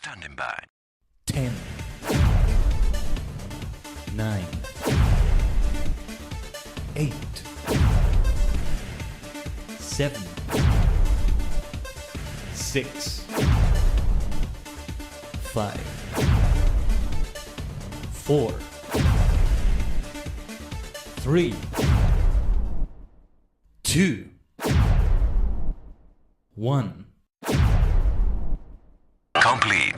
Standing by. 10, 9, 8, 7, 6, 5, 4, 3, 2, 1. Complete.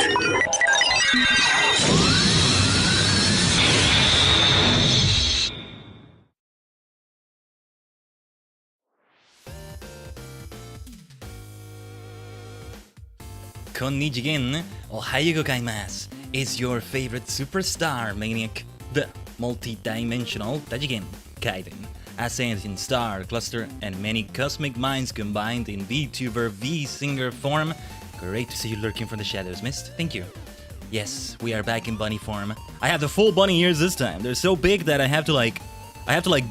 Tajigen, Ohayou gozaimasu, is your favorite superstar maniac, the multi-dimensional Tajigen, Khaiden, a sentient star cluster and many cosmic minds combined in VTuber V-singer form. Great to see you lurking from the shadows, Mist. Thank you. Yes, we are back in bunny form. I have the full bunny ears this time. They're so big that I have to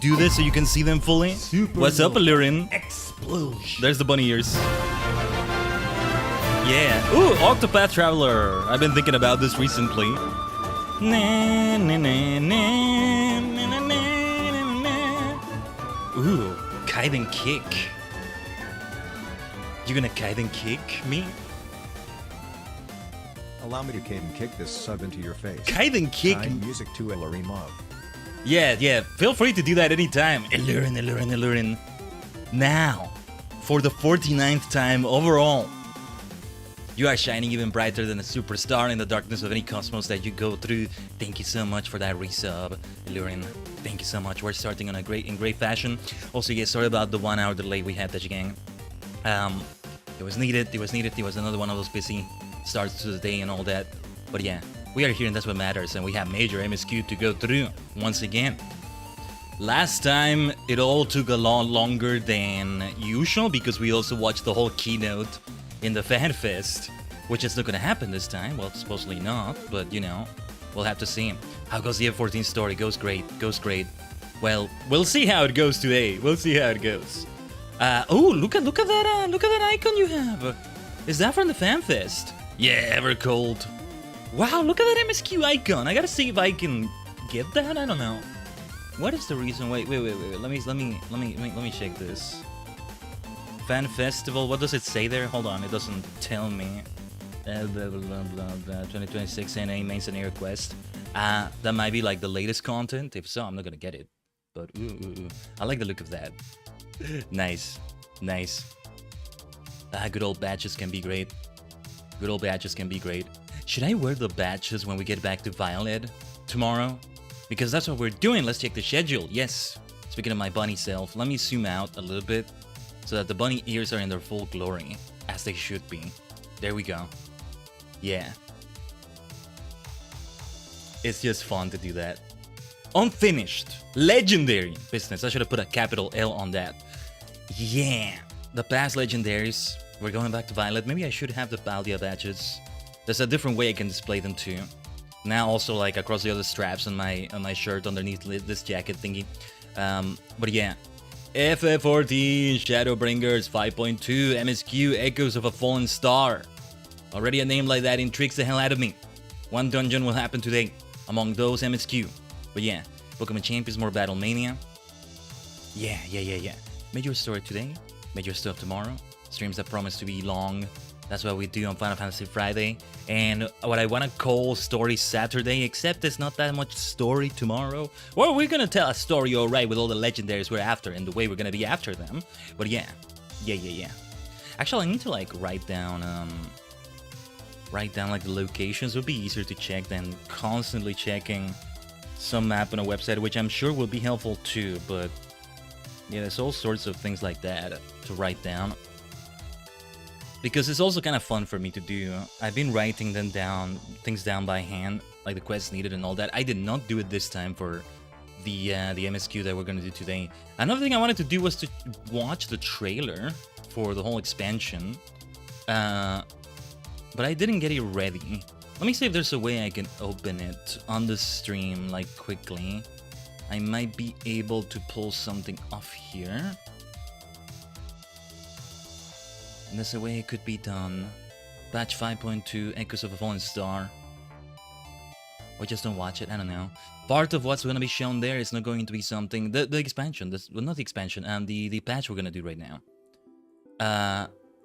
do this so you can see them fully. What's up, Allurin? Explosion. There's the bunny ears. Yeah. Ooh, Octopath Traveler. I've been thinking about this recently. Ooh, Khaiden kick. You gonna Khaiden kick me? Allow me to Khaiden kick this sub into your face. Khaiden kick. Kind music to Illurin love. Yeah. Feel free to do that anytime. Illurin. Now, for the 49th time overall, you are shining even brighter than a superstar in the darkness of any cosmos that you go through. Thank you so much for that resub, Illurin. Thank you so much. We're starting on in great fashion. Also, yeah, sorry about the 1 hour delay we had, Tajigen. It was needed. It was another one of those busy starts to the day and all that. But yeah, we are here and that's what matters. And we have major MSQ to go through once again. Last time, it all took a lot longer than usual because we also watched the whole keynote in the FanFest, which is not gonna happen this time. Well, supposedly not, but you know, we'll have to see. How goes the F14 story? Goes great. Well, we'll see how it goes today. We'll see how it goes. Oh, look at that icon you have. Is that from the FanFest? Yeah, ever cold. Wow, look at that MSQ icon. I gotta see if I can get that. I don't know. What is the reason? Wait. Let me check this. Fan Festival. What does it say there? Hold on, it doesn't tell me. 2026 NA main scenario quest. That might be like the latest content. If so, I'm not gonna get it. But ooh. I like the look of that. Nice. Good old badges can be great. Should I wear the badges when we get back to Violet tomorrow? Because that's what we're doing. Let's check the schedule. Yes. Speaking of my bunny self, let me zoom out a little bit so that the bunny ears are in their full glory, as they should be. There we go. Yeah. It's just fun to do that. Unfinished. Legendary business. I should have put a capital L on that. Yeah. The past legendaries. We're going back to Violet. Maybe I should have the Baldia badges. There's a different way I can display them too. Now also like across the other straps on my shirt underneath this jacket thingy. But yeah. FFXIV, Shadowbringers 5.2, MSQ, Echoes of a Fallen Star. Already a name like that intrigues the hell out of me. One dungeon will happen today. Among those, MSQ. But yeah, Pokemon Champions, more Battle Mania. Yeah. Major story today, major stuff tomorrow. Streams that promise to be long. That's what we do on Final Fantasy Friday. And what I want to call Story Saturday, except there's not that much story tomorrow. Well, we're going to tell a story alright with all the legendaries we're after and the way we're going to be after them. But yeah. Actually, I need to like write down like the locations. It would be easier to check than constantly checking some map on a website, which I'm sure will be helpful too. But yeah, there's all sorts of things like that to write down. Because it's also kind of fun for me to do. I've been writing things down by hand, like the quests needed and all that. I did not do it this time for the MSQ that we're gonna do today. Another thing I wanted to do was to watch the trailer for the whole expansion, but I didn't get it ready. Let me see if there's a way I can open it on the stream, like quickly. I might be able to pull something off here. And there's a way it could be done. Patch 5.2, Echoes of a Fallen Star. Or just don't watch it, I don't know. Part of what's gonna be shown there is not going to be something... The expansion, well, not the expansion, the patch we're gonna do right now.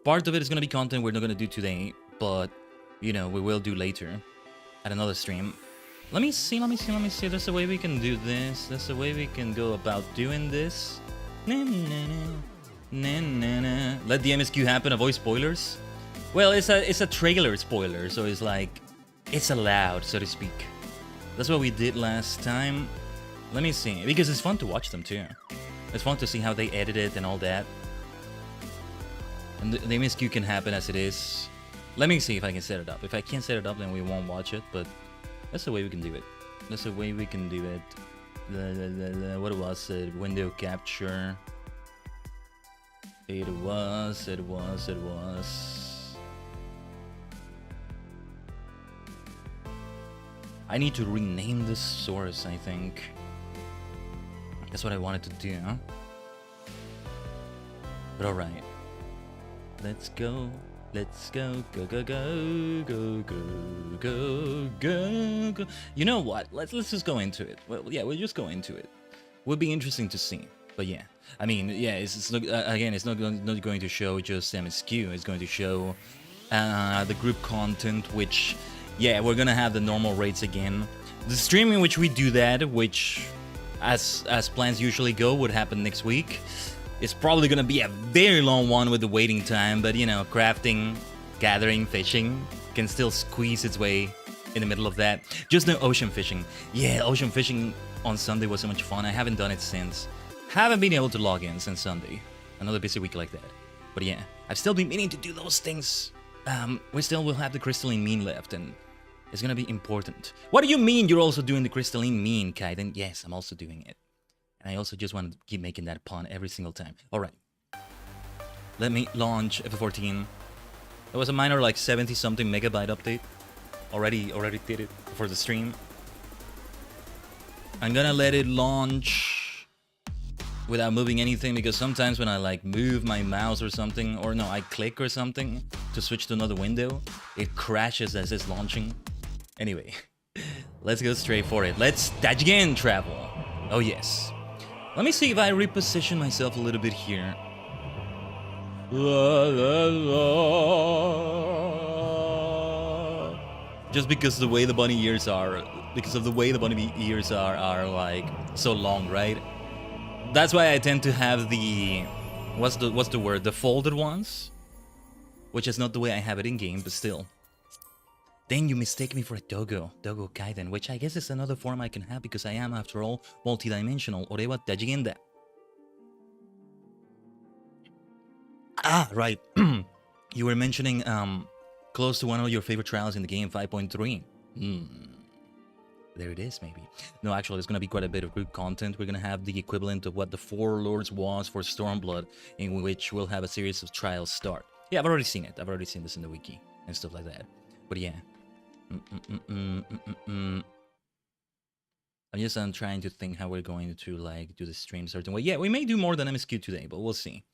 Part of it is gonna be content we're not gonna do today, but, you know, we will do later. At another stream. Let me see. There's a way we can do this. There's a way we can go about doing this. Let the MSQ happen, avoid spoilers. Well, it's a trailer spoiler, so it's like... It's allowed, so to speak. That's what we did last time. Let me see, because it's fun to watch them too. It's fun to see how they edit it and all that. And the MSQ can happen as it is. Let me see if I can set it up. If I can't set it up, then we won't watch it, but that's the way we can do it. That's the way we can do it. What was it? Window capture. It was. I need to rename this source, I think. That's what I wanted to do. But alright. Let's go. Let's go. Go. You know what? Let's just go into it. Well, yeah, we'll just go into it. Would be interesting to see. But yeah, I mean, yeah, it's not, again, it's not going to show just MSQ. It's going to show the group content, which, yeah, we're gonna have the normal rates again. The stream in which we do that, which, as plans usually go, would happen next week. It's probably gonna be a very long one with the waiting time, but you know, crafting, gathering, fishing can still squeeze its way in the middle of that. Just no ocean fishing. Yeah, ocean fishing on Sunday was so much fun. I haven't done it since. Haven't been able to log in since Sunday. Another busy week like that. But yeah, I've still been meaning to do those things. We still will have the crystalline mean left, and it's gonna be important. What do you mean you're also doing the crystalline mean, Khaiden? Yes, I'm also doing it. And I also just want to keep making that pun every single time. Alright. Let me launch FF14. There was a minor like 70-something megabyte update. Already did it for the stream. I'm gonna let it launch without moving anything, because sometimes when I like move my mouse or something, or no, I click or something to switch to another window, it crashes as it's launching. Anyway, let's go straight for it. Let's Tajigen travel. Oh yes. Let me see if I reposition myself a little bit here. Just because the way the bunny ears are, like so long, right? That's why I tend to have the what's the word? The folded ones, which is not the way I have it in game, but still. Then you mistake me for a Dogo Khaiden, which I guess is another form I can have because I am, after all, multidimensional. Orewa Tajigen da. Ah, right. You were mentioning close to one of your favorite trials in the game, 5.3. There it is, maybe. No, actually, there's going to be quite a bit of group content. We're going to have the equivalent of what the Four Lords was for Stormblood, in which we'll have a series of trials start. Yeah, I've already seen it. I've already seen this in the wiki and stuff like that. But yeah. I'm trying to think how we're going to like do the stream certain way. Yeah, we may do more than MSQ today, but we'll see.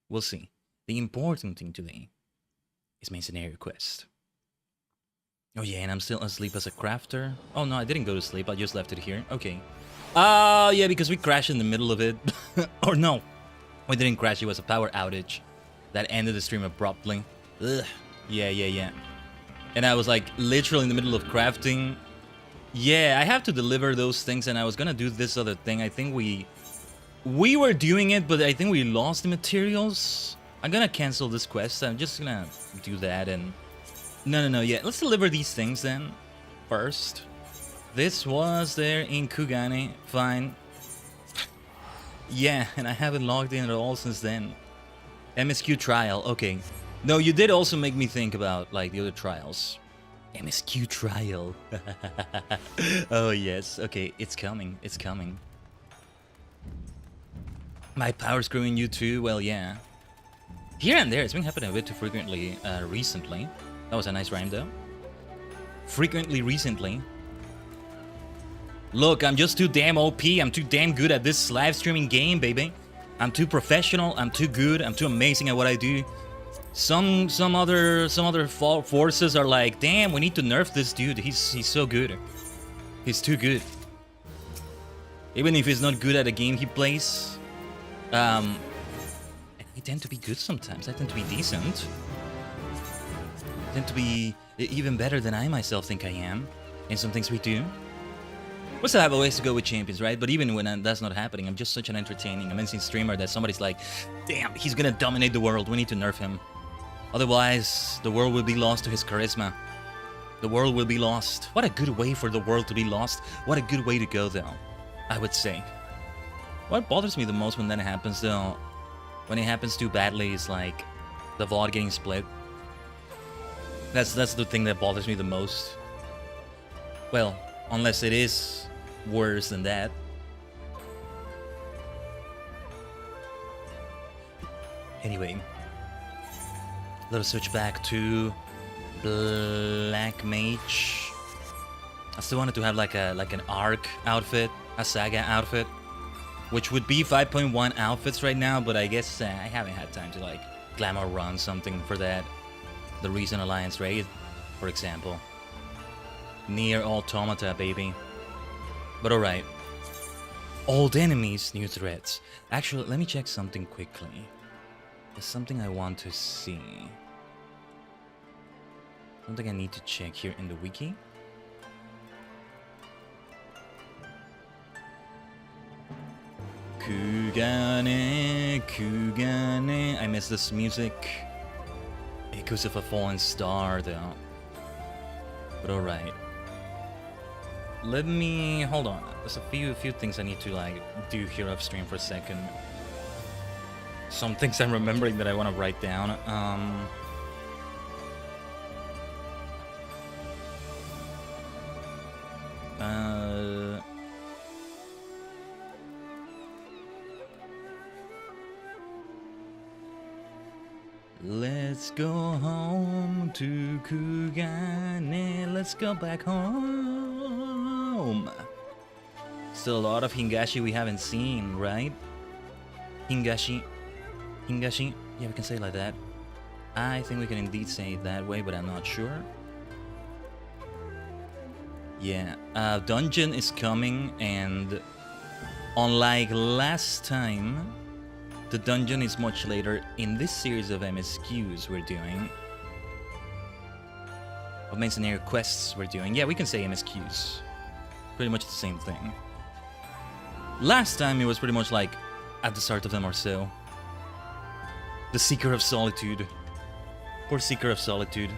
We'll see. The important thing today is main scenario quest. Oh yeah, and I'm still asleep as a crafter. Oh no, I didn't go to sleep. I just left it here. Okay. Yeah, because we crashed in the middle of it. Or no, we didn't crash. It was a power outage that ended the stream abruptly. Ugh. Yeah. And I was like literally in the middle of crafting. Yeah, I have to deliver those things, and I was gonna do this other thing. I think we were doing it, but I think we lost the materials. I'm gonna cancel this quest. I'm just gonna do that and... No, yeah. Let's deliver these things then first. This was there in Kugane. Fine. Yeah, and I haven't logged in at all since then. MSQ trial. Okay. No, you did also make me think about like the other trials. MSQ trial. Oh yes. Okay, it's coming. It's coming. My power screwing you too? Well, yeah. Here and there, it's been happening a bit too frequently recently. That was a nice rhyme though. Frequently recently. Look, I'm just too damn OP. I'm too damn good at this live streaming game, baby. I'm too professional. I'm too good. I'm too amazing at what I do. Some other forces are like, damn, we need to nerf this dude. He's so good. He's too good. Even if he's not good at a game he plays, I tend to be good sometimes. I tend to be decent. I tend to be even better than I myself think I am in some things we do. We still have a ways to go with champions, right? But even when that's not happening, I'm just such an entertaining, amazing streamer that somebody's like, damn, he's gonna dominate the world. We need to nerf him. Otherwise, the world will be lost to his charisma. The world will be lost. What a good way for the world to be lost. What a good way to go, though, I would say. What bothers me the most when that happens, though, when it happens too badly, is like the VOD getting split. That's the thing that bothers me the most. Well, unless it is worse than that. Anyway, let us switch back to Black Mage. I still wanted to have like an ARC outfit, a Saga outfit, which would be 5.1 outfits right now, but I guess I haven't had time to like glamour run something for that. The Recent Alliance raid, for example. Near Automata, baby. But alright. Old enemies, new threats. Actually, let me check something quickly. There's something I want to see. Something I need to check here in the wiki. Kugane, Kugane. I miss this music. Echoes of a Fallen Star, though. But alright. Let me... hold on. There's a few things I need to, like, do here off stream for a second. Some things I'm remembering that I want to write down. Let's go home to Kugane. Let's go back home. Still a lot of Hingashi we haven't seen, right? Hingashi. Hingashi? Yeah, we can say it like that. I think we can indeed say it that way, but I'm not sure. Yeah, dungeon is coming, and unlike last time, the dungeon is much later in this series of MSQs we're doing. Of main scenario quests we're doing. Yeah, we can say MSQs. Pretty much the same thing. Last time it was pretty much like at the start of them or so. The Seeker of Solitude. Poor Seeker of Solitude.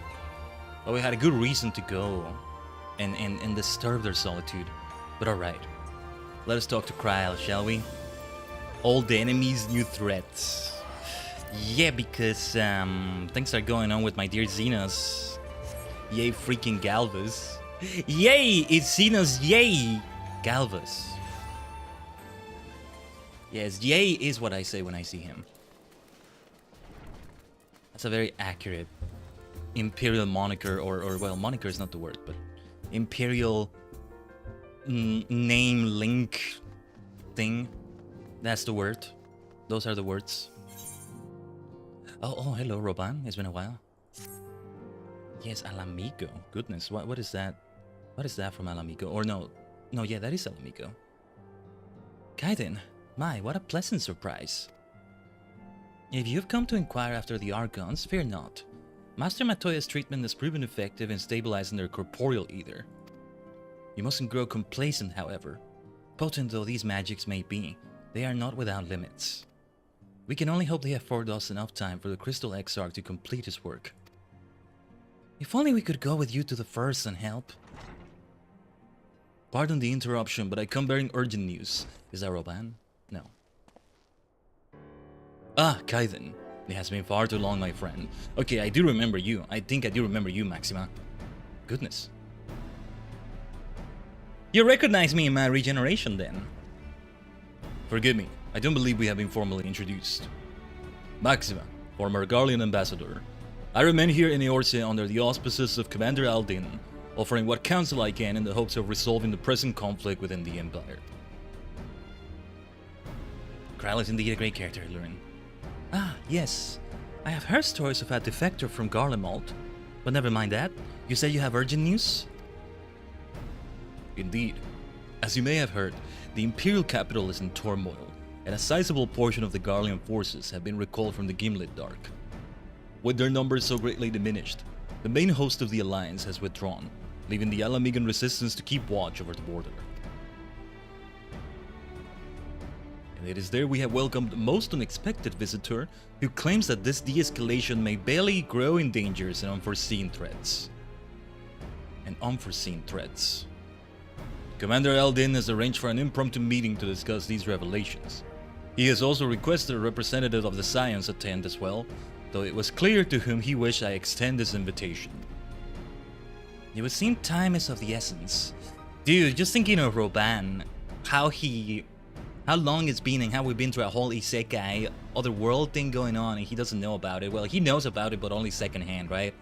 But we had a good reason to go and disturb their solitude. But alright. Let us talk to Kryl, shall we? Old enemies, new threats. Yeah, because things are going on with my dear Xenos. Yay, freaking Galvus. Yay, it's Xenos, yay! Galvus. Yes, yay is what I say when I see him. That's a very accurate Imperial moniker, or well, moniker is not the word, but Imperial name link thing. That's the word. Those are the words. Oh, hello, Roban. It's been a while. Yes, Alamigo. Goodness, what is that? What is that from Alamigo? Or no, yeah, that is Alamigo. Khaiden, my, what a pleasant surprise. If you've come to inquire after the Archons, fear not. Master Matoya's treatment has proven effective in stabilizing their corporeal ether. You mustn't grow complacent, however. Potent though these magics may be, they are not without limits. We can only hope they afford us enough time for the Crystal Exarch to complete his work. If only we could go with you to the first and help. Pardon the interruption, but I come bearing urgent news. Is that Roban? No. Ah, Khaiden. It has been far too long, my friend. Okay, I do remember you. I think I do remember you, Maxima. Goodness. You recognize me in my regeneration, then? Forgive me, I don't believe we have been formally introduced. Maxima, former Garlean ambassador. I remain here in Eorzea under the auspices of Commander Aldin, offering what counsel I can in the hopes of resolving the present conflict within the Empire. Kryl is indeed a great character, Lurin. Ah, yes. I have heard stories of a defector from Garlemald, but never mind that. You say you have urgent news? Indeed. As you may have heard, the Imperial capital is in turmoil, and a sizable portion of the Garlean forces have been recalled from the Gimlet Dark. With their numbers so greatly diminished, the main host of the Alliance has withdrawn, leaving the Alamigan resistance to keep watch over the border. And it is there we have welcomed a most unexpected visitor who claims that this de-escalation may barely grow in dangers and unforeseen threats. Commander Eldin has arranged for an impromptu meeting to discuss these revelations. He has also requested a representative of the Scions attend as well, though it was clear to whom he wished I extend this invitation. It would seem time is of the essence. Dude, just thinking of Roban, how long it's been and how we've been through a whole isekai, other world thing going on and he doesn't know about it. Well, he knows about it, but only secondhand, right?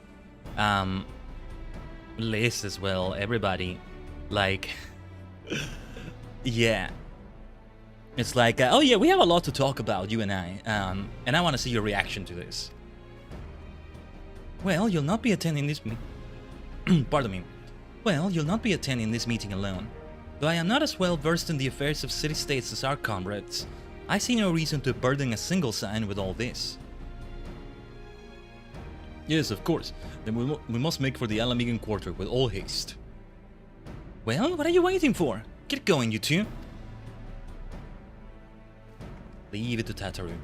Liz as well, everybody. Like, yeah. It's like, oh yeah, we have a lot to talk about, you and I. And I want to see your reaction to this. Well, you'll not be attending this Pardon me. Well, you'll not be attending this meeting alone. Though I am not as well versed in the affairs of city-states as our comrades, I see no reason to burden a single Scion with all this. Yes, of course. Then we must make for the Alamigan quarter with all haste. Well, what are you waiting for? Get going, you two. Leave it to Tataru.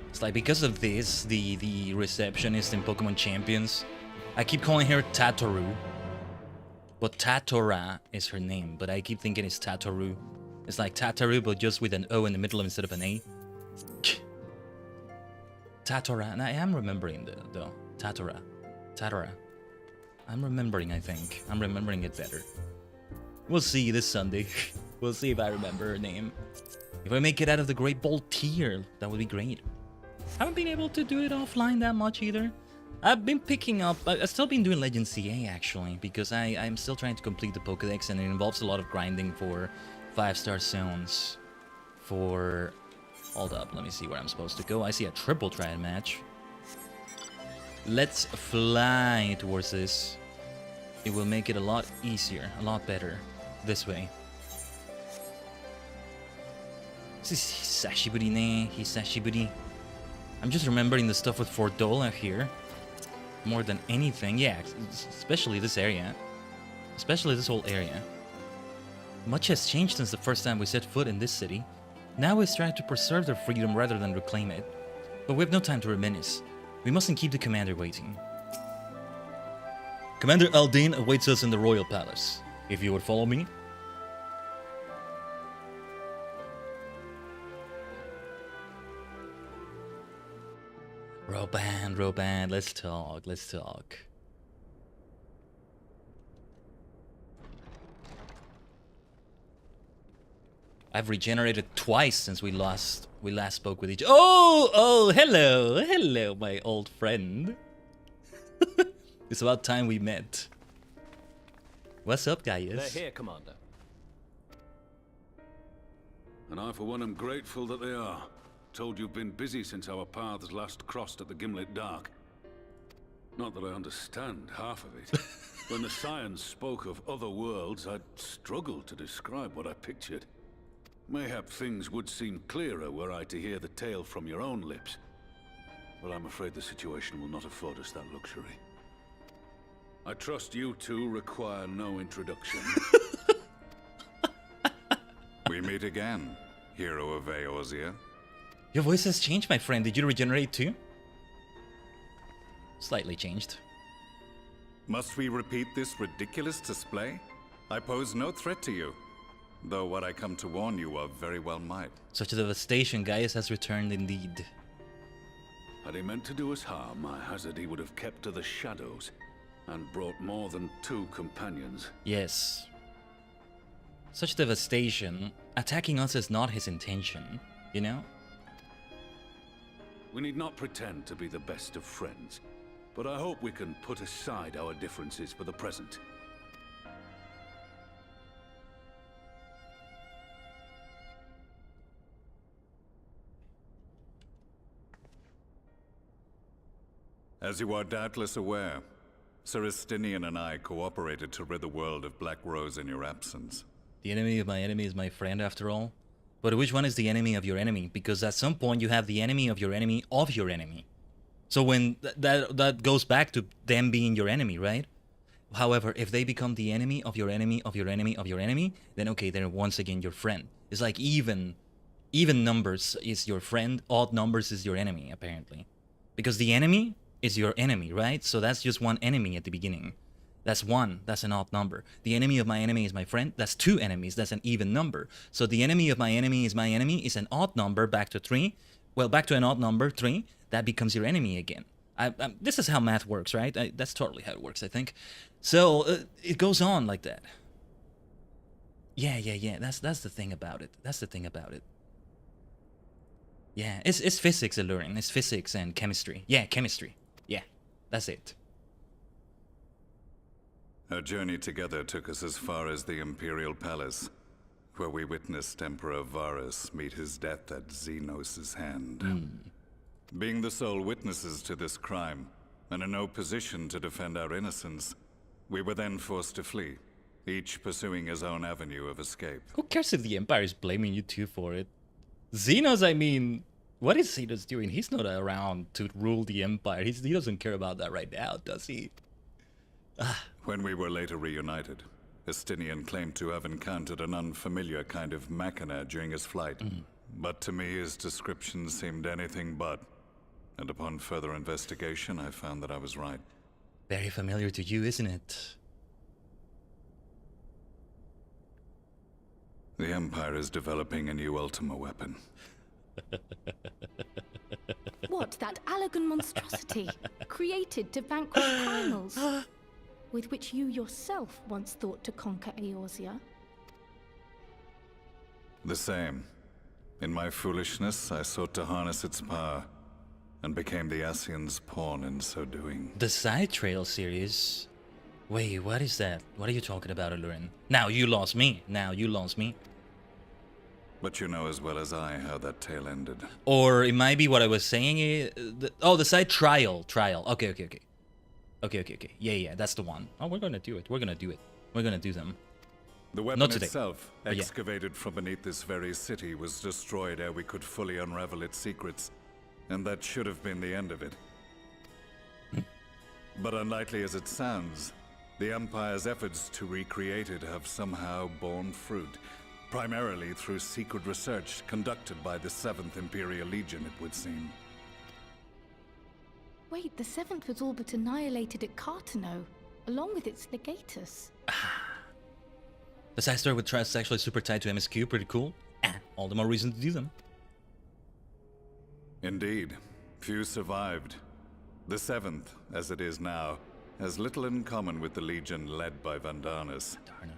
It's like, because of this, the receptionist in Pokemon Champions, I keep calling her Tataru. But Tatora is her name, but I keep thinking it's Tataru. It's like Tataru, but just with an O in the middle instead of an A. Tatora, and I am remembering though. Tatora. I'm remembering, I think. I'm remembering it better. We'll see this Sunday. We'll see if I remember her name. If I make it out of the Great Ball tier, that would be great. Haven't been able to do it offline that much either. I've been picking up... I've still been doing Legend CA, actually, because I'm still trying to complete the Pokédex, and it involves a lot of grinding for 5-star zones. For... Hold up, let me see where I'm supposed to go. I see a triple triad match. Let's fly towards this. It will make it a lot easier, a lot better. This way. Hisashiburi ne, hisashiburi. I'm just remembering the stuff with Fordola here. More than anything. Yeah, especially this area. Especially this whole area. Much has changed since the first time we set foot in this city. Now we strive to preserve their freedom rather than reclaim it. But we have no time to reminisce. We mustn't keep the commander waiting. Commander Aldin awaits us in the Royal Palace. If you would follow me. Roban, let's talk. I've regenerated twice since we last spoke with each. Oh, hello, my old friend. It's about time we met. What's up, guys? They're here, Commander. And I, for one, am grateful that they are. Told you've been busy since our paths last crossed at the Gimlet Dark. Not that I understand half of it. When the Scions spoke of other worlds, I'd struggled to describe what I pictured. Mayhap things would seem clearer were I to hear the tale from your own lips. But I'm afraid the situation will not afford us that luxury. I trust you two require no introduction. We meet again, hero of Eorzea. Your voice has changed, my friend. Did you regenerate too? Slightly changed. Must we repeat this ridiculous display? I pose no threat to you, though what I come to warn you of very well might. Such a devastation, Gaius has returned indeed. Had he meant to do us harm, I hazard he would have kept to the shadows and brought more than 2 companions. Yes. Such devastation. Attacking us is not his intention, you know? We need not pretend to be the best of friends, but I hope we can put aside our differences for the present. As you are doubtless aware, Sir Estinian and I cooperated to rid the world of Black Rose in your absence. The enemy of my enemy is my friend, after all. But which one is the enemy of your enemy? Because at some point you have the enemy of your enemy of your enemy. So when that goes back to them being your enemy, right? However, if they become the enemy of your enemy of your enemy of your enemy, then okay, they're once again your friend. It's like even numbers is your friend, odd numbers is your enemy, apparently. Because the enemy is your enemy, right? So that's just one enemy at the beginning. That's one, that's an odd number. The enemy of my enemy is my friend, that's two enemies, that's an even number. So the enemy of my enemy is an odd number back to 3. Well, back to an odd number, 3, that becomes your enemy again. This is how math works, right? That's totally how it works, I think. So it goes on like that. Yeah. That's the thing about it. That's the thing about it. Yeah, it's physics alluring. It's physics and chemistry. Yeah, chemistry. Yeah, that's it. Our journey together took us as far as the Imperial Palace, where we witnessed Emperor Varus meet his death at Xenos' hand. Being the sole witnesses to this crime, and in no position to defend our innocence, we were then forced to flee, each pursuing his own avenue of escape. Who cares if the Empire is blaming you two for it? Xenos, I mean, what is Xenos doing? He's not around to rule the Empire. He doesn't care about that right now, does he? When we were later reunited, Estinian claimed to have encountered an unfamiliar kind of machina during his flight. But to me, his description seemed anything but. And upon further investigation, I found that I was right. Very familiar to you, isn't it? The Empire is developing a new Ultima weapon. What, that Allagan monstrosity, created to vanquish primals, with which you yourself once thought to conquer Eorzea? The same. In my foolishness, I sought to harness its power, and became the Ascian's pawn in so doing. The Side Trail series? Wait, what is that? What are you talking about, Allurin? Now you lost me. But you know as well as I how that tale ended. Or it might be what I was saying. The Side Trial. Okay. Yeah, that's the one. Oh, we're gonna do it. We're gonna do them. The weapon Not today. itself, But yeah. excavated from beneath this very city, was destroyed ere we could fully unravel its secrets. And that should have been the end of it. But unlikely as it sounds, the Empire's efforts to recreate it have somehow borne fruit. Primarily through secret research conducted by the 7th Imperial Legion, it would seem. Wait, the 7th was all but annihilated at Cartano, along with its legatus. The side story with Trust is actually super tied to MSQ, pretty cool. All the more reason to do them. Indeed. Few survived. The 7th, as it is now, has little in common with the Legion led by Vandarnus,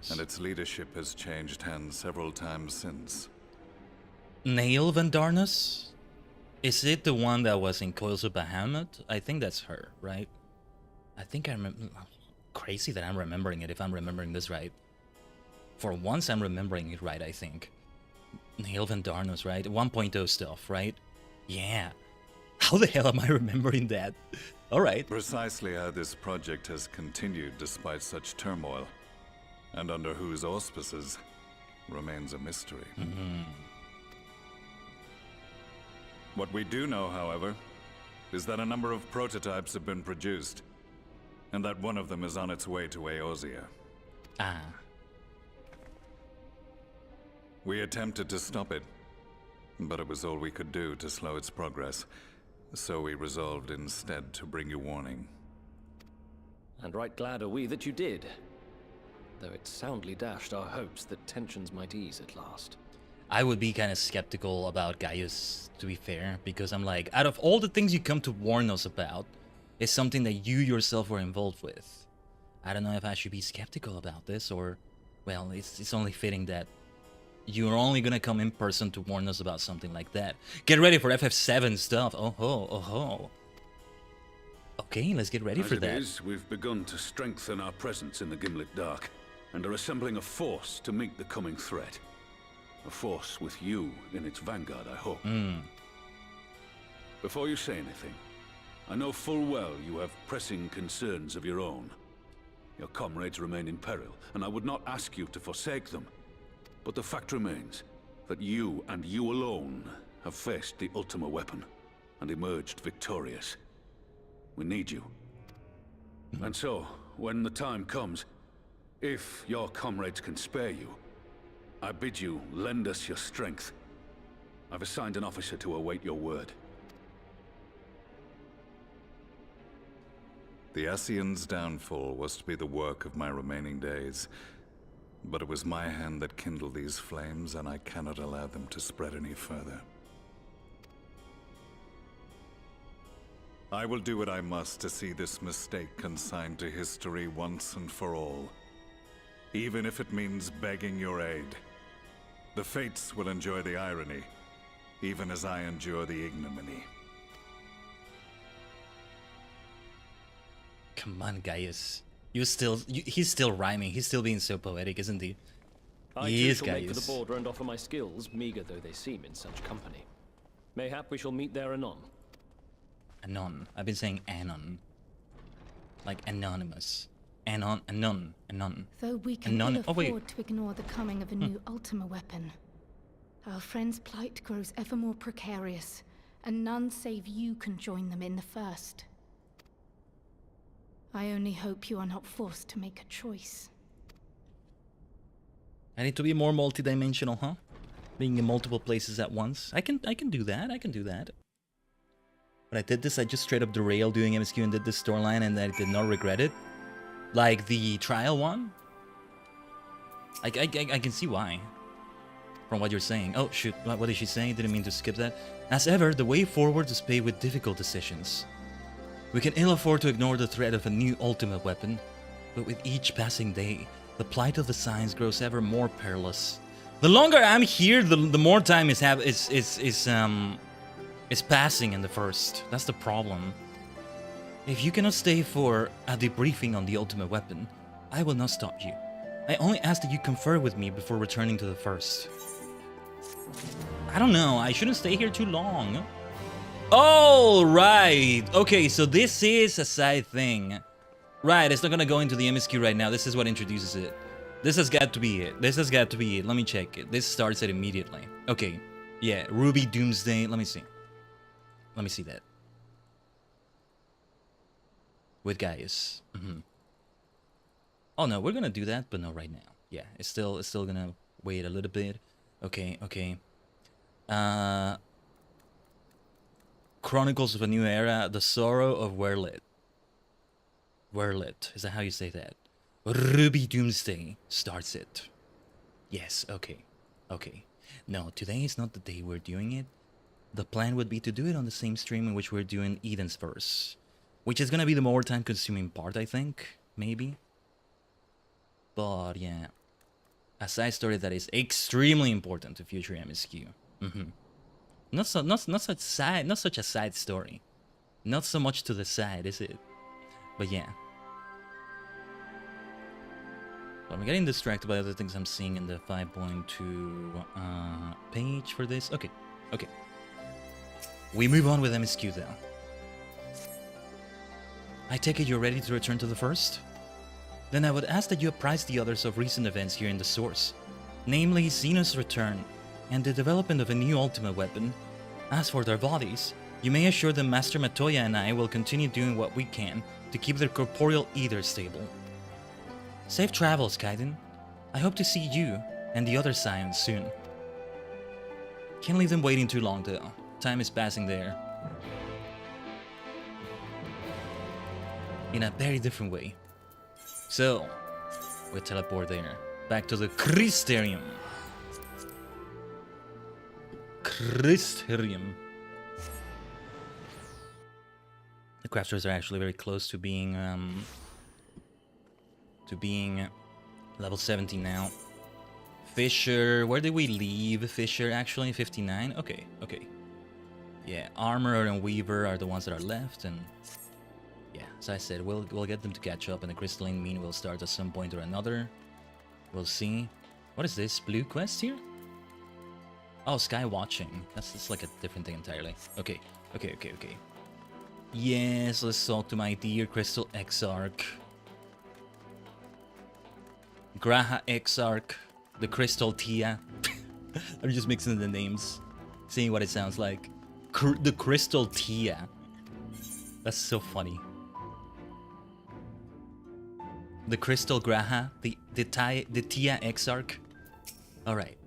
and its leadership has changed hands several times since. Nail Vandarnus? Is it the one that was in Coils of Bahamut? I think that's her, right? I think I remember. Crazy that I'm remembering it, if I'm remembering this right. For once, I'm remembering it right, I think. Nail Vandarnus, right? 1.0 stuff, right? Yeah. How the hell am I remembering that? Alright. Precisely how this project has continued despite such turmoil, and under whose auspices, remains a mystery. What we do know, however, is that a number of prototypes have been produced, and that one of them is on its way to Eorzea. We attempted to stop it, but it was all we could do to slow its progress, so we resolved instead to bring you warning. And right glad are we that you did, though it soundly dashed our hopes that tensions might ease at last. I would be kind of skeptical about Gaius, to be fair, because I'm like, out of all the things you come to warn us about, it's something that you yourself were involved with. I don't know if I should be skeptical about this, or, well, it's only fitting that you're only gonna come in person to warn us about something like that. Get ready for FF7 stuff. Oh ho. Okay, let's get ready for that. As it is, we've begun to strengthen our presence in the Gimlet Dark, and are assembling a force to meet the coming threat. A force with you in its vanguard, I hope. Before you say anything, I know full well you have pressing concerns of your own. Your comrades remain in peril, and I would not ask you to forsake them. But the fact remains that you and you alone have faced the Ultima weapon and emerged victorious. We need you. And so, when the time comes, if your comrades can spare you, I bid you lend us your strength. I've assigned an officer to await your word. The Ascian's downfall was to be the work of my remaining days. But it was my hand that kindled these flames, and I cannot allow them to spread any further. I will do what I must to see this mistake consigned to history once and for all. Even if it means begging your aid. The Fates will enjoy the irony, even as I endure the ignominy. Come on, Gaius. He's still rhyming. He's still being so poetic, isn't he? I He too is, shall make for Gaius. the border and offer my skills, meager though they seem in such company. Mayhap we shall meet there anon. Anon. I've been saying anon. Like anonymous. Anon. Though we can ill afford to ignore the coming of a new Ultima weapon, our friends' plight grows ever more precarious, and none save you can join them in the first. I only hope you are not forced to make a choice. I need to be more multidimensional, huh? Being in multiple places at once. I can do that. I can do that. When I did this, I just straight up derailed doing MSQ and did this storyline, and I did not regret it. Like the trial one. I can see why. From what you're saying. Oh shoot, what did she say? Didn't mean to skip that. As ever, the way forward is paved with difficult decisions. We can ill afford to ignore the threat of a new ultimate weapon, but with each passing day, the plight of the Scions grows ever more perilous. The longer I'm here, the more time is passing in the first. That's the problem. If you cannot stay for a debriefing on the ultimate weapon, I will not stop you. I only ask that you confer with me before returning to the first. I don't know, I shouldn't stay here too long. Oh, right. Okay, so this is a side thing. Right, it's not gonna go into the MSQ right now. This is what introduces it. This has got to be it. This has got to be it. Let me check it. This starts it immediately. Okay, yeah, Ruby Doomsday. Let me see. Let me see that. With Gaius. Oh no, we're gonna do that, but no, right now. Yeah, it's still gonna wait a little bit. Okay. Chronicles of a New Era, The Sorrow of Werlit. Werlit, is that how you say that? Ruby Doomsday starts it. Yes, okay. No, today is not the day we're doing it. The plan would be to do it on the same stream in which we're doing Eden's Verse. Which is gonna be the more time consuming part, I think. Maybe. But yeah. A side story that is extremely important to future MSQ. Not such a side story. Not so much to the side, is it? But yeah. So I'm getting distracted by other things I'm seeing in the 5.2 page for this. Okay. We move on with MSQ though. I take it you're ready to return to the first? Then I would ask that you apprise the others of recent events here in the source. Namely, Xenos' return, and the development of a new ultimate weapon. As for their bodies, you may assure them Master Matoya and I will continue doing what we can to keep their corporeal ether stable. Safe travels, Khaiden. I hope to see you and the other Scions soon. Can't leave them waiting too long though. Time is passing there. In a very different way. So, we teleport there. Back to the Crysterium. The crafters are actually very close to being level 17 now. Fisher, where did we leave Fisher actually? 59? Okay. Yeah, Armorer and Weaver are the ones that are left, and yeah, as I said, we'll get them to catch up, and the Crystalline Mean will start at some point or another. We'll see. What is this? Blue quest here? Oh, Sky Watching. That's like a different thing entirely. Okay. Yes, let's talk to my dear Crystal Exarch. Graha Exarch, the Crystal Tia. I'm just mixing the names, seeing what it sounds like. The Crystal Tia. That's so funny. The Crystal Graha, the Tia Exarch. Alright.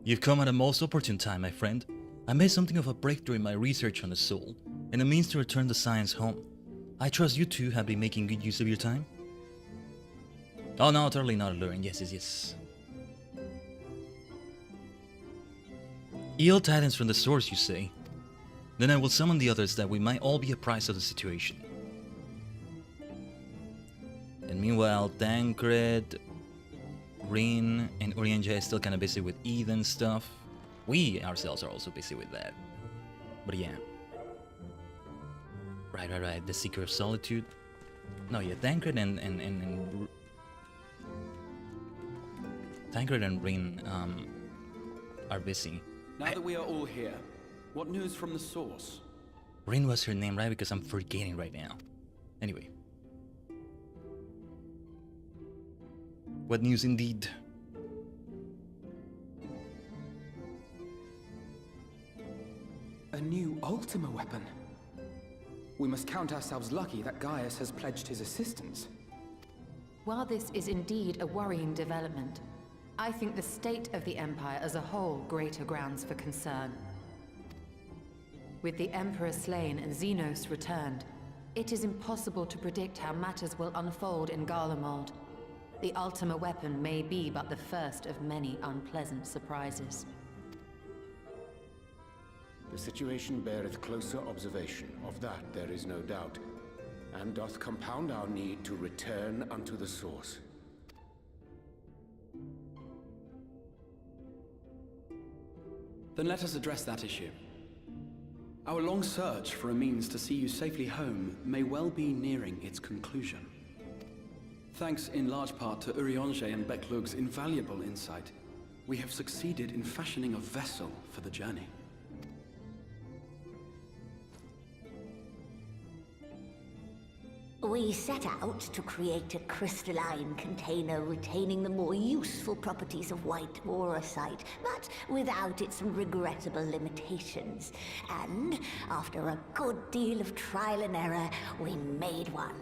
You've come at a most opportune time, my friend. I made something of a breakthrough in my research on the soul, and a means to return the science home. I trust you two have been making good use of your time. Oh no, totally not alluring. Yes. Ill tidings from the source, you say? Then I will summon the others that we might all be apprised of the situation. And meanwhile, Tancred, Rin, and Urianja is still kind of busy with Eden stuff. We ourselves are also busy with that. But yeah. Right. The Seeker of Solitude. No, yeah, Tancred and Tancred and Rin are busy. Now that we are all here, what news from the source? Rin was her name, right? Because I'm forgetting right now. Anyway. What news indeed? A new Ultima weapon. We must count ourselves lucky that Gaius has pledged his assistance. While this is indeed a worrying development, I think the state of the Empire as a whole greater grounds for concern. With the Emperor slain and Xenos returned, it is impossible to predict how matters will unfold in Garlemald. The Ultima weapon may be but the first of many unpleasant surprises. The situation beareth closer observation, of that there is no doubt, and doth compound our need to return unto the source. Then let us address that issue. Our long search for a means to see you safely home may well be nearing its conclusion. Thanks in large part to Urianja and Beklug's invaluable insight, we have succeeded in fashioning a vessel for the journey. We set out to create a crystalline container retaining the more useful properties of white morosite, but without its regrettable limitations. And after a good deal of trial and error, we made one.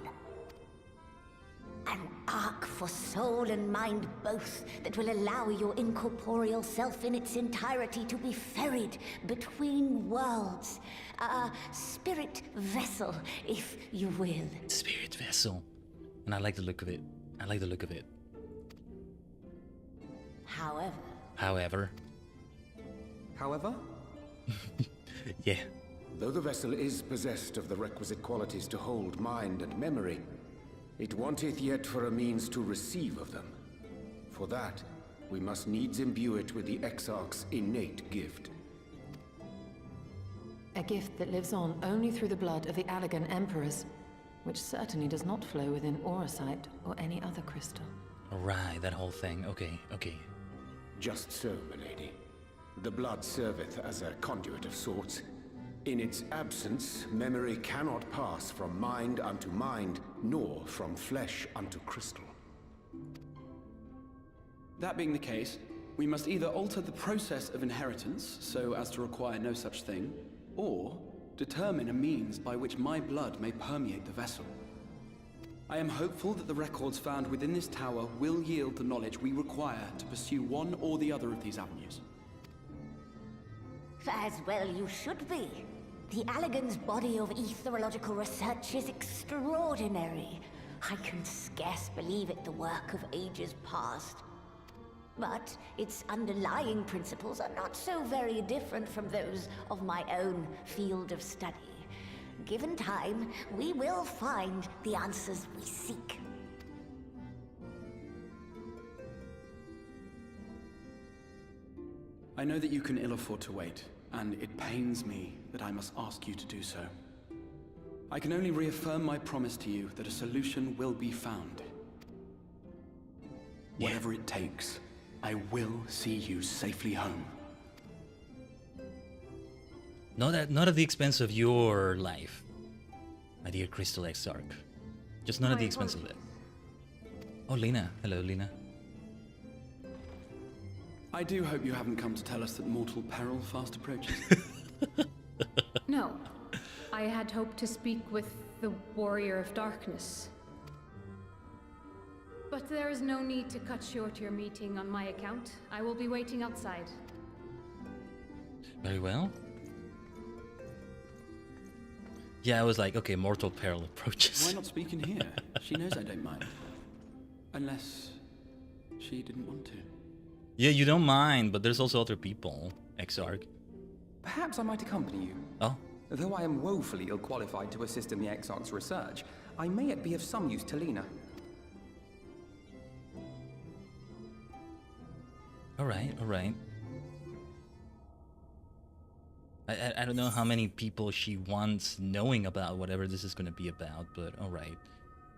An ark for soul and mind both that will allow your incorporeal self in its entirety to be ferried between worlds. A spirit vessel, if you will. Spirit vessel. And I like the look of it. However? Yeah. Though the vessel is possessed of the requisite qualities to hold mind and memory, it wanteth yet for a means to receive of them. For that, we must needs imbue it with the Exarch's innate gift. A gift that lives on only through the blood of the Allagan Emperors, which certainly does not flow within Orosite or any other crystal. Right, that whole thing. Okay. Just so, milady. The blood serveth as a conduit of sorts. In its absence, memory cannot pass from mind unto mind, nor from flesh unto crystal. That being the case, we must either alter the process of inheritance so as to require no such thing, or determine a means by which my blood may permeate the vessel. I am hopeful that the records found within this tower will yield the knowledge we require to pursue one or the other of these avenues. As well you should be. The Allagan's body of etherological research is extraordinary. I can scarce believe it the work of ages past. But its underlying principles are not so very different from those of my own field of study. Given time, we will find the answers we seek. I know that you can ill afford to wait, and it pains me that I must ask you to do so. I can only reaffirm my promise to you that a solution will be found. Yeah. Whatever it takes, I will see you safely home. Not at the expense of your life. My dear Crystal Exarch. Just not at the expense of that. Oh, Lena. Hello, Lena. I do hope you haven't come to tell us that mortal peril fast approaches. No. I had hoped to speak with the Warrior of Darkness. But there is no need to cut short your meeting on my account. I will be waiting outside. Very well. Yeah, I was like, okay, mortal peril approaches. Why not speak in here? She knows I don't mind. Unless she didn't want to. Yeah, you don't mind, but there's also other people, Exarch. Perhaps I might accompany you. Oh? Though I am woefully ill-qualified to assist in the Exarch's research, I may yet be of some use to Lena. Alright, alright. I don't know how many people she wants knowing about whatever this is gonna be about, but alright.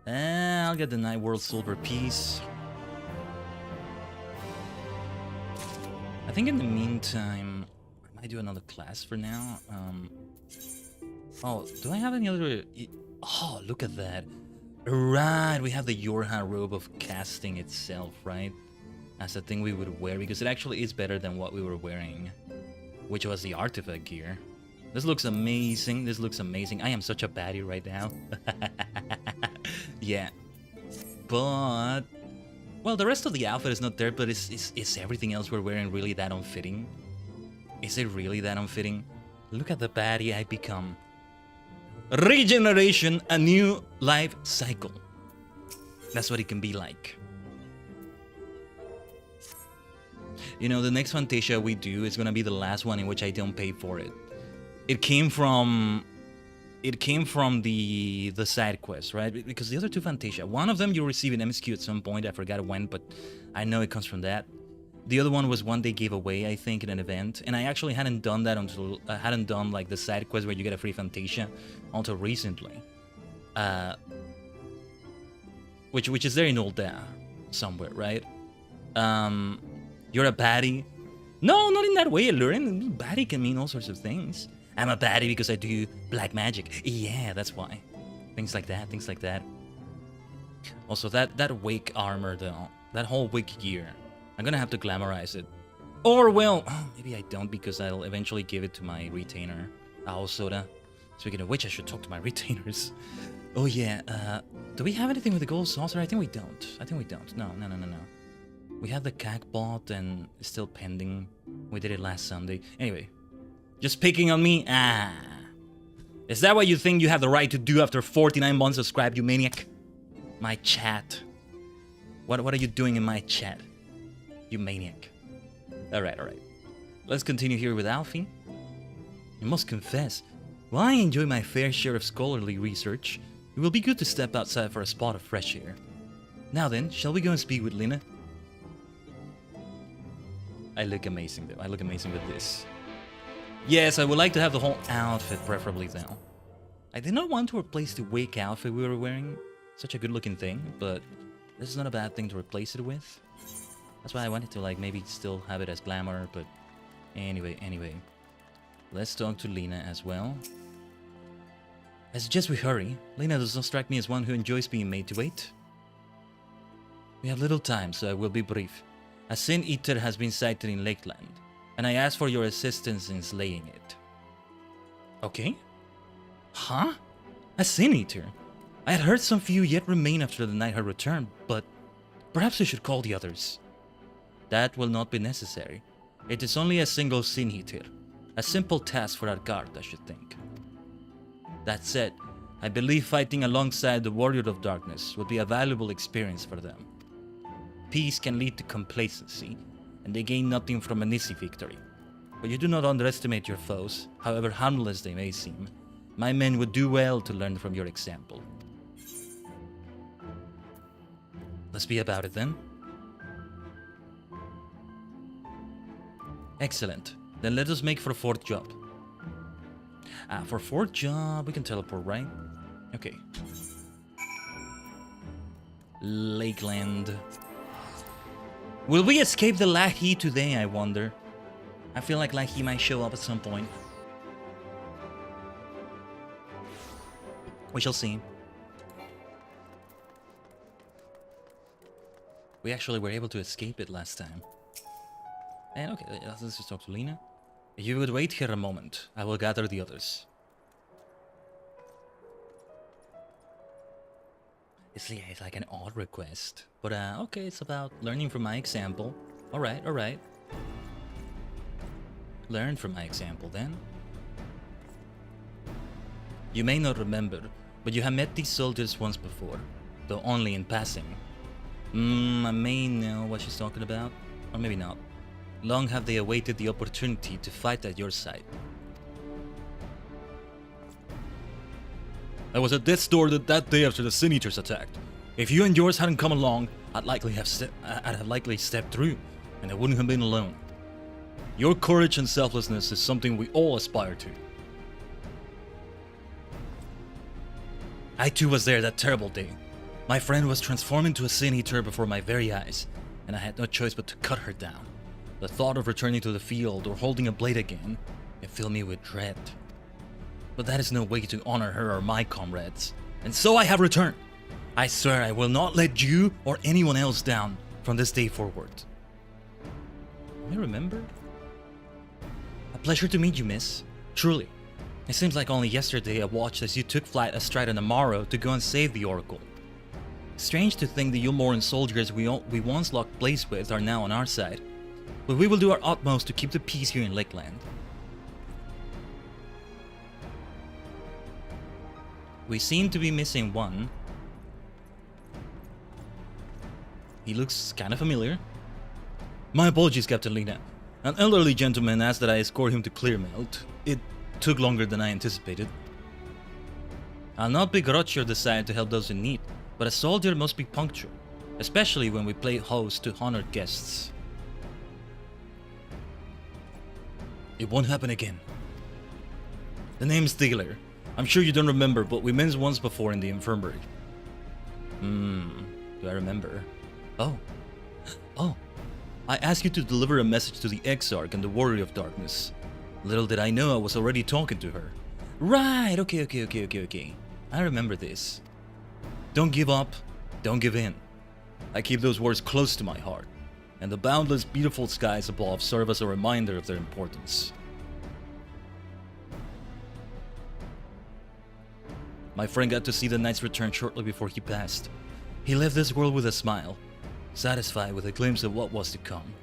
I'll get the Night World Silver piece. I think in the meantime, I might do another class for now. Oh, do I have any other... Oh, look at that. Right, we have the Yorha robe of casting itself, right? As a thing we would wear, because it actually is better than what we were wearing, which was the artifact gear. This looks amazing. This looks amazing. I am such a baddie right now. Yeah. But... well, the rest of the outfit is not there, but is everything else we're wearing really that unfitting? Is it really that unfitting? Look at the baddie I become. Regeneration, a new life cycle. That's what it can be like. You know, the next Fantasia we do is gonna be the last one in which I don't pay for it. It came from the side quest, right? Because the other two Fantasia, one of them you receive an MSQ at some point, I forgot when, but I know it comes from that. The other one was one they gave away, I think, in an event, and I actually hadn't done that until I hadn't done like the side quest where you get a free Fantasia until recently. Which is there in Ulda somewhere, right? You're a baddie. No, not in that way, Lurin. Baddie can mean all sorts of things. I'm a baddie because I do black magic. Yeah, that's why. Things like that, things like that. Also, that wig armor, though. That whole wig gear. I'm gonna have to glamorize it. Or, well, maybe I don't because I'll eventually give it to my retainer, Aosoda. Speaking of which, I should talk to my retainers. Oh, yeah. Do we have anything with the gold saucer? I think we don't. I think we don't. No. We have the CAC bot and it's still pending. We did it last Sunday. Anyway, just picking on me? Ah. Is that what you think you have the right to do after 49 months of Scribe, you maniac? My chat. What are you doing in my chat? You maniac. Alright. Let's continue here with Alfie. I must confess, while I enjoy my fair share of scholarly research, it will be good to step outside for a spot of fresh air. Now then, shall we go and speak with Lena? I look amazing though. I look amazing with this. Yes, I would like to have the whole outfit, preferably though. I did not want to replace the wig outfit we were wearing. Such a good looking thing, but this is not a bad thing to replace it with. That's why I wanted to like maybe still have it as glamour, but anyway. Let's talk to Lena as well. I suggest we hurry. Lena does not strike me as one who enjoys being made to wait. We have little time, so I will be brief. A Sin Eater has been sighted in Lakeland, and I ask for your assistance in slaying it. Okay? Huh? A Sin Eater? I had heard some few yet remain after the night had returned, but perhaps we should call the others. That will not be necessary. It is only a single Sin Eater. A simple task for our guard, I should think. That said, I believe fighting alongside the Warrior of Darkness would be a valuable experience for them. Peace can lead to complacency, and they gain nothing from an easy victory. But you do not underestimate your foes, however harmless they may seem. My men would do well to learn from your example. Let's be about it then. Excellent. Then let us make for 4th job. For 4th job, we can teleport, right? Okay. Lakeland. Will we escape the Lahi today, I wonder? I feel like Lahi might show up at some point. We shall see. We actually were able to escape it last time. And okay, let's just talk to Lena. If you would wait here a moment, I will gather the others. It's like an odd request. But okay, it's about learning from my example. Alright, alright. Learn from my example then. You may not remember, but you have met these soldiers once before, though only in passing. I may know what she's talking about, or maybe not. Long have they awaited the opportunity to fight at your side. I was at death's door that day after the Sin Eaters attacked. If you and yours hadn't come along, I'd likely have stepped through, and I wouldn't have been alone. Your courage and selflessness is something we all aspire to. I too was there that terrible day. My friend was transformed into a Sin Eater before my very eyes, and I had no choice but to cut her down. The thought of returning to the field or holding a blade again, it filled me with dread. But that is no way to honor her or my comrades, and so I have returned. I swear I will not let you or anyone else down from this day forward. I remember? A pleasure to meet you, miss. Truly. It seems like only yesterday I watched as you took flight astride an Amaro to go and save the Oracle. Strange to think the Yulmoran soldiers we once locked place with are now on our side, but we will do our utmost to keep the peace here in Lakeland. We seem to be missing one. He looks kind of familiar. My apologies, Captain Lena. An elderly gentleman asked that I escort him to Clearmelt. It took longer than I anticipated. I'll not begrudge your desire to help those in need, but a soldier must be punctual, especially when we play host to honored guests. It won't happen again. The name's Taylor. I'm sure you don't remember, but we met once before in the infirmary. Do I remember? Oh. I asked you to deliver a message to the Exarch and the Warrior of Darkness. Little did I know I was already talking to her. Right, okay. I remember this. Don't give up, don't give in. I keep those words close to my heart, and the boundless, beautiful skies above serve as a reminder of their importance. My friend got to see the knight's return shortly before he passed. He left this world with a smile, satisfied with a glimpse of what was to come.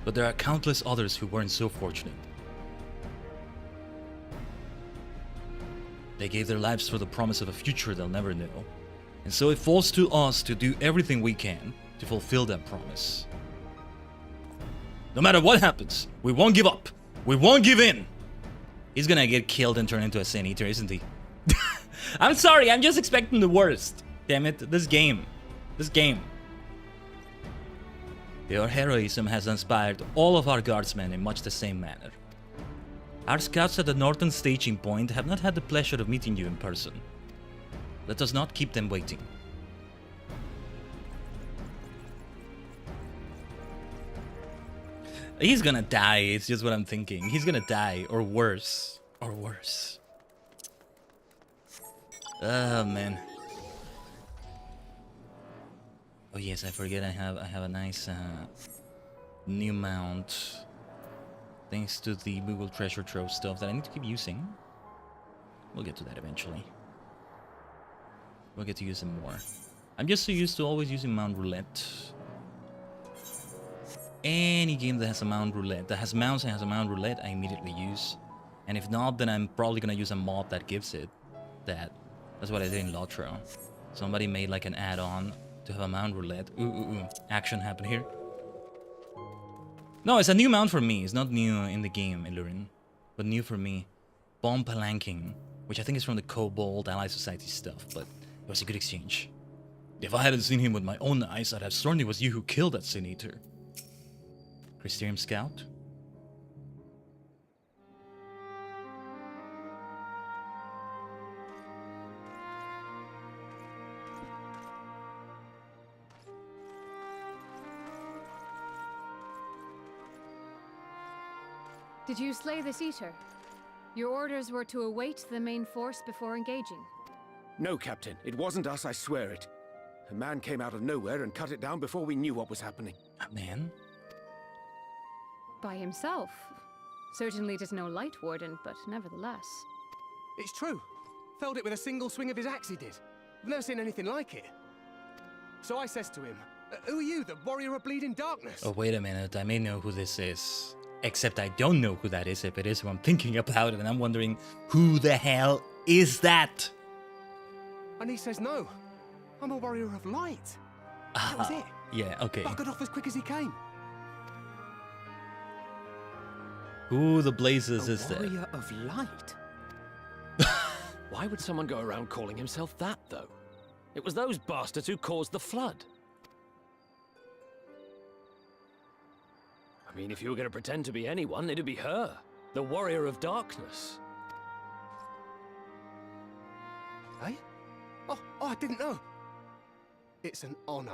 But there are countless others who weren't so fortunate. They gave their lives for the promise of a future they'll never know, and so it falls to us to do everything we can to fulfill that promise. No matter what happens, we won't give up. We won't give in. He's gonna get killed and turn into a Sin Eater, isn't he? I'm sorry, I'm just expecting the worst. Damn it, this game. Your heroism has inspired all of our guardsmen in much the same manner. Our scouts at the northern staging point have not had the pleasure of meeting you in person. Let us not keep them waiting. He's gonna die, it's just what I'm thinking. He's gonna die, or worse. Or worse. Oh, man. Oh yes, I forget I have a nice new mount. Thanks to the Google Treasure Trove stuff that I need to keep using. We'll get to that eventually. We'll get to use them more. I'm just so used to always using Mount Roulette. Any game that has a Mount Roulette, that has mounts and has a Mount Roulette, I immediately use. And if not, then I'm probably gonna use a mod that gives it that. That's what I did in Lotro. Somebody made like an add-on to have a Mount Roulette. Ooh. Action happened here. No, it's a new mount for me. It's not new in the game, Illurin. But new for me. Bomb Palanking, which I think is from the Kobold Ally Society stuff, but it was a good exchange. If I hadn't seen him with my own eyes, I'd have sworn it was you who killed that Sin Eater. Crystarium Scout? Did you slay this Eater? Your orders were to await the main force before engaging. No, Captain. It wasn't us, I swear it. A man came out of nowhere and cut it down before we knew what was happening. A man? By himself. Certainly it is no light warden, but nevertheless. It's true. Felled it with a single swing of his axe, he did. I've never seen anything like it. So I says to him, who are you, the warrior of bleeding darkness? Oh, wait a minute. I may know who this is. Except I don't know who that is, if it is who I'm thinking about it, and I'm wondering, who the hell is that? And he says, no, I'm a warrior of light. That was it. Yeah, okay. Buggered off as quick as he came. Who the blazes is that? Warrior of light? Why would someone go around calling himself that, though? It was those bastards who caused the flood. I mean, if you were going to pretend to be anyone, it'd be her. The warrior of darkness. Eh? Oh, I didn't know. It's an honor.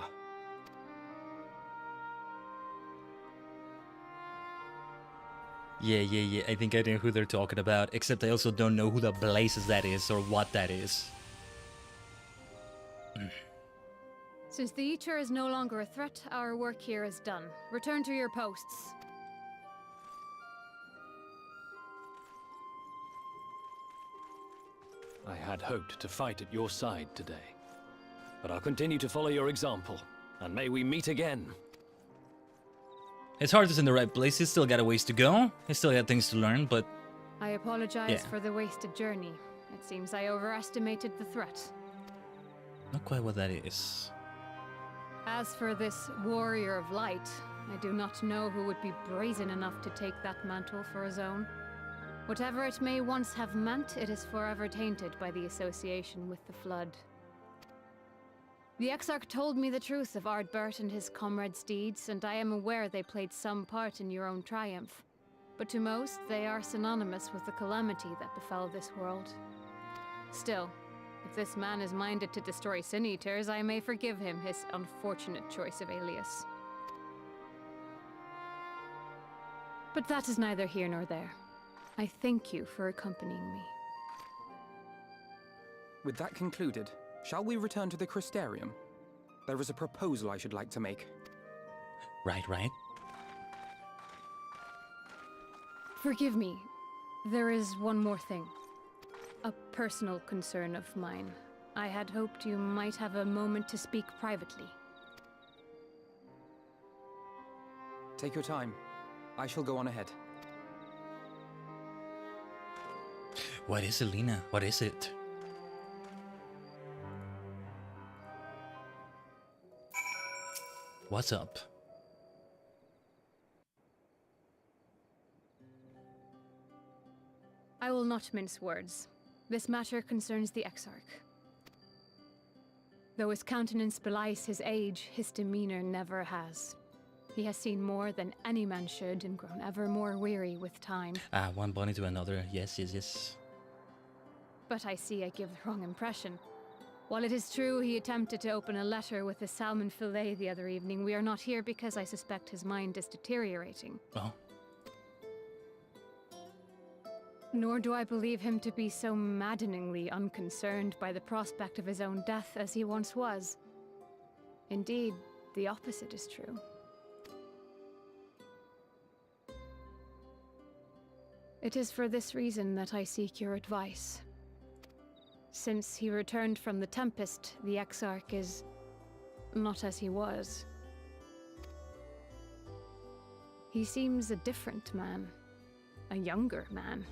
Yeah. I think I know who they're talking about, except I also don't know who the blazes that is or what that is. Since the Eater is no longer a threat, our work here is done. Return to your posts. I had hoped to fight at your side today. But I'll continue to follow your example, and may we meet again. His heart is in the right place. He's still got a ways to go. He's still got things to learn, but... I apologize Yeah. for the wasted journey. It seems I overestimated the threat. Not quite what that is. As for this warrior of light, I do not know who would be brazen enough to take that mantle for his own. Whatever it may once have meant, it is forever tainted by the association with the Flood. The Exarch told me the truth of Ardbert and his comrades' deeds, and I am aware they played some part in your own triumph. But to most, they are synonymous with the calamity that befell this world. Still, if this man is minded to destroy Sin Eaters, I may forgive him his unfortunate choice of alias. But that is neither here nor there. I thank you for accompanying me. With that concluded, shall we return to the Crystarium? There is a proposal I should like to make. Right. Forgive me. There is one more thing. A personal concern of mine. I had hoped you might have a moment to speak privately. Take your time. I shall go on ahead. What is it, Lena? What is it? What's up? I will not mince words. This matter concerns the Exarch. Though his countenance belies his age, his demeanor never has. He has seen more than any man should and grown ever more weary with time. One bunny to another. Yes. But I see I give the wrong impression. While it is true he attempted to open a letter with a salmon fillet the other evening, we are not here because I suspect his mind is deteriorating. Oh. Nor do I believe him to be so maddeningly unconcerned by the prospect of his own death as he once was. Indeed, the opposite is true. It is for this reason that I seek your advice. Since he returned from the Tempest, the Exarch is not as he was. He seems a different man, a younger man.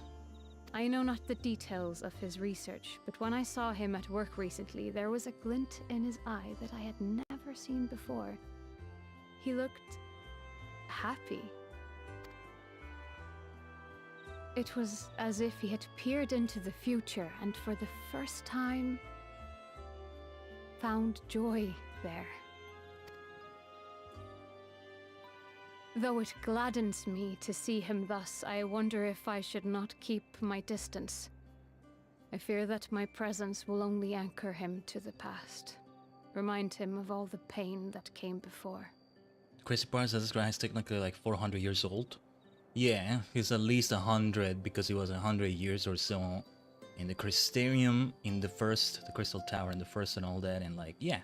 I know not the details of his research, but when I saw him at work recently, there was a glint in his eye that I had never seen before. He looked happy. It was as if he had peered into the future and for the first time found joy there. Though it gladdens me to see him thus, I wonder if I should not keep my distance. I fear that my presence will only anchor him to the past, remind him of all the pain that came before. Chris Barnes, this guy is technically like 400 years old. Yeah, he's at least 100 because he was 100 years or so in the Crystarium, in the first, the Crystal Tower in the first and all that, and like, yeah.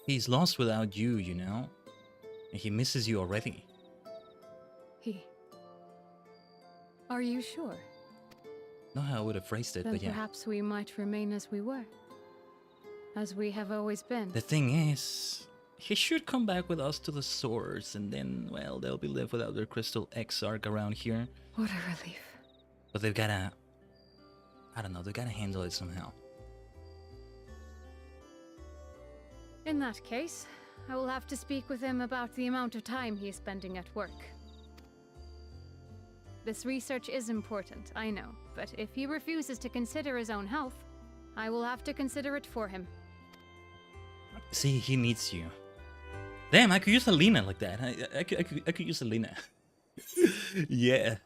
He's lost without you, you know? And he misses you already. Are you sure? Not how I would have phrased it, Then but yeah. perhaps we might remain as we were. As we have always been. The thing is, he should come back with us to the source, and then, well, they'll be left without their Crystal Exarch around here. What a relief. But they've gotta... I don't know, they've gotta handle it somehow. In that case, I will have to speak with him about the amount of time he is spending at work. This research is important, I know, but if he refuses to consider his own health, I will have to consider it for him. See, he needs you. Damn, I could use Alina like that. I could use Alina. Yeah.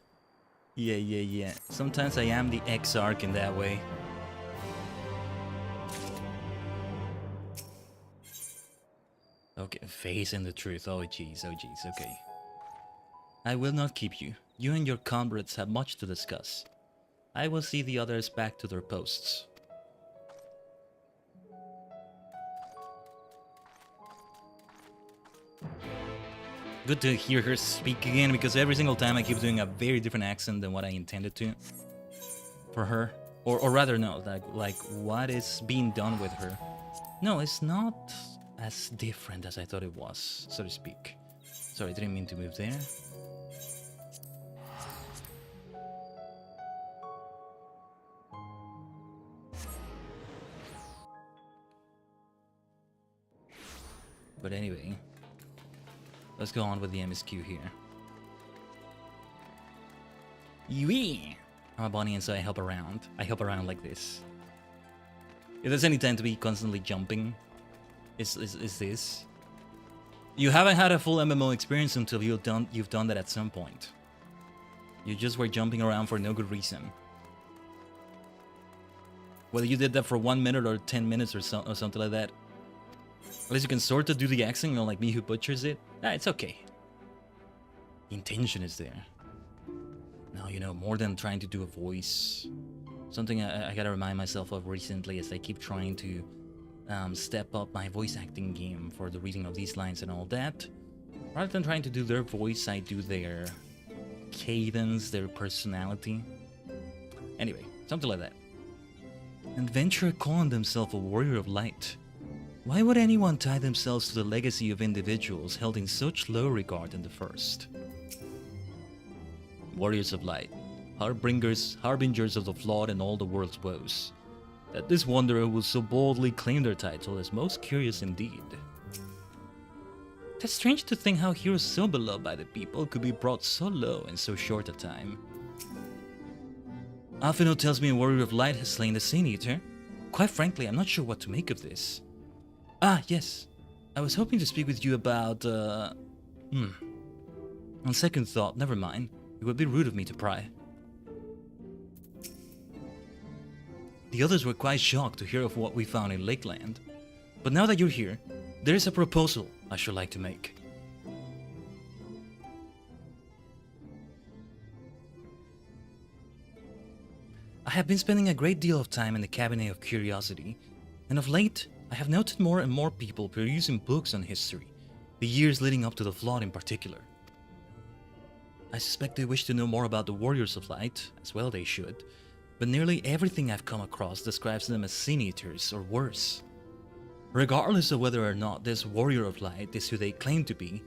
Sometimes I am the Exarch in that way. Okay, facing the truth. Oh jeez, okay. I will not keep you. You and your comrades have much to discuss. I will see the others back to their posts. Good to hear her speak again, because every single time I keep doing a very different accent than what I intended to for her. Or rather, no, like what is being done with her. No, it's not as different as I thought it was, so to speak. Sorry, I didn't mean to move there. But anyway, let's go on with the MSQ here. Yee! I'm a bunny and so I help around. I help around like this. If there's any time to be constantly jumping, is this. You haven't had a full MMO experience until you've done that at some point. You just were jumping around for no good reason. Whether you did that for 1 minute or 10 minutes or something like that. At least you can sort of do the accent, unlike me who butchers it. It's okay. The intention is there. Now, you know, more than trying to do a voice. Something I gotta remind myself of recently is I keep trying to step up my voice acting game for the reading of these lines and all that. Rather than trying to do their voice, I do their cadence, their personality. Anyway, something like that. Adventurer calling themselves a warrior of light. Why would anyone tie themselves to the legacy of individuals held in such low regard in the first? Warriors of light, harbingers of the flawed and all the world's woes. That this wanderer will so boldly claim their title is most curious indeed. It's strange to think how heroes so beloved by the people could be brought so low in so short a time. Alfino tells me a warrior of light has slain the Sin Eater. Quite frankly, I'm not sure what to make of this. Ah, yes. I was hoping to speak with you about, On second thought, never mind. It would be rude of me to pry. The others were quite shocked to hear of what we found in Lakeland. But now that you're here, there is a proposal I should like to make. I have been spending a great deal of time in the Cabinet of Curiosity, and of late, I have noted more and more people perusing books on history, the years leading up to the Flood in particular. I suspect they wish to know more about the Warriors of Light, as well they should, but nearly everything I've come across describes them as Sin Eaters or worse. Regardless of whether or not this Warrior of Light is who they claim to be,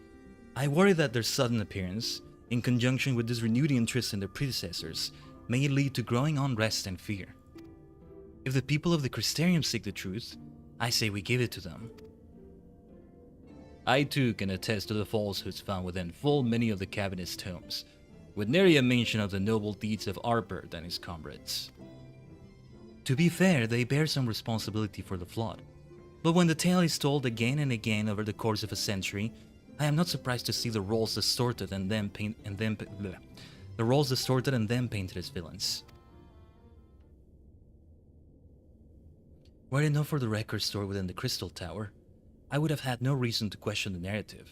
I worry that their sudden appearance, in conjunction with this renewed interest in their predecessors, may lead to growing unrest and fear. If the people of the Crystarium seek the truth, I say we give it to them. I too can attest to the falsehoods found within full many of the Cabinet's tomes, with nary a mention of the noble deeds of Arbert and his comrades. To be fair, they bear some responsibility for the Flood, but when the tale is told again and again over the course of a century, I am not surprised to see the roles distorted and then painted as villains. Were it not for the record stored within the Crystal Tower, I would have had no reason to question the narrative.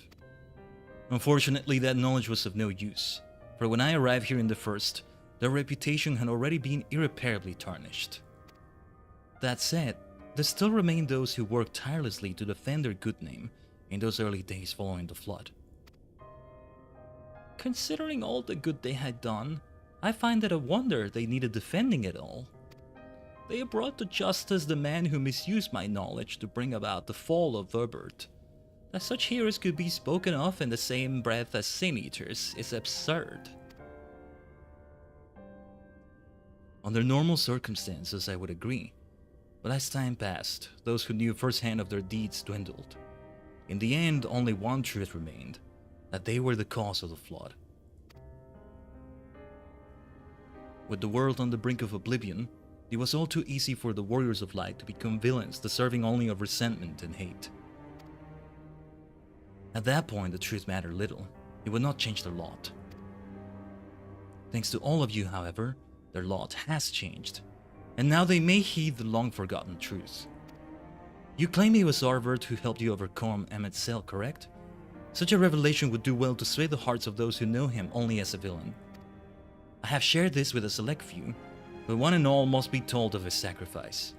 Unfortunately, that knowledge was of no use, for when I arrived here in the First, their reputation had already been irreparably tarnished. That said, there still remain those who worked tirelessly to defend their good name in those early days following the flood. Considering all the good they had done, I find it a wonder they needed defending at all. They brought to justice the man who misused my knowledge to bring about the fall of Verbert. That such heroes could be spoken of in the same breath as Sin Eaters is absurd. Under normal circumstances, I would agree. But as time passed, those who knew firsthand of their deeds dwindled. In the end, only one truth remained, that they were the cause of the flood. With the world on the brink of oblivion, it was all too easy for the Warriors of Light to become villains deserving only of resentment and hate. At that point, the truth mattered little. It would not change their lot. Thanks to all of you, however, their lot has changed, and now they may heed the long-forgotten truth. You claim it was Arvert who helped you overcome Emmett's cell, correct? Such a revelation would do well to sway the hearts of those who know him only as a villain. I have shared this with a select few, but one and all must be told of his sacrifice.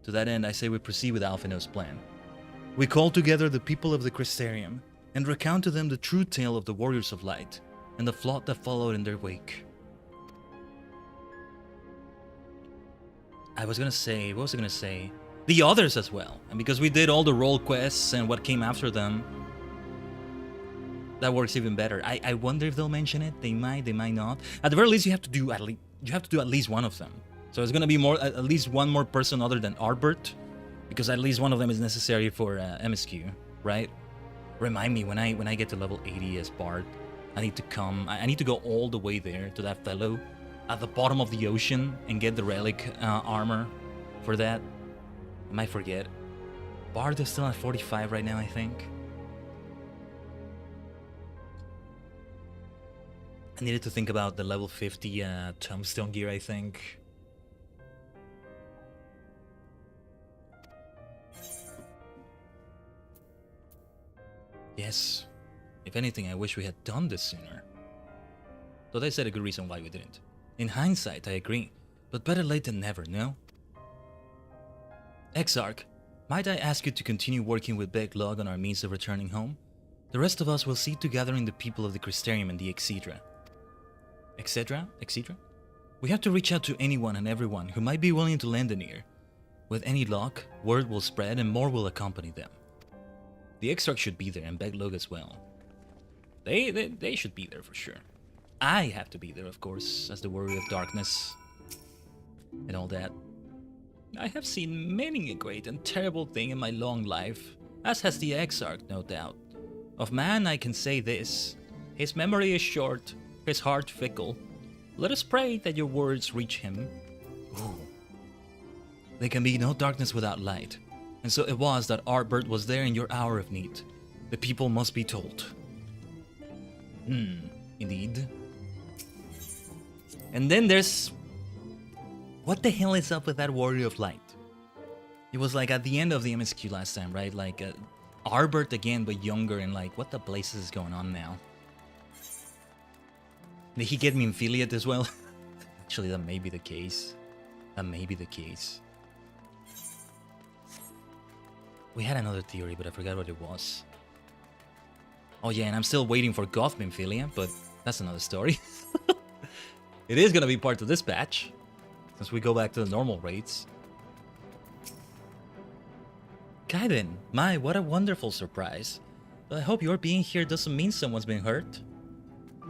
To that end, I say we proceed with Alphino's plan. We call together the people of the Crystarium and recount to them the true tale of the Warriors of Light and the flood that followed in their wake. What was I gonna say? The others as well. And because we did all the role quests and what came after them, that works even better. I wonder if they'll mention it. They might not. At the very least, you have to do at least one of them. So it's gonna be at least one more person other than Arbert, because at least one of them is necessary for MSQ, right? Remind me when I get to level 80 as Bard, I need to go all the way there to that fellow at the bottom of the ocean and get the relic armor for that. I might forget. Bard is still at 45 right now, I think. I needed to think about the level 50 tombstone gear, I think. Yes. If anything, I wish we had done this sooner. Though they said a good reason why we didn't. In hindsight, I agree. But better late than never, no? Exarch, might I ask you to continue working with Backlog on our means of returning home? The rest of us will see to gathering the people of the Crystarium and the Exedra. Exedra? We have to reach out to anyone and everyone who might be willing to lend an ear. With any luck, word will spread and more will accompany them. The Exarch should be there and Backlog as well. They should be there for sure. I have to be there, of course, as the Warrior of Darkness and all that. I have seen many a great and terrible thing in my long life, as has the Exarch, no doubt. Of man I can say this: his memory is short, his heart fickle. Let us pray that your words reach him. Ooh. There can be no darkness without light, and so it was that Arbert was there in your hour of need. The people must be told. Indeed. And then there's... What the hell is up with that Warrior of Light? It was like at the end of the MSQ last time, right? Like Arbert again, but younger, and like, what the blazes is going on now? Did he get me affiliate as well? Actually, that may be the case. We had another theory, but I forgot what it was. Oh yeah, and I'm still waiting for Goth Minfilia, but that's another story. It is gonna be part of this patch, since we go back to the normal raids. Khaiden, my, what a wonderful surprise. But I hope your being here doesn't mean someone's been hurt.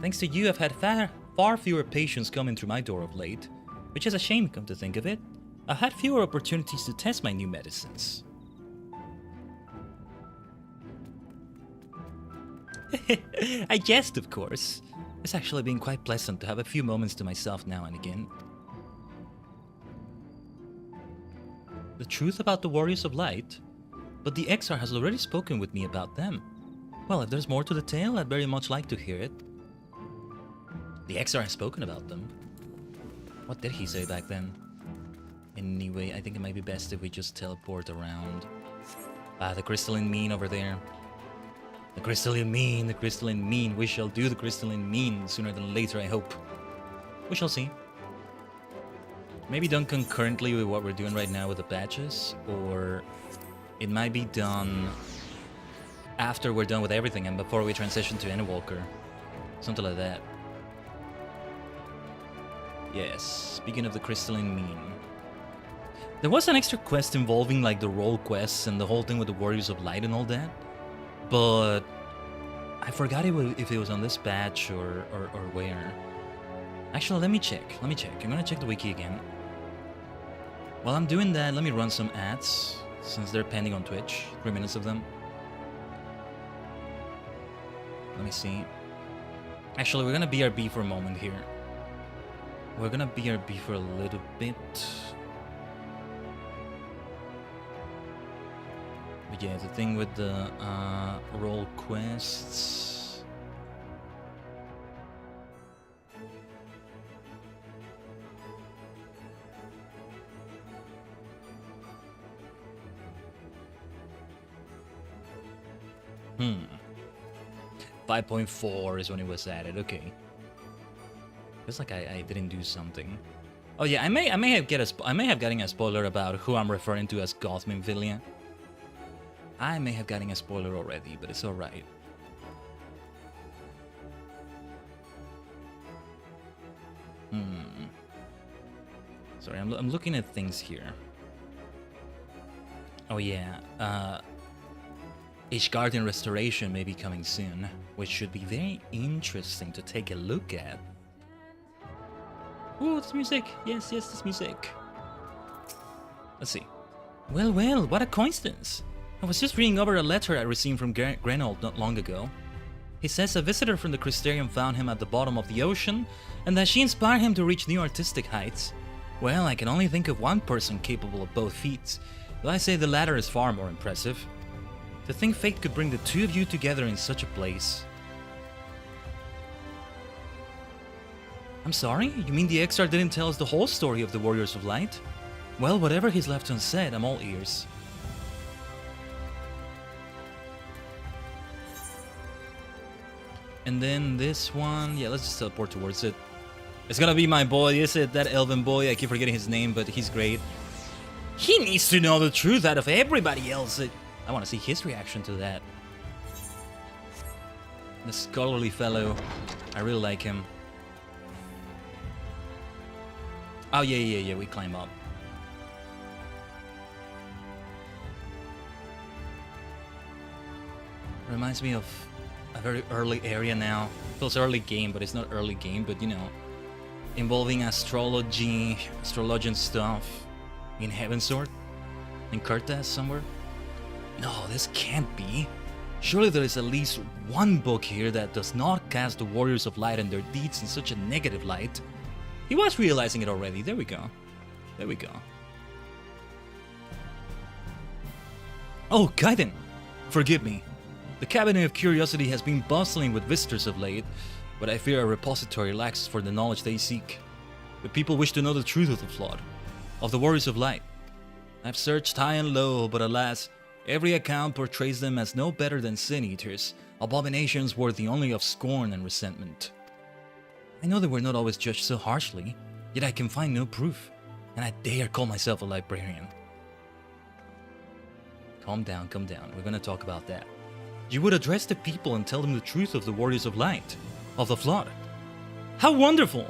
Thanks to you, I've had far fewer patients coming through my door of late, which is a shame, come to think of it. I've had fewer opportunities to test my new medicines. I jest, of course. It's actually been quite pleasant to have a few moments to myself now and again. The truth about the Warriors of Light? But the Exarch has already spoken with me about them. Well, if there's more to the tale, I'd very much like to hear it. The Exarch has spoken about them. What did he say back then? Anyway, I think it might be best if we just teleport around. The crystalline mean over there. The crystalline mean, the crystalline mean. We shall do the crystalline mean sooner than later, I hope. We shall see. Maybe done concurrently with what we're doing right now with the badges, or it might be done after we're done with everything and before we transition to Endwalker. Something like that. Yes, speaking of the crystalline mean. There was an extra quest involving like the role quests and the whole thing with the Warriors of Light and all that. But I forgot if it was on this batch or where. Actually, let me check. I'm gonna check the wiki again. While I'm doing that, let me run some ads, since they're pending on Twitch. 3 minutes of them. Let me see. Actually, we're gonna BRB for a moment here. We're gonna BRB for a little bit. But yeah, the thing with the role quests. Hmm. 5.4 is when it was added. Okay. Feels like I didn't do something. Oh yeah, I may have gotten a spoiler about who I'm referring to as Gothman Villia. I may have gotten a spoiler already, but it's alright. Sorry, I'm looking at things here. Oh yeah, Ishgarden Restoration may be coming soon, which should be very interesting to take a look at. Oh, this music! Yes, this music. Let's see. Well, what a coincidence! I was just reading over a letter I received from Grenold not long ago. He says a visitor from the Crystarium found him at the bottom of the ocean, and that she inspired him to reach new artistic heights. Well, I can only think of one person capable of both feats, though I say the latter is far more impressive. To think fate could bring the two of you together in such a place. I'm sorry? You mean the Exar didn't tell us the whole story of the Warriors of Light? Well, whatever he's left unsaid, I'm all ears. And then this one, yeah, let's just teleport towards it. It's gonna be my boy, is it? That elven boy, I keep forgetting his name, but he's great. He needs to know the truth out of everybody else. I want to see his reaction to that. The scholarly fellow, I really like him. Oh, yeah, we climb up. Reminds me of a very early area now. Feels early game, but it's not early game, but you know, involving astrology, astrologian stuff in Heavensward, in Kurtas somewhere. No, this can't be. Surely there is at least one book here that does not cast the Warriors of Light and their deeds in such a negative light. He was realizing it already. There we go. There we go. Oh, Khaiden! Forgive me. The Cabinet of Curiosity has been bustling with visitors of late, but I fear our repository lacks for the knowledge they seek. The people wish to know the truth of the Flood, of the Warriors of Light. I've searched high and low, but alas, every account portrays them as no better than sin-eaters, abominations worthy only of scorn and resentment. I know that we're not always judged so harshly, yet I can find no proof, and I dare call myself a librarian. Calm down, we're gonna talk about that. You would address the people and tell them the truth of the Warriors of Light, of the Flood. How wonderful!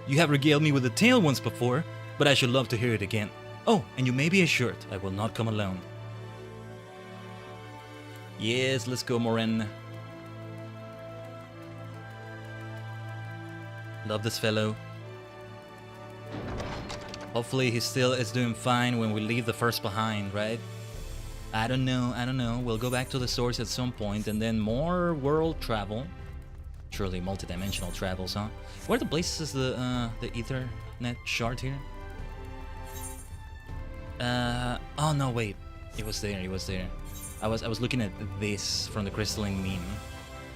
You have regaled me with the tale once before, but I should love to hear it again. Oh, and you may be assured I will not come alone. Yes, let's go, Moren. Love this fellow. Hopefully he still is doing fine when we leave the first behind, right? I don't know. We'll go back to the source at some point, and then more world travel. Surely multi-dimensional travels, huh? Where the blazes is the Ethernet shard here? Oh no, wait. It was there. I was looking at this from the crystalline meme.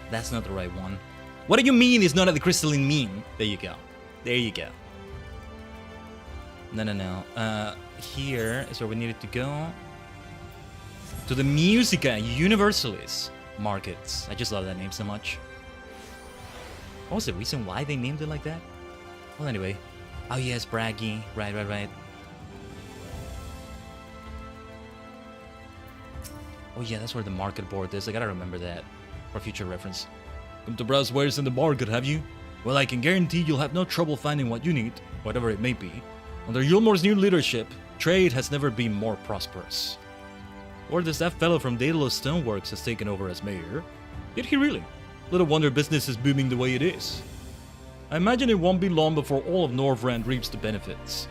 That's not the right one. What do you mean it's not at the crystalline meme? There you go. No. Here is where we needed to go. to the Musica Universalis markets. I just love that name so much. What was the reason why they named it like that? Well, anyway. Oh yes, Braggy. Right. Oh yeah, that's where the market board is. I gotta remember that for future reference. Come to browse wares in the market, have you? Well, I can guarantee you'll have no trouble finding what you need, whatever it may be. Under Yulmore's new leadership, trade has never been more prosperous. Or does that fellow from Daedalus Stoneworks has taken over as mayor? Did he really? Little wonder business is booming the way it is. I imagine it won't be long before all of Norvrand reaps the benefits.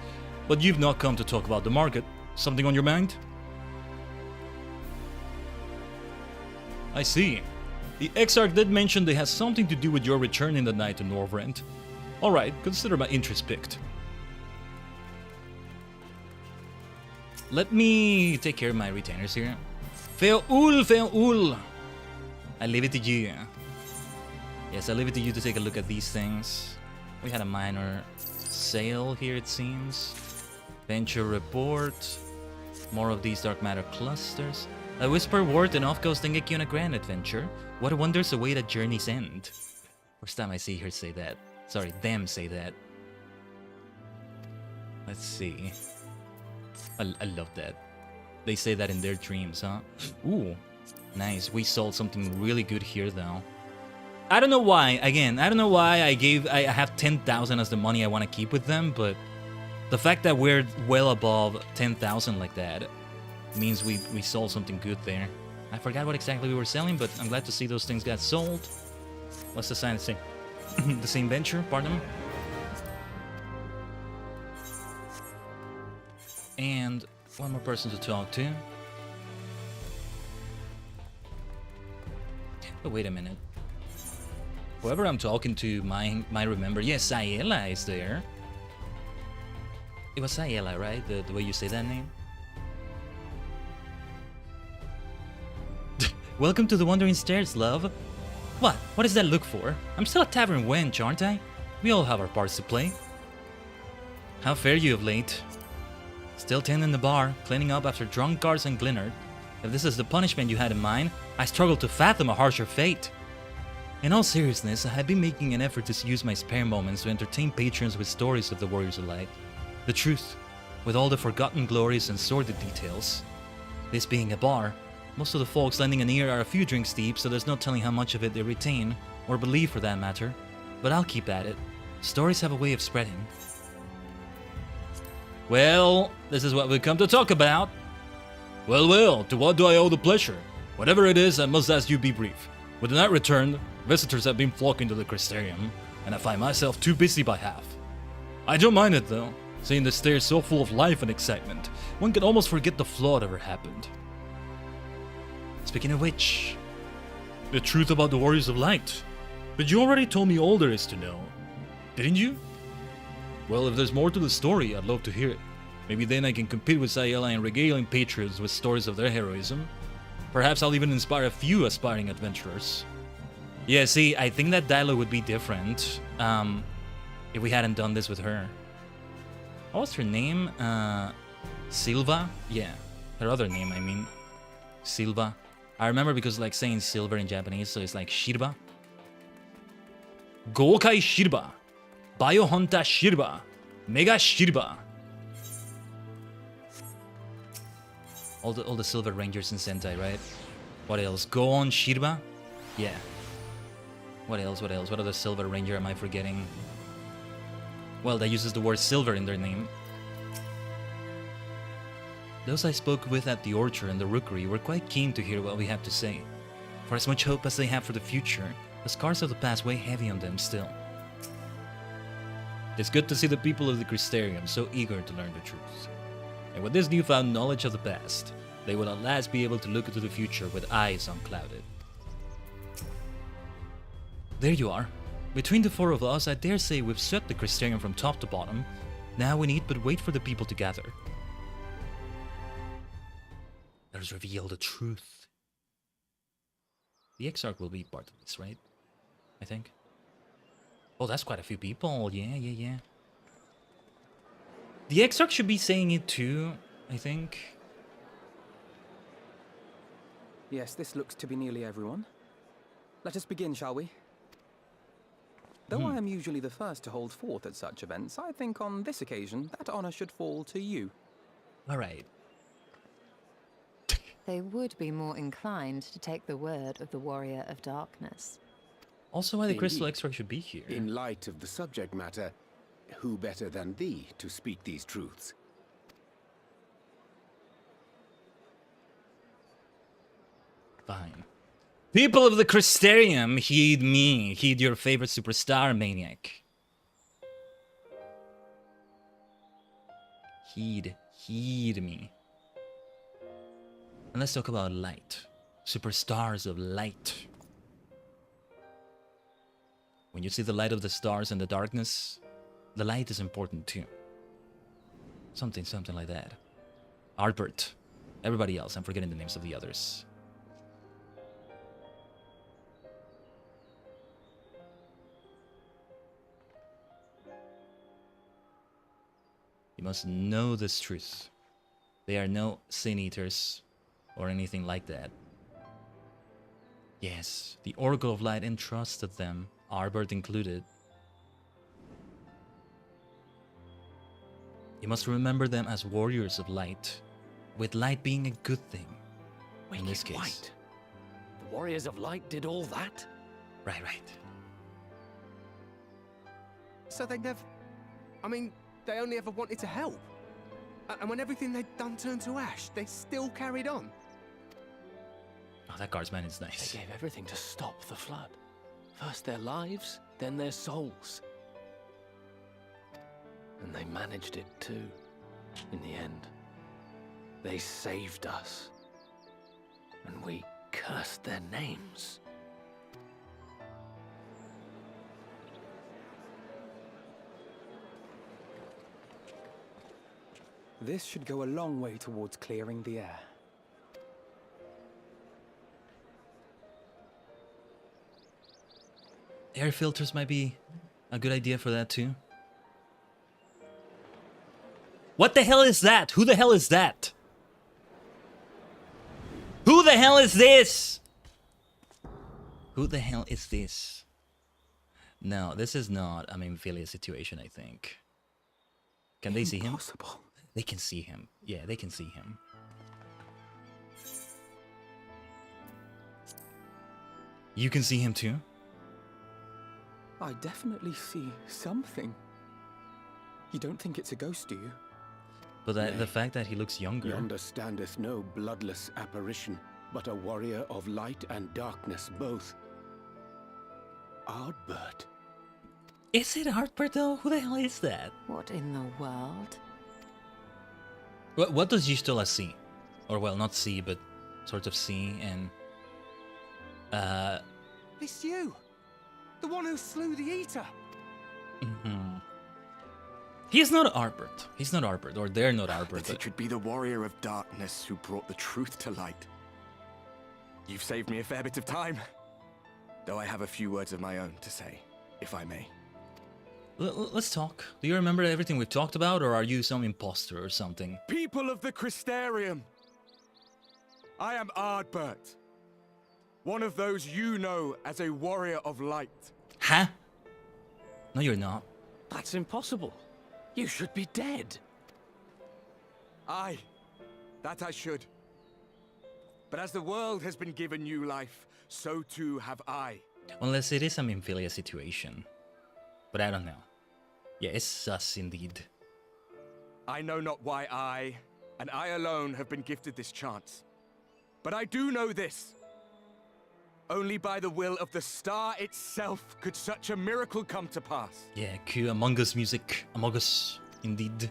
But you've not come to talk about the market. Something on your mind? I see. The Exarch did mention they had something to do with your return in the night to Norvrand. Alright, consider my interest piqued. Let me take care of my retainers here. Feul! I leave it to you. Yes, I leave it to you to take a look at these things. We had a minor sale here, it seems. Venture report. More of these dark matter clusters. A whisper word and off goes Dengeki on a grand adventure. What wonders await at journey's end. First time I see her say that. Sorry, them say that. Let's see. I love that. They say that in their dreams, huh? Ooh, nice. We sold something really good here, though. I don't know why. Again, I don't know why I have 10,000 as the money I want to keep with them, but the fact that we're well above 10,000 like that means we sold something good there. I forgot what exactly we were selling, but I'm glad to see those things got sold. What's the sign say? The same venture, pardon? And one more person to talk to. But wait a minute. Whoever I'm talking to might remember. Yes, Sayela is there. It was Sayela, right? The way you say that name? Welcome to the Wandering Stairs, love. What? What does that look for? I'm still a tavern wench, aren't I? We all have our parts to play. How fare you of late? Still tending the bar, cleaning up after drunkards and Glinard. If this is the punishment you had in mind, I struggle to fathom a harsher fate. In all seriousness, I have been making an effort to use my spare moments to entertain patrons with stories of the Warriors of Light. The truth, with all the forgotten glories and sordid details. This being a bar, most of the folks lending an ear are a few drinks deep, so there's no telling how much of it they retain, or believe for that matter. But I'll keep at it. Stories have a way of spreading. Well, this is what we've come to talk about. Well, to what do I owe the pleasure? Whatever it is, I must ask you be brief. With the night returned, visitors have been flocking to the Crystarium, and I find myself too busy by half. I don't mind it though, seeing the stairs so full of life and excitement, one can almost forget the flaw that ever happened. Speaking of which, the truth about the Warriors of Light. But you already told me all there is to know, didn't you? Well, if there's more to the story, I'd love to hear it. Maybe then I can compete with Sayela in regaling patrons with stories of their heroism. Perhaps I'll even inspire a few aspiring adventurers. Yeah, see, I think that dialogue would be different if we hadn't done this with her. What was her name? Silva? Yeah, her other name, I mean. Silva. I remember because like saying silver in Japanese, so it's like Shirba. Goukai Shirba. Biohunter Shirba. Mega Shirba. All the Silver Rangers in Sentai, right? What else? Go on Shirba? Yeah. What else? What other Silver Ranger am I forgetting? Well, that uses the word silver in their name. Those I spoke with at the orchard and the rookery were quite keen to hear what we have to say. For as much hope as they have for the future, the scars of the past weigh heavy on them still. It's good to see the people of the Crystarium so eager to learn the truth. And with this newfound knowledge of the past, they will at last be able to look into the future with eyes unclouded. There you are. Between the four of us, I dare say we've swept the Crystarium from top to bottom. Now we need but wait for the people to gather. Let us reveal the truth. The Exarch will be part of this, right? I think. Oh, that's quite a few people. Yeah. The Exarch should be saying it too, I think. Yes, this looks to be nearly everyone. Let us begin, shall we? Though I am usually the first to hold forth at such events, I think on this occasion that honor should fall to you. All right. They would be more inclined to take the word of the Warrior of Darkness. Also, why the Crystal Extract should be here. In light of the subject matter, who better than thee to speak these truths? Fine. People of the Crystarium, heed me. Heed your favorite superstar, Maniac. Heed me. And let's talk about light. Superstars of light. When you see the light of the stars in the darkness, the light is important too. Something like that. Albert. Everybody else, I'm forgetting the names of the others. You must know this truth. They are no sin eaters or anything like that. Yes, the Oracle of Light entrusted them, Albert included. You must remember them as warriors of light, with light being a good thing. In this case. White. The Warriors of Light did all that? Right. So they never... I mean, they only ever wanted to help. And when everything they'd done turned to ash, they still carried on. Oh, that guardsman is nice. They gave everything to stop the flood. First their lives, then their souls. And they managed it too, in the end. They saved us. And we cursed their names. This should go a long way towards clearing the air. Air filters might be a good idea for that too. What the hell is that? Who the hell is that? Who the hell is this? Who the hell is this? No, this is not a Memphilia situation, I think. Can they see him? Impossible. They can see him. Yeah, they can see him. You can see him too? I definitely see something. You don't think it's a ghost, do you? But the fact that he looks younger... Yonder standeth no bloodless apparition, but a warrior of light and darkness both. Ardbert. Is it Ardbert though? Who the hell is that? What in the world? What does Y'shtola see? Or well, not see, but sort of see and... It's you! The one who slew the Eater! He is not Ardbert. He's not Ardbert, or they're not Ardbert. But it should be the Warrior of Darkness who brought the truth to light. You've saved me a fair bit of time. Though I have a few words of my own to say, if I may. Let's talk. Do you remember everything we've talked about, or are you some imposter or something? People of the Crystarium! I am Ardbert. One of those you know as a warrior of light. Huh? No, you're not. That's impossible. You should be dead. Aye, that I should. But as the world has been given new life, so too have I. Unless it is a Memphilia situation. But I don't know. Yeah, it's sus indeed. I know not why I, and I alone, have been gifted this chance. But I do know this. Only by the will of the star itself could such a miracle come to pass. Yeah, cue Among Us music. Among Us, indeed.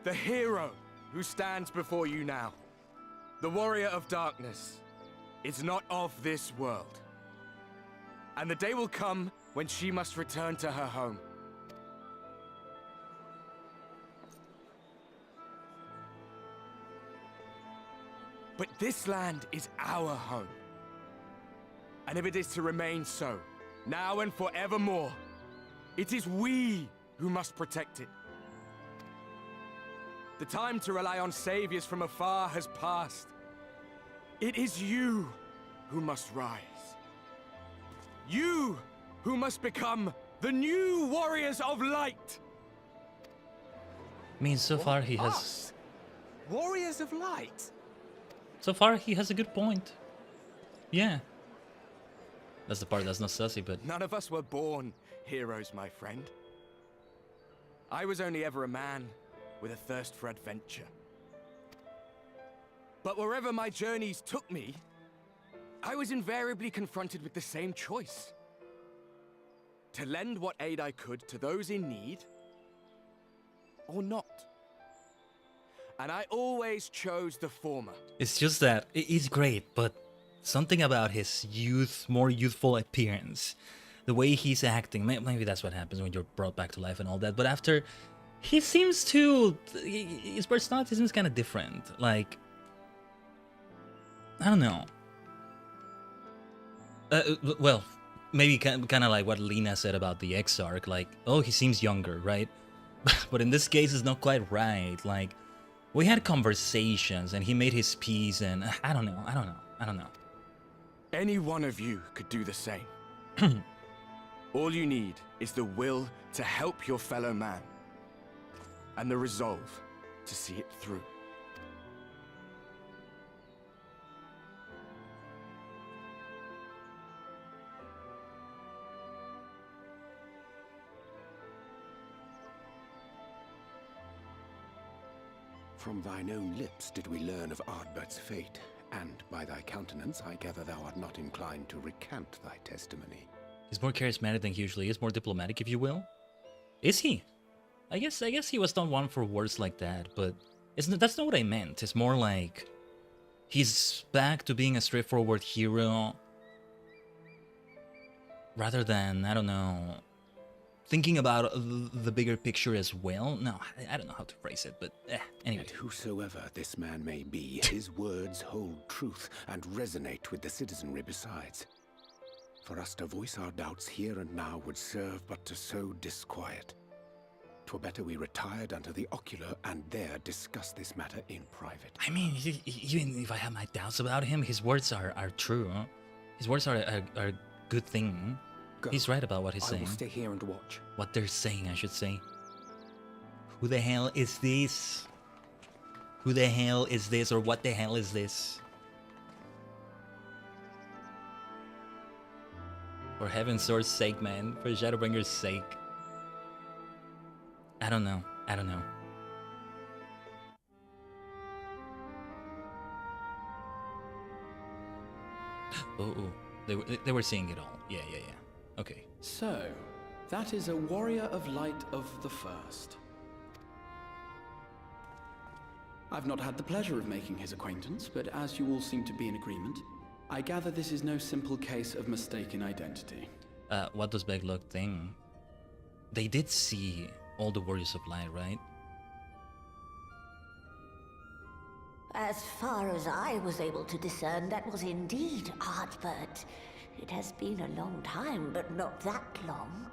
The hero who stands before you now, the warrior of darkness, is not of this world. And the day will come when she must return to her home. But this land is our home. And if it is to remain so, now and forevermore, it is we who must protect it. The time to rely on saviors from afar has passed. It is you who must rise. You who must become the new warriors of light. I mean, so far he has... Us? Warriors of light? So far he has a good point. Yeah. That's the part that's not sussy, but... None of us were born heroes, my friend. I was only ever a man with a thirst for adventure. But wherever my journeys took me, I was invariably confronted with the same choice. To lend what aid I could to those in need, or not. And I always chose the former. It's just that he's great, but something about his more youthful appearance, the way he's acting, maybe that's what happens when you're brought back to life and all that, but after, he seems to, his personality seems kind of different, like, I don't know. Well, maybe kind of like what Lena said about the Exarch, like, oh, he seems younger, right? But in this case, it's not quite right. Like, we had conversations, and he made his peace, and I don't know. Any one of you could do the same. All you need is the will to help your fellow man, and the resolve to see it through. From thine own lips did we learn of Ardbert's fate, and by thy countenance I gather thou art not inclined to recant thy testimony. He's more charismatic than he usually is, more diplomatic, if you will. Is he? I guess he was not one for words like that, but that's not what I meant. It's more like he's back to being a straightforward hero, rather than, I don't know, thinking about the bigger picture as well. No, I don't know how to phrase it, but anyway. Yet whosoever this man may be, his words hold truth and resonate with the citizenry besides. For us to voice our doubts here and now would serve but to sow disquiet. 'Twere better we retired unto the ocular and there discuss this matter in private. I mean, even if I have my doubts about him, his words are true. His words are a good thing. Go. He's right about what he's saying. I will stay here and watch. What they're saying, I should say. Who the hell is this? Who the hell is this, or what the hell is this? For heaven's sake, man. For Shadowbringers' sake. I don't know. Oh. They were seeing it all. Yeah. Okay. So, that is a warrior of light of the first. I've not had the pleasure of making his acquaintance, but as you all seem to be in agreement, I gather this is no simple case of mistaken identity. What does Beglock think? They did see all the warriors of light, right? As far as I was able to discern, that was indeed Ardbert. It has been a long time, but not that long.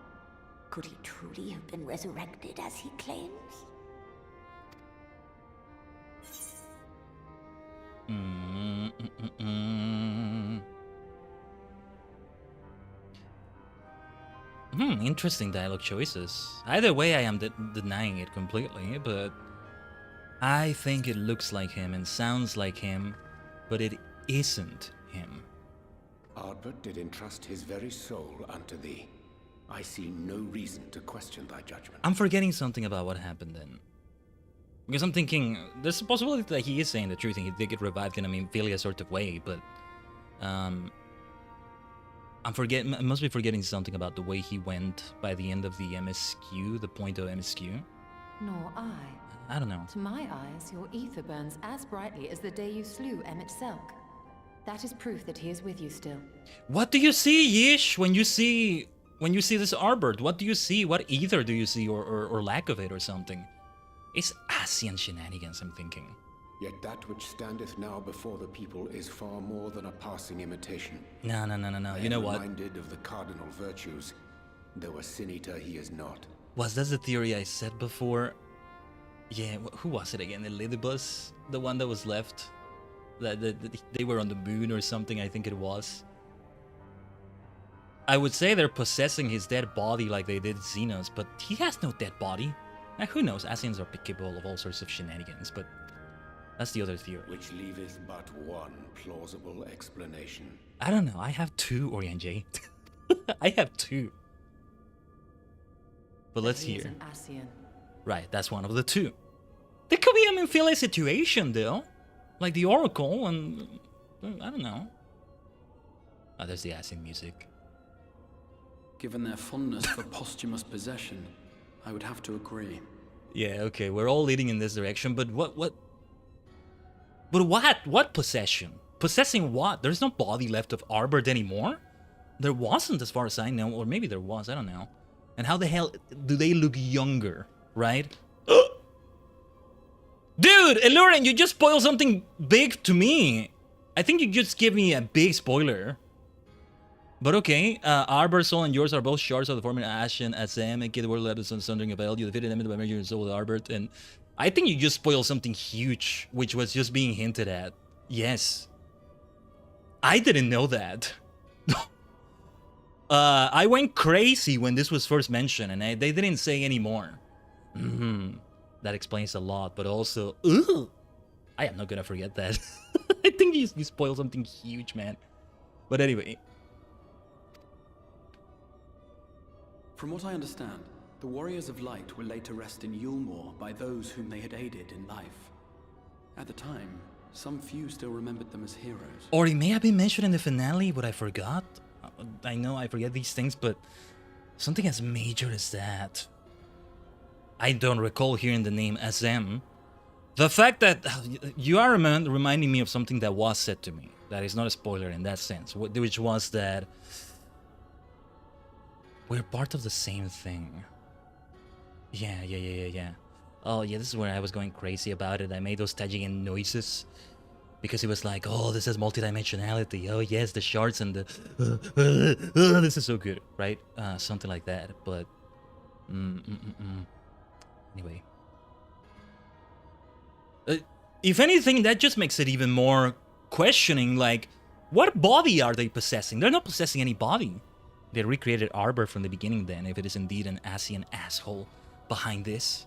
Could he truly have been resurrected as he claims? Interesting dialogue choices. Either way, I am denying it completely, but I think it looks like him and sounds like him, but it isn't him. Ardbert did entrust his very soul unto thee. I see no reason to question thy judgment. I'm forgetting something about what happened then. Because I'm thinking, there's a possibility that he is saying the truth and he did get revived in a Memphilia sort of way, but I must be forgetting something about the way he went by the end of the MSQ, the point of MSQ. Nor I. I don't know. To my eyes, your ether burns as brightly as the day you slew Emmett Selk. That is proof that he is with you still. What do you see, Yish, when you see this Ardbert? What do you see? What ether do you see, or lack of it, or something? It's Asian shenanigans, I'm thinking. Yet that which standeth now before the people is far more than a passing imitation. No. You know what? Reminded of the cardinal virtues, though a sin-eater he is not. Was that the theory I said before? Yeah, who was it again? The Lidibus? The one that was left? That they were on the moon or something, I think it was. I would say they're possessing his dead body like they did Xenos, but he has no dead body. Now, who knows? Asians are capable of all sorts of shenanigans, but that's the other theory. Which leaveth but one plausible explanation. I don't know. I have two, Orion J. I have two. But let's hear. An Asian. Right, that's one of the two. There could be a Minfilet situation, though. Like the Oracle, and I don't know. Oh, there's the Asian music. Given their fondness for posthumous possession, I would have to agree. Yeah, okay, we're all leading in this direction, but what? What possession? Possessing what? There's no body left of Arbert anymore? There wasn't, as far as I know, or maybe there was, I don't know. And how the hell do they look younger, right? Dude, Eluren, you just spoiled something big to me. I think you just gave me a big spoiler. But okay, Arbor's soul and yours are both shards of the former Ashen as Sam and Kid World led us on Sundering of Hell. You defeated them by merging your soul with Arbert, and I think you just spoiled something huge, which was just being hinted at. Yes. I didn't know that. I went crazy when this was first mentioned, and they didn't say any more. That explains a lot, but also, I am not gonna forget that. I think you spoiled something huge, man. But anyway. From what I understand, the Warriors of Light were laid to rest in Yulmore by those whom they had aided in life. At the time, some few still remembered them as heroes. Or it may have been mentioned in the finale, but I forgot. I know I forget these things, but something as major as that. I don't recall hearing the name SM. The fact that you are reminding me of something that was said to me. That is not a spoiler in that sense, which was that we're part of the same thing. Yeah. Oh yeah, this is where I was going crazy about it. I made those Tajigen noises because it was like, oh, this is multidimensionality. Oh yes, the shards and the this is so good, right? Something like that. But anyway, if anything, that just makes it even more questioning. Like, what body are they possessing? They're not possessing any body. They recreated Arbor from the beginning then, if it is indeed an Asian asshole behind this.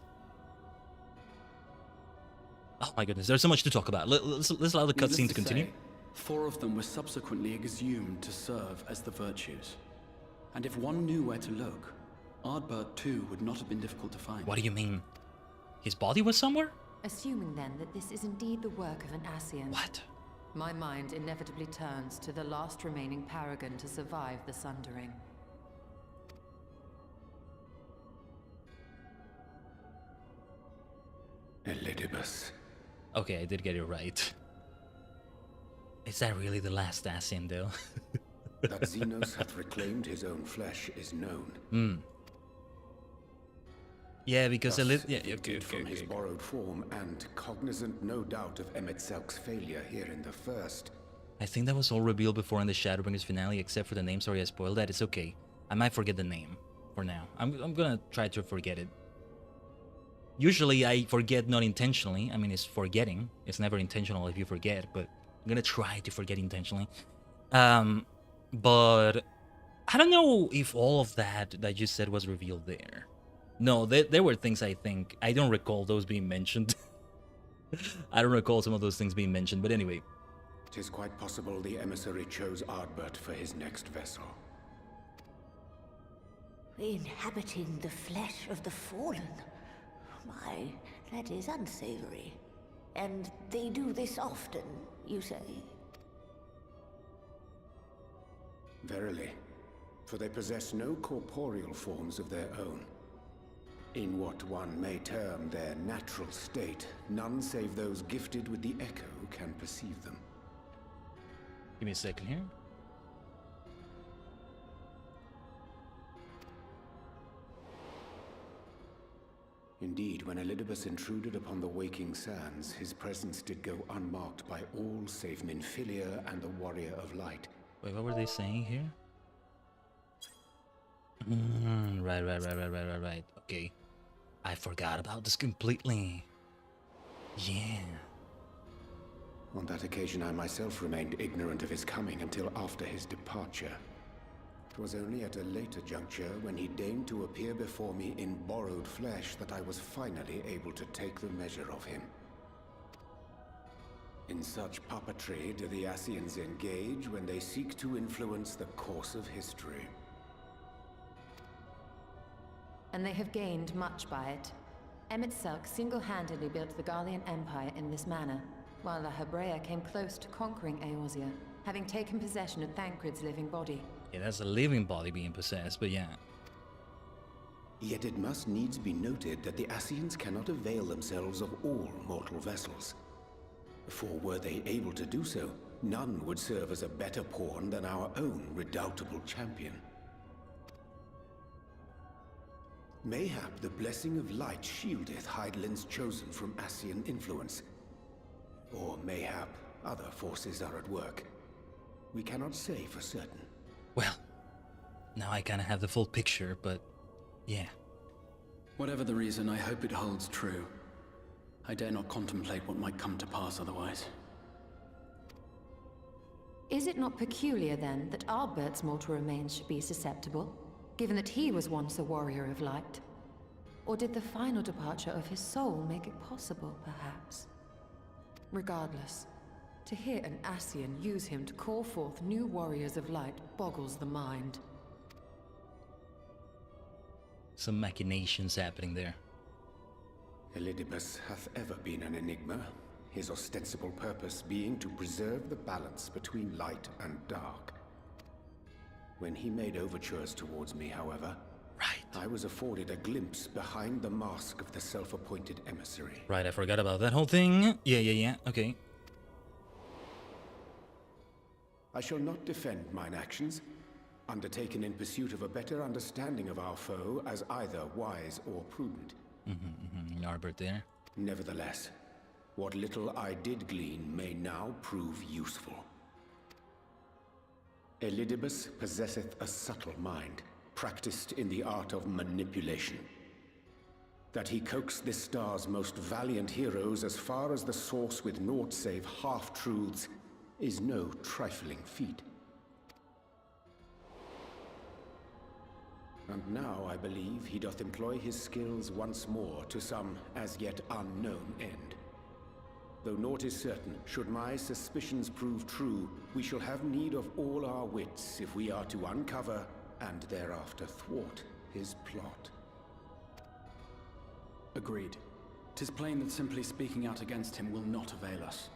Oh my goodness, there's so much to talk about. Let's allow the cutscene to continue. 4 of them were subsequently exhumed to serve as the virtues. And if one knew where to look, Ardbert too would not have been difficult to find. What do you mean? His body was somewhere? Assuming then that this is indeed the work of an Asian. What? My mind inevitably turns to the last remaining paragon to survive the Sundering. Elidibus. Okay, I did get it right. Is that really the last Asian, though? That Xenos hath reclaimed his own flesh is known. Yeah, because from his borrowed form and cognizant, no doubt, of Emet-Selk's failure here in the first. I think that was all revealed before in the Shadowbringers finale, except for the name. Sorry, I spoiled that. It's okay. I might forget the name for now. I'm gonna try to forget it. Usually I forget not intentionally. I mean, it's forgetting. It's never intentional if you forget, but I'm gonna try to forget intentionally. But I don't know if all of that you said was revealed there. No, there were things I think. I don't recall those being mentioned. I don't recall some of those things being mentioned, but anyway. 'Tis quite possible the emissary chose Ardbert for his next vessel. Inhabiting the flesh of the fallen. My, that is unsavory. And they do this often, you say? Verily, for they possess no corporeal forms of their own. In what one may term their natural state, none save those gifted with the echo can perceive them. Give me a second here. Indeed, when Elidibus intruded upon the waking sands, his presence did go unmarked by all save Minfilia and the Warrior of Light. Wait, what were they saying here? Right. Okay. I forgot about this completely. Yeah. On that occasion, I myself remained ignorant of his coming until after his departure. It was only at a later juncture, when he deigned to appear before me in borrowed flesh, that I was finally able to take the measure of him. In such puppetry do the Ascians engage when they seek to influence the course of history. And they have gained much by it. Emmett Selk single-handedly built the Garlean Empire in this manner, while the Hebrea came close to conquering Eorzea, having taken possession of Thancred's living body. Yeah, that's a living body being possessed, but yeah. Yet it must needs be noted that the Ascians cannot avail themselves of all mortal vessels. For were they able to do so, none would serve as a better pawn than our own redoubtable champion. Mayhap the blessing of light shieldeth Hydaelyn's chosen from Ascian influence. Or mayhap other forces are at work. We cannot say for certain. Well, now I kind of have the full picture, but yeah. Whatever the reason, I hope it holds true. I dare not contemplate what might come to pass otherwise. Is it not peculiar, then, that Ardbert's mortal remains should be susceptible, given that he was once a warrior of light? Or did the final departure of his soul make it possible, perhaps? Regardless, to hear an Ascian use him to call forth new warriors of light boggles the mind. Some machinations happening there. Elidibus hath ever been an enigma, his ostensible purpose being to preserve the balance between light and dark. When he made overtures towards me, however, I was afforded a glimpse behind the mask of the self-appointed emissary. Right, I forgot about that whole thing. Yeah, okay. I shall not defend mine actions, undertaken in pursuit of a better understanding of our foe as either wise or prudent. Ardbert there. Nevertheless, what little I did glean may now prove useful. Elidibus possesseth a subtle mind, practiced in the art of manipulation. That he coaxed this star's most valiant heroes as far as the source with naught save half-truths is no trifling feat. And now I believe he doth employ his skills once more to some as yet unknown end. Though naught is certain, should my suspicions prove true, we shall have need of all our wits if we are to uncover and thereafter thwart his plot. Agreed. 'Tis plain that simply speaking out against him will not avail us.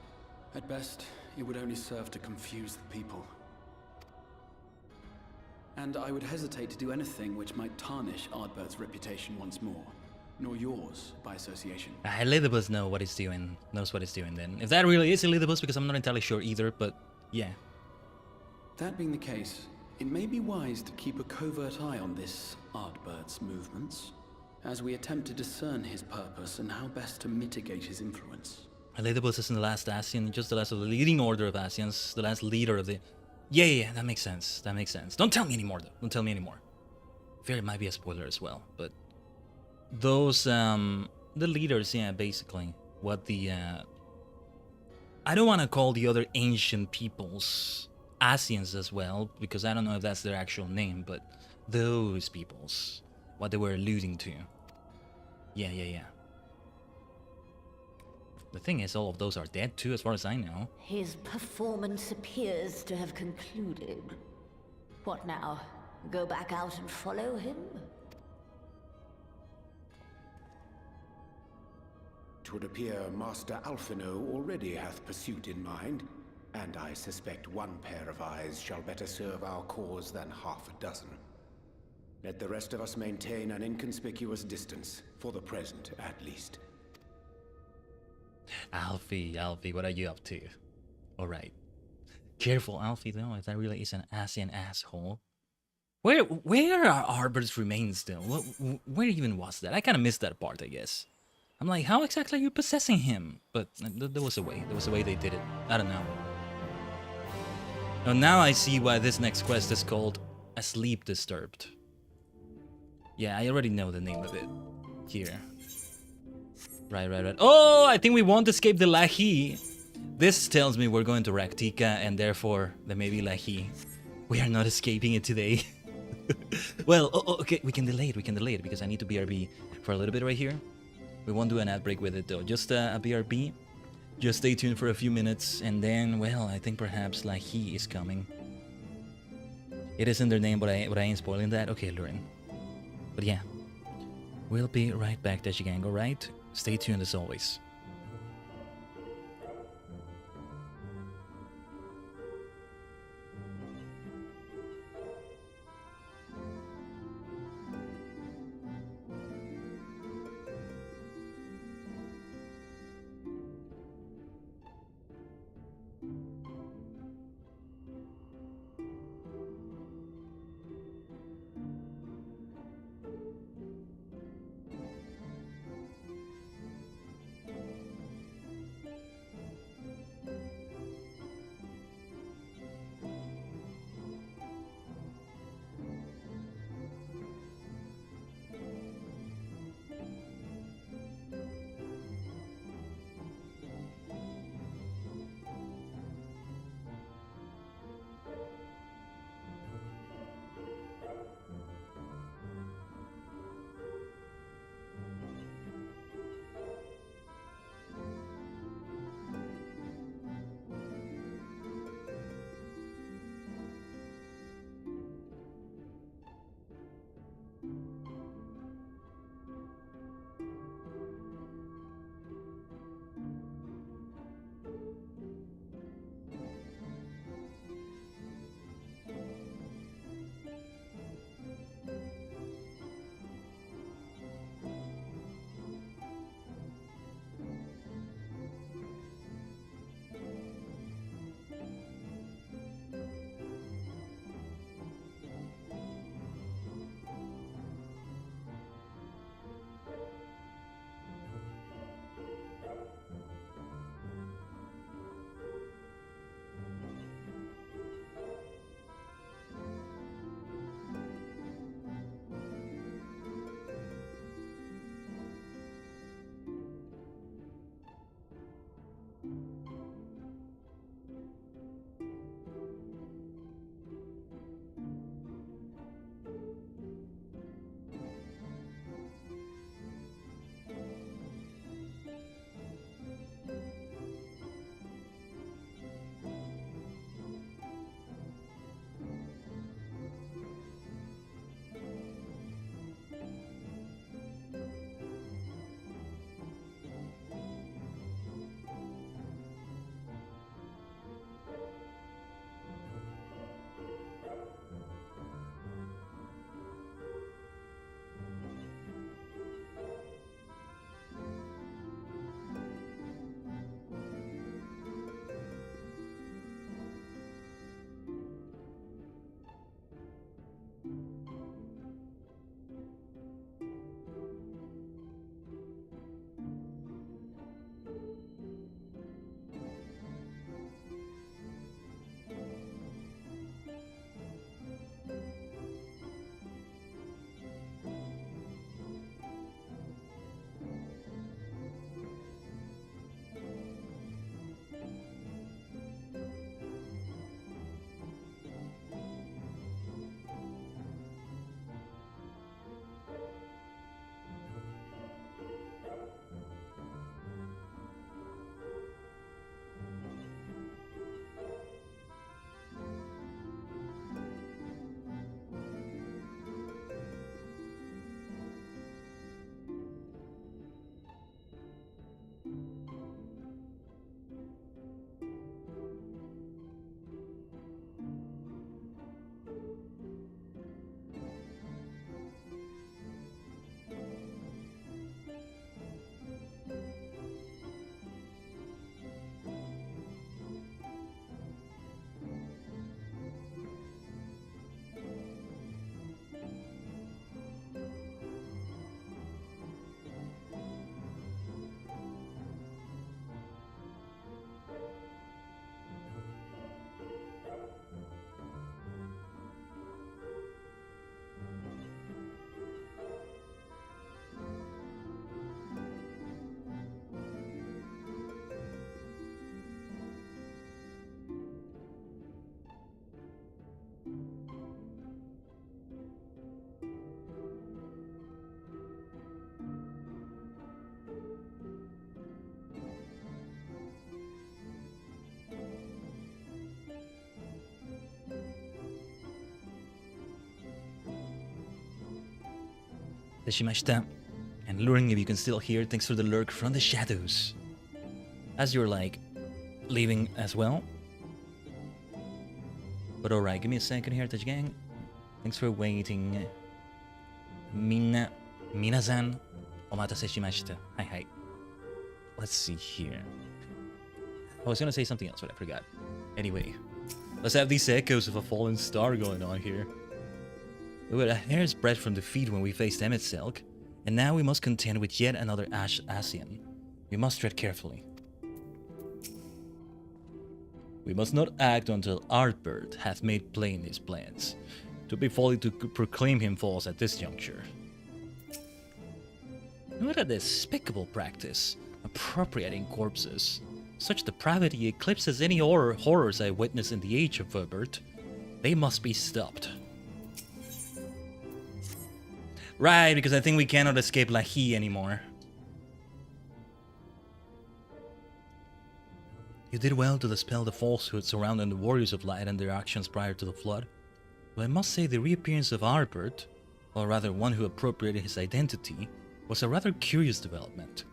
At best, it would only serve to confuse the people. And I would hesitate to do anything which might tarnish Ardbert's reputation once more, nor yours by association. Elidibus knows what he's doing then. If that really is Elidibus, because I'm not entirely sure either, but yeah. That being the case, it may be wise to keep a covert eye on this Ardbert's movements, as we attempt to discern his purpose and how best to mitigate his influence. Elidibus isn't the last Ascian, just the last of the leading order of Ascians, the last leader of the... Yeah, that makes sense. That makes sense. Don't tell me anymore, though. Don't tell me anymore. Fear it might be a spoiler as well, but... Those, the leaders, yeah, basically. What the, I don't want to call the other ancient peoples Ascians as well, because I don't know if that's their actual name, but those peoples. What they were alluding to. Yeah. The thing is, all of those are dead too, as far as I know. His performance appears to have concluded. What now? Go back out and follow him? 'Twould appear Master Alphino already hath pursuit in mind, and I suspect one pair of eyes shall better serve our cause than half a dozen. Let the rest of us maintain an inconspicuous distance, for the present at least. Alfie, what are you up to? Alright. Careful, Alfie, though, if that really is an Ascian asshole. Where are Ardbert's remains still? Where even was that? I kind of missed that part, I guess. I'm like, how exactly are you possessing him? But there was a way. There was a way they did it. I don't know. Oh, now I see why this next quest is called Asleep Disturbed. Yeah, I already know the name of it. Here. Right. Oh, I think we won't escape the Lahi. This tells me we're going to Raktika, and therefore there may be Lahi. We are not escaping it today. Well, okay, we can delay it because I need to BRB for a little bit right here. We won't do an ad break with it though, just a BRB. Just stay tuned for a few minutes, and then, well, I think perhaps Lahi is coming. It is in their name, but I ain't spoiling that. Okay, Lurin. But yeah, we'll be right back, Tajigen, alright? Stay tuned as always. Deshimashita. And luring if you can still hear, thanks for the lurk from the shadows. As you're like leaving as well. But alright, give me a second here, Tajigen. Thanks for waiting. Minasan omatase shimashita. Hi. Let's see here. I was gonna say something else, but I forgot. Anyway, let's have these echoes of a fallen star going on here. We were a hair's breadth from defeat when we faced Emetselk, and now we must contend with yet another Asian. We must tread carefully. We must not act until Artbird hath made plain his plans. To be folly to proclaim him false at this juncture. What a despicable practice, appropriating corpses. Such depravity eclipses any horrors I witnessed in the age of Verbert. They must be stopped. Right, because I think we cannot escape Lahi anymore. You did well to dispel the falsehood surrounding the Warriors of Light and their actions prior to the Flood. But I must say the reappearance of Arbert, or rather one who appropriated his identity, was a rather curious development.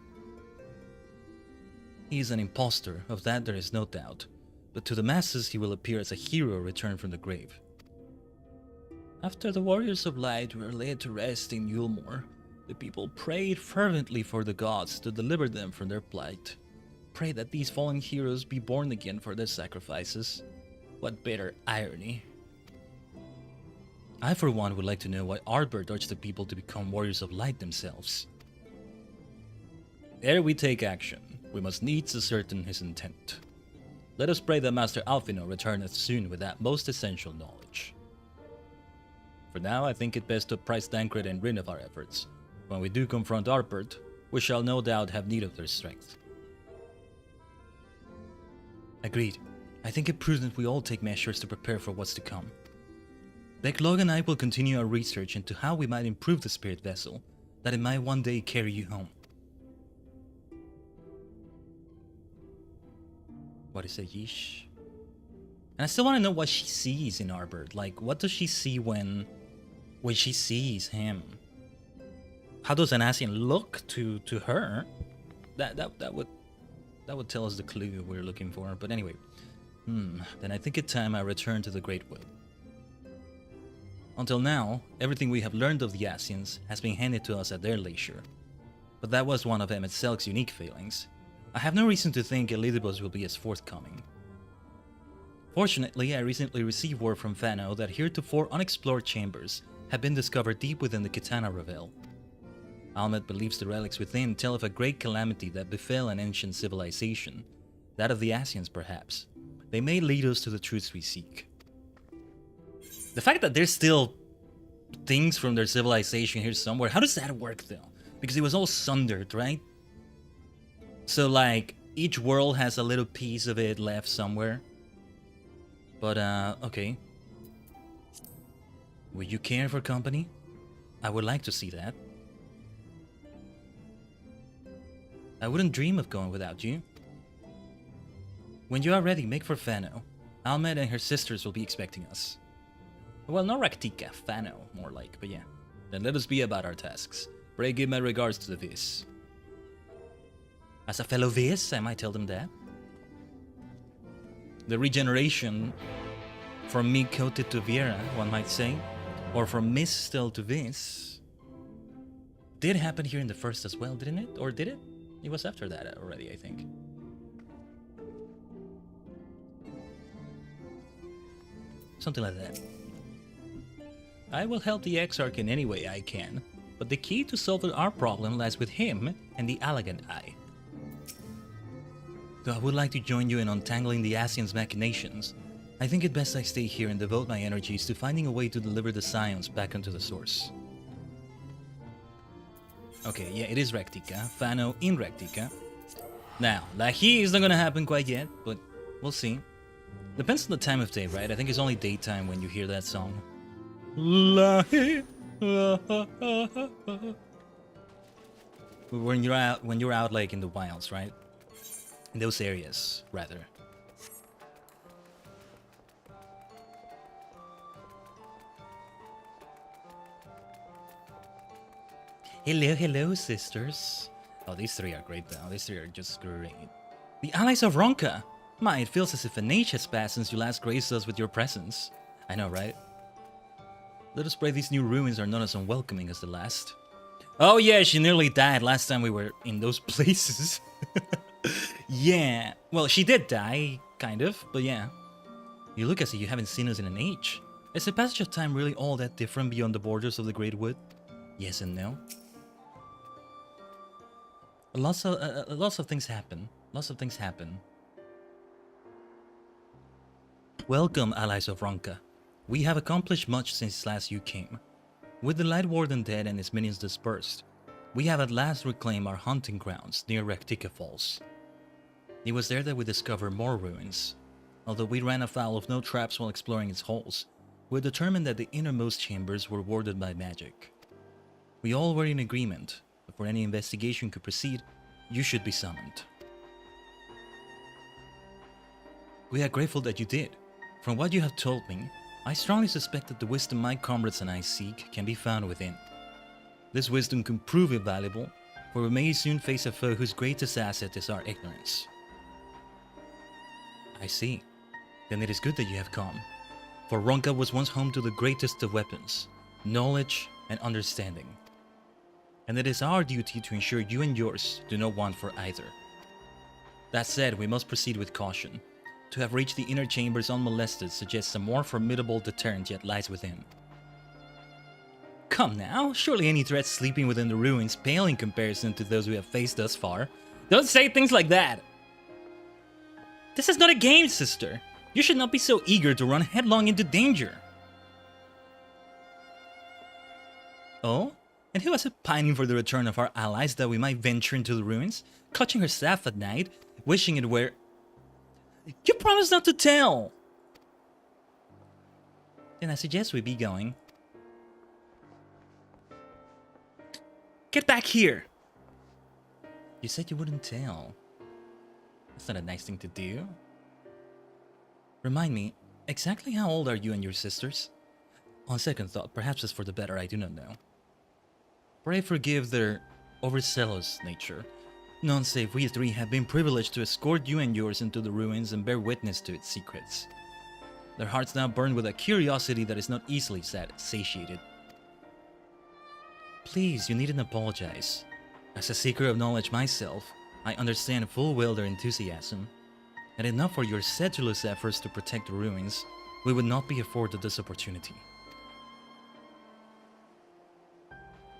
He is an impostor, of that there is no doubt, but to the masses he will appear as a hero returned from the grave. After the Warriors of Light were laid to rest in Yulmore, the people prayed fervently for the gods to deliver them from their plight. Pray that these fallen heroes be born again for their sacrifices. What bitter irony. I for one would like to know why Arbert urged the people to become Warriors of Light themselves. Ere we take action, we must needs ascertain his intent. Let us pray that Master Alphino returneth soon with that most essential knowledge. For now, I think it best to apprise Dankred and Rin of our efforts. When we do confront Arbert, we shall no doubt have need of their strength. Agreed. I think it prudent we all take measures to prepare for what's to come. Decklog and I will continue our research into how we might improve the spirit vessel, that it might one day carry you home. What is a yeesh? And I still want to know what she sees in Arbert. Like, what does she see when she sees him? How does an Asian look to her? That would tell us the clue we're looking for. But anyway, then I think it's time I return to the Great Will. Until now, everything we have learned of the Asians has been handed to us at their leisure. But that was one of Emetselk's unique failings. I have no reason to think Elidibus will be as forthcoming. Fortunately, I recently received word from Fano that heretofore unexplored chambers have been discovered deep within the Kitana Revel. Almet believes the relics within tell of a great calamity that befell an ancient civilization, that of the Asians perhaps. They may lead us to the truths we seek. The fact that there's still things from their civilization here somewhere, how does that work though? Because it was all sundered, right? So like, each world has a little piece of it left somewhere. But okay. Would you care for company? I would like to see that. I wouldn't dream of going without you. When you are ready, make for Fano. Almed and her sisters will be expecting us. Well, not Raktika, Fano, more like, but yeah. Then let us be about our tasks. Pray give my regards to the Viz. As a fellow Viz, I might tell them that. The regeneration from me coated to Viera, one might say, or from Mistel to Viz, did happen here in the first as well, didn't it? Or did it? It was after that already, I think. Something like that. I will help the Exarch in any way I can, but the key to solving our problem lies with him and the Elegant Eye. Though I would like to join you in untangling the Asian's machinations, I think it best I stay here and devote my energies to finding a way to deliver the scions back into the source. Okay, yeah, it is Rectica. Fano in Rectica. Now, Lahi is not gonna happen quite yet, but we'll see. Depends on the time of day, right? I think it's only daytime when you hear that song. Lahi. When you're out like in the wilds, right? In those areas, rather. Hello, hello, sisters. Oh, these three are great though. These three are just great. The allies of Ronka. My, it feels as if an age has passed since you last graced us with your presence. I know, right? Let us pray these new ruins are not as unwelcoming as the last. Oh yeah, she nearly died last time we were in those places. Yeah, well, she did die, kind of, but yeah. You look as if you haven't seen us in an age. Is the passage of time really all that different beyond the borders of the Great Wood? Yes and no. Lots of things happen. Lots of things happen. Welcome, allies of Ronka. We have accomplished much since last you came. With the Light Warden dead and his minions dispersed, we have at last reclaimed our hunting grounds near Rectica Falls. It was there that we discovered more ruins. Although we ran afoul of no traps while exploring its halls, we determined that the innermost chambers were warded by magic. We all were in agreement. Before any investigation could proceed, you should be summoned. We are grateful that you did. From what you have told me, I strongly suspect that the wisdom my comrades and I seek can be found within. This wisdom can prove invaluable, for we may soon face a foe whose greatest asset is our ignorance. I see. Then it is good that you have come. For Ronka was once home to the greatest of weapons, knowledge and understanding. And it is our duty to ensure you and yours do not want for either. That said, we must proceed with caution. To have reached the inner chambers unmolested suggests a more formidable deterrent yet lies within. Come now, surely any threats sleeping within the ruins pale in comparison to those we have faced thus far. Don't say things like that! This is not a game, sister! You should not be so eager to run headlong into danger! Oh? And who was it pining for the return of our allies that we might venture into the ruins, clutching her staff at night, wishing it were... You promised not to tell! Then I suggest we be going. Get back here! You said you wouldn't tell. That's not a nice thing to do. Remind me, exactly how old are you and your sisters? On second thought, perhaps it's for the better, I do not know. Pray forgive their overzealous nature. None save we three have been privileged to escort you and yours into the ruins and bear witness to its secrets. Their hearts now burn with a curiosity that is not easily satiated. Please, you needn't apologize. As a seeker of knowledge myself, I understand full well their enthusiasm. And enough for your sedulous efforts to protect the ruins, we would not be afforded this opportunity.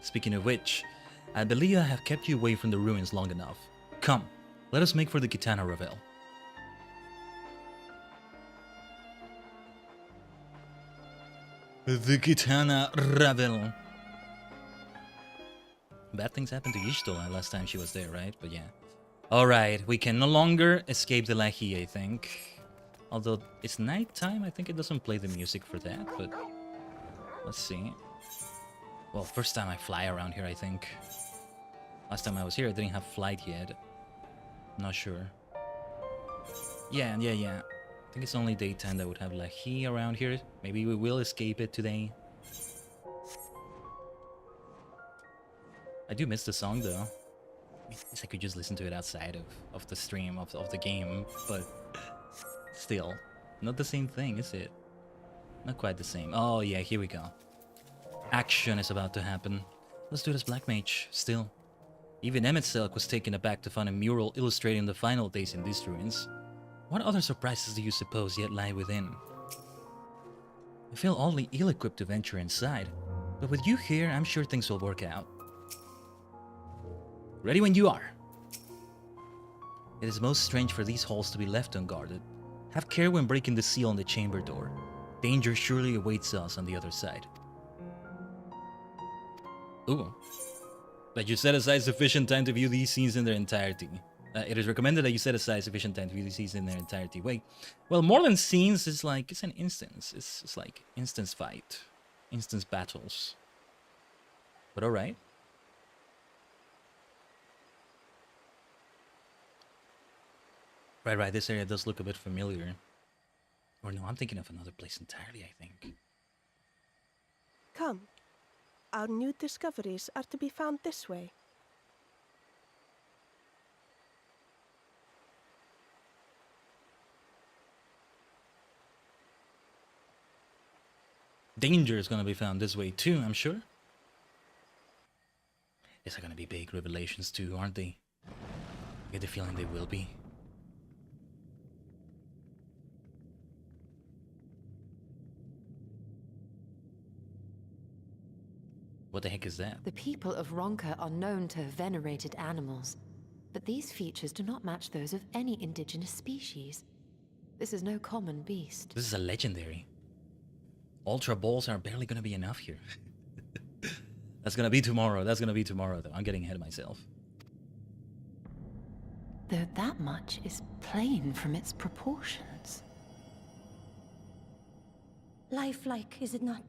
Speaking of which, I believe I have kept you away from the ruins long enough. Come, let us make for the Kitana Revel. The Kitana Revel. Bad things happened to Y'shtola last time she was there, right? But yeah. Alright, we can no longer escape the Lahi, I think. Although it's nighttime, I think it doesn't play the music for that, but... Let's see. Well, first time I fly around here, I think. Last time I was here, I didn't have flight yet. Not sure. Yeah. I think it's only daytime that would have Lahi around here. Maybe we will escape it today. I do miss the song, though. I guess I could just listen to it outside of the stream of the game, but still, not the same thing, is it? Not quite the same. Oh yeah, here we go. Action is about to happen. Let's do this, Black Mage. Still. Even Emetselk was taken aback to find a mural illustrating the final days in these ruins. What other surprises do you suppose yet lie within? I feel oddly ill-equipped to venture inside, but with you here, I'm sure things will work out. Ready when you are. It is most strange for these halls to be left unguarded. Have care when breaking the seal on the chamber door. Danger surely awaits us on the other side. Ooh. That you set aside sufficient time to view these scenes in their entirety. It is recommended that you set aside sufficient time to view these scenes in their entirety. Wait. Well, more than scenes, it's like, it's an instance. It's like instance fight. Instance battles. But alright. Right, this area does look a bit familiar. Or no, I'm thinking of another place entirely, I think. Come. our new discoveries are to be found this way. Danger is gonna be found this way too, I'm sure. These are gonna be big revelations too, aren't they? I get the feeling they will be. What the heck is that? The people of Ronka are known to have venerated animals, but these features do not match those of any indigenous species. This is no common beast. This is a legendary. Ultra balls are barely gonna be enough here. That's gonna be tomorrow. That's gonna be tomorrow, though. I'm getting ahead of myself. Though that much is plain from its proportions. Lifelike, is it not?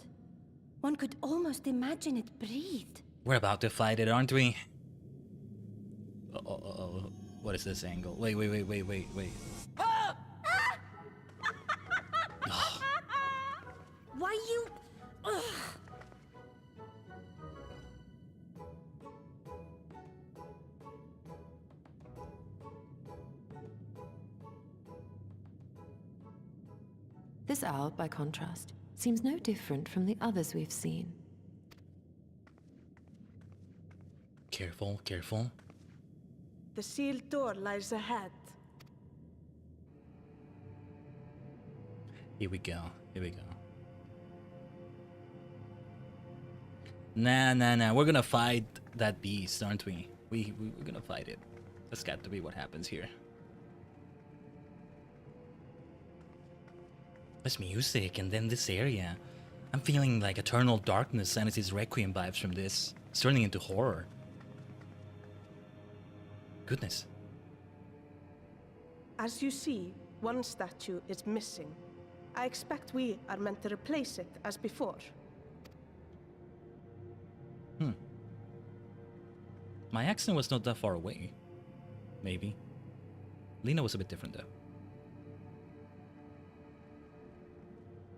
One could almost imagine it breathed. We're about to fight it, aren't we? What is this angle? Wait. Why you... Ugh. This owl, by contrast, seems no different from the others we've seen. Careful, careful. The sealed door lies ahead. Here we go. Nah. We're gonna fight that beast, aren't we? We're gonna fight it. That's got to be what happens here. This music and then this area. I'm feeling like Eternal Darkness, Sanity's Requiem vibes from this. It's turning into horror. Goodness. As you see, one statue is missing. I expect we are meant to replace it as before. My accent was not that far away. Maybe. Lena was a bit different though.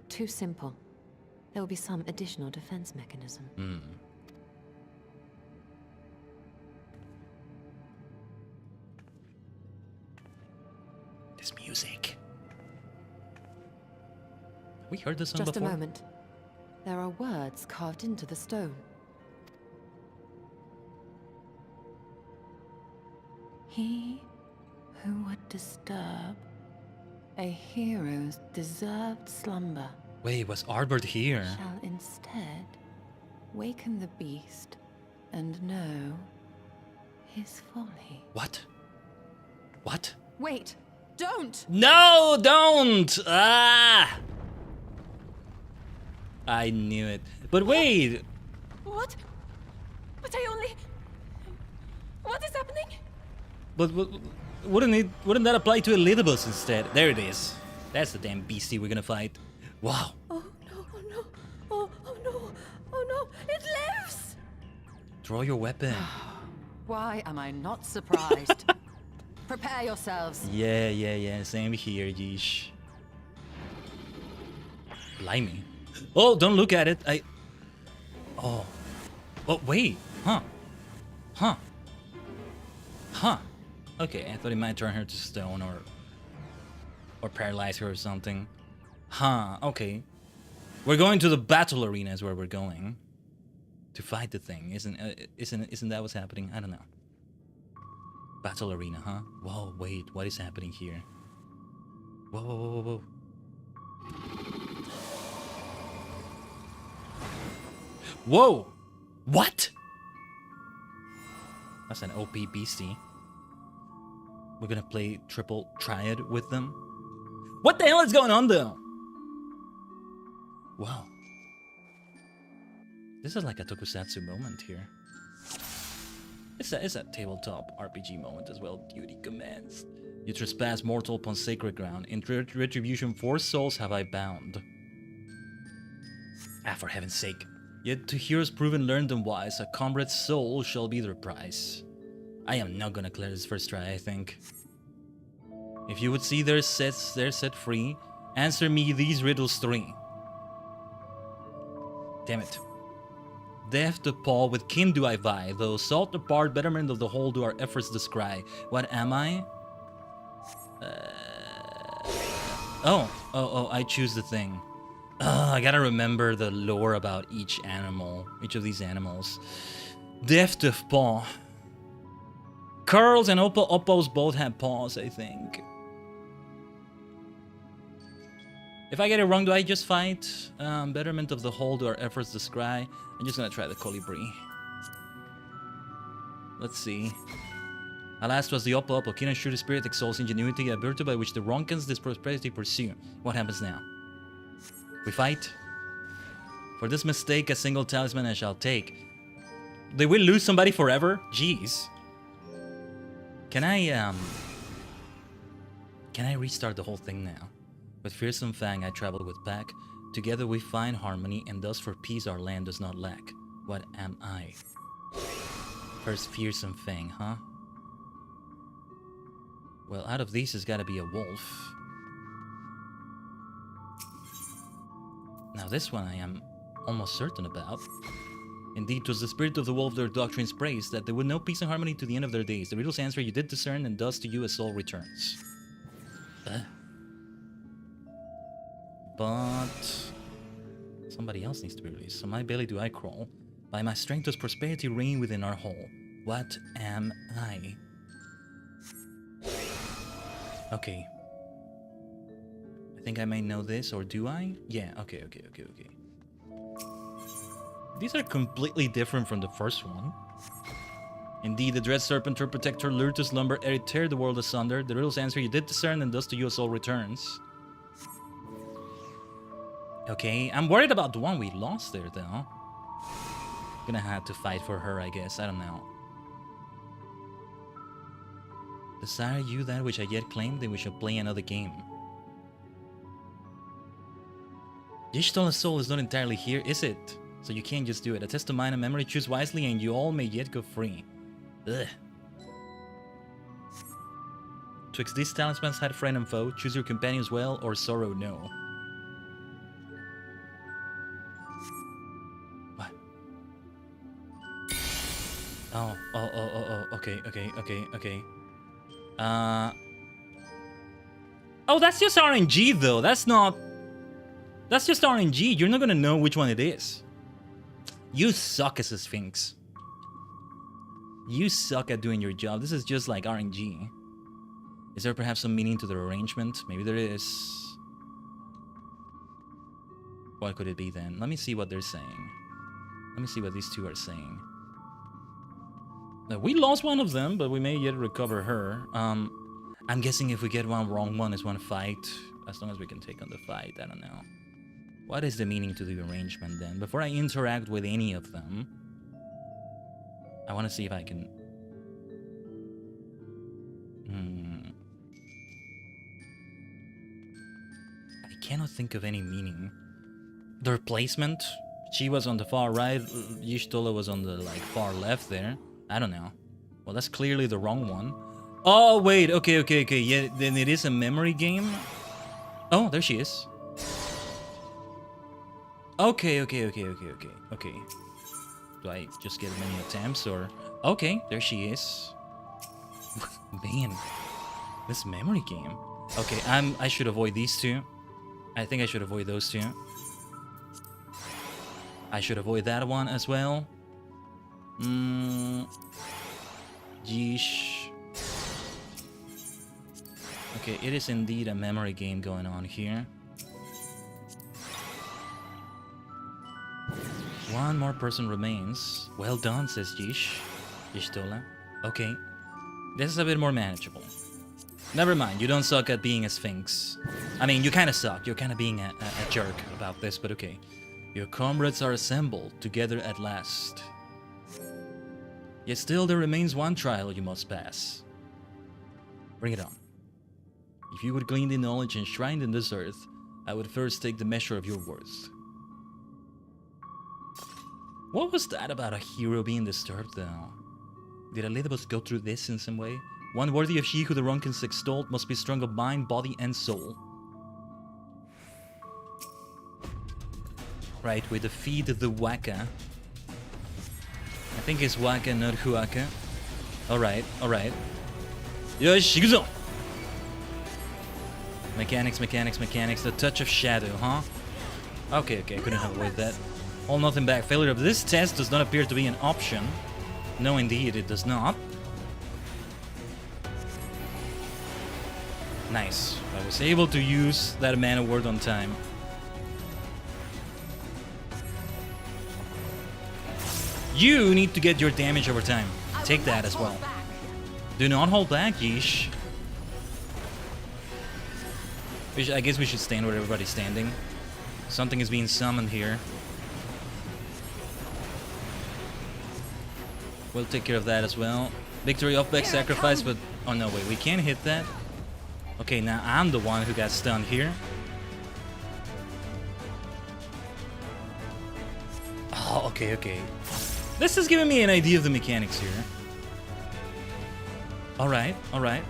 Too simple. There will be some additional defense mechanism. This music. We heard this song Just before? a moment. There are words carved into the stone. He who would disturb a hero's deserved slumber. Wait, was Arbord here? Shall instead waken the beast and know his folly. What? What? Wait! Don't! No, don't! Ah! I knew it. But wait! What? But I only... What is happening? But wouldn't that apply to Elidibus instead? There it is. That's the damn beastie we're gonna fight. Wow. Oh no, oh no. Oh no. Oh no. It lives! Draw your weapon. Why am I not surprised? Prepare yourselves. Yeah. Same here, yeesh. Blimey. Oh, don't look at it. Oh, wait. Huh. Okay, I thought it might turn her to stone or paralyze her or something. Okay. We're going to the battle arena is where we're going. To fight the thing. Isn't that what's happening? I don't know. Battle arena, huh? Whoa, wait, what is happening here? Whoa. Whoa! What? That's an OP beastie. We're gonna play triple triad with them. What the hell is going on though? Wow. This is like a tokusatsu moment here. It's a tabletop RPG moment as well. Duty commands. You trespass mortal upon sacred ground. In retribution, 4 souls have I bound. For heaven's sake. Yet to heroes proven learned and wise, a comrade's soul shall be their prize. I am not gonna clear this first try, I think. If you would see their set free, answer me these riddles 3. Damn it. Death to Paul, with kin do I vie, though salt apart, betterment of the whole do our efforts descry. What am I? Oh, I choose the thing. I gotta remember the lore about each animal, each of these animals. Death to Paul. Curls and Oppos both have paws, I think. If I get it wrong, do I just fight? Betterment of the whole do our efforts descry. I'm just gonna try the colibri. Let's see. Alas, was the Oppo. Keen and shrewd spirit exalts ingenuity, a virtue by which the Ronkans this prosperity pursue. What happens now? We fight. For this mistake, a single talisman I shall take. They will lose somebody forever? Jeez. Can I restart the whole thing now? With fearsome fang I travel with pack. Together we find harmony, and thus for peace our land does not lack. What am I? First fearsome fang, huh? Well, out of these has gotta be a wolf. Now this one I am almost certain about. Indeed, 'twas the spirit of the wolf their doctrines praised, that they would know peace and harmony to the end of their days. The riddle's answer you did discern, and thus to you a soul returns. But somebody else needs to be released. So my belly do I crawl. By my strength does prosperity reign within our hall. What am I? Okay. I think I may know this, or do I? Yeah, okay. These are completely different from the first one. Indeed, the dread serpent, her protector, lured to slumber, ere it tear the world asunder. The riddle's answer you did discern, and thus to you a soul returns. Okay, I'm worried about the one we lost there, though. Gonna have to fight for her, I guess. I don't know. Desire you that which I yet claim, then we shall play another game. Yishtola's soul is not entirely here, is it? So you can't just do it. A test of mind and memory, choose wisely, and you all may yet go free. Ugh. Twixt these talismans hide friend and foe, choose your companions well, or sorrow no. What? Okay. Oh, that's just RNG though. That's just RNG. You're not gonna know which one it is. You suck as a Sphinx. You suck at doing your job. This is just like RNG. Is there perhaps some meaning to the arrangement? Maybe there is. What could it be then? Let me see what they're saying. Let me see what these two are saying. Now, we lost one of them, but we may yet recover her. I'm guessing if we get one wrong, one is one fight. As long as we can take on the fight, I don't know. What is the meaning to the arrangement then? Before I interact with any of them, I want to see if I can... I cannot think of any meaning. Their placement? She was on the far right, Y'shtola was on the far left there. I don't know. Well, that's clearly the wrong one. Oh, wait, okay. Yeah, then it is a memory game? Oh, there she is. Okay. Do I just get many attempts or... Okay, there she is. Man, this memory game. Okay, I should avoid these two. I think I should avoid those two. I should avoid that one as well. Yeesh. Okay, it is indeed a memory game going on here. One more person remains. Well done, says Y'shtola. Okay. This is a bit more manageable. Never mind, you don't suck at being a Sphinx. I mean, you kind of suck. You're kind of being a jerk about this, but okay. Your comrades are assembled together at last. Yet still there remains one trial you must pass. Bring it on. If you would glean the knowledge enshrined in this earth, I would first take the measure of your worth. What was that about a hero being disturbed, though? Did Elizabeth go through this in some way? One worthy of she who the Ronkans extolled must be strong of mind, body, and soul. Right, we defeat the Waka. I think it's Waka, not Huaka. Alright, alright. Yosh, Shiguzo! Mechanics, mechanics, mechanics. The touch of shadow, huh? Okay, okay, I couldn't have avoided that. Hold nothing back. Failure of this test does not appear to be an option. No, indeed, it does not. Nice. I was able to use that mana word on time. You need to get your damage over time. Take that as well. Do not hold back, yeesh. I guess we should stand where everybody's standing. Something is being summoned here. We'll take care of that as well. Victory off back sacrifice, but... Oh no, wait, we can't hit that. Okay, now I'm the one who got stunned here. Oh, okay, okay. This is giving me an idea of the mechanics here. Alright, alright.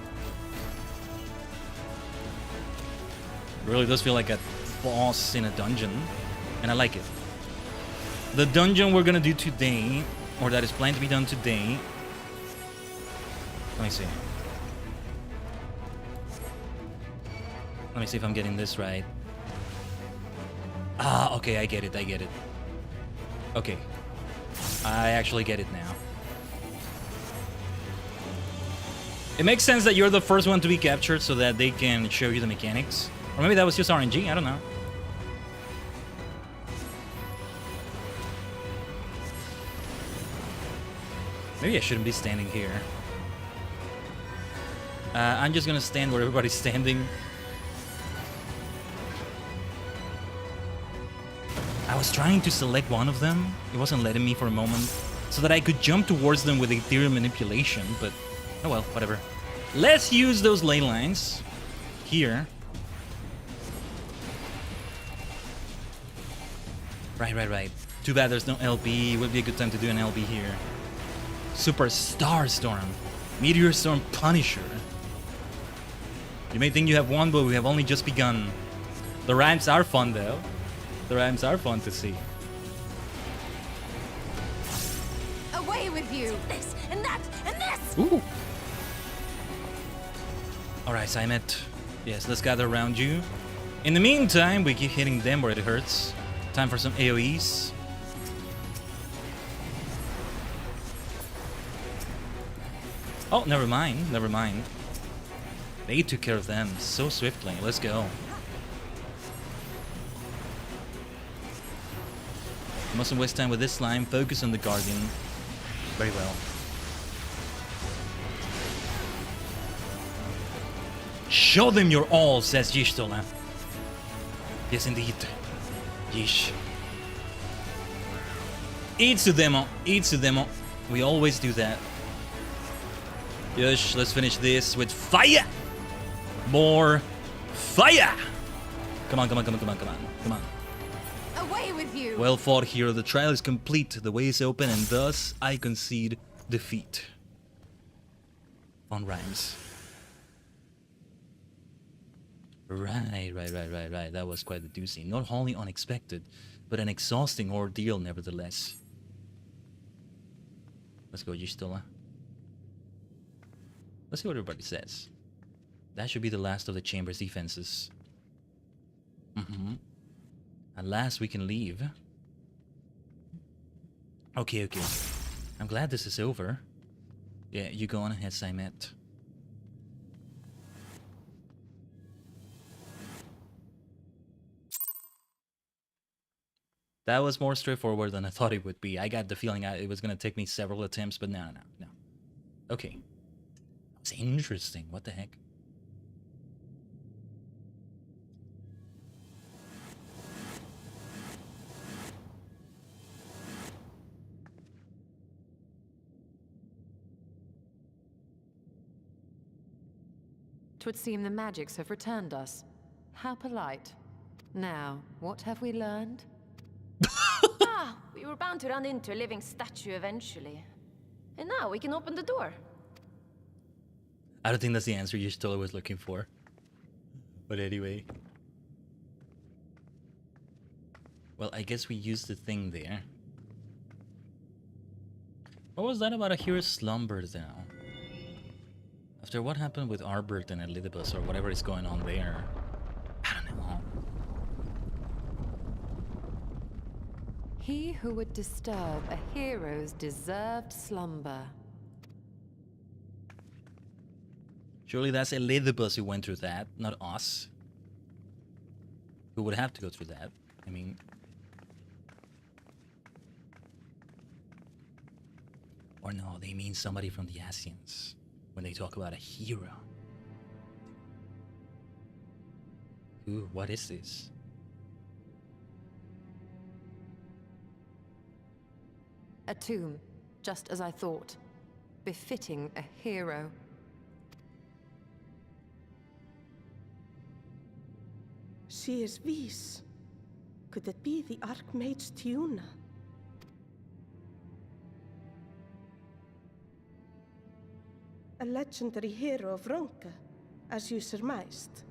It really does feel like a boss in a dungeon, and I like it. The dungeon we're gonna do today, or that is planned to be done today. Let me see. Let me see if I'm getting this right. Ah, okay, I get it, I get it. Okay. I actually get it now. It makes sense that you're the first one to be captured so that they can show you the mechanics. Or maybe that was just RNG, I don't know. Maybe I shouldn't be standing here. I'm just gonna stand where everybody's standing. I was trying to select one of them. It wasn't letting me for a moment. So that I could jump towards them with ethereal manipulation, but... Oh well, whatever. Let's use those ley lines. Here. Right, right, right. Too bad there's no LB. It would be a good time to do an LB here. Super Star Storm. Meteor Storm Punisher. You may think you have won, but we have only just begun. The rhymes are fun, though. The rhymes are fun to see. Away with you! This and that and this! Ooh. Alright, Saimet. Yes, let's gather around you. In the meantime, we keep hitting them where it hurts. Time for some AoEs. Oh, never mind, never mind. They took care of them so swiftly. Let's go. Mustn't waste time with this slime. Focus on the Guardian. Very well. Show them your all, says Yishtola. Yes, indeed. Yeesh. Itsudemo. Itsudemo. We always do that. Yosh, let's finish this with fire! More fire! Come on, come on, come on, come on, come on, come on. Away with you! Well fought, hero. The trial is complete. The way is open, and thus I concede defeat. Fun rhymes. Right. That was quite a doozy. Not wholly unexpected, but an exhausting ordeal nevertheless. Let's go, Yishtola. Let's see what everybody says. That should be the last of the chamber's defenses. At last we can leave. Okay, okay. I'm glad this is over. Yeah, you go on ahead, Saimet. That was more straightforward than I thought it would be. I got the feeling it was going to take me several attempts, but no. Okay. That was interesting. What the heck? Twould seem the magics have returned us. How polite. Now, what have we learned? We were bound to run into a living statue eventually. And now we can open the door. I don't think that's the answer Yishtola was looking for. But anyway. Well, I guess we used the thing there. What was that about a hero slumber now? After what happened with Arbert and Elidibus or whatever is going on there? I don't know. He who would disturb a hero's deserved slumber. Surely that's Elidibus who went through that, not us. Who would have to go through that? I mean... Or no, they mean somebody from the Asians when they talk about a hero. Ooh, what is this? A tomb, just as I thought. Befitting a hero. She is Vis. Could it be the Archmage Tiuna? A legendary hero of Ronka, as you surmised.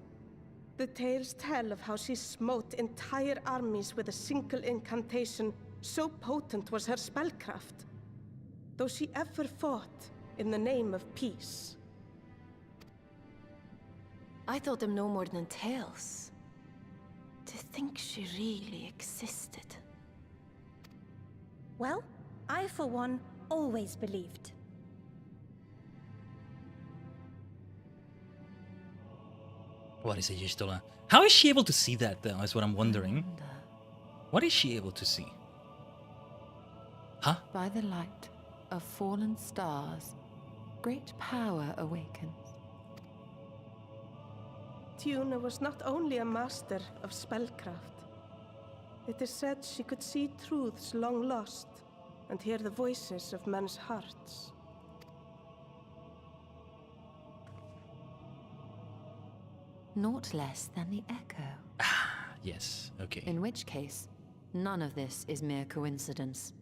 The tales tell of how she smote entire armies with a single incantation, so potent was her spellcraft. Though she ever fought in the name of peace. I thought them no more than tales. To think she really existed. Well, I for one always believed. What is it, Yistola? How is she able to see that, though, is what I'm wondering. What is she able to see? Huh? By the light of fallen stars, great power awakens. Tiuna was not only a master of spellcraft. It is said she could see truths long lost and hear the voices of men's hearts. Naught less than the echo. Ah, yes, okay. In which case, none of this is mere coincidence.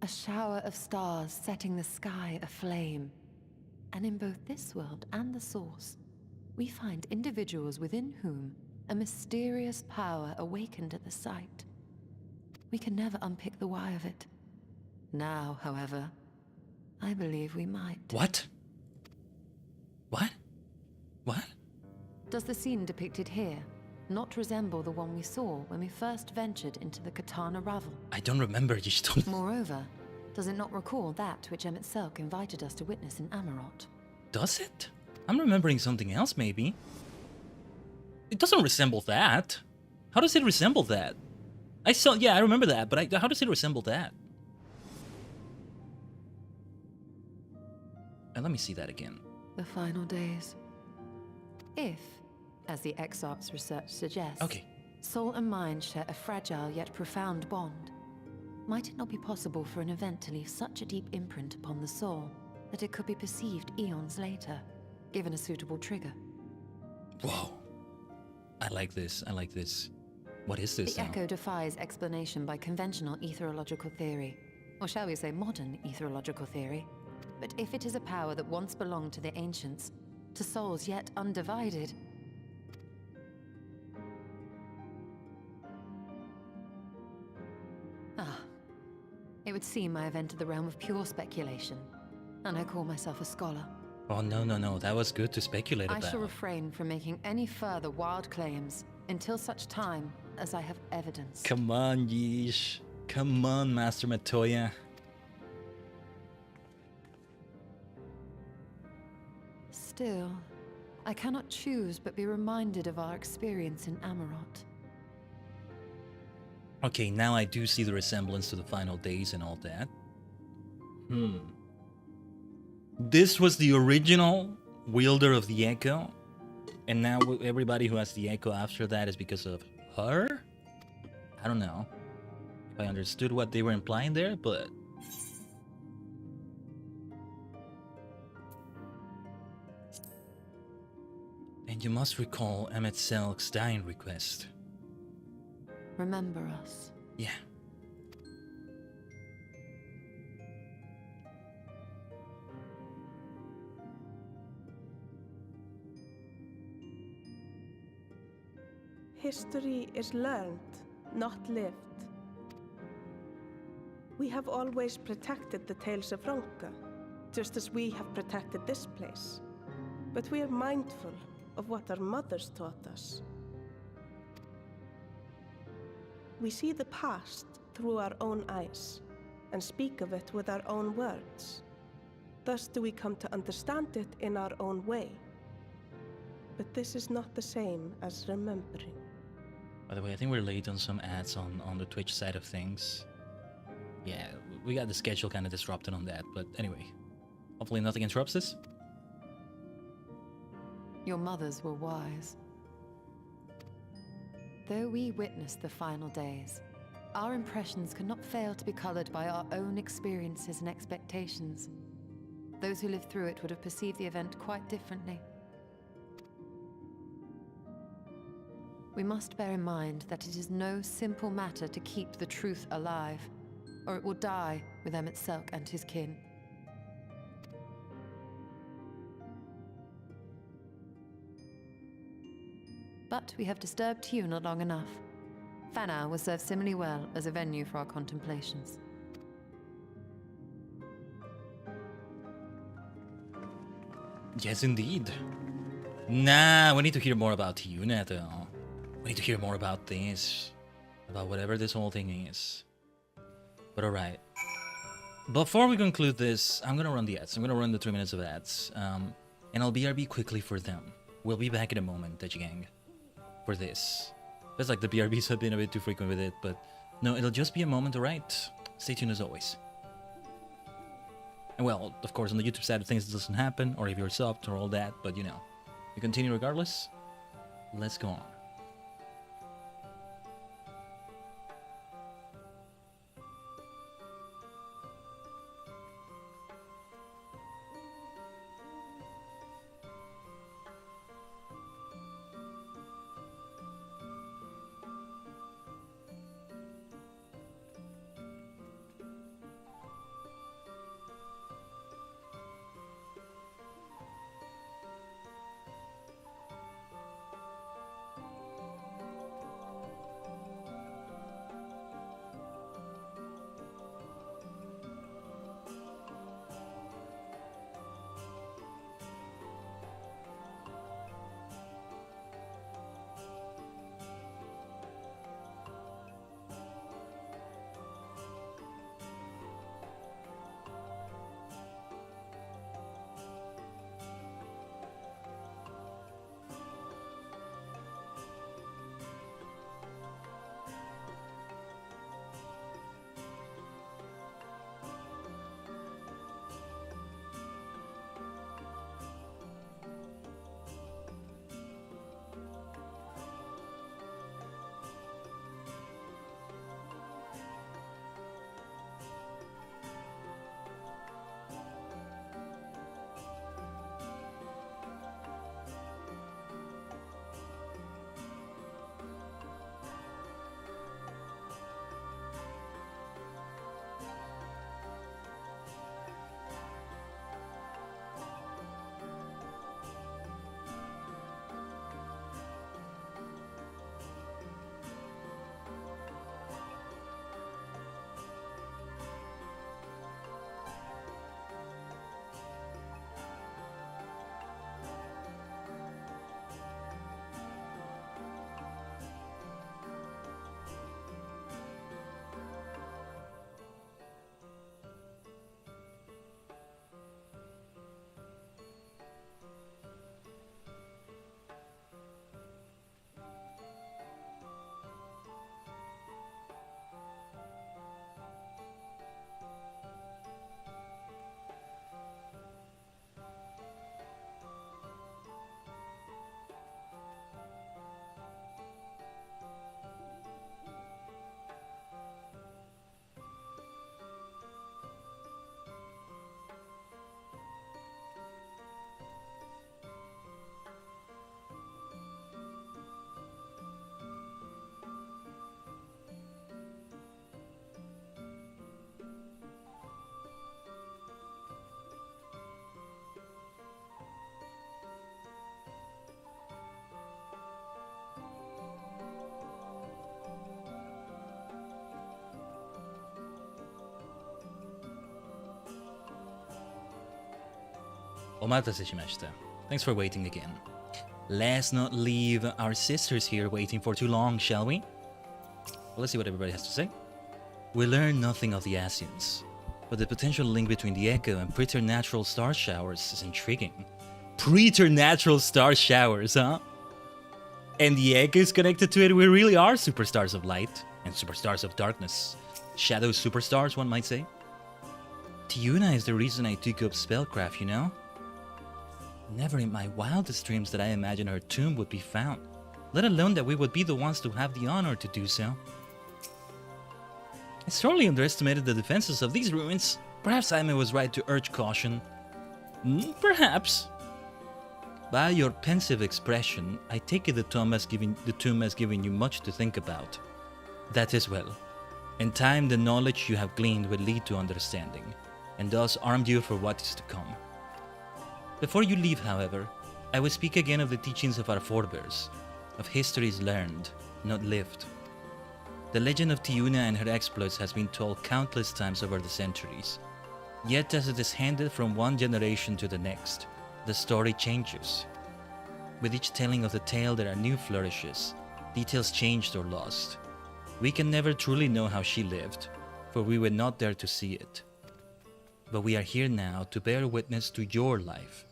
A shower of stars setting the sky aflame. And in both this world and the Source, we find individuals within whom a mysterious power awakened at the sight. We can never unpick the why of it. Now, however, I believe we might. What? What? What? Does the scene depicted here not resemble the one we saw when we first ventured into the Katana Ravel? I don't remember, Yistola. Moreover, does it not recall that which Emmett Selk invited us to witness in Amarot? Does it? I'm remembering something else, maybe. It doesn't resemble that. How does it resemble that? Yeah, I remember that, but how does it resemble that? And let me see that again. The final days. If, as the Exarch's research suggests, okay, soul and mind share a fragile yet profound bond, might it not be possible for an event to leave such a deep imprint upon the soul that it could be perceived eons later, given a suitable trigger? Whoa. I like this. I like this. What is this The now? echo defies explanation by conventional etherological theory, or shall we say modern etherological theory. But if it is a power that once belonged to the ancients, to souls yet undivided... It would seem I have entered the realm of pure speculation, and I call myself a scholar. Oh, no. That was good to speculate about. I shall refrain from making any further wild claims until such time as I have evidence. Come on, Yeesh. Come on, Master Matoya. Still, I cannot choose but be reminded of our experience in Amarot. Okay, now I do see the resemblance to the final days and all that. This was the original wielder of the Echo, and now everybody who has the Echo after that is because of her? I don't know if I understood what they were implying there, but... And you must recall Emmett Selk's dying request. Remember us. Yeah. History is learned, not lived. We have always protected the tales of Ronka, just as we have protected this place. But we are mindful of what our mothers taught us. We see the past through our own eyes, and speak of it with our own words. Thus do we come to understand it in our own way. But this is not the same as remembering. By the way, I think we're late on some ads on the Twitch side of things. Yeah, we got the schedule kind of disrupted on that, but anyway. Hopefully nothing interrupts this. Your mothers were wise. Though we witnessed the final days, our impressions cannot fail to be colored by our own experiences and expectations. Those who lived through it would have perceived the event quite differently. We must bear in mind that it is no simple matter to keep the truth alive, or it will die with Emmett Selk and his kin. But we have disturbed Tuna long enough. Fanau will serve similarly well as a venue for our contemplations. Yes, indeed. Nah, we need to hear more about Tuna, though. We need to hear more about this. About whatever this whole thing is. But alright. Before we conclude this, I'm gonna run the ads. I'm gonna run the 3 minutes of ads. And I'll BRB quickly for them. We'll be back in a moment, Tajigen, for this. Feels like the BRBs have been a bit too frequent with it, but no, it'll just be a moment, alright? Stay tuned as always. And well, of course, on the YouTube side of things, it doesn't happen, or if you're subbed or all that, but you know, we continue regardless. Let's go on. Omatase shimashita. Thanks for waiting again. Let's not leave our sisters here waiting for too long, shall we? Well, let's see what everybody has to say. We learn nothing of the Asians, but the potential link between the Echo and preternatural star showers is intriguing. Preternatural star showers, huh? And the Echo is connected to it. We really are superstars of light and superstars of darkness. Shadow superstars, one might say. Tiuna is the reason I took up spellcraft, you know? Never in my wildest dreams did I imagine her tomb would be found, let alone that we would be the ones to have the honor to do so. I sorely underestimated the defenses of these ruins. Perhaps Aime was right to urge caution. Perhaps. By your pensive expression, I take it the tomb has given you much to think about. That is well. In time, the knowledge you have gleaned will lead to understanding, and thus armed you for what is to come. Before you leave, however, I will speak again of the teachings of our forebears, of histories learned, not lived. The legend of Tiuna and her exploits has been told countless times over the centuries. Yet as it is handed from one generation to the next, the story changes. With each telling of the tale there are new flourishes, details changed or lost. We can never truly know how she lived, for we were not there to see it. But we are here now to bear witness to your life.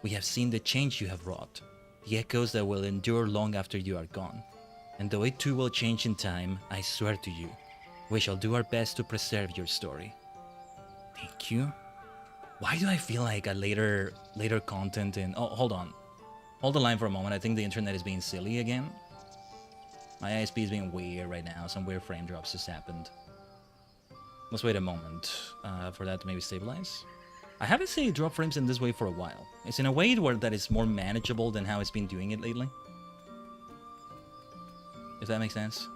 We have seen the change you have wrought, the echoes that will endure long after you are gone. And though it too will change in time, I swear to you, we shall do our best to preserve your story. Thank you. Why do I feel like a later content in... Oh, hold on. Hold the line for a moment. I think the internet is being silly again. My ISP is being weird right now. Some weird frame drops just happened. Let's wait a moment for that to maybe stabilize. I haven't seen it drop frames in this way for a while. It's in a way where that is more manageable than how it's been doing it lately. If that makes sense.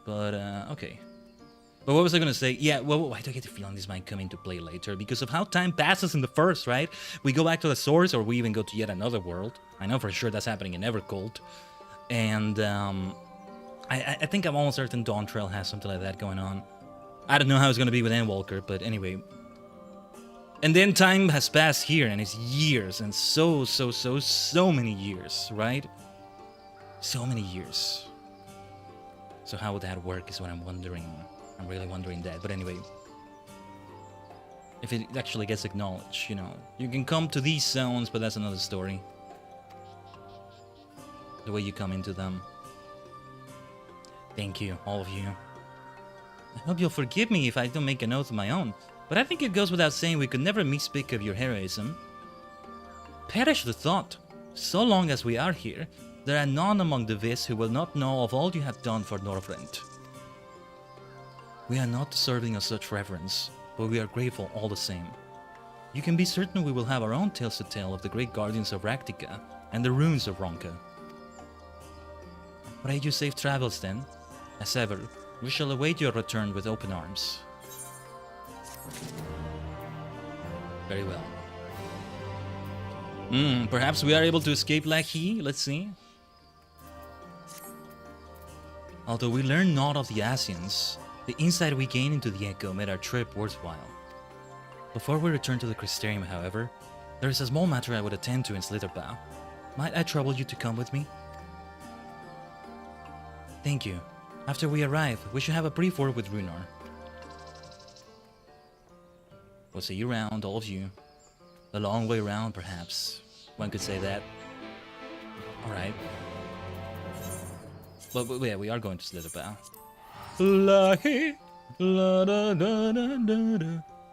But, okay. But what was I gonna say? Yeah, well, why do I get the feeling this might come into play later? Because of how time passes in the first, right? We go back to the source, or we even go to yet another world. I know for sure that's happening in Evercold. And, I think I'm almost certain Dawn Trail has something like that going on. I don't know how it's gonna be with Endwalker, but anyway. And then time has passed here, and it's years, and so many years, right? So many years. So how would that work is what I'm wondering. I'm really wondering that. But anyway, if it actually gets acknowledged, you know, you can come to these zones, but that's another story. The way you come into them. Thank you, all of you. I hope you'll forgive me if I don't make an oath of my own, but I think it goes without saying we could never misspeak of your heroism. Perish the thought. So long as we are here, there are none among the Vis who will not know of all you have done for Northrend. We are not deserving of such reverence, but we are grateful all the same. You can be certain we will have our own tales to tell of the great guardians of Raktika and the ruins of Ronka. Pray you safe travels then. As ever, we shall await your return with open arms. Very well. Perhaps we are able to escape Lahi, let's see. Although we learn naught of the Asians, the insight we gain into the Echo made our trip worthwhile. Before we return to the Crystarium, however, there is a small matter I would attend to in Slitherbow. Might I trouble you to come with me? Thank you. After we arrive, we should have a brief word with Runar. We'll see you around, all of you. The long way around, perhaps. One could say that. Alright. But yeah, we are going to Slitherbow.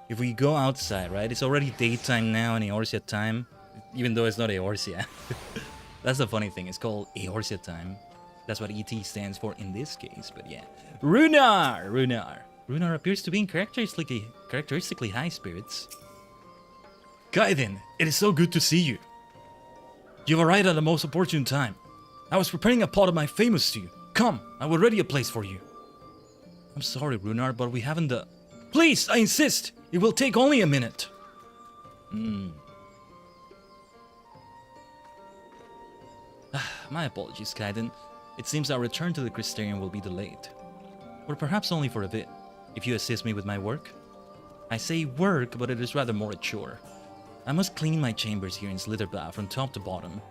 If we go outside, right? It's already daytime now in Eorzea time. Even though it's not Eorzea. That's the funny thing. It's called Eorzea time. That's what ET stands for in this case, but yeah. Runar! Runar appears to be in characteristically high spirits. Khaiden, it is so good to see you. You've arrived at the most opportune time. I was preparing a pot of my famous stew. Come, I will ready a place for you. I'm sorry, Runar, but we haven't the... Please, I insist! It will take only a minute. My apologies, Khaiden. It seems our return to the Crystarium will be delayed. Or perhaps only for a bit, if you assist me with my work. I say work, but it is rather more a chore. I must clean my chambers here in Slitherbaugh from top to bottom.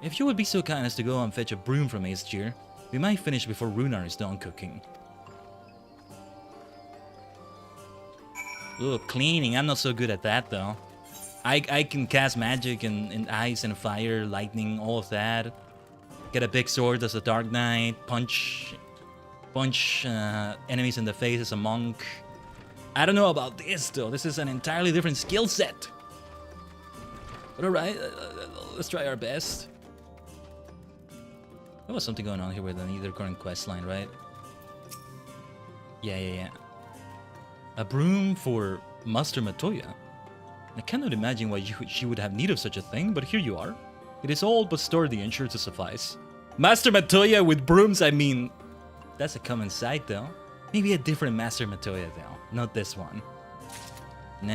If you would be so kind as to go and fetch a broom from Aesir, we might finish before Runar is done cooking. Ooh, cleaning. I'm not so good at that though. I can cast magic and ice and fire, lightning, all of that. Get a big sword as a Dark Knight, punch enemies in the face as a monk. I don't know about this though. This is an entirely different skill set. But alright, let's try our best. There was something going on here with the either current quest line, right? Yeah. A broom for Master Matoya. I cannot imagine why she would have need of such a thing, but here you are. It is old but sturdy and sure to suffice. Master Matoya with brooms, I mean... That's a common sight though. Maybe a different Master Matoya though, not this one. The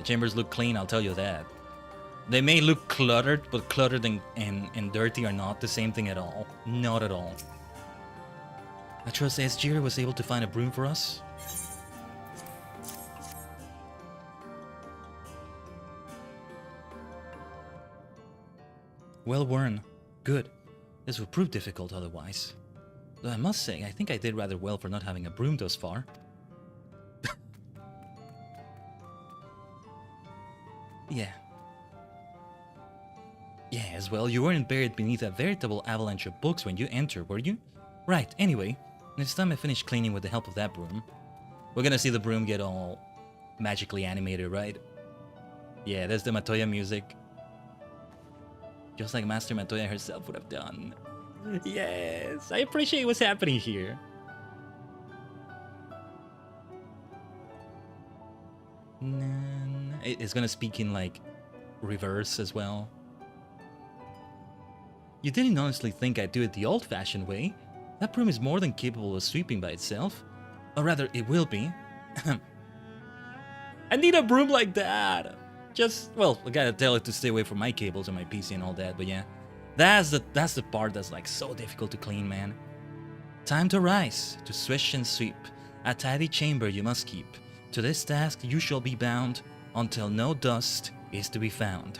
chambers look clean, I'll tell you that. They may look cluttered, but cluttered and dirty are not the same thing at all. Not at all. I trust Aesir was able to find a broom for us. Well worn. Good. This would prove difficult otherwise. Though I must say, I think I did rather well for not having a broom thus far. Yeah. Yes, well, you weren't buried beneath a veritable avalanche of books when you entered, were you? Right, anyway, next time I finish cleaning with the help of that broom, we're gonna see the broom get all magically animated, right? Yeah, that's the Matoya music. Just like Master Matoya herself would have done. Yes, I appreciate what's happening here. It's gonna speak in like reverse as well. You didn't honestly think I'd do it the old-fashioned way. That broom is more than capable of sweeping by itself. Or rather, it will be. I need a broom like that. Just, well, I gotta tell it to stay away from my cables and my PC and all that, but yeah. That's the part that's like so difficult to clean, man. Time to rise, to swish and sweep. A tidy chamber you must keep. To this task you shall be bound, until no dust is to be found.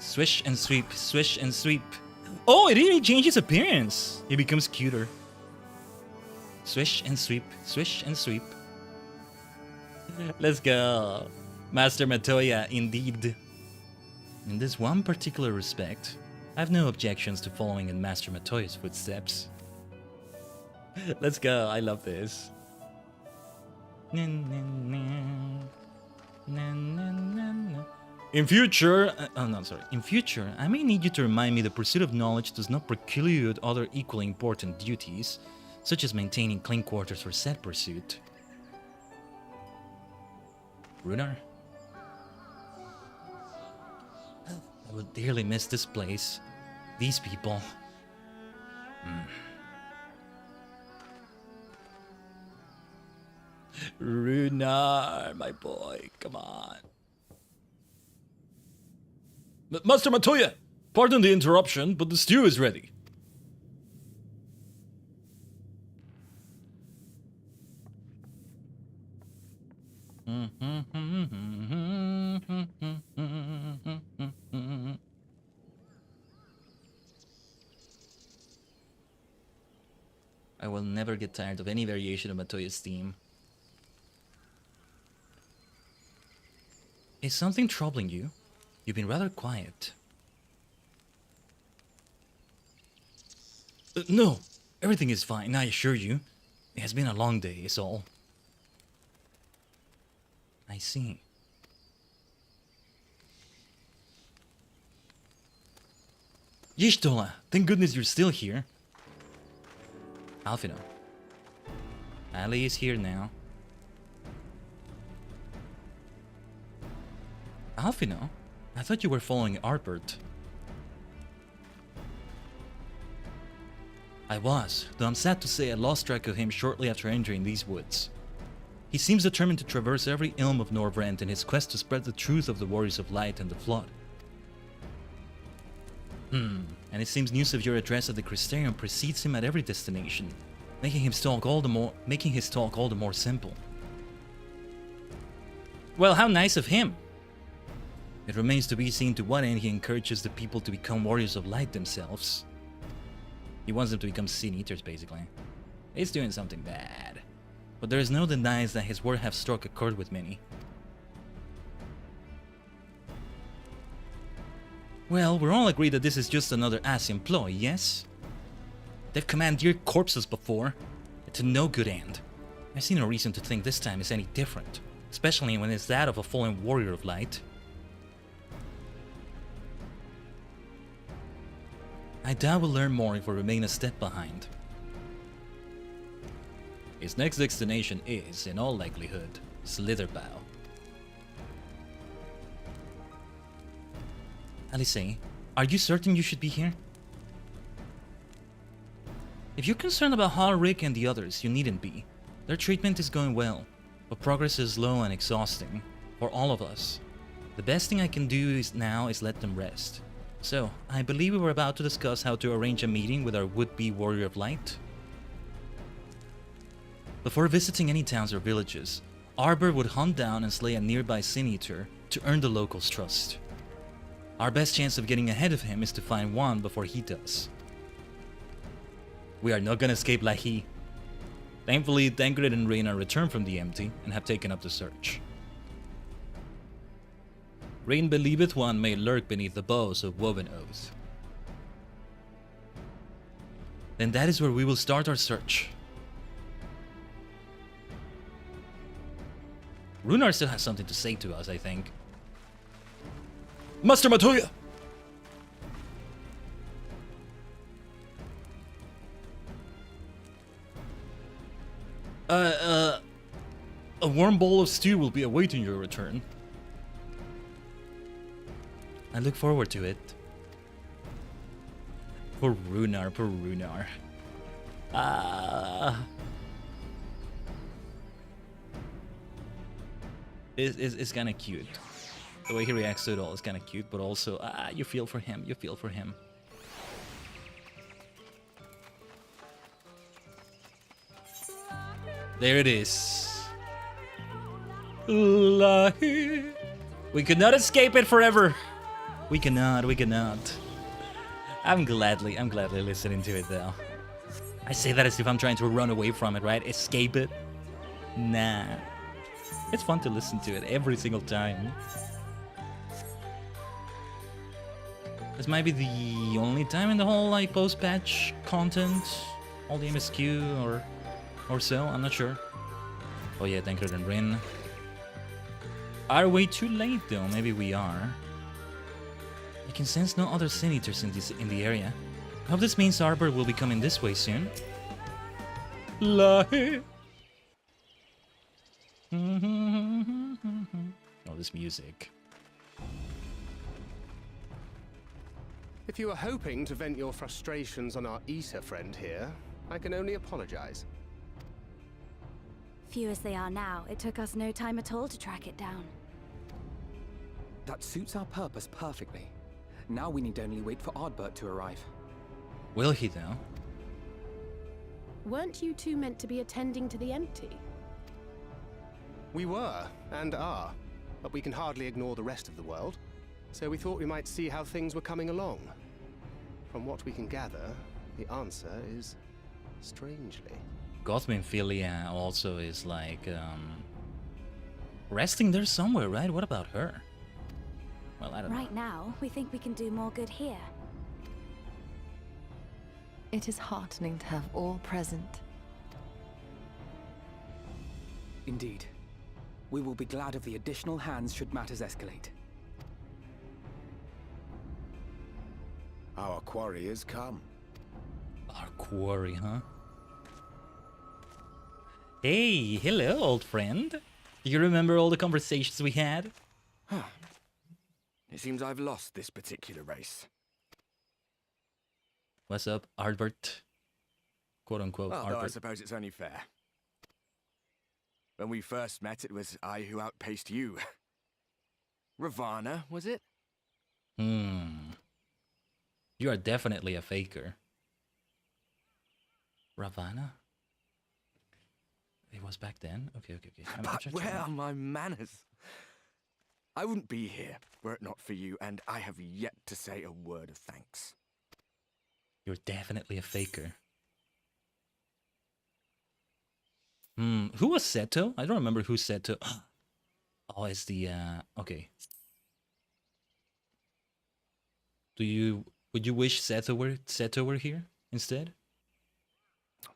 Swish and sweep, swish and sweep. Oh, it even changes appearance. It becomes cuter. Swish and sweep, swish and sweep. Let's go. Master Matoya, indeed. In this one particular respect, I have no objections to following in Master Matoya's footsteps. Let's go, I love this. In future, in future, I may need you to remind me the pursuit of knowledge does not preclude other equally important duties, such as maintaining clean quarters for said pursuit. Runar? I would dearly miss this place. These people. Runar, my boy, come on. Master Matoya, pardon the interruption, but the stew is ready. I will never get tired of any variation of Matoya's theme. Is something troubling you? You've been rather quiet. No, everything is fine, I assure you. It has been a long day, is all. I see. Y'shtola, thank goodness you're still here. Alphino. Ali is here now. Alphino? I thought you were following Artbert. I was, though I'm sad to say I lost track of him shortly after entering these woods. He seems determined to traverse every elm of Norvrent in his quest to spread the truth of the Warriors of Light and the Flood. And it seems news of your address at the Crystarium precedes him at every destination, making his talk all the more simple. Well, how nice of him! It remains to be seen to what end he encourages the people to become warriors of light themselves. He wants them to become sin eaters, basically. He's doing something bad. But there is no denying that his words have struck a chord with many. Well, we're all agreed that this is just another ass employee, yes? They've commandeered corpses before, to no good end. I see no reason to think this time is any different, especially when it's that of a fallen warrior of light. I doubt we'll learn more if we remain a step behind. His next destination is, in all likelihood, Slitherbow. Alice, are you certain you should be here? If you're concerned about Halric and the others, you needn't be. Their treatment is going well, but progress is slow and exhausting for all of us. The best thing I can do now is let them rest. So, I believe we were about to discuss how to arrange a meeting with our would-be warrior of light. Before visiting any towns or villages, Arbor would hunt down and slay a nearby Sin Eater to earn the locals' trust. Our best chance of getting ahead of him is to find one before he does. We are not gonna escape like he. Thankfully, Tancred and Rain are returned from the empty and have taken up the search. Rain believeth one may lurk beneath the boughs of woven oath. Then that is where we will start our search. Runar still has something to say to us, I think. Master Matoya! A warm bowl of stew will be awaiting your return. I look forward to it. Poor Runar, poor Runar. It's kinda cute. The way he reacts to it all is kinda cute, but also, you feel for him, you feel for him. There it is. We could not escape it forever. We cannot. I'm gladly listening to it though. I say that as if I'm trying to run away from it, right? Escape it? Nah. It's fun to listen to it every single time. This might be the only time in the whole like post-patch content, all the MSQ or so, I'm not sure. Oh yeah, Tancred and Rin. Are we too late though? Maybe we are. I can sense no other Sin Eaters in the area. I hope this means Arbor will be coming this way soon. Oh, this music. If you were hoping to vent your frustrations on our Eater friend here, I can only apologize. Few as they are now, it took us no time at all to track it down. That suits our purpose perfectly. Now we need only wait for Ardbert to arrive. Will he though? Weren't you two meant to be attending to the empty? We were, and are, but we can hardly ignore the rest of the world, so we thought we might see how things were coming along. From what we can gather, the answer is strangely. Gothminphilia also is like, resting there somewhere, right? What about her? Well, I don't know. Right now, we think we can do more good here. It is heartening to have all present. Indeed. We will be glad of the additional hands should matters escalate. Our quarry has come. Our quarry, huh? Hey, hello, old friend. Do you remember all the conversations we had? It seems I've lost this particular race. What's up, Ardbert? Quote unquote, Well, though I Ardbert. suppose it's only fair. When we first met, it was I who outpaced you. Ravana, was it? You are definitely a faker. Ravana? It was back then? Okay. But where are my manners? I wouldn't be here were it not for you, and I have yet to say a word of thanks. You're definitely a faker. Who was Seto? I don't remember who Seto. Oh, it's the okay. Would you wish Seto were here instead?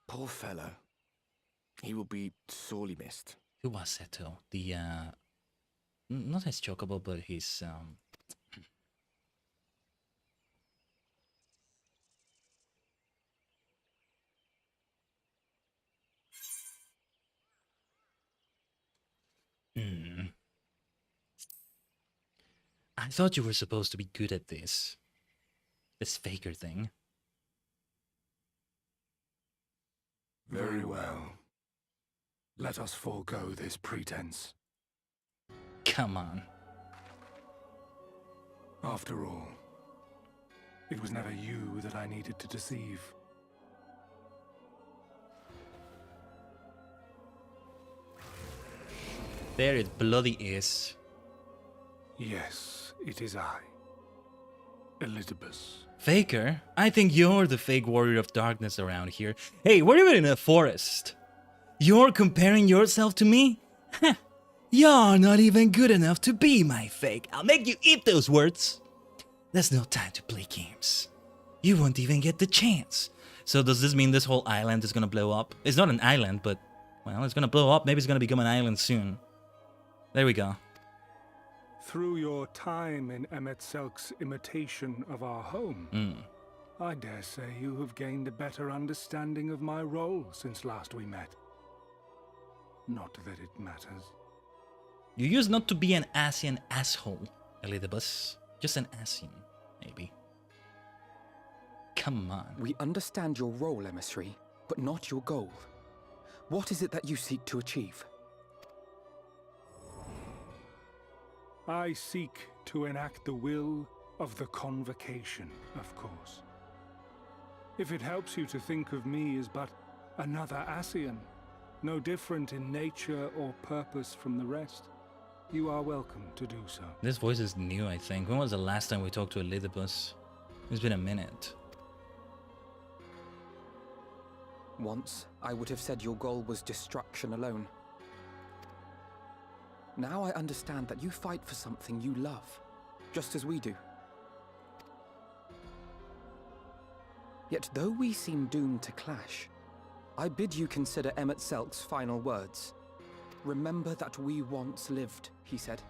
Poor fellow. He will be sorely missed. Who was Seto? The not his chocobo, but his I thought you were supposed to be good at this faker thing. Very well. Let us forego this pretense. Come on. After all, it was never you that I needed to deceive. There it bloody is. Yes, it is I. Elizabeth. Faker? I think you're the fake warrior of darkness around here. Hey, we're even in a forest. You're comparing yourself to me? Heh. You're not even good enough to be my fake. I'll make you eat those words. There's no time to play games. You won't even get the chance. So does this mean this whole island is gonna blow up? It's not an island, but, well, it's gonna blow up. Maybe it's gonna become an island soon. There we go. Through your time in Emmet Selk's imitation of our home, I dare say you have gained a better understanding of my role since last we met. Not that it matters. You used not to be an Asian asshole, Elizabeth. Just an Asian, maybe. Come on. We understand your role, emissary, but not your goal. What is it that you seek to achieve? I seek to enact the will of the Convocation, of course. If it helps you to think of me as but another Asian, no different in nature or purpose from the rest, you are welcome to do so. This voice is new, I think. When was the last time we talked to Elizabeth? It's been a minute. Once, I would have said your goal was destruction alone. Now I understand that you fight for something you love, just as we do. Yet though we seem doomed to clash, I bid you consider Emmet Selk's final words. Remember that we once lived, he said.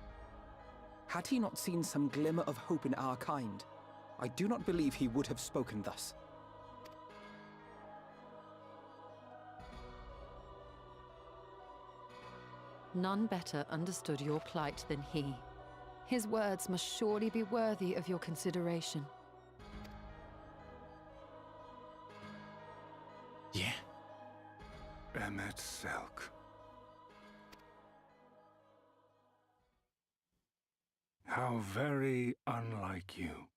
Had he not seen some glimmer of hope in our kind, I do not believe he would have spoken thus. None better understood your plight than he. His words must surely be worthy of your consideration. Yeah. Emmet Selk. How very unlike you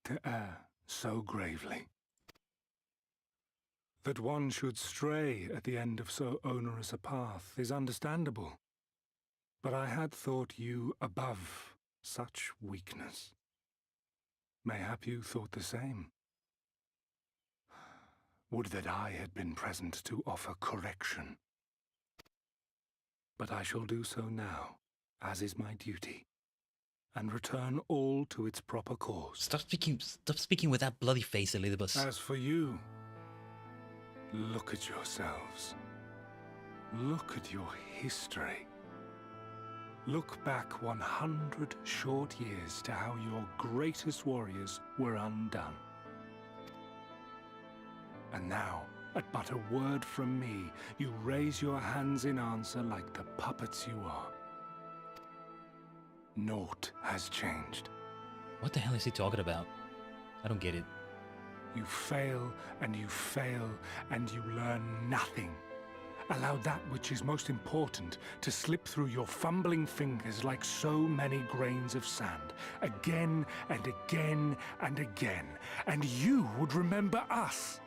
to err so gravely. That one should stray at the end of so onerous a path is understandable. But I had thought you above such weakness. Mayhap you thought the same. Would that I had been present to offer correction. But I shall do so now, as is my duty, and return all to its proper course. Stop speaking with that bloody face, Elizabeth. As for you, look at yourselves. Look at your history. Look back 100 short years to how your greatest warriors were undone. And now, at but a word from me, you raise your hands in answer like the puppets you are. Naught has changed. What the hell is he talking about? I don't get it. You fail, and you fail, and you learn nothing. Allow that which is most important to slip through your fumbling fingers like so many grains of sand, again and again and again, and you would remember us.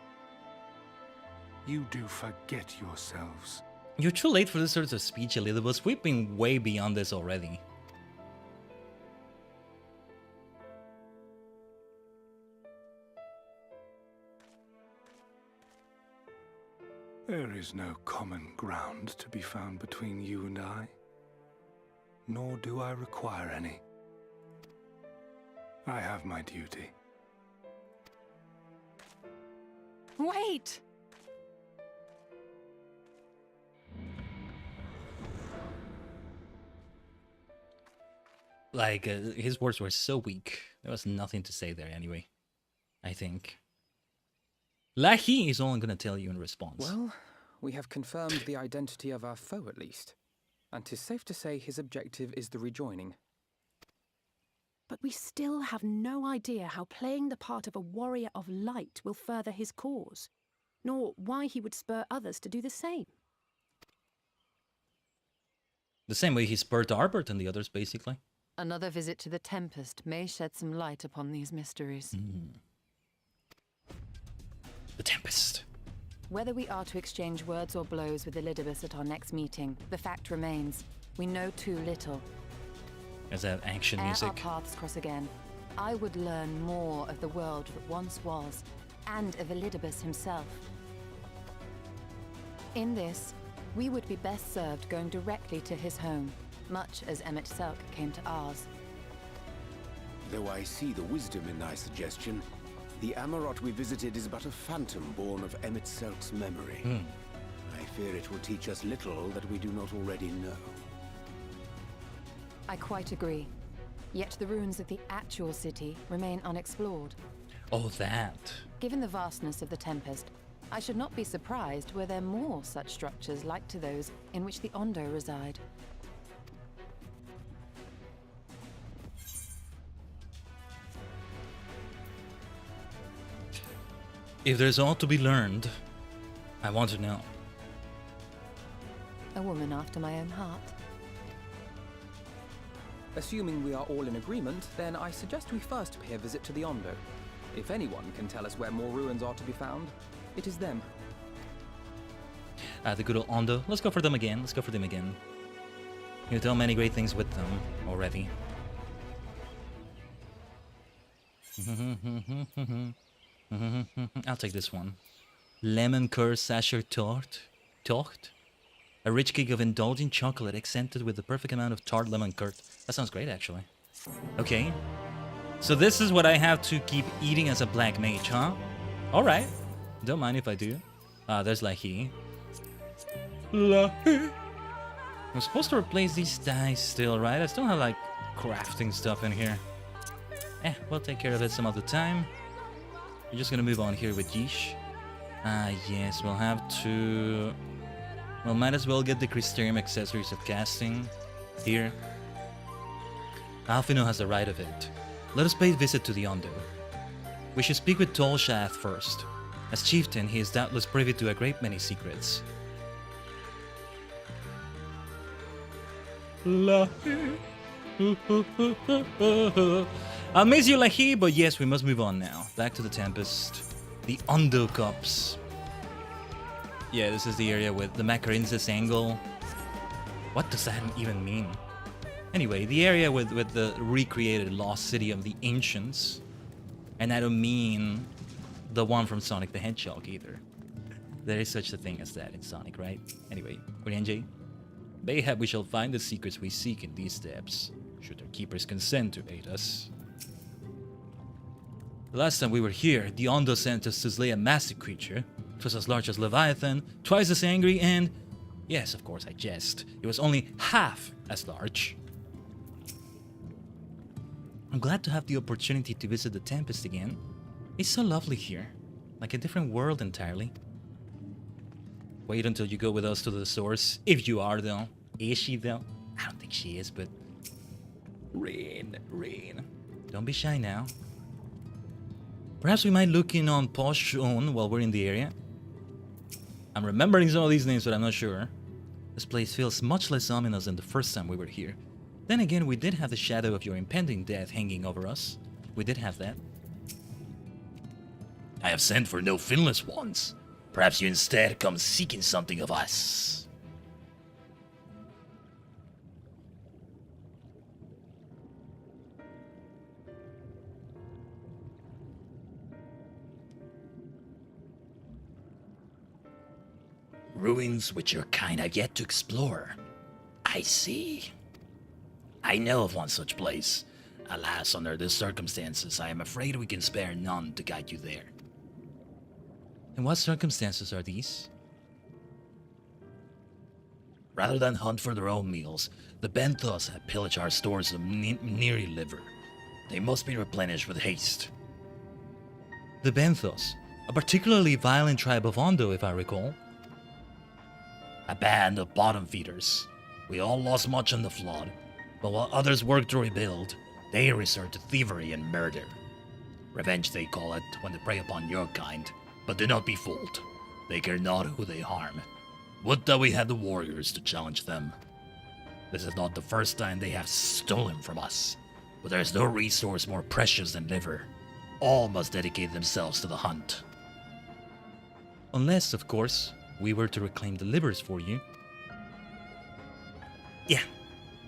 You do forget yourselves. You're too late for this sort of speech, Elizabeth. We've been way beyond this already. There is no common ground to be found between you and I, nor do I require any. I have my duty. Wait! Like, his words were so weak. There was nothing to say there anyway, I think. Lahi is all I'm gonna tell you in response. Well, we have confirmed the identity of our foe at least. And 'tis safe to say his objective is the rejoining. But we still have no idea how playing the part of a warrior of light will further his cause, nor why he would spur others to do the same. The same way he spurred Arbert and the others, basically. Another visit to the Tempest may shed some light upon these mysteries. The Tempest. Whether we are to exchange words or blows with Elidibus at our next meeting, the fact remains, we know too little. There's that action Ere music. our paths cross again, I would learn more of the world that once was, and of Elidibus himself. In this, we would be best served going directly to his home, much as Emmett Selk came to ours. Though I see the wisdom in thy suggestion, the Amarot we visited is but a phantom born of Emmett Selk's memory. I fear it will teach us little that we do not already know. I quite agree. Yet the ruins of the actual city remain unexplored. Oh, that. Given the vastness of the Tempest, I should not be surprised were there more such structures like to those in which the Ondo reside. If there's all to be learned, I want to know. A woman after my own heart. Assuming we are all in agreement, then I suggest we first pay a visit to the Ondo. If anyone can tell us where more ruins are to be found, it is them. The good old Ondo. Let's go for them again. Let's go for them again. You've done many great things with them already. I'll take this one. Lemon curd Sasher Tocht. A rich cake of indulgent chocolate accented with the perfect amount of tart lemon curd. That sounds great, actually. Okay. So this is what I have to keep eating as a black mage, huh? Alright. Don't mind if I do. There's Lahi. Lahi. I'm supposed to replace these dice still, right? I still have, like, crafting stuff in here. We'll take care of it some other time. We're just gonna move on here with Yeesh. Yes, we'll have to... Well, might as well get the Crystarium accessories of casting here. Alphino has the right of it. Let us pay a visit to the Ondo. We should speak with Tolshath first. As chieftain, he is doubtless privy to a great many secrets. I'll miss you, Lahi, but yes, we must move on now. Back to the Tempest. The Ondo Cups. Yeah, this is the area with the Macarensis angle. What does that even mean? Anyway, the area with the recreated lost city of the Ancients. And I don't mean the one from Sonic the Hedgehog either. There is such a thing as that in Sonic, right? Anyway, Orienji. Mayhap we shall find the secrets we seek in these steps, should their keepers consent to aid us. The last time we were here, the Ondo sent us to slay a massive creature. It was as large as Leviathan, twice as angry, and... Yes, of course, I jest. It was only half as large. I'm glad to have the opportunity to visit the Tempest again. It's so lovely here. Like a different world entirely. Wait until you go with us to the source. If you are, though. Is she, though? I don't think she is, but... Rain. Don't be shy now. Perhaps we might look in on Posh Own while we're in the area. I'm remembering some of these names, but I'm not sure. This place feels much less ominous than the first time we were here. Then again, we did have the shadow of your impending death hanging over us. We did have that. I have sent for no finless ones. Perhaps you instead come seeking something of us. Ruins which your kind have yet to explore. I see. I know of one such place. Alas, under these circumstances, I am afraid we can spare none to guide you there. And what circumstances are these? Rather than hunt for their own meals, the Benthos have pillaged our stores of Neri liver. They must be replenished with haste. The Benthos, a particularly violent tribe of Ondo, if I recall. A band of bottom feeders. We all lost much in the flood, but while others work to rebuild, they resort to thievery and murder. Revenge they call it when they prey upon your kind, but do not be fooled. They care not who they harm. Would that we had the warriors to challenge them. This is not the first time they have stolen from us, but there is no resource more precious than liver. All must dedicate themselves to the hunt. Unless, of course, we were to reclaim the livers for you. Yeah,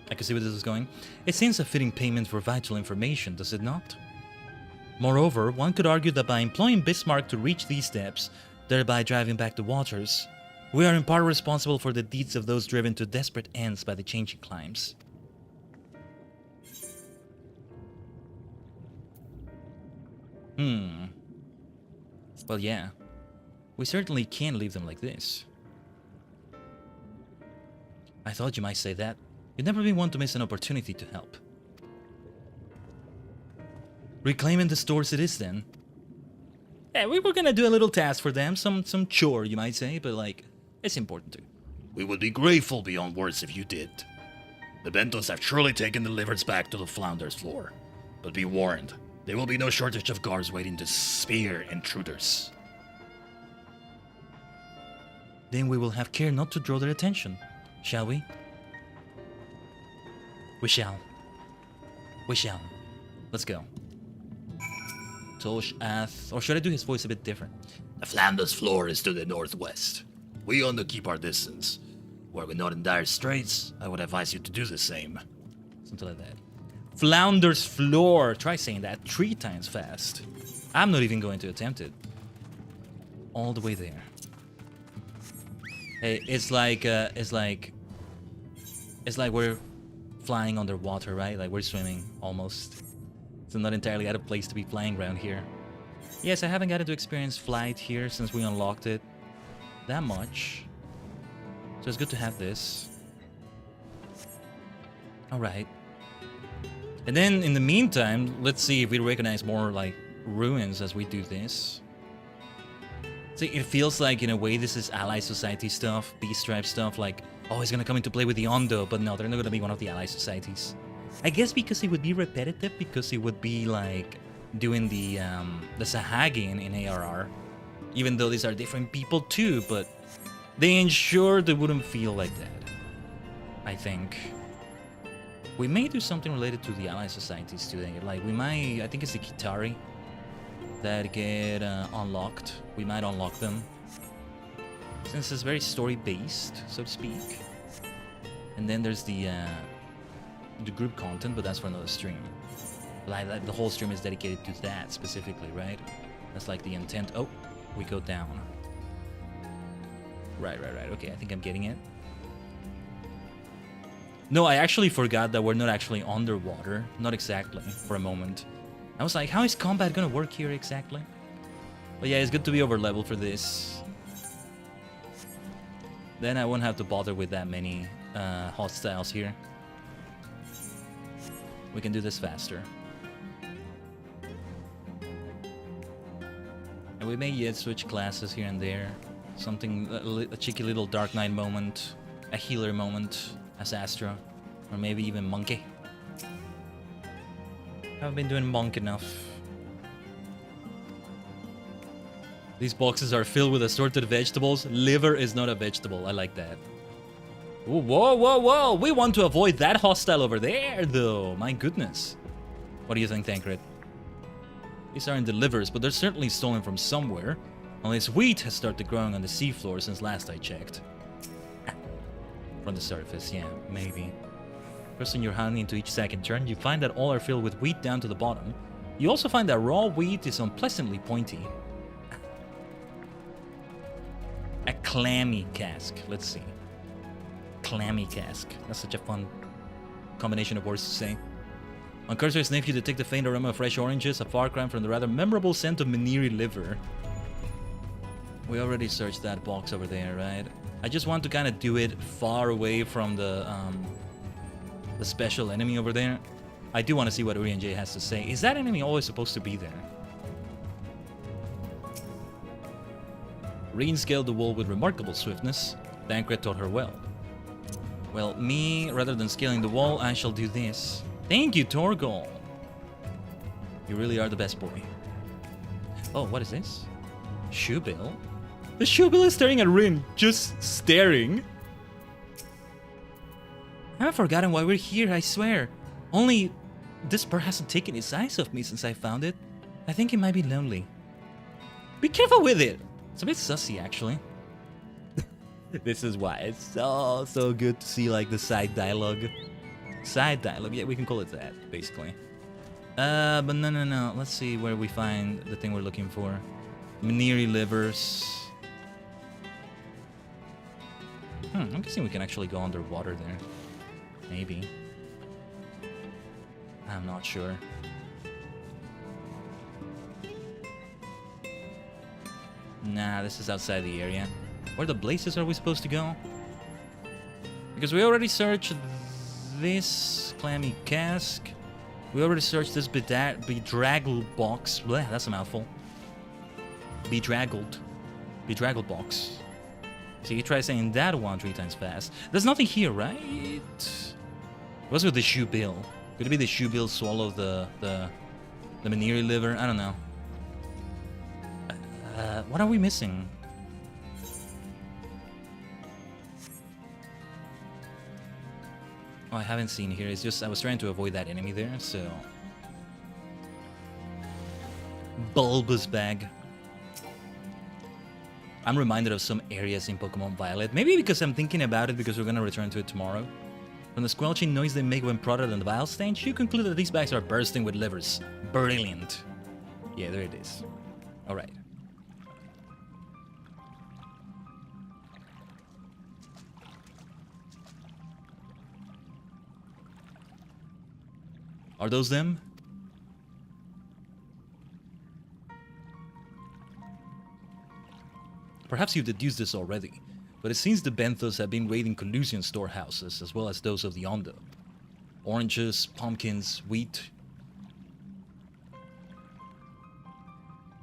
I can see where this is going. It seems a fitting payment for vital information, does it not? Moreover, one could argue that by employing Bismarck to reach these depths, thereby driving back the waters, we are in part responsible for the deeds of those driven to desperate ends by the changing climes. Well, yeah. We certainly can't leave them like this. I thought you might say that. You'd never been one to miss an opportunity to help. Reclaiming the stores it is then. Yeah, we were gonna do a little task for them, some chore you might say, but like, it's important too. We would be grateful beyond words if you did. The Bentos have surely taken the livers back to the Flounder's floor. But be warned, there will be no shortage of guards waiting to spear intruders. Then we will have care not to draw their attention, shall we? We shall. We shall. Let's go. Tosh Ath, or should I do his voice a bit different? The Flanders floor is to the northwest. We ought to keep our distance. Were we not in dire straits, I would advise you to do the same. Something like that. Flounders floor. Try saying that 3 times fast. I'm not even going to attempt it. All the way there. Hey, it's like we're flying underwater, right? Like we're swimming almost. It's not entirely out of place to be flying around here. Yes, I haven't gotten to experience flight here since we unlocked it that much. So it's good to have this. Alright. And then in the meantime, let's see if we recognize more like ruins as we do this. See, it feels like in a way this is Ally Society stuff, Beast Tribe stuff, like, oh, it's gonna come into play with the Ondo, but no, they're not gonna be one of the Ally Societies. I guess because it would be repetitive, because it would be like doing the Sahagin in ARR. Even though these are different people too, but they ensured it wouldn't feel like that. I think. We may do something related to the Ally Societies today. Like, we might, I think it's the Kitari that get unlocked. We might unlock them. Since it's very story-based, so to speak. And then there's the group content, but that's for another stream. Like, the whole stream is dedicated to that specifically, right? That's like the intent. Oh, we go down. Right. Okay, I think I'm getting it. No, I actually forgot that we're not actually underwater. Not exactly, for a moment. I was like, how is combat gonna work here exactly? But yeah, it's good to be over level for this. Then I won't have to bother with that many hostiles here. We can do this faster. And we may yet switch classes here and there. Something, a cheeky little Dark Knight moment, a healer moment as Astra, or maybe even Monkey. Haven't been doing Monk enough. These boxes are filled with assorted vegetables. Liver is not a vegetable. I like that. Ooh, whoa, whoa, whoa. We want to avoid that hostile over there, though. My goodness. What do you think, Tancred? These aren't the livers, but they're certainly stolen from somewhere. Unless wheat has started growing on the seafloor since last I checked. From the surface, yeah, maybe. Pressing your hand into each sack in turn, you find that all are filled with wheat down to the bottom. You also find that raw wheat is unpleasantly pointy. A clammy cask. Let's see. Clammy cask. That's such a fun combination of words to say. On cursor sniff, you detect the faint aroma of fresh oranges, a far cry from the rather memorable scent of Maniri liver. We already searched that box over there, right? I just want to kind of do it far away from the special enemy over there. I do want to see what Uri and Jay has to say. Is that enemy always supposed to be there? Reen scaled the wall with remarkable swiftness. Tancred taught her well. Well, me, rather than scaling the wall, I shall do this. Thank you, Torgal. You really are the best boy. Oh, what is this? Shoebill? The Shoebill is staring at Rin, just staring. I've forgotten why we're here, I swear. Only this bird hasn't taken its eyes off me since I found it. I think it might be lonely. Be careful with it! It's a bit sussy, actually. This is why it's so good to see, like, the side dialogue. Side dialogue, yeah, we can call it that, basically. But no. Let's see where we find the thing we're looking for. Maniri livers. I'm guessing we can actually go underwater there. Maybe. I'm not sure. Nah, this is outside the area. Where the blazes are we supposed to go? Because we already searched this clammy cask. We already searched this bedraggled box. Blech, that's a mouthful. Bedraggled box. So you try saying that one 3 times fast. There's nothing here, right? What's with the shoe bill? Could it be the shoe bill swallow the Maniri liver? I don't know. What are we missing? Oh, I haven't seen here. It's just I was trying to avoid that enemy there, so... Bulbous bag. I'm reminded of some areas in Pokemon Violet. Maybe because I'm thinking about it because we're gonna return to it tomorrow. From the squelching noise they make when prodded on the vial stage, you conclude that these bags are bursting with livers. Brilliant. Yeah, there it is. Alright. Are those them? Perhaps you've deduced this already, but it seems the Benthos have been raiding Collusion storehouses as well as those of the Ondo. Oranges, pumpkins, wheat.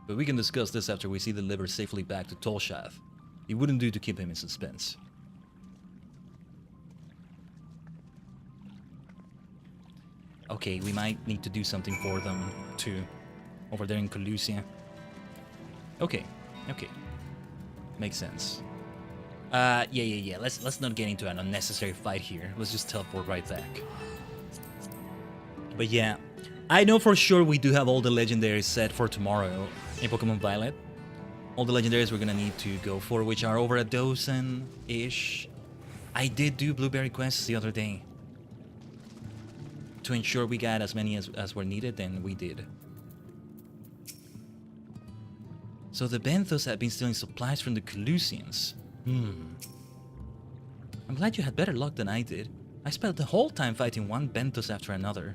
But we can discuss this after we see the liver safely back to Tolshath. It wouldn't do to keep him in suspense. Okay, we might need to do something for them too, over there in Collusia. Okay. Makes sense. Yeah. Let's not get into an unnecessary fight here. Let's just teleport right back. But yeah, I know for sure we do have all the legendaries set for tomorrow in Pokemon Violet. All the legendaries we're gonna need to go for, which are over a dozen-ish. I did do Blueberry quests the other day. To ensure we got as many as were needed, and we did. So the Benthos had been stealing supplies from the Collusians. I'm glad you had better luck than I did. I spent the whole time fighting one Benthos after another.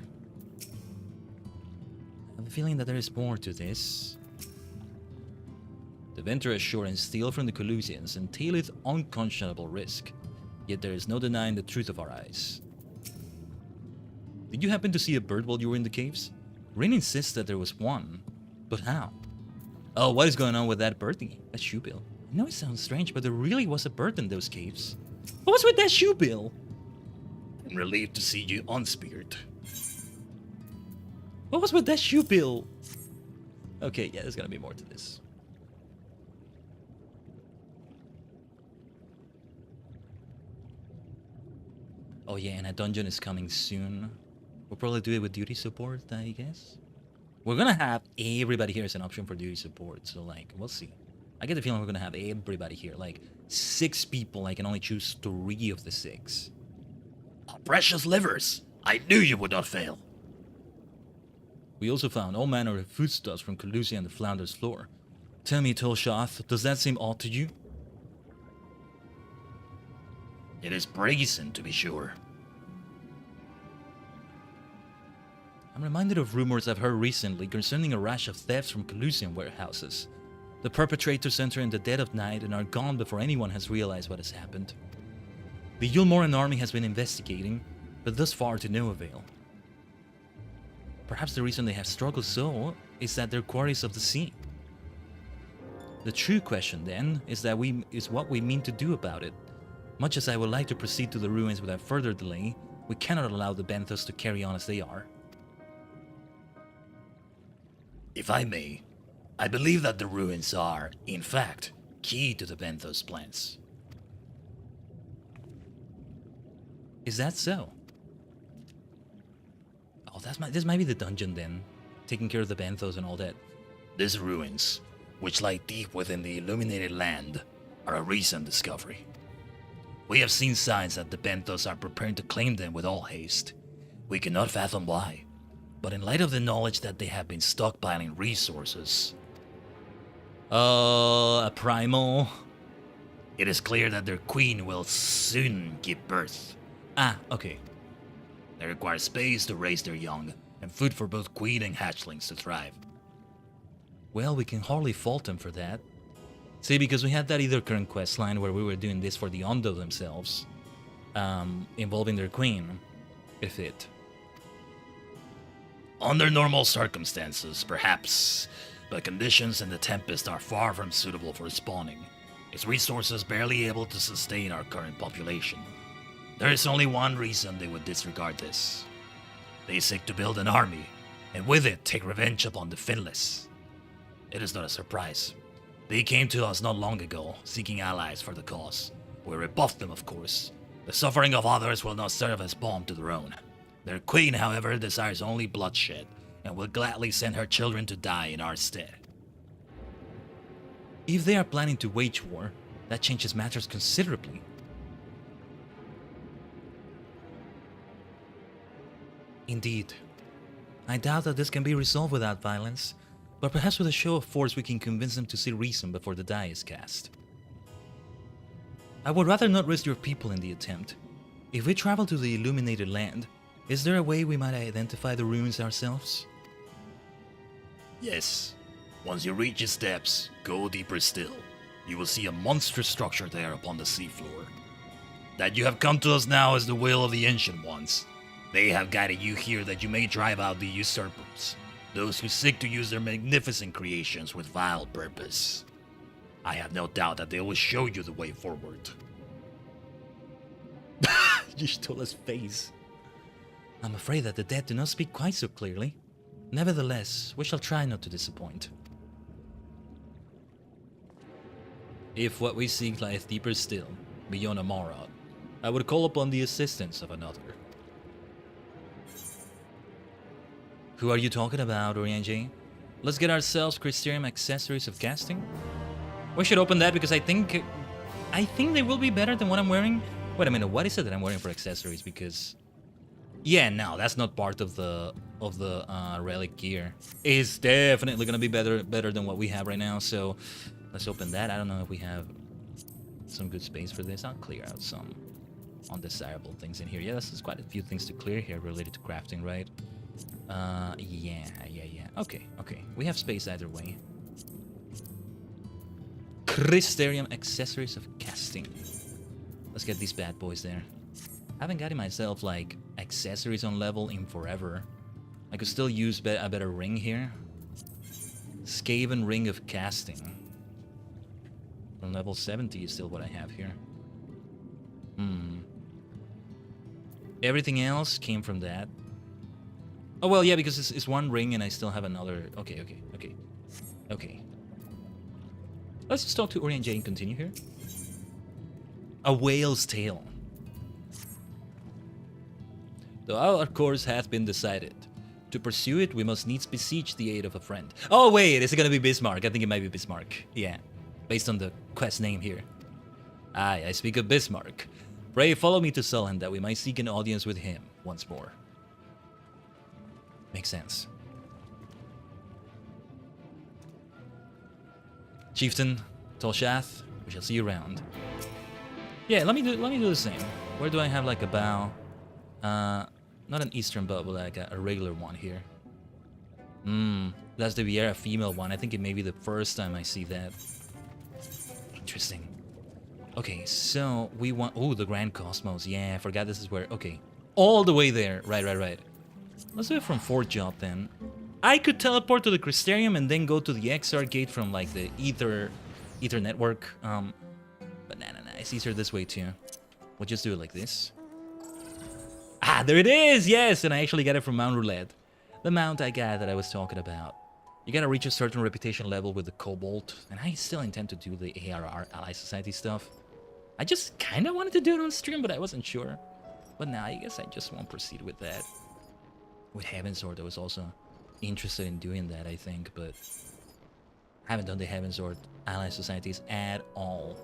I have a feeling that there is more to this. The venture ashore and steal from the Collusians entaileth unconscionable risk, yet there is no denying the truth of our eyes. Did you happen to see a bird while you were in the caves? Rin insists that there was one, but how? Oh, what is going on with that birdie? That shoebill. I know it sounds strange, but there really was a bird in those caves. What was with that shoebill? I'm relieved to see you unspeared. What was with that shoebill? Okay, yeah, there's gonna be more to this. Oh yeah, and a dungeon is coming soon. We'll probably do it with duty support, I guess. We're gonna have everybody here as an option for duty support, so like, we'll see. I get the feeling we're gonna have everybody here, like 6 people. I can only choose 3 of the 6. Oh, precious livers! I knew you would not fail. We also found all manner of foodstuffs from Calusia and the Flounder's floor. Tell me, Tolshath, does that seem odd to you? It is brazen, to be sure. I'm reminded of rumors I've heard recently concerning a rash of thefts from Calusian warehouses. The perpetrators enter in the dead of night and are gone before anyone has realized what has happened. The Yulmoran army has been investigating, but thus far to no avail. Perhaps the reason they have struggled so is that they're quarries of the sea. The true question then is what we mean to do about it. Much as I would like to proceed to the ruins without further delay, we cannot allow the Benthos to carry on as they are. If I may, I believe that the ruins are, in fact, key to the Benthos plans. Is that so? Oh, this might be the dungeon then, taking care of the Benthos and all that. These ruins, which lie deep within the illuminated land, are a recent discovery. We have seen signs that the Benthos are preparing to claim them with all haste. We cannot fathom why, but in light of the knowledge that they have been stockpiling resources... a primal... It is clear that their queen will soon give birth. Ah, okay. They require space to raise their young, and food for both queen and hatchlings to thrive. Well, we can hardly fault them for that. See, because we had that either current quest line where we were doing this for the Ondo themselves, involving their queen, if it. Under normal circumstances, perhaps, but conditions in the Tempest are far from suitable for spawning. Its resources barely able to sustain our current population. There is only one reason they would disregard this. They seek to build an army, and with it take revenge upon the Finless. It is not a surprise. They came to us not long ago, seeking allies for the cause. We rebuffed them, of course. The suffering of others will not serve as balm to their own. Their queen, however, desires only bloodshed, and will gladly send her children to die in our stead. If they are planning to wage war, that changes matters considerably. Indeed. I doubt that this can be resolved without violence, but perhaps with a show of force we can convince them to see reason before the die is cast. I would rather not risk your people in the attempt. If we travel to the illuminated land, is there a way we might identify the ruins ourselves? Yes. Once you reach its steps, go deeper still. You will see a monstrous structure there upon the seafloor. That you have come to us now is the will of the Ancient Ones. They have guided you here that you may drive out the usurpers, those who seek to use their magnificent creations with vile purpose. I have no doubt that they will show you the way forward. You stole his face. I'm afraid that the dead do not speak quite so clearly. Nevertheless, we shall try not to disappoint. If what we seek lieth deeper still, beyond Amara, I would call upon the assistance of another. Who are you talking about, Orianji? Let's get ourselves Crystarium accessories of casting. We should open that because I think they will be better than what I'm wearing. Wait a minute, what is it that I'm wearing for accessories? Because yeah, no, that's not part of the relic gear. It's definitely gonna be better than what we have right now. So let's open that. I don't know if we have some good space for this. I'll clear out some undesirable things in here. Yeah, there's quite a few things to clear here related to crafting, right? Yeah. Okay. We have space either way. Crystarium accessories of casting. Let's get these bad boys there. I haven't gotten myself like accessories on level in forever. I could still use a better ring here. Skaven Ring of Casting. From level 70 is still what I have here. Everything else came from that. Oh, well, yeah, because it's one ring and I still have another... Okay. Let's just talk to Orianji and continue here. A whale's tail. Though our course hath been decided. To pursue it, we must needs beseech the aid of a friend. Oh wait, is it gonna be Bismarck? I think it might be Bismarck. Yeah, based on the quest name here. Aye, I speak of Bismarck. Pray follow me to Sullen that we might seek an audience with him once more. Makes sense. Chieftain, Tolshath, we shall see you around. Yeah, let me do the same. Where do I have like a bow? Not an eastern bow, but like a regular one here. That's the Vieira female one. I think it may be the first time I see that. Interesting. Okay, so we want... Oh, the Grand Cosmos. Yeah, I forgot this is where... Okay, all the way there. Right. Let's do it from 4th job then. I could teleport to the Crystarium and then go to the XR gate from like the Ether network. But nah, it's easier this way too. We'll just do it like this. Ah, there it is! Yes, and I actually got it from Mount Roulette. The mount I got that I was talking about. You gotta reach a certain reputation level with the Cobalt, and I still intend to do the ARR Ally Society stuff. I just kinda wanted to do it on stream, but I wasn't sure. But now I guess I just won't proceed with that. With Heavensward, I was also interested in doing that, I think, but I haven't done the Heavensward Ally Societies at all.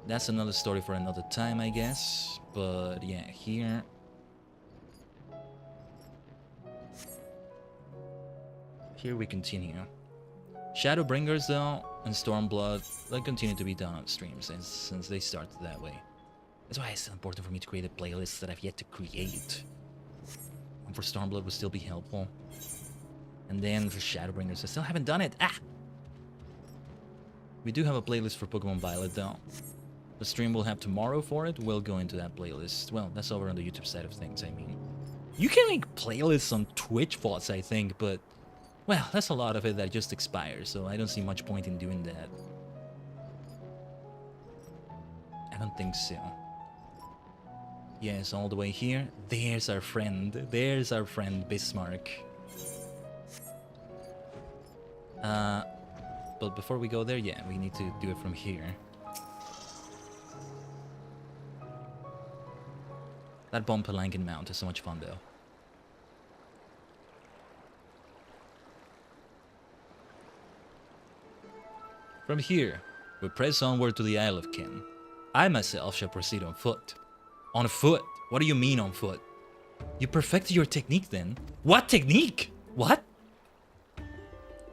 That's another story for another time, I guess. But yeah, here... Here we continue. Shadowbringers, though, and Stormblood, they'll continue to be done on stream since they started that way. That's why it's so important for me to create a playlist that I've yet to create. And for Stormblood would still be helpful. And then for Shadowbringers, I still haven't done it. Ah! We do have a playlist for Pokemon Violet, though. The stream we'll have tomorrow for it will go into that playlist. Well, that's over on the YouTube side of things, I mean. You can make playlists on Twitch VODs, I think, but... Well, that's a lot of it that just expires, so I don't see much point in doing that. I don't think so. Yes, all the way here. There's our friend. There's our friend Bismarck. But before we go there, yeah, we need to do it from here. That Bomb Palanquin mount is so much fun, though. From here, we press onward to the Isle of Ken. I myself shall proceed on foot. On foot? What do you mean on foot? You perfected your technique then? What technique? What?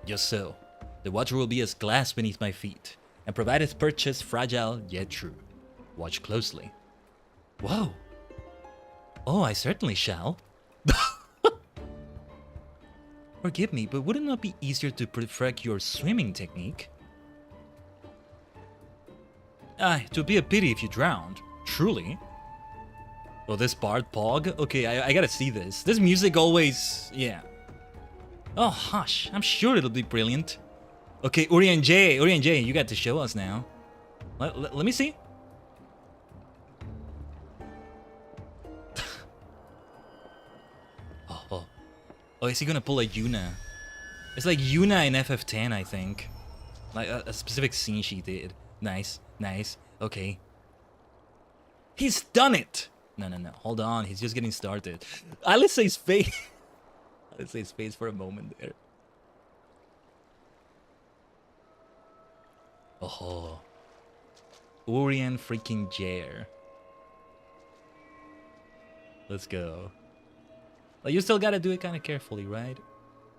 Just so. The water will be as glass beneath my feet, and provided purchase fragile yet true. Watch closely. Whoa. Oh, I certainly shall. Forgive me, but would it not be easier to perfect your swimming technique? Aye, 'twould be a pity if you drowned. Truly. Oh, this Bard Pog? Okay, I gotta see this. This music always... yeah. Oh, hush. I'm sure it'll be brilliant. Okay, Urian J, you got to show us now. Let me see. Oh, is he gonna pull a Yuna? It's like Yuna in FF10, I think. Like a specific scene she did. Nice. Okay. He's done it! No. Hold on, he's just getting started. Let's say his face. Let's say his face for a moment there. Oh. Urian freaking Jair. Let's go. Like, you still gotta do it kind of carefully, right?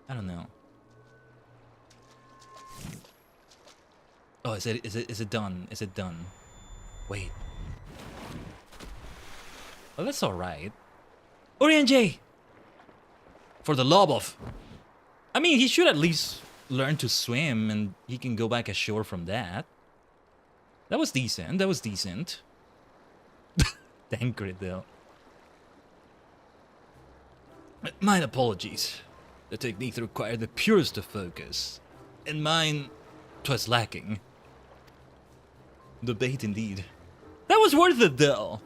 I don't know. Oh, is it done? Is it done? Wait. Oh, that's alright. Urian J! For the love of... I mean, he should at least learn to swim and he can go back ashore from that. That was decent. Dang grit, though. Mine apologies. The technique required the purest of focus. And mine, 'twas lacking. Debate indeed. That was worth it, though.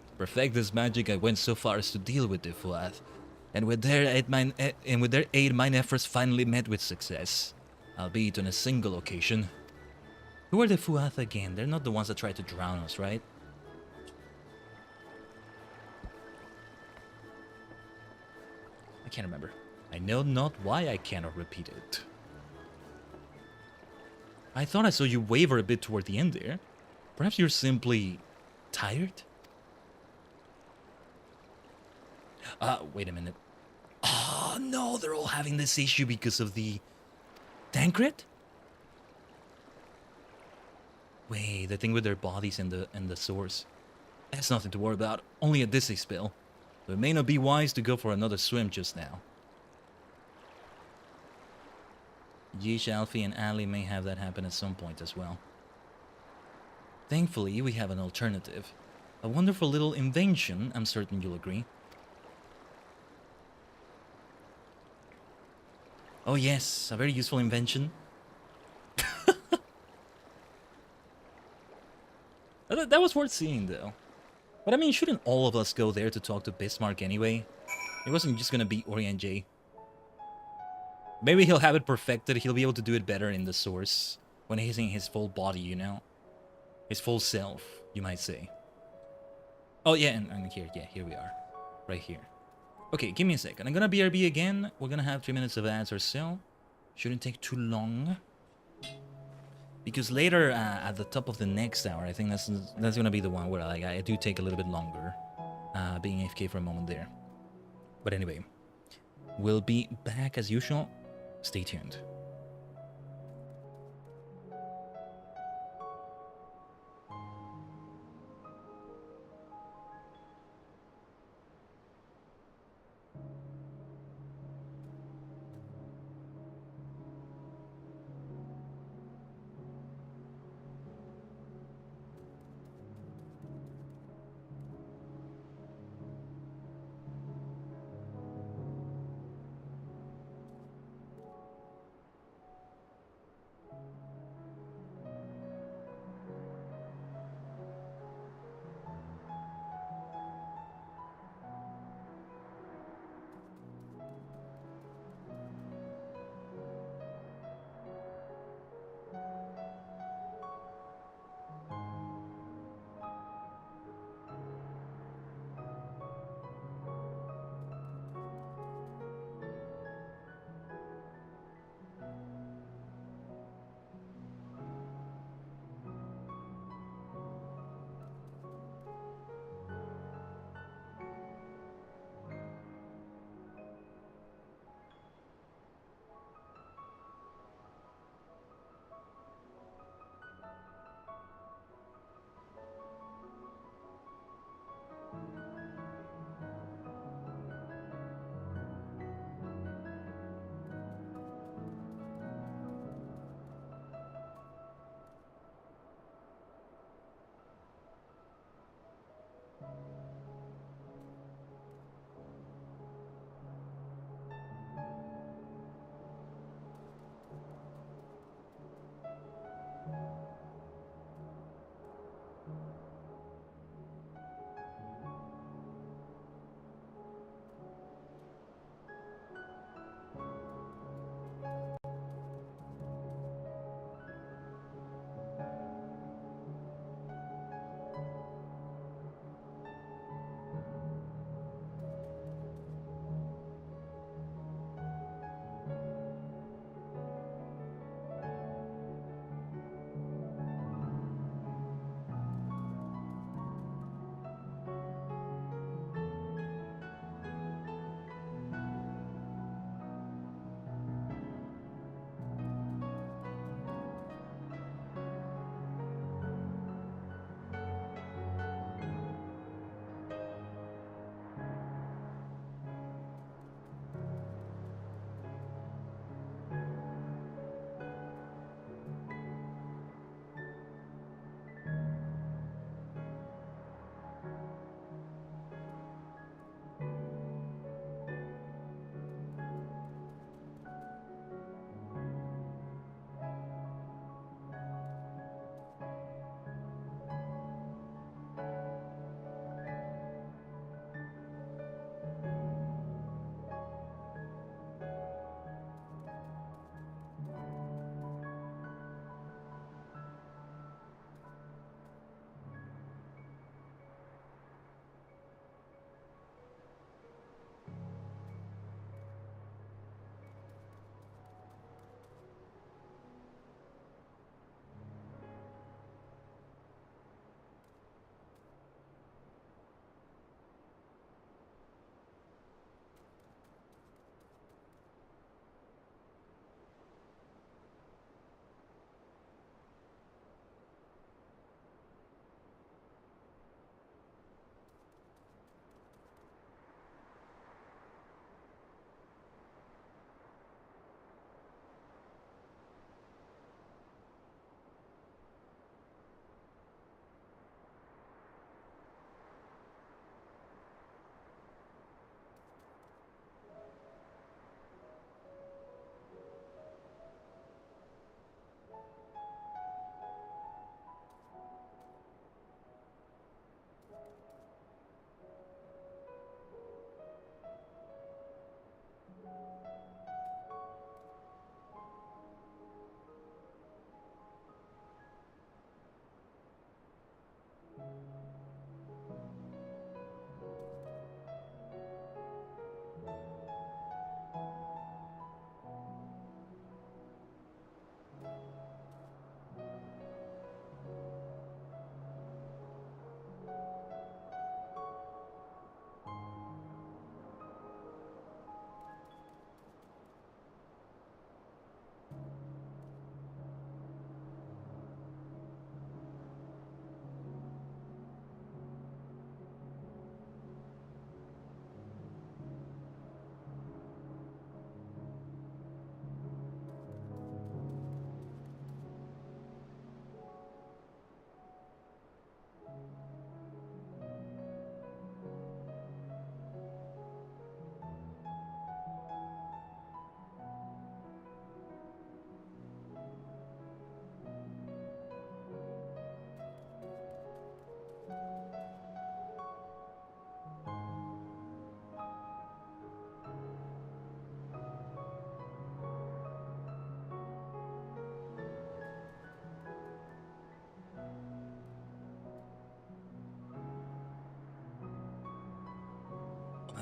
To perfect this magic, I went so far as to deal with the Fuath. And with their aid, mine efforts finally met with success. Albeit on a single occasion. Who are the Fuath again? They're not the ones that tried to drown us, right? I can't remember. I know not why I cannot repeat it. I thought I saw you waver a bit toward the end there. Perhaps you're simply tired? Wait a minute. Oh no, they're all having this issue because of the Tancred? Wait, the thing with their bodies and the source. That's nothing to worry about, only a dizzy spell. So it may not be wise to go for another swim just now. Yeesh, Alfie and Ali may have that happen at some point as well. Thankfully, we have an alternative. A wonderful little invention, I'm certain you'll agree. Oh yes, a very useful invention. That was worth seeing though. But I mean, shouldn't all of us go there to talk to Bismarck anyway? It wasn't just gonna be Ori and Jay. Maybe he'll have it perfected, he'll be able to do it better in the source. When he's in his full body, you know? His full self, you might say. Oh yeah, and here, yeah, here we are. Right here. Okay, give me a second. I'm gonna BRB again. We're gonna have 3 minutes of ads or so. Shouldn't take too long. Because later, at the top of the next hour, I think that's gonna be the one where I do take a little bit longer. Being AFK for a moment there. But anyway, we'll be back as usual. Stay tuned.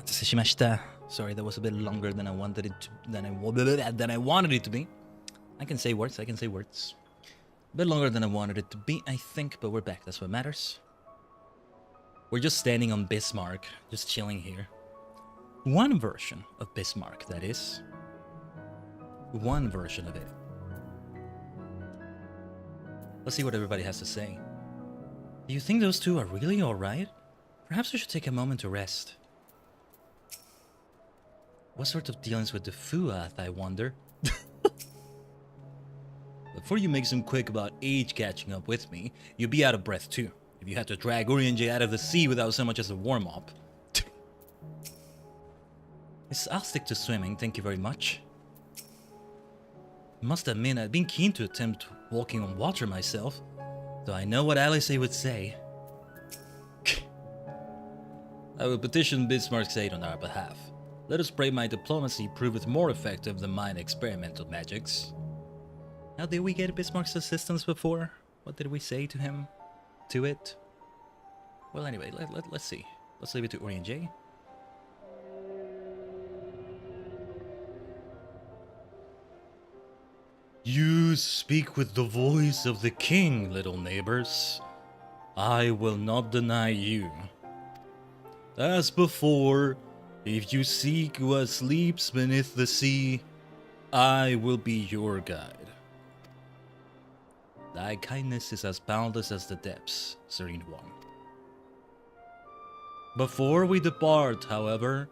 Sorry, that was a bit longer than I wanted it to, than I wanted it to be. I can say words. A bit longer than I wanted it to be, I think, but we're back. That's what matters. We're just standing on Bismarck, just chilling here. One version of Bismarck, that is. One version of it. Let's see what everybody has to say. Do you think those two are really alright? Perhaps we should take a moment to rest. What sort of dealings with the Fuath, I wonder? Before you make some quick about age catching up with me, you'd be out of breath too. If you had to drag Urianger out of the sea without so much as a warm-up. I'll stick to swimming, thank you very much. Must admit, I'd been keen to attempt walking on water myself, though I know what Alice would say. I will petition Bismarck's aid on our behalf. Let us pray my diplomacy proveth more effective than mine experimental magics. How did we get Bismarck's assistance before? What did we say to him? To it? Well, anyway, let's see. Let's leave it to Urianger. You speak with the voice of the king, little neighbors. I will not deny you. As before, if you seek what sleeps beneath the sea, I will be your guide. Thy kindness is as boundless as the depths, Serene One. Before we depart, however,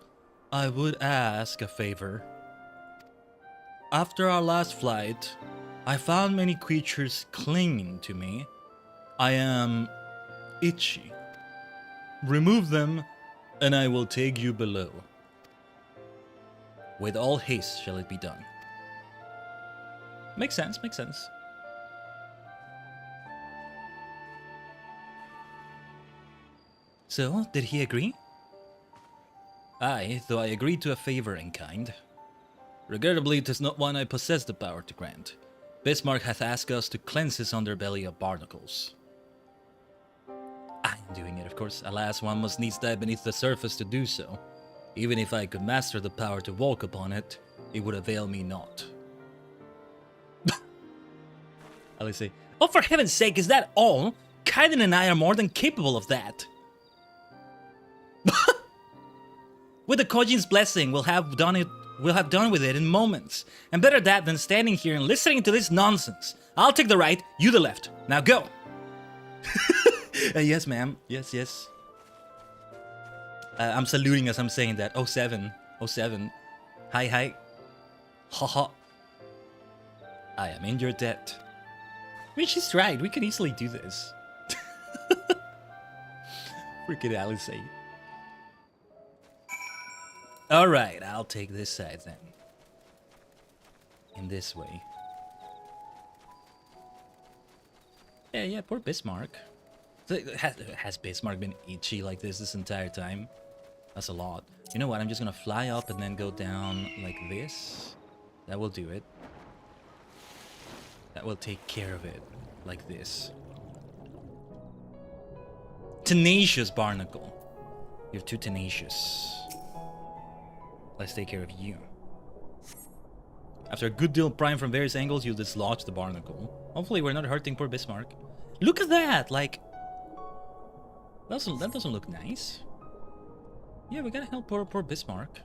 I would ask a favor. After our last flight, I found many creatures clinging to me. I am itchy. Remove them, and I will take you below. With all haste shall it be done. Makes sense, makes sense. So, did he agree? Aye, though I agreed to a favor in kind. Regrettably, 'tis not one I possess the power to grant. Bismarck hath asked us to cleanse his underbelly of barnacles. I am doing it, of course. Alas, one must needs dive beneath the surface to do so. Even if I could master the power to walk upon it, it would avail me not. Alice say, oh, for heaven's sake, is that all? Khaiden and I are more than capable of that. With the Kojin's blessing, we'll have done with it in moments. And better that than standing here and listening to this nonsense. I'll take the right, you the left. Now go. Yes, ma'am. Yes, yes. I'm saluting as I'm saying that. 07. 07. Hi, hi. Haha. I am in your debt. I mean, she's right. We can easily do this. Freaking Alice. Alright, I'll take this side then. In this way. Yeah, poor Bismarck. Has Bismarck been itchy like this entire time? That's a lot. You know what, I'm just gonna fly up and then go down like this. That will do it. That will take care of it. Like this. Tenacious barnacle. You're too tenacious. Let's take care of you. After a good deal of prying from various angles, you dislodge the barnacle. Hopefully we're not hurting poor Bismarck. Look at that! Like... That doesn't look nice. Yeah, we gotta help poor Bismarck.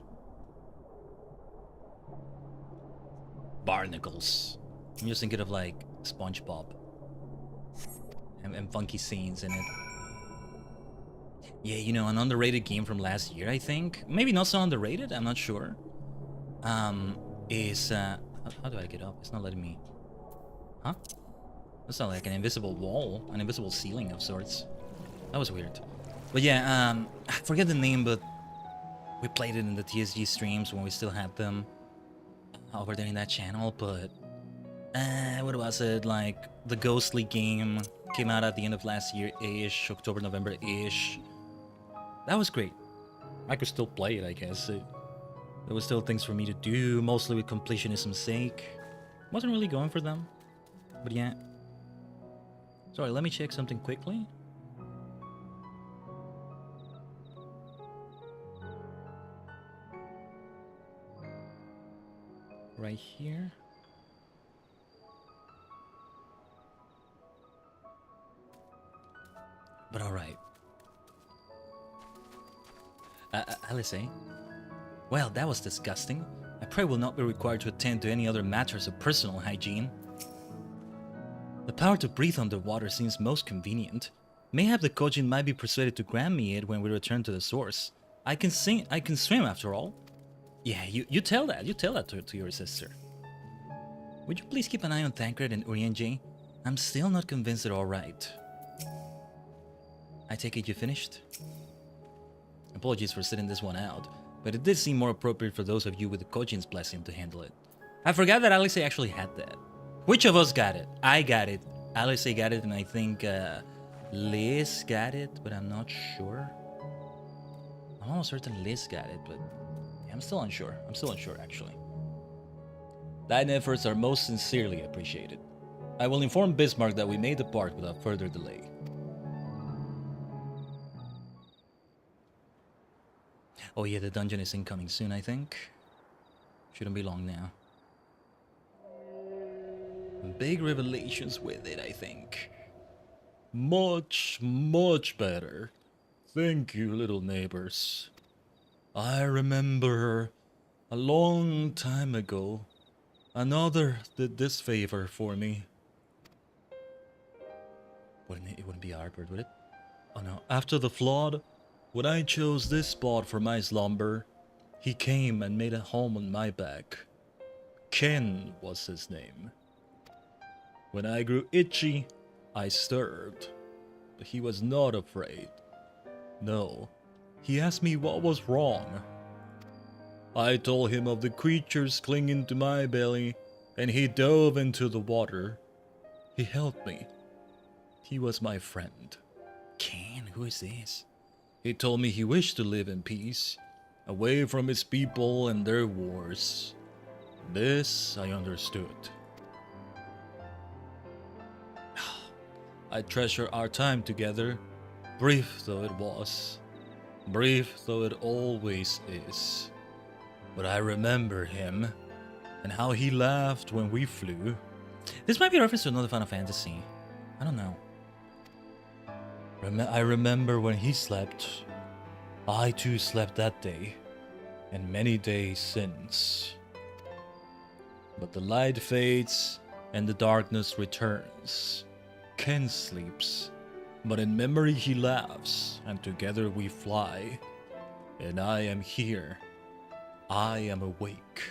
Barnacles. I'm just thinking of like SpongeBob. And funky scenes in it. Yeah, you know, an underrated game from last year, I think. Maybe not so underrated, I'm not sure. Is, how do I get up? It's not letting me... Huh? That's not like an invisible wall, an invisible ceiling of sorts. That was weird. But yeah, I forget the name, but we played it in the TSG streams when we still had them over there in that channel, but... what was it? Like, the Ghostly game came out at the end of last year-ish, October, November-ish. That was great. I could still play it, I guess. There was still things for me to do, mostly with completionism's sake. Wasn't really going for them. But yeah. Sorry, let me check something quickly. right here. But alright. Alice, eh? Well, that was disgusting. I pray will not be required to attend to any other matters of personal hygiene. The power to breathe underwater seems most convenient. Mayhap the Khaiden might be persuaded to grant me it when we return to the source. I can swim after all. Yeah, you tell that. You tell that to your sister. Would you please keep an eye on Tancred and Urianger? I'm still not convinced they're alright. I take it you finished? Apologies for sitting this one out, but it did seem more appropriate for those of you with the Khaiden's blessing to handle it. I forgot that Alice actually had that. Which of us got it? I got it. Alice got it, and I think Liz got it, but I'm not sure. I'm almost certain Liz got it, but yeah, I'm still unsure. I'm still unsure, actually. Thine efforts are most sincerely appreciated. I will inform Bismarck that we may depart without further delay. Oh yeah, the dungeon is incoming soon, I think. Shouldn't be long now. Big revelations with it, I think. Much, much better. Thank you, little neighbors. I remember a long time ago, another did this favor for me. It wouldn't be Arbor, would it? Oh no, after the flood, when I chose this spot for my slumber, he came and made a home on my back. Ken was his name. When I grew itchy, I stirred, but he was not afraid. No, he asked me what was wrong. I told him of the creatures clinging to my belly, and he dove into the water. He helped me. He was my friend. Ken, who is this? He told me he wished to live in peace, away from his people and their wars. This I understood. I treasure our time together, brief though it was, brief though it always is. But I remember him, and how he laughed when we flew. This might be a reference to another Final Fantasy. I don't know. I remember when he slept. I too slept that day, and many days since. But the light fades, and the darkness returns. Ken sleeps, but in memory he laughs, and together we fly. And I am here. I am awake.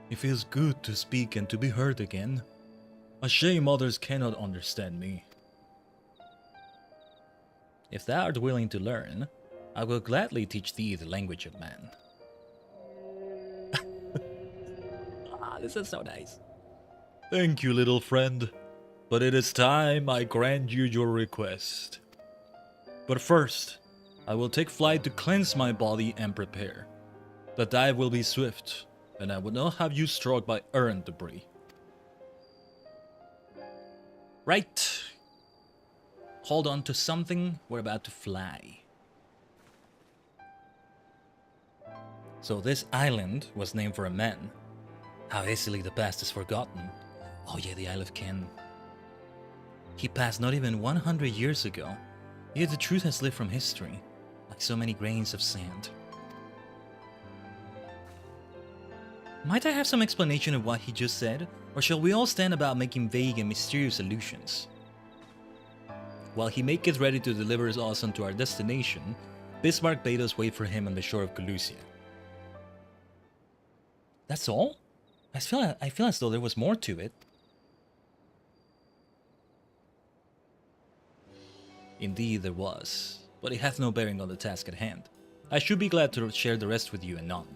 It feels good to speak and to be heard again. A shame others cannot understand me. If thou art willing to learn, I will gladly teach thee the language of man. This is so nice. Thank you, little friend, but it is time I grant you your request. But first, I will take flight to cleanse my body and prepare. The dive will be swift, and I will not have you struck by errant debris. Right. Hold on to something, we're about to fly. So this island was named for a man. How easily the past is forgotten. Oh yeah, the Isle of Ken. He passed not even 100 years ago, yet the truth has lived from history, like so many grains of sand. Might I have some explanation of what he just said, or shall we all stand about making vague and mysterious allusions? While he maketh ready to deliver us unto our destination, Bismarck bade us wait for him on the shore of Colusia. That's all? I feel as though there was more to it. Indeed there was, but it hath no bearing on the task at hand. I should be glad to share the rest with you anon.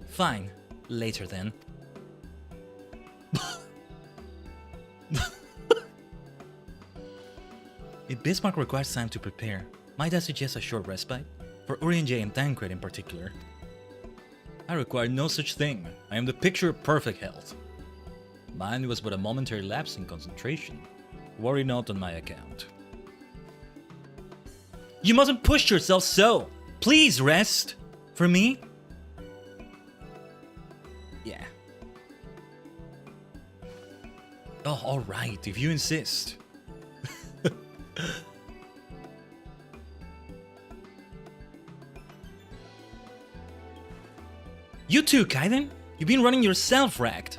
Fine, later then. If Bismarck requires time to prepare, might I suggest a short respite? For Urianger and Tancred in particular. I require no such thing. I am the picture of perfect health. Mine was but a momentary lapse in concentration. Worry not on my account. You mustn't push yourself so. Please rest. For me? Yeah. Oh, alright, if you insist. You too, Khaiden. You've been running yourself racked.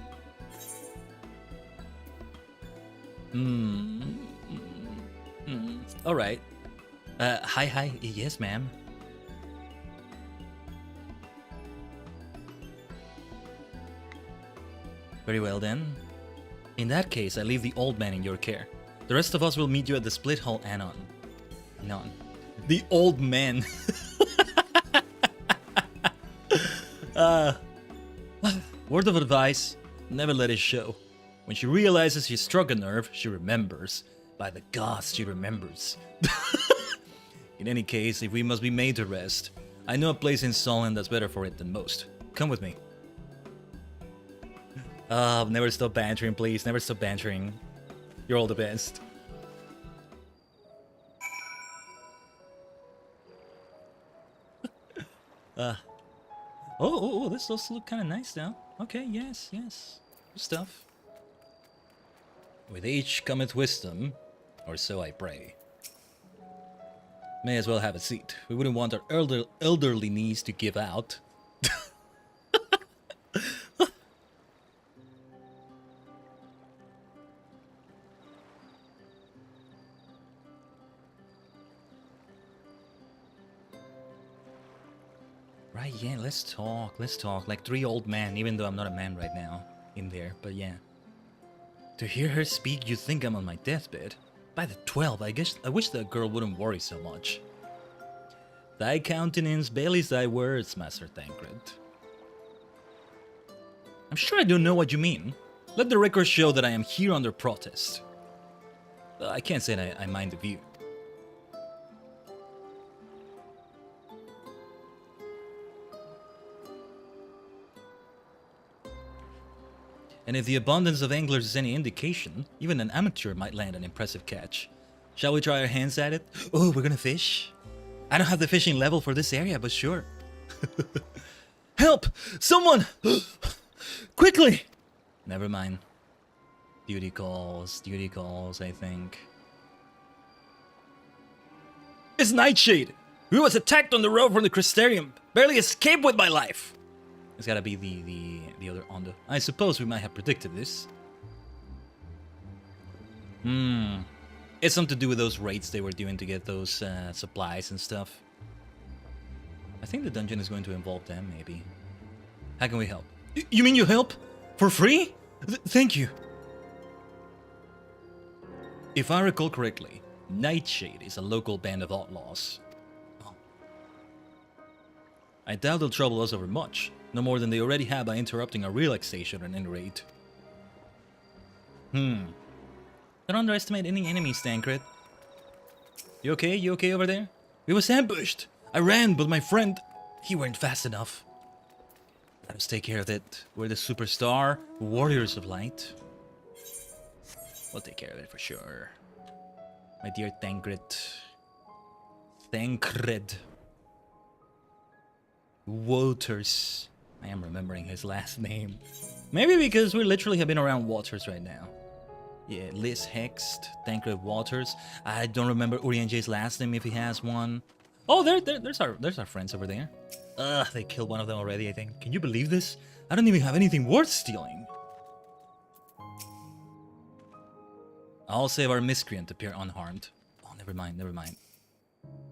Alright. Hi. Yes, ma'am. Very well then. In that case, I leave the old man in your care. The rest of us will meet you at the Split Hole Anon. None. The old man. Word of advice, never let it show. When she realizes she struck a nerve, she remembers. By the gods, she remembers. In any case, if we must be made to rest, I know a place in Solent that's better for it than most. Come with me. Never stop bantering, please. Never stop bantering. You're all the best. Oh, this does look kind of nice now. Okay, yes. Good stuff. With age cometh wisdom, or so I pray. May as well have a seat. We wouldn't want our elderly knees to give out. Right, yeah, let's talk. Like three old men, even though I'm not a man right now in there, but yeah. To hear her speak, you'd think I'm on my deathbed. By the 12, I wish that girl wouldn't worry so much. Thy countenance belies thy words, Master Tancred. I'm sure I don't know what you mean. Let the record show that I am here under protest. I can't say that I mind the view. And if the abundance of anglers is any indication, even an amateur might land an impressive catch. Shall we try our hands at it? Oh, we're gonna fish? I don't have the fishing level for this area, but sure. Help! Someone! Quickly! Never mind. Duty calls, I think. It's Nightshade! Who was attacked on the road from the Crystarium. Barely escaped with my life! It's gotta be the other Ondo. I suppose we might have predicted this. It's something to do with those raids they were doing to get those supplies and stuff. I think the dungeon is going to involve them, maybe. How can we help? You mean you help? For free? Thank you. If I recall correctly, Nightshade is a local band of outlaws. Oh. I doubt they'll trouble us over much. No more than they already have by interrupting our relaxation at any rate. Don't underestimate any enemies, Tancred. You okay? You okay over there? We was ambushed! I ran, but my friend, he weren't fast enough. Let us take care of it. We're the superstar warriors of light. We'll take care of it for sure. My dear Tancred. Tancred. Waters. I am remembering his last name. Maybe because we literally have been around Waters right now. Yeah, Liz Hext, Tancred Waters. I don't remember Urianje's last name if he has one. Oh, there's our friends over there. They killed one of them already, I think. Can you believe this? I don't even have anything worth stealing. I'll save our miscreant appear unharmed. Oh, never mind.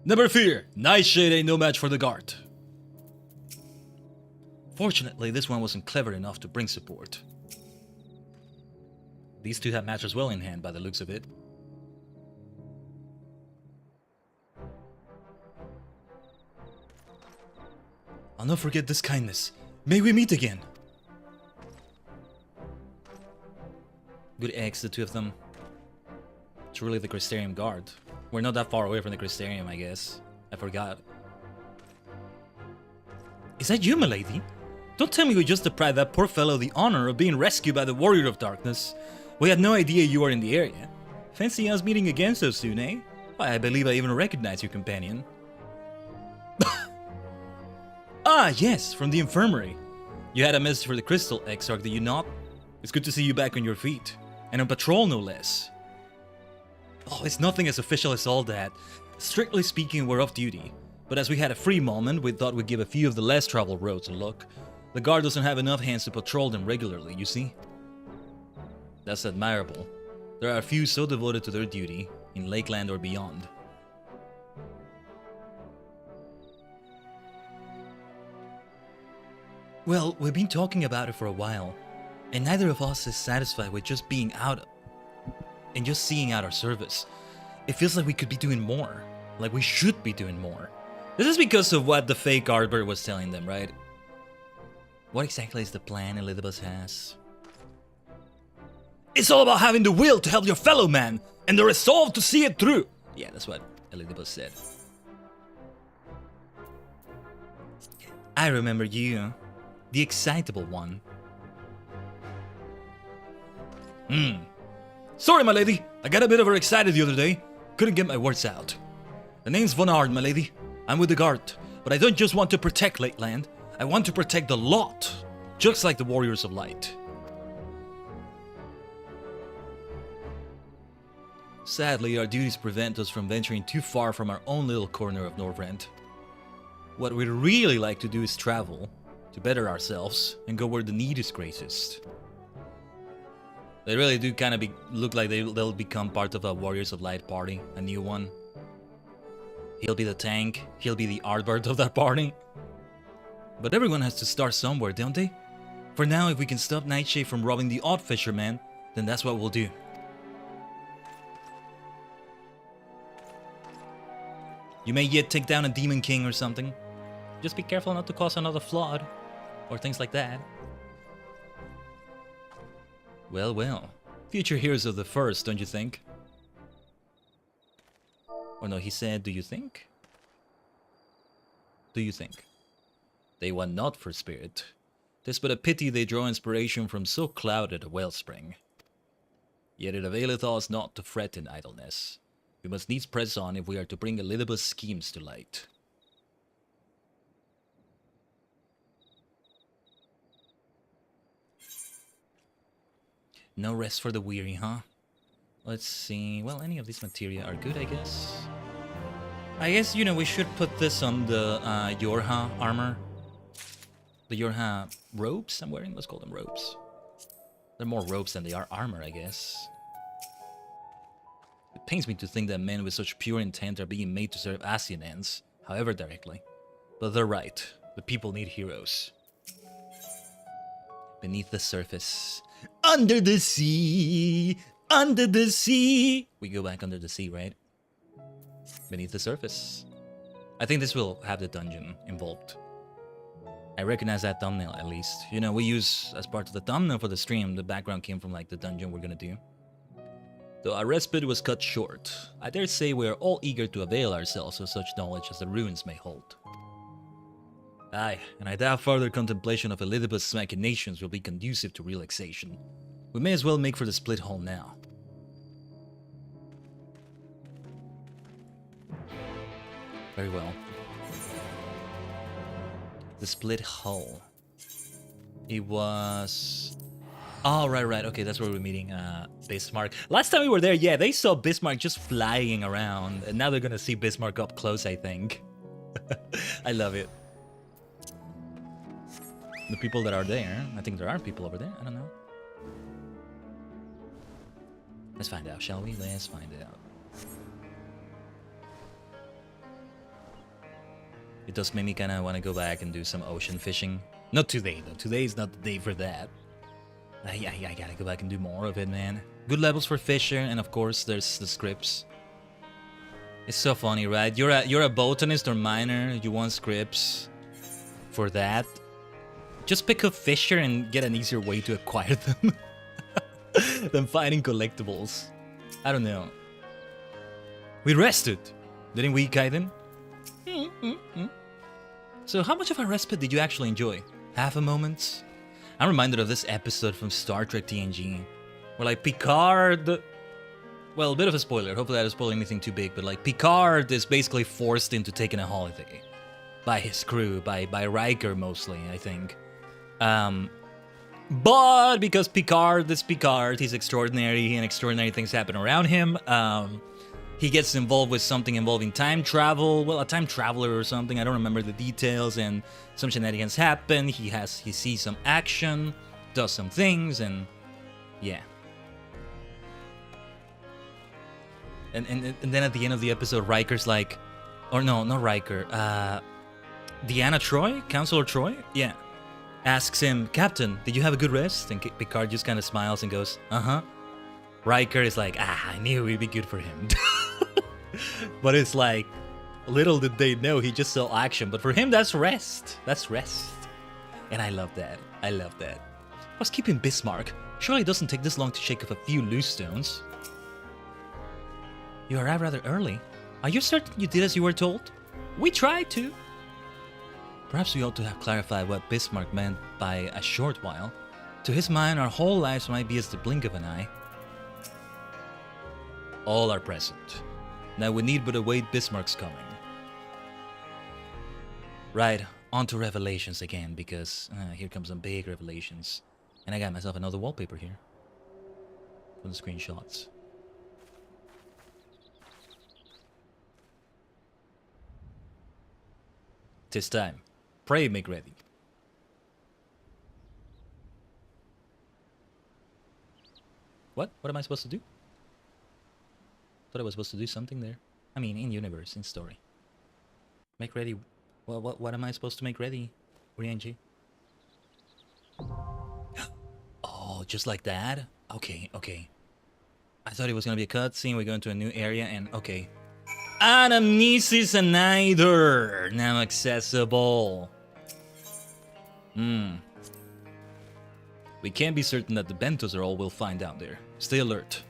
Never fear! Nightshade ain't no match for the guard. Fortunately, this one wasn't clever enough to bring support. These two have matters well in hand by the looks of it. I'll not forget this kindness. May we meet again. Good eggs, the two of them. Truly the Crystarium guard. We're not that far away from the Crystarium, I guess. I forgot. Is that you, milady? Don't tell me we just deprived that poor fellow of the honor of being rescued by the Warrior of Darkness. We had no idea you were in the area. Fancy us meeting again so soon, eh? Why, I believe I even recognize your companion. Ah, yes, from the infirmary. You had a message for the Crystal Exarch, did you not? It's good to see you back on your feet. And on patrol, no less. Oh, it's nothing as official as all that. Strictly speaking, we're off duty. But as we had a free moment, we thought we'd give a few of the less traveled roads a look. The guard doesn't have enough hands to patrol them regularly, you see? That's admirable. There are a few so devoted to their duty, in Lakeland or beyond. Well, we've been talking about it for a while, and neither of us is satisfied with just being out and just seeing out our service. It feels like we could be doing more, like we should be doing more. This is because of what the fake Ardbert was telling them, right? What exactly is the plan Elizabeth has? It's all about having the will to help your fellow man, and the resolve to see it through. Yeah, that's what Elizabeth said. I remember you, the excitable one. Sorry, my lady. I got a bit overexcited the other day. Couldn't get my words out. The name's Von Ard, my lady. I'm with the guard, but I don't just want to protect Lakeland. I want to protect the lot, just like the Warriors of Light. Sadly, our duties prevent us from venturing too far from our own little corner of Norvrent. What we'd really like to do is travel, to better ourselves, and go where the need is greatest. They really do kind of look like they'll become part of a Warriors of Light party, a new one. He'll be the tank, he'll be the Ardbert of that party. But everyone has to start somewhere, don't they? For now, if we can stop Nightshade from robbing the Odd Fisherman, then that's what we'll do. You may yet take down a Demon King or something. Just be careful not to cause another flood, or things like that. Well, well. Future heroes of the first, don't you think? Or no, he said, do you think? Do you think? They want not for spirit. 'Tis but a pity they draw inspiration from so clouded a wellspring. Yet it availeth us not to fret in idleness. We must needs press on if we are to bring Elizabeth's schemes to light. No rest for the weary, huh? Let's see. Well, any of these materia are good, I guess. I guess, you know, we should put this on the Yorha armor. The Yorha robes I'm wearing? Let's call them robes. They're more robes than they are armor, I guess. It pains me to think that men with such pure intent are being made to serve Asian ends, however directly. But they're right. The people need heroes. Beneath the surface. Under the sea! Under the sea! We go back under the sea, right? Beneath the surface. I think this will have the dungeon involved. I recognize that thumbnail at least. You know, we use as part of the thumbnail for the stream, the background came from like the dungeon we're gonna do. Though our respite was cut short, I dare say we are all eager to avail ourselves of such knowledge as the ruins may hold. Aye, and I doubt further contemplation of Elizabeth's machinations will be conducive to relaxation. We may as well make for the split hole now. Very well. The split hull. It was... Oh, right. Okay, that's where we're meeting Bismarck. Last time we were there, yeah, they saw Bismarck just flying around. And now they're gonna see Bismarck up close, I think. I love it. The people that are there. I think there are people over there. I don't know. Let's find out, shall we? Let's find out. It does make me kind of want to go back and do some ocean fishing. Not today, though. Today is not the day for that. I gotta go back and do more of it, man. Good levels for Fisher, and of course, there's the scripts. It's so funny, right? You're a botanist or miner. You want scripts for that. Just pick up Fisher and get an easier way to acquire them than finding collectibles. I don't know. We rested, didn't we, Khaiden? So how much of a respite did you actually enjoy? Half a moment? I'm reminded of this episode from Star Trek TNG, where like Picard well, a bit of a spoiler. Hopefully I don't spoil anything too big, but like Picard is basically forced into taking a holiday by his crew, by Riker mostly, I think. But because Picard is Picard, he's extraordinary and extraordinary things happen around him. He gets involved with something involving time travel. Well, a time traveler or something. I don't remember the details, and some shenanigans happen. He sees some action, does some things, and yeah. And then at the end of the episode, Riker's like, or no, not Riker. Deanna Troi, Counselor Troi, yeah, asks him, Captain, did you have a good rest? And Picard just kind of smiles and goes, uh-huh. Riker is like, I knew it'd be good for him. But it's like, little did they know, he just saw action. But for him, that's rest. That's rest. And I love that. I love that. Housekeeping Bismarck. Surely it doesn't take this long to shake off a few loose stones. You arrived rather early. Are you certain you did as you were told? We tried to. Perhaps we ought to have clarified what Bismarck meant by a short while. To his mind, our whole lives might be as the blink of an eye. All are present. Now we need but await Bismarck's coming. Right, on to revelations again, because here comes some big revelations. And I got myself another wallpaper here. For the screenshots. Tis time. Pray make ready. What? What am I supposed to do? Thought I was supposed to do something there. I mean, in universe, in story. Make ready. Well, what am I supposed to make ready? Urianji? Oh, just like that? Okay, okay. I thought it was gonna be a cutscene. We're going to a new area, and okay. Anamnesis Annider now accessible. We can't be certain that the Bentos are all we'll find out there. Stay alert.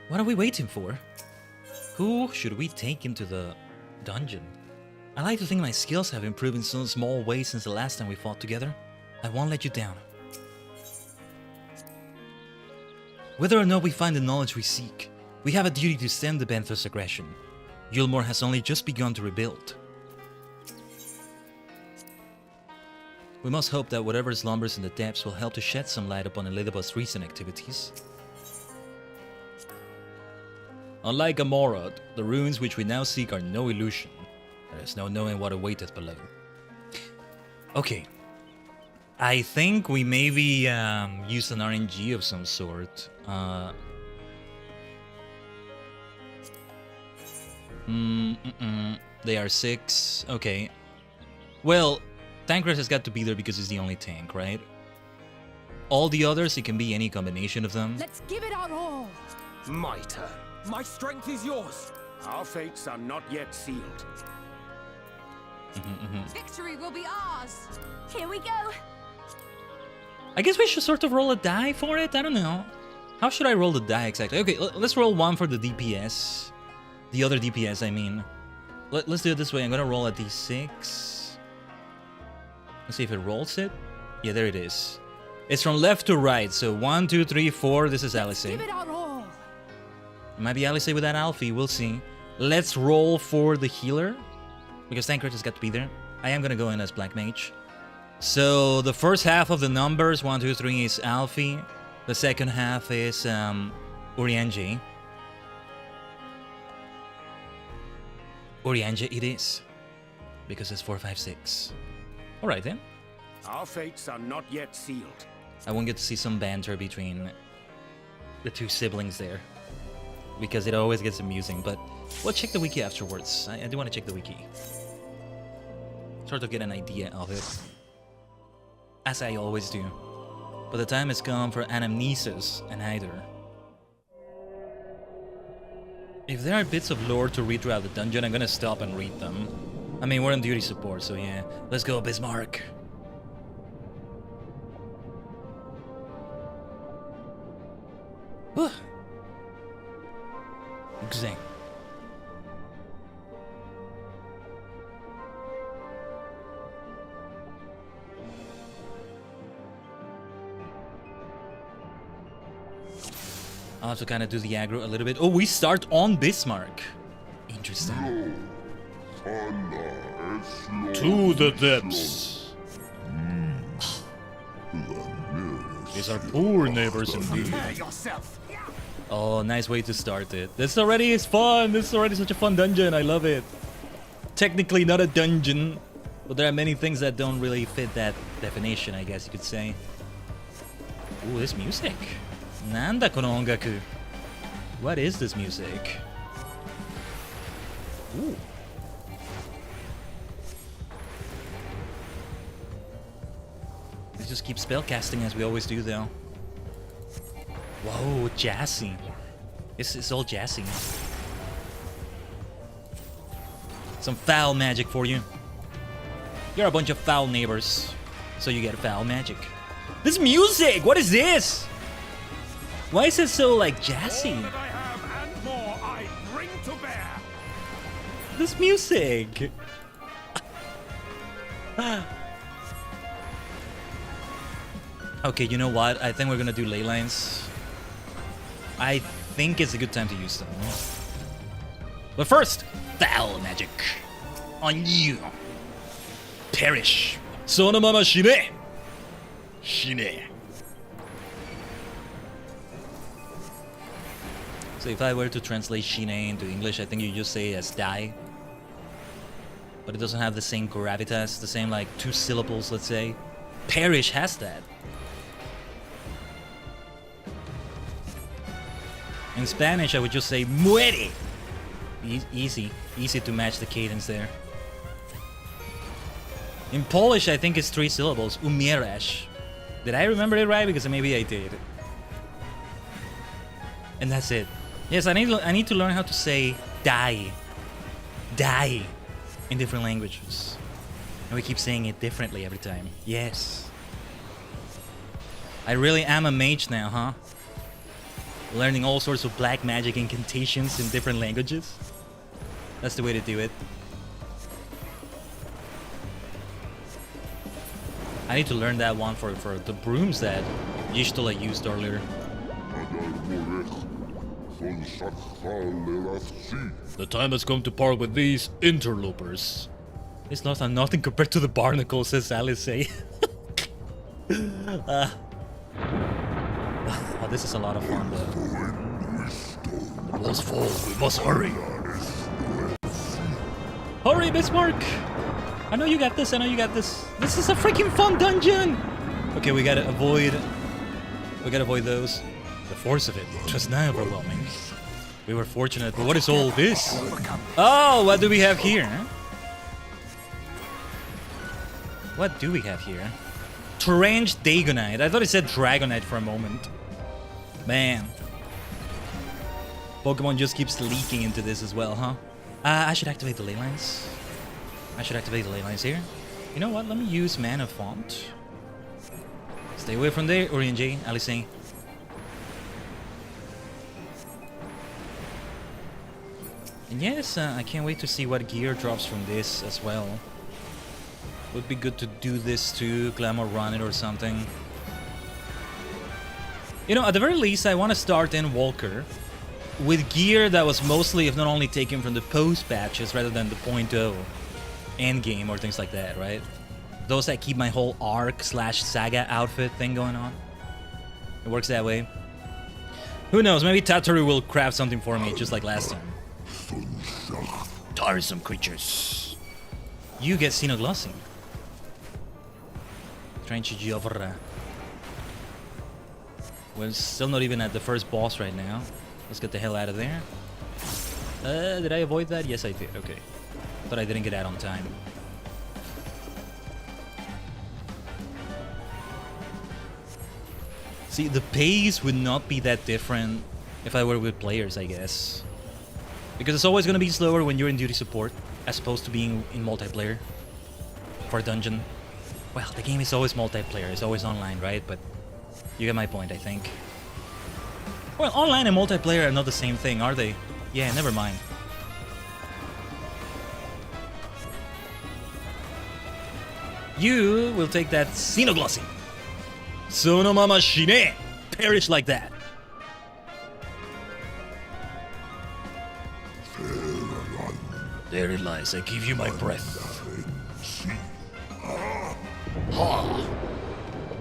What are we waiting for? Who should we take into the dungeon? I like to think my skills have improved in some small ways since the last time we fought together. I won't let you down. Whether or not we find the knowledge we seek, we have a duty to stem the Benthos' aggression. Yulmore has only just begun to rebuild. We must hope that whatever slumbers in the depths will help to shed some light upon Elidabeth's recent activities. Unlike Amorod, the ruins which we now seek are no illusion. There is no knowing what awaiteth below. Okay. I think we maybe use an RNG of some sort. They are 6. Okay. Well, Tancred has got to be there because he's the only tank, right? All the others, it can be any combination of them. Let's give it our all! My turn. My strength is yours. Our fates are not yet sealed. Victory will be ours! Here we go! I guess we should sort of roll a die for it? I don't know. How should I roll the die exactly? Okay, let's roll one for the DPS. The other DPS, I mean. Let's do it this way. I'm gonna roll a d6. Let's see if it rolls it. Yeah, there it is. It's from left to right, so 1, 2, 3, 4. This is Alice. Give it our all! It might be Alice with that Alfie, we'll see. Let's roll for the healer, because Tancred has got to be there. I am gonna go in as Black Mage. So the first half of the numbers, 1, 2, 3, is Alfie. The second half is Urianji. Urianji it is, because it's 4, 5, 6. All right then. Our fates are not yet sealed. I won't get to see some banter between the two siblings there, because it always gets amusing, but we'll check the wiki afterwards. I do want to check the wiki. Sort of get an idea of it. As I always do. But the time has come for Anamnesis Annider. If there are bits of lore to read throughout the dungeon, I'm gonna stop and read them. I mean, we're on duty support, so yeah. Let's go, Bismarck. Xing. I'll have to kind of do the aggro a little bit. Oh, we start on Bismarck. Interesting. To the depths. These are poor neighbors indeed. Oh, nice way to start it. This already is fun. This is already such a fun dungeon. I love it. Technically not a dungeon, but there are many things that don't really fit that definition, I guess you could say. Ooh, this music. Nanda kono ongaku. What is this music? Ooh. Let's just keep spellcasting as we always do, though. Whoa, jazzy. It's all jazzy. Some foul magic for you. You're a bunch of foul neighbors, so you get foul magic. This music! What is this? Why is it so, like, jazzy? All that I have and more I bring to bear. This music! Okay, you know what? I think we're gonna do ley lines. I think it's a good time to use them. But first, foul magic on you. Perish. Sonomama shine. Shine. So if I were to translate shine into English, I think you just say as die. But it doesn't have the same gravitas, the same like 2 syllables, let's say. Perish has that. In Spanish, I would just say muere. Easy to match the cadence there. In Polish, I think it's 3 syllables. Umierasz. Did I remember it right? Because maybe I did. And that's it. Yes, I need to learn how to say die. Die. In different languages. And we keep saying it differently every time. Yes. I really am a mage now, huh? Learning all sorts of black magic incantations in different languages. That's the way to do it. I need to learn that one for the brooms that Y'shtola used earlier. The time has come to part with these interlopers. It's nothing compared to the barnacles, says Alice. Oh, this is a lot of fun, though. The walls fall. We must hurry. Hurry, Bismarck! I know you got this. I know you got this. This is a freaking fun dungeon. Okay, we gotta avoid. We gotta avoid those. The force of it was now overwhelming. We were fortunate, but what is all this? Oh, what do we have here? What do we have here? Trench Dagonite. I thought it said Dragonite for a moment. Man. Pokemon just keeps leaking into this as well, huh? I should activate the ley lines. I should activate the ley lines here. You know what? Let me use Mana Font. Stay away from there, Uri and Jay, Alice. And yes, I can't wait to see what gear drops from this as well. Would be good to do this too, Glamour Run it or something. You know, at the very least, I want to start in Walker with gear that was mostly, if not only, taken from the post patches rather than the 0.0 endgame or things like that, right? Those that keep my whole arc/saga outfit thing going on. It works that way. Who knows? Maybe Tataru will craft something for me, just like last time. Tiresome creatures. You get Xenoglossy. Trench Giovra. We're still not even at the first boss right now. Let's get the hell out of there. Did I avoid that? Yes, I did. Okay. Thought I didn't get out on time. See, the pace would not be that different if I were with players, I guess. Because it's always going to be slower when you're in duty support, as opposed to being in multiplayer for a dungeon. Well, the game is always multiplayer, it's always online, right? But you get my point, I think. Well, online and multiplayer are not the same thing, are they? Yeah, never mind. You will take that Xenoglossy. Sonomama Shine! Perish like that. There it lies. I give you my breath.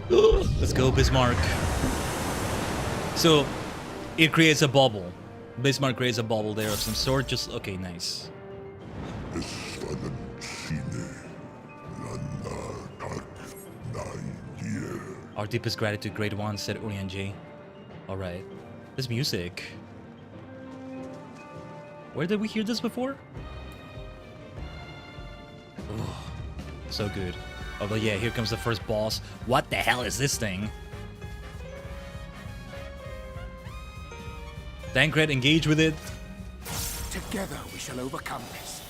Let's go, Bismarck. So, it creates a bubble. Bismarck creates a bubble there of some sort. Just okay, nice. Our deepest gratitude, great one, said Urian J. Alright. This music. Where did we hear this before? Oh, so good. Oh, but yeah, here comes the first boss. What the hell is this thing? Tancred, engage with it. Together we shall overcome this.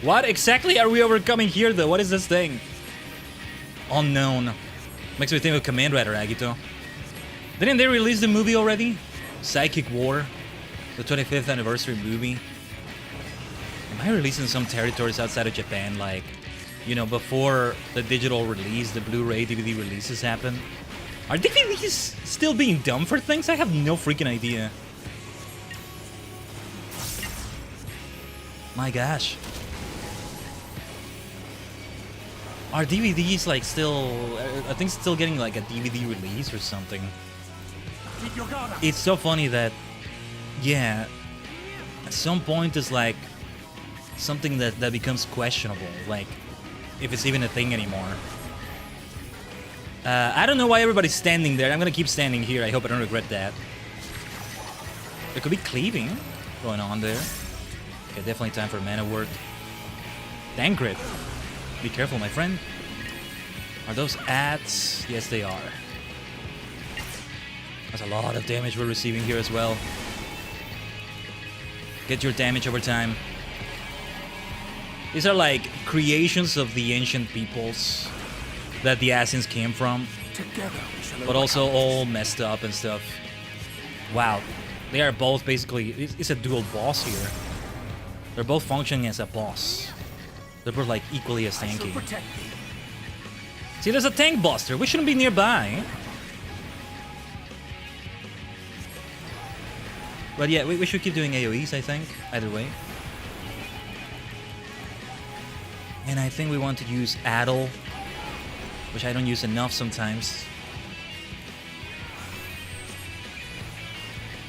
What exactly are we overcoming here, though? What is this thing? Unknown. Makes me think of Command Rider, Agito. Didn't they release the movie already? Psychic War. The 25th anniversary movie. Am I releasing some territories outside of Japan, like, you know, before the digital release, the Blu-ray, DVD releases happen? Are DVDs still being dumb for things? I have no freaking idea. My gosh. Are DVDs like still, I think still getting like a DVD release or something? It's so funny that, yeah, at some point it's like something that becomes questionable, like if it's even a thing anymore. I don't know why everybody's standing there. I'm gonna keep standing here. I hope I don't regret that. There could be cleaving going on there. Okay, definitely time for mana word. Tancred. Be careful, my friend. Are those ads? Yes, they are. That's a lot of damage we're receiving here as well. Get your damage over time. These are like creations of the ancient peoples that the Asians came from. But also all messed up and stuff. Wow. They are both basically... It's a dual boss here. They're both functioning as a boss. They're both like equally as tanky. See, there's a tank buster. We shouldn't be nearby. But yeah, we should keep doing AoEs, I think. Either way. And I think we want to use Addle, which I don't use enough sometimes.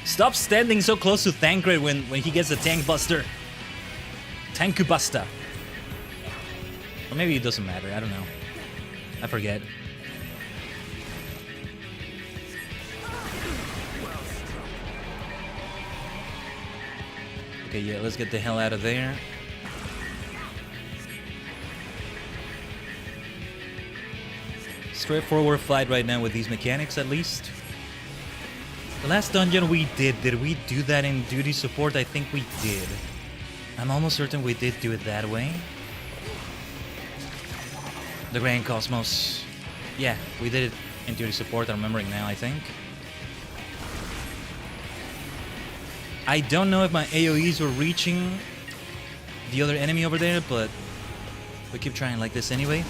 Stop standing so close to Tancred when he gets the tank buster. Tankubuster. Or maybe it doesn't matter, I don't know. I forget. Okay, yeah, let's get the hell out of there. Straightforward fight right now with these mechanics, at least. The last dungeon we did we do that in duty support? I think we did. I'm almost certain we did do it that way. The Grand Cosmos. Yeah, we did it in duty support, I'm remembering now, I think. I don't know if my AoEs were reaching the other enemy over there, but we keep trying like this anyway.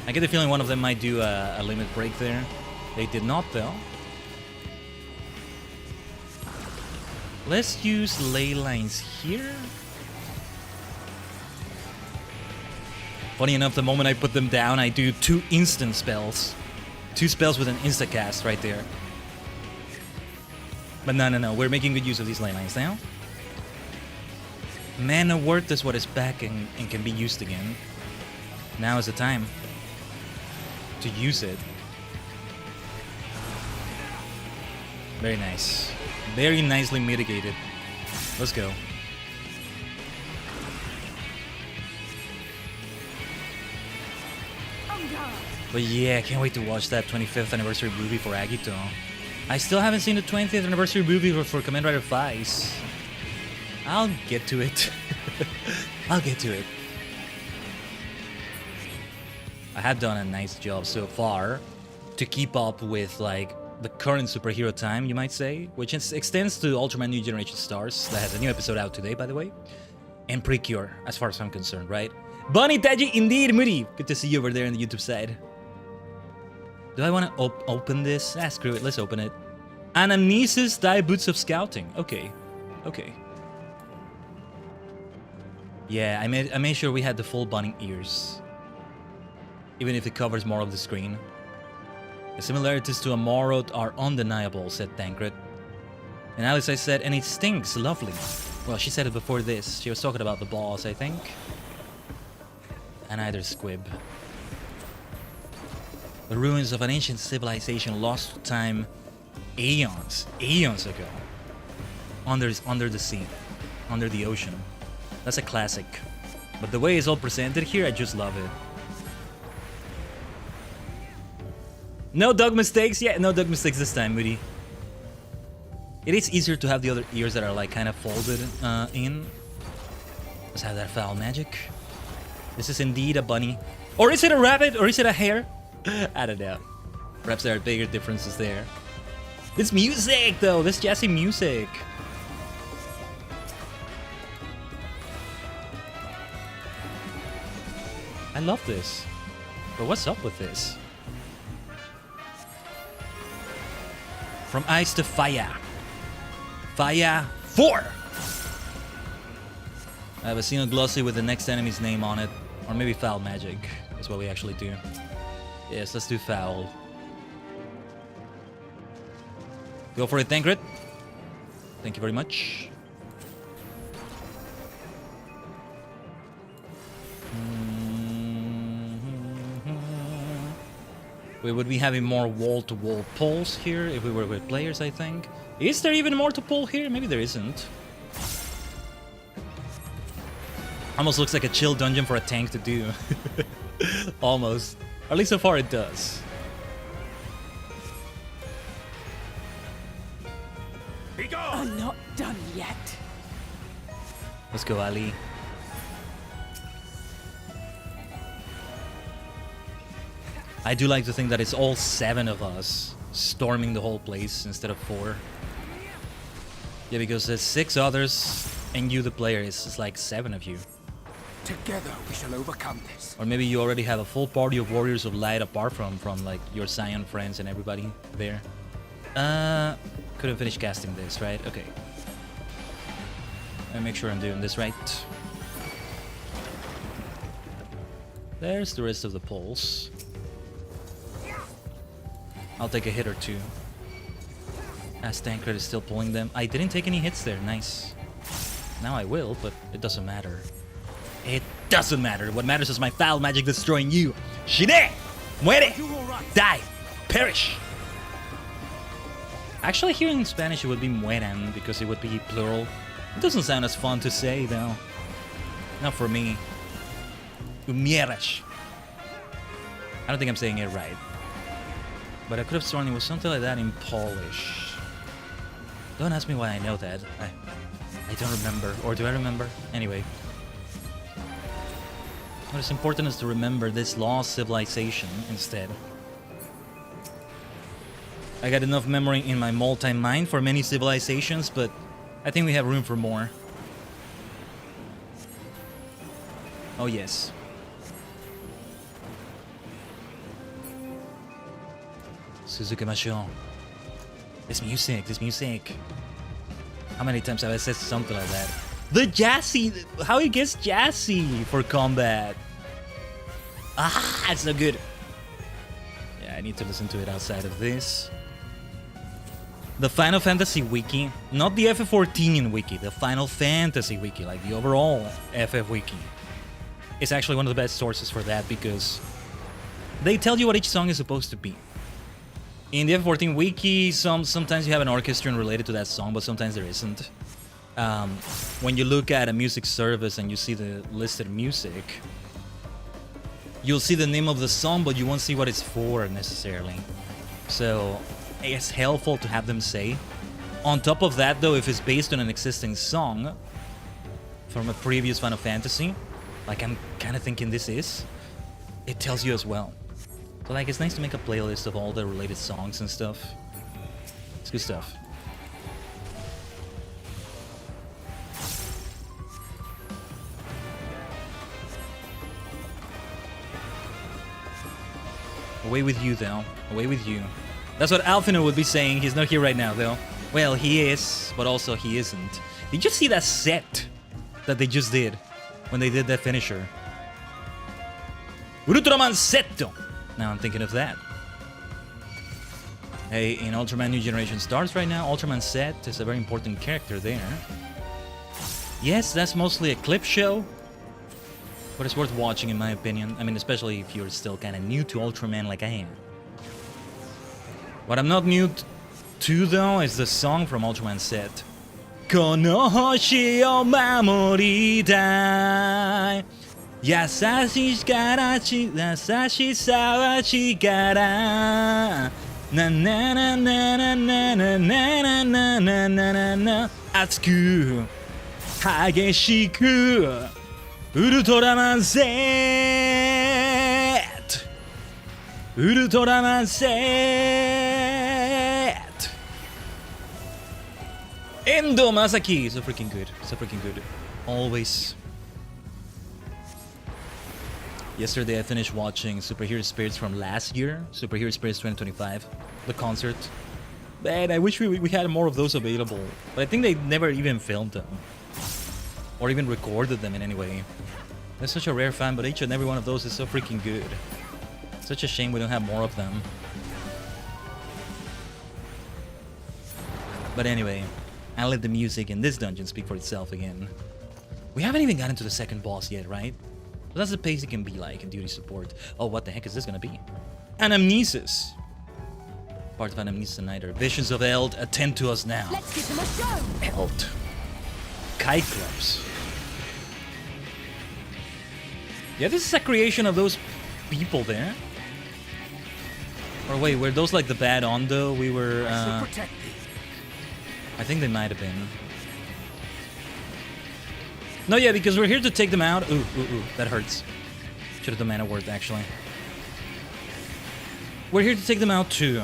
I get the feeling one of them might do a limit break there. They did not, though. Let's use ley lines here. Funny enough, the moment I put them down, I do 2 instant spells. 2 spells with an insta-cast right there. But no, we're making good use of these ley lines now. Mana Word is what is back and can be used again. Now is the time to use it. Very nice. Very nicely mitigated. Let's go. But yeah, I can't wait to watch that 25th anniversary movie for Agito. I still haven't seen the 20th anniversary movie for Kamen Rider FFXIV. I'll get to it. I'll get to it. I have done a nice job so far to keep up with like the current superhero time, you might say, which extends to Ultraman New Generation Stars. That has a new episode out today, by the way. And Precure, as far as I'm concerned, right? Bunny Taji, indeed, Moody. Good to see you over there on the YouTube side. Do I want to open this? Ah, screw it. Let's open it. Anamnesis, Die Boots of Scouting. Okay. Okay. Yeah, I made sure we had the full bunny ears. Even if it covers more of the screen. The similarities to a Morroth are undeniable, said Tancred. And Alice, I said, and it stinks, lovely. Well, she said it before this. She was talking about the boss, I think. And either squib. The ruins of an ancient civilization lost to time aeons ago. Under the sea. Under the ocean. That's a classic. But the way it's all presented here, I just love it. No dog mistakes? Yeah, no dog mistakes this time, Moody. It is easier to have the other ears that are like kind of folded in. Let's have that foul magic. This is indeed a bunny. Or is it a rabbit? Or is it a hare? I don't know. Perhaps there are bigger differences there. This music though, this jazzy music. I love this. But what's up with this? From ice to fire. Fire 4! I have a single glossy with the next enemy's name on it. Or maybe foul magic is what we actually do. Yes, let's do foul. Go for it, Tancred. Thank you very much. We would be having more wall-to-wall pulls here if we were with players, I think. Is there even more to pull here? Maybe there isn't. Almost looks like a chill dungeon for a tank to do. Almost. Or at least so far it does. I'm not done yet. Let's go, Ali. I do like to think that it's all 7 of us storming the whole place instead of 4. Yeah, because there's 6 others and you, the player, is like 7 of you. Together we shall overcome this. Or maybe you already have a full party of warriors of light apart from like your Scion friends and everybody there. Couldn't finish casting this, right? Okay. Let me make sure I'm doing this right. There's the rest of the pulls. I'll take a hit or two. As Tancred is still pulling them. I didn't take any hits there. Nice. Now I will, but it doesn't matter. It doesn't matter. What matters is my foul magic destroying you. Shide! Muere! Die! Perish! Actually, here in Spanish it would be mueran because it would be plural. It doesn't sound as fun to say, though. Not for me. Umieras. I don't think I'm saying it right. But I could have sworn it was something like that in Polish. Don't ask me why I know that. I don't remember. Or do I remember? Anyway. What is important is to remember this lost civilization instead. I got enough memory in my multi-mind for many civilizations, but I think we have room for more. Oh yes. Suzuki Mashon. This music. How many times have I said something like that? The jazzy! How it gets jazzy for combat. Ah, it's so good. Yeah, I need to listen to it outside of this. The Final Fantasy Wiki, not the FF14 Wiki, the Final Fantasy Wiki, like the overall FF Wiki, is actually one of the best sources for that because they tell you what each song is supposed to be. In the FF14 Wiki, sometimes you have an orchestra related to that song, but sometimes there isn't. When you look at a music service and you see the listed music, you'll see the name of the song, but you won't see what it's for necessarily. So it's helpful to have them say. On top of that, though, if it's based on an existing song from a previous Final Fantasy, like I'm kind of thinking this is, it tells you as well. So like, it's nice to make a playlist of all the related songs and stuff. It's good stuff. Away with you, though. Away with you. That's what Alfino would be saying. He's not here right now, though. Well, he is, but also he isn't. Did you see that set that they just did? when they did that finisher. Ultraman Setto! Now I'm thinking of that. Hey, in Ultraman New Generation starts right now, Ultraman Set is a very important character there. Yes, that's mostly a clip show, but it's worth watching in my opinion. I mean, especially if you're still kind of new to Ultraman like I am. What I'm not new to though is the song from Ultraman Set. Kono hoshi o mamoritai. Yasashi sa wa chikara. Na na na na na na na na na na na na. Atsuku hageshiku Ultraman Z. Ultraman Z. Endo Masaki. So freaking good. So freaking good. Always. Yesterday I finished watching Superhero Spirits from last year. Superhero Spirits 2025. The concert. Man, I wish we had more of those available. But I think they never even filmed them. Or even recorded them in any way. They're such a rare fan, but each and every one of those is so freaking good. Such a shame we don't have more of them. But anyway, I'll let the music in this dungeon speak for itself again. We haven't even gotten to the second boss yet, right? But that's the pace it can be like in duty support. Oh, what the heck is this gonna be? Anamnesis. Part of Anamnesis Nighter. Visions of Eld, attend to us now. Let's give them a show! Eld. Cyclops. Yeah, this is a creation of those people there. Or wait, were those like the bad Ondo? We were, I think they might have been. No, yeah, because we're here to take them out. Ooh, that hurts. Should have done mana word, actually. We're here to take them out too.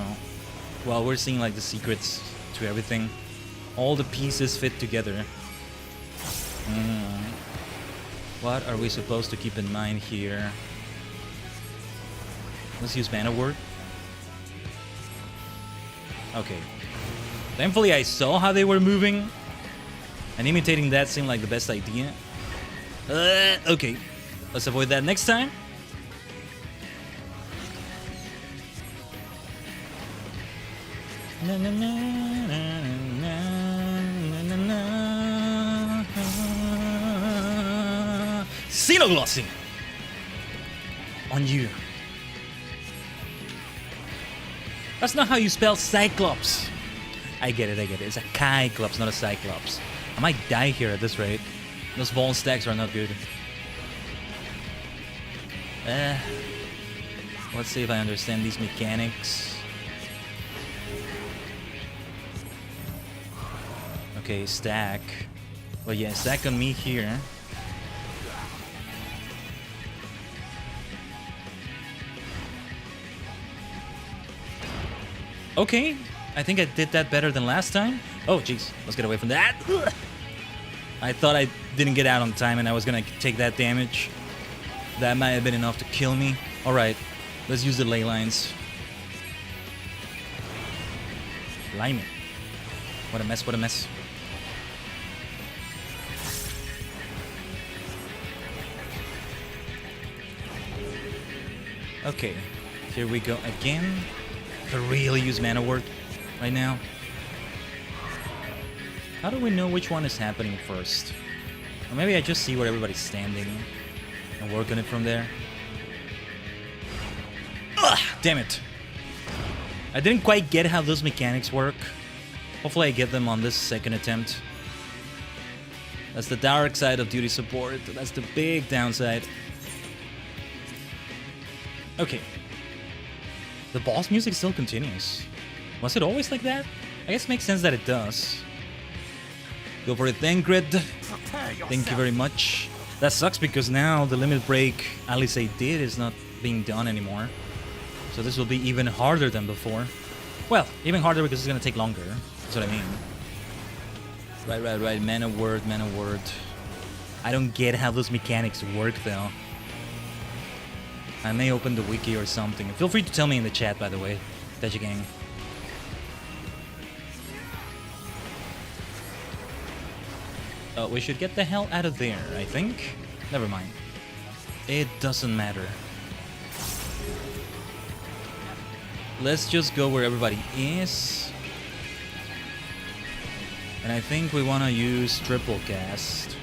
Well, we're seeing like the secrets to everything. All the pieces fit together. What are we supposed to keep in mind here? Let's use mana word. Okay. Thankfully, I saw how they were moving. And imitating that seemed like the best idea. Okay. Let's avoid that next time. Na, na, na, na, na, na, na. Xenoglossy! On you. That's not how you spell Cyclops. I get it. It's a Cyclops, not a Cyclops. I might die here at this rate. Those ball stacks are not good. Let's see if I understand these mechanics. Okay, stack. Well, yeah, stack on me here. Okay, I think I did that better than last time. Oh, jeez, let's get away from that. I thought I didn't get out on time and I was gonna take that damage. That might have been enough to kill me. Alright, let's use the ley lines. Blimey. What a mess, what a mess. Okay, here we go again. To really use mana word right now. How do we know which one is happening first? Or maybe I just see where everybody's standing and work on it from there. Ugh, damn it. I didn't quite get how those mechanics work. Hopefully I get them on this second attempt. That's the dark side of duty support. That's the big downside. Okay. The boss music still continues. Was it always like that? I guess it makes sense that it does. Go for it then, Grid. Thank you very much. That sucks because now the limit break Alice did is not being done anymore. So this will be even harder than before. Well, even harder because it's gonna take longer. That's what I mean. Right. Mana word. I don't get how those mechanics work though. I may open the wiki or something. Feel free to tell me in the chat, by the way, Tajigen. We should get the hell out of there, I think. Never mind. It doesn't matter. Let's just go where everybody is. And I think we want to use triple cast.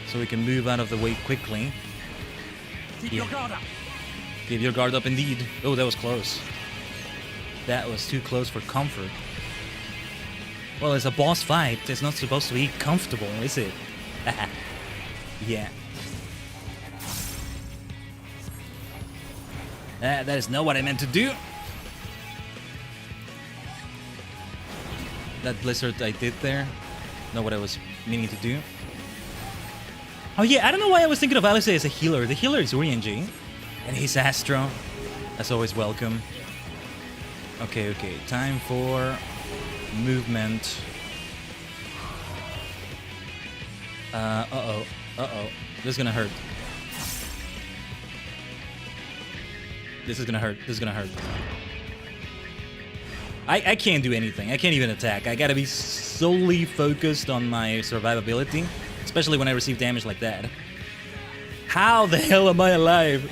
So we can move out of the way quickly. Keep your guard up. Keep your guard up indeed. Oh, that was close. That was too close for comfort. Well, it's a boss fight. It's not supposed to be comfortable, is it? Yeah. That is not what I meant to do. That blizzard I did there, not what I was meaning to do. Oh yeah, I don't know why I was thinking of Alice as a healer. The healer is Urianji, and he's Astro. That's always welcome. Okay, time for movement. Uh-oh. This is gonna hurt. This is gonna hurt. I can't do anything. I can't even attack. I gotta be solely focused on my survivability, especially when I receive damage like that. How the hell am I alive?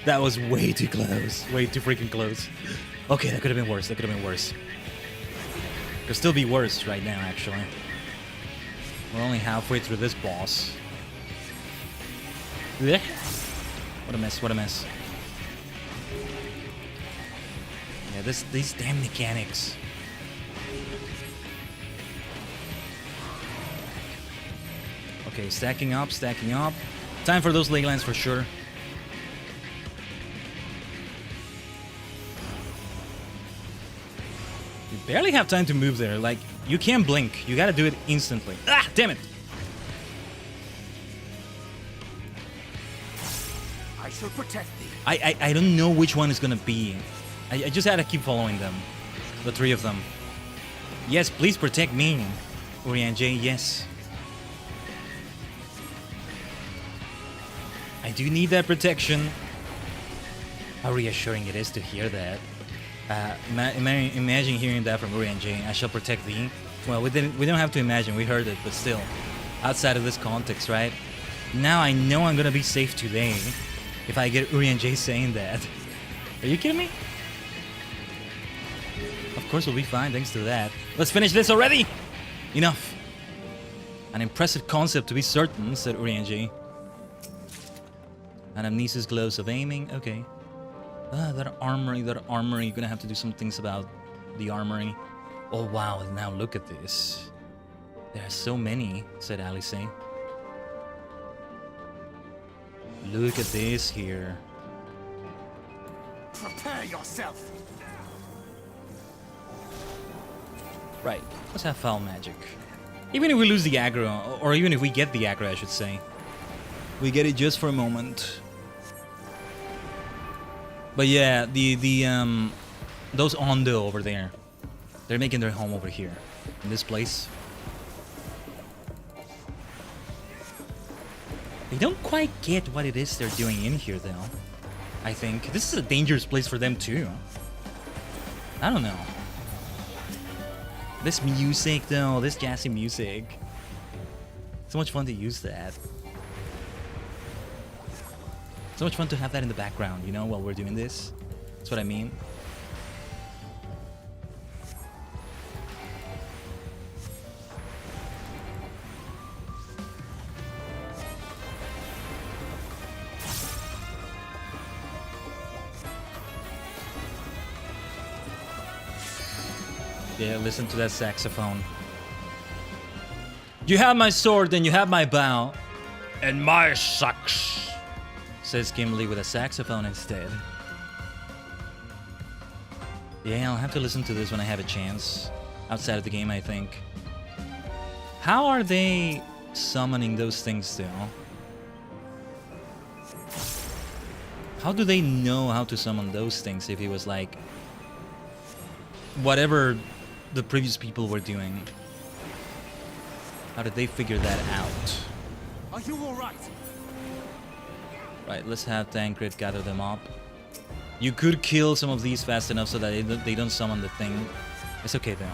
That was way too close. Way too freaking close. Okay, that could have been worse. Could still be worse right now, actually. We're only halfway through this boss. Blech. What a mess. Yeah, these damn mechanics. Okay, stacking up. Time for those Leylands for sure. You barely have time to move there. Like, you can't blink. You gotta do it instantly. Ah, damn it! I shall protect thee. I don't know which one is gonna be. I just had to keep following them. The three of them. Yes, please protect me. Urianji, yes. I do need that protection. How reassuring it is to hear that. Imagine hearing that from Urianji. I shall protect thee. Well, we don't have to imagine. We heard it, but still. Outside of this context, right? Now I know I'm gonna be safe today. If I get Urianji saying that. Are you kidding me? Of course we'll be fine thanks to that. Let's finish this already! Enough. An impressive concept to be certain, said Urianji. Anamnesis glows of aiming. Okay. That armory. You're gonna have to do some things about the armory. Oh wow, now look at this. There are so many, said Alice. Look at this here. Prepare yourself. Right, let's have foul magic. Even if we lose the aggro, or even if we get the aggro, I should say. We get it just for a moment. But yeah, those Ondo over there, they're making their home over here, in this place. They don't quite get what it is they're doing in here, though. I think this is a dangerous place for them too. I don't know. This music, though, this jazzy music. So much fun to use that. So much fun to have that in the background, you know, while we're doing this. That's what I mean. Yeah, listen to that saxophone. You have my sword, and you have my bow. And my sucks, says Gimli with a saxophone instead. Yeah, I'll have to listen to this when I have a chance. Outside of the game, I think. How are they summoning those things, though? How do they know how to summon those things if it was like... whatever the previous people were doing? How did they figure that out? Are you all right? Right, let's have Tancred gather them up. You could kill some of these fast enough so that they don't summon the thing. It's okay though.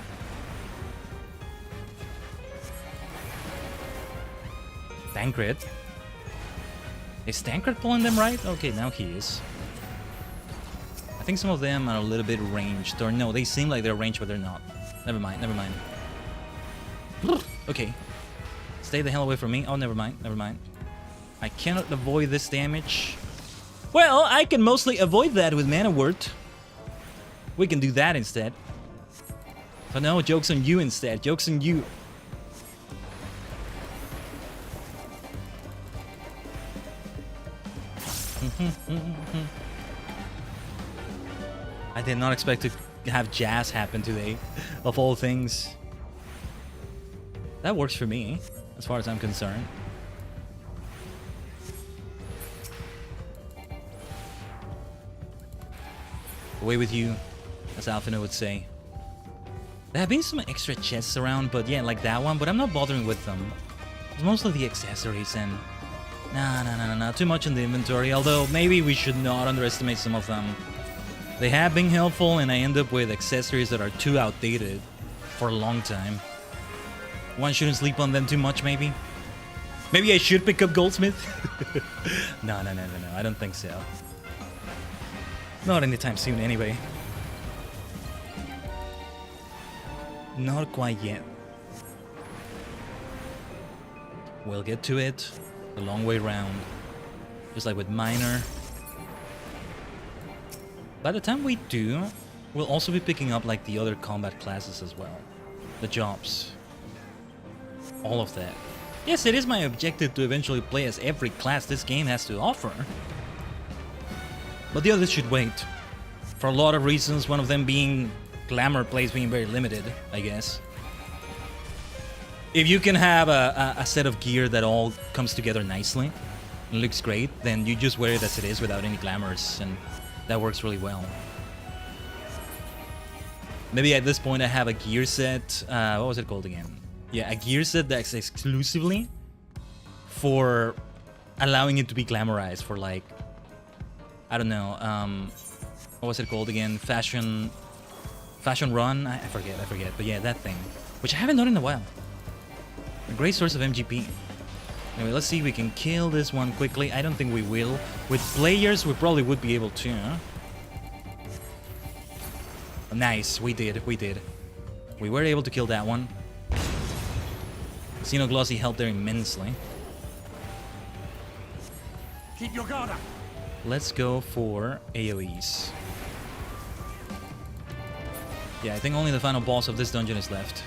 Tancred. Is Tancred pulling them right? Okay, now he is. I think some of them are a little bit ranged. Or no, they seem like they're ranged, but they're not. Never mind, never mind. Okay. Stay the hell away from me. Oh, never mind, never mind. I cannot avoid this damage. Well, I can mostly avoid that with Mana Word. We can do that instead. But no, joke's on you instead. Joke's on you. I did not expect to have jazz happen today, of all things. That works for me, as far as I'm concerned. Away with you, as Alphino would say. There have been some extra chests around, but yeah, like that one, but I'm not bothering with them. It's mostly the accessories and... Nah, too much in the inventory, although maybe we should not underestimate some of them. They have been helpful, and I end up with accessories that are too outdated for a long time. One shouldn't sleep on them too much, maybe? Maybe I should pick up Goldsmith? No, I don't think so. Not anytime soon, anyway. Not quite yet. We'll get to it the long way round. Just like with Minor. By the time we do, we'll also be picking up like the other combat classes as well. The jobs. All of that. Yes, it is my objective to eventually play as every class this game has to offer. But the others should wait. For a lot of reasons, one of them being glamour plays being very limited, I guess. If you can have a set of gear that all comes together nicely and looks great, then you just wear it as it is without any glamours, and that works really well. Maybe at this point I have a gear set, what was it called again? Yeah, a gear set that's exclusively for allowing it to be glamorized for like, I don't know, what was it called again? Fashion run? I forget, but yeah, that thing. Which I haven't done in a while. A great source of MGP. Anyway, let's see if we can kill this one quickly. I don't think we will. With players, we probably would be able to. Huh? Nice, we did. We were able to kill that one. Xenoglossy helped there immensely. Keep your guard up. Let's go for AoEs. Yeah, I think only the final boss of this dungeon is left.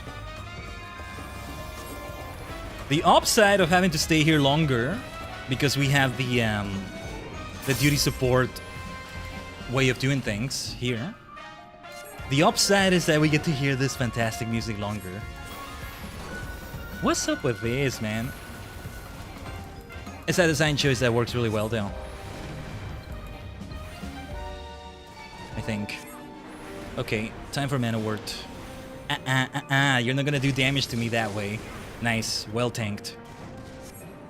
The upside of having to stay here longer, because we have the duty support way of doing things here. The upside is that we get to hear this fantastic music longer. What's up with this, man? It's a design choice that works really well, though. I think. Okay, time for Mana Word. You're not gonna do damage to me that way. Nice, well tanked.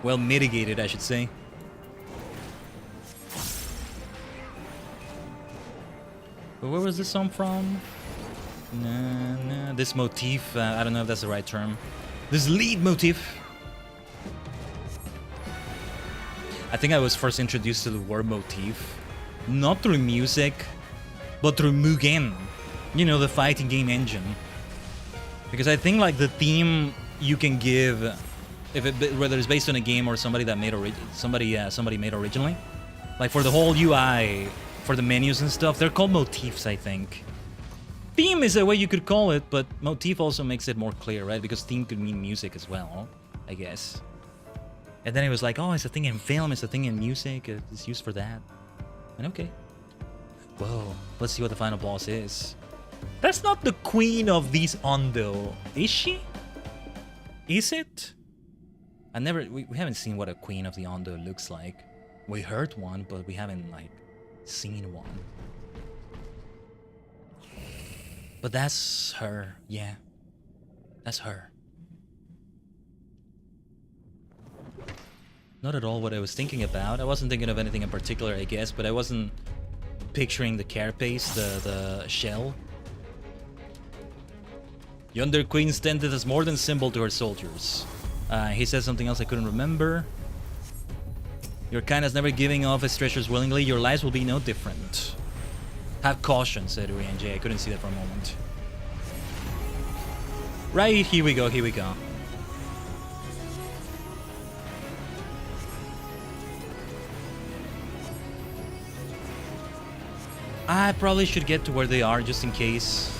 Well mitigated, I should say. But where was this song from? Nah, this motif, I don't know if that's the right term. This lead motif. I think I was first introduced to the word motif, not through music, but through Mugen. You know, the fighting game engine. Because I think like the theme you can give, whether it's based on a game or somebody that made somebody made originally, like for the whole UI, for the menus and stuff, they're called motifs, I think. Theme is a way you could call it, but motif also makes it more clear, right? Because theme could mean music as well, I guess. And then it was like, oh, it's a thing in film, it's a thing in music, it's used for that. And okay. Whoa, let's see what the final boss is. That's not the queen of these Ondo, is she? Is it? We haven't seen what a queen of the Ondo looks like. We heard one, but we haven't like seen one. But that's her, yeah. That's her. Not at all what I was thinking about. I wasn't thinking of anything in particular, I guess, but I wasn't picturing the carapace, the shell. Yonder queen standeth as more than symbol to her soldiers. He said something else I couldn't remember. Your kind is never giving off its treasures willingly. Your lives will be no different. Have caution, said Urian-J. I couldn't see that for a moment. Right, here we go, here we go. I probably should get to where they are just in case.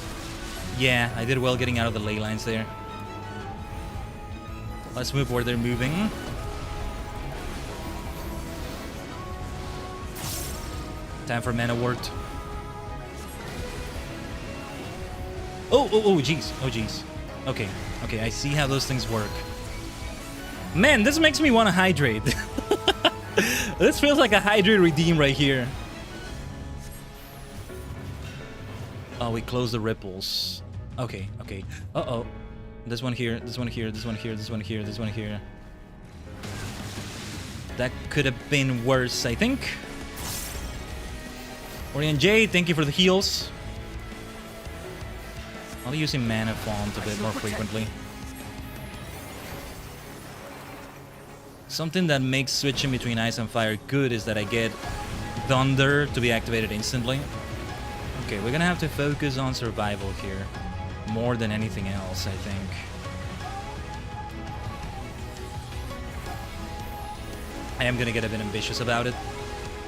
Yeah, I did well getting out of the ley lines there. Let's move where they're moving. Time for mana ward. Oh, jeez. Oh, jeez. Okay, okay, I see how those things work. Man, this makes me want to hydrate. This feels like a hydrate redeem right here. Oh, we close the ripples. Okay, okay. Uh-oh. This one here, this one here, this one here, this one here, this one here. That could have been worse, I think. Urian-J, thank you for the heals. I'll be using mana font a bit more frequently. Something that makes switching between ice and fire good is that I get thunder to be activated instantly. Okay, we're gonna have to focus on survival here more than anything else, I think. I am gonna get a bit ambitious about it.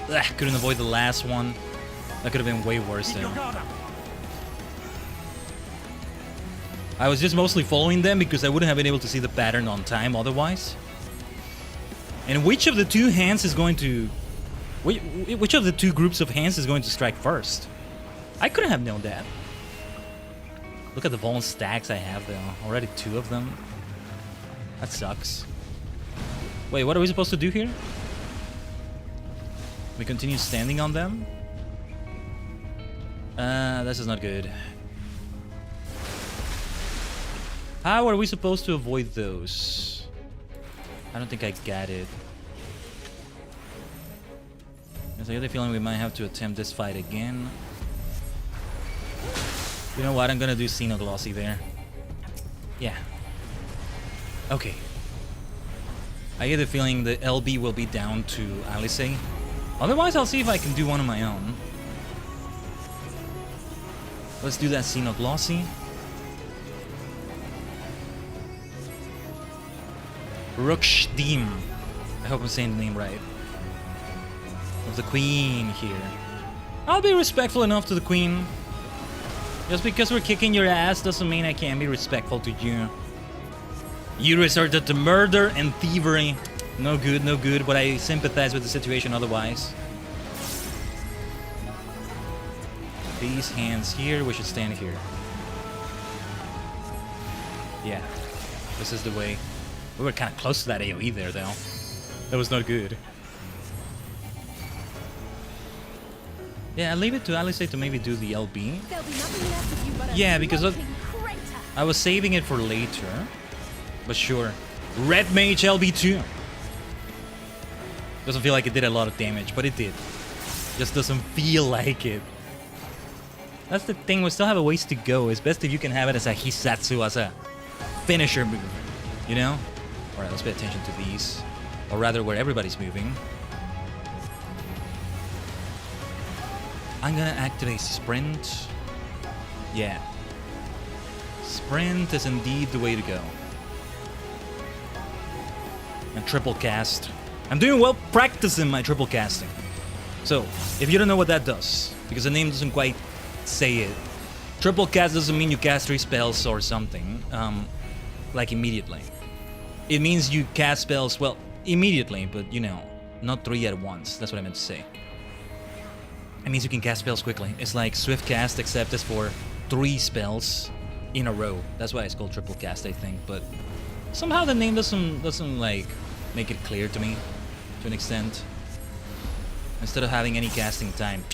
Ugh, couldn't avoid the last one. That could have been way worse though. I was just mostly following them because I wouldn't have been able to see the pattern on time otherwise. And which of the two hands is going to... Which of the two groups of hands is going to strike first? I couldn't have known that. Look at the Vuln stacks I have though. Already 2 of them. That sucks. Wait, what are we supposed to do here? We continue standing on them? This is not good. How are we supposed to avoid those? I don't think I got it. I get the feeling we might have to attempt this fight again. You know what? I'm gonna do Xenoglossy there. Yeah. Okay. I get the feeling the LB will be down to Alice. Otherwise, I'll see if I can do one on my own. Let's do that Xenoglossy. Rukshdim. I hope I'm saying the name right. Of the Queen here. I'll be respectful enough to the Queen. Just because we're kicking your ass doesn't mean I can't be respectful to you. You resorted to murder and thievery. No good, no good, but I sympathize with the situation otherwise. These hands here, we should stand here. Yeah, this is the way. We were kind of close to that AoE there, though. That was not good. Yeah, I'll leave it to Alice to maybe do the LB. Yeah, because I was saving it for later. But sure. Red Mage LB2. Doesn't feel like it did a lot of damage, but it did. Just doesn't feel like it. That's the thing, we still have a ways to go. It's best if you can have it as a Hisatsu, as a finisher move. You know? Alright, let's pay attention to these. Or rather, where everybody's moving. I'm gonna activate Sprint. Yeah. Sprint is indeed the way to go. And triple cast. I'm doing well practicing my triple casting. So, if you don't know what that does, because the name doesn't quite say it, triple cast doesn't mean you cast 3 spells or something, like immediately. It means you cast spells, well, immediately, but you know, not 3 at once. That's what I meant to say. It means you can cast spells quickly. It's like swift cast, except it's for 3 spells in a row. That's why it's called triple cast, I think, but somehow the name doesn't like make it clear to me to an extent. Instead of having any casting time,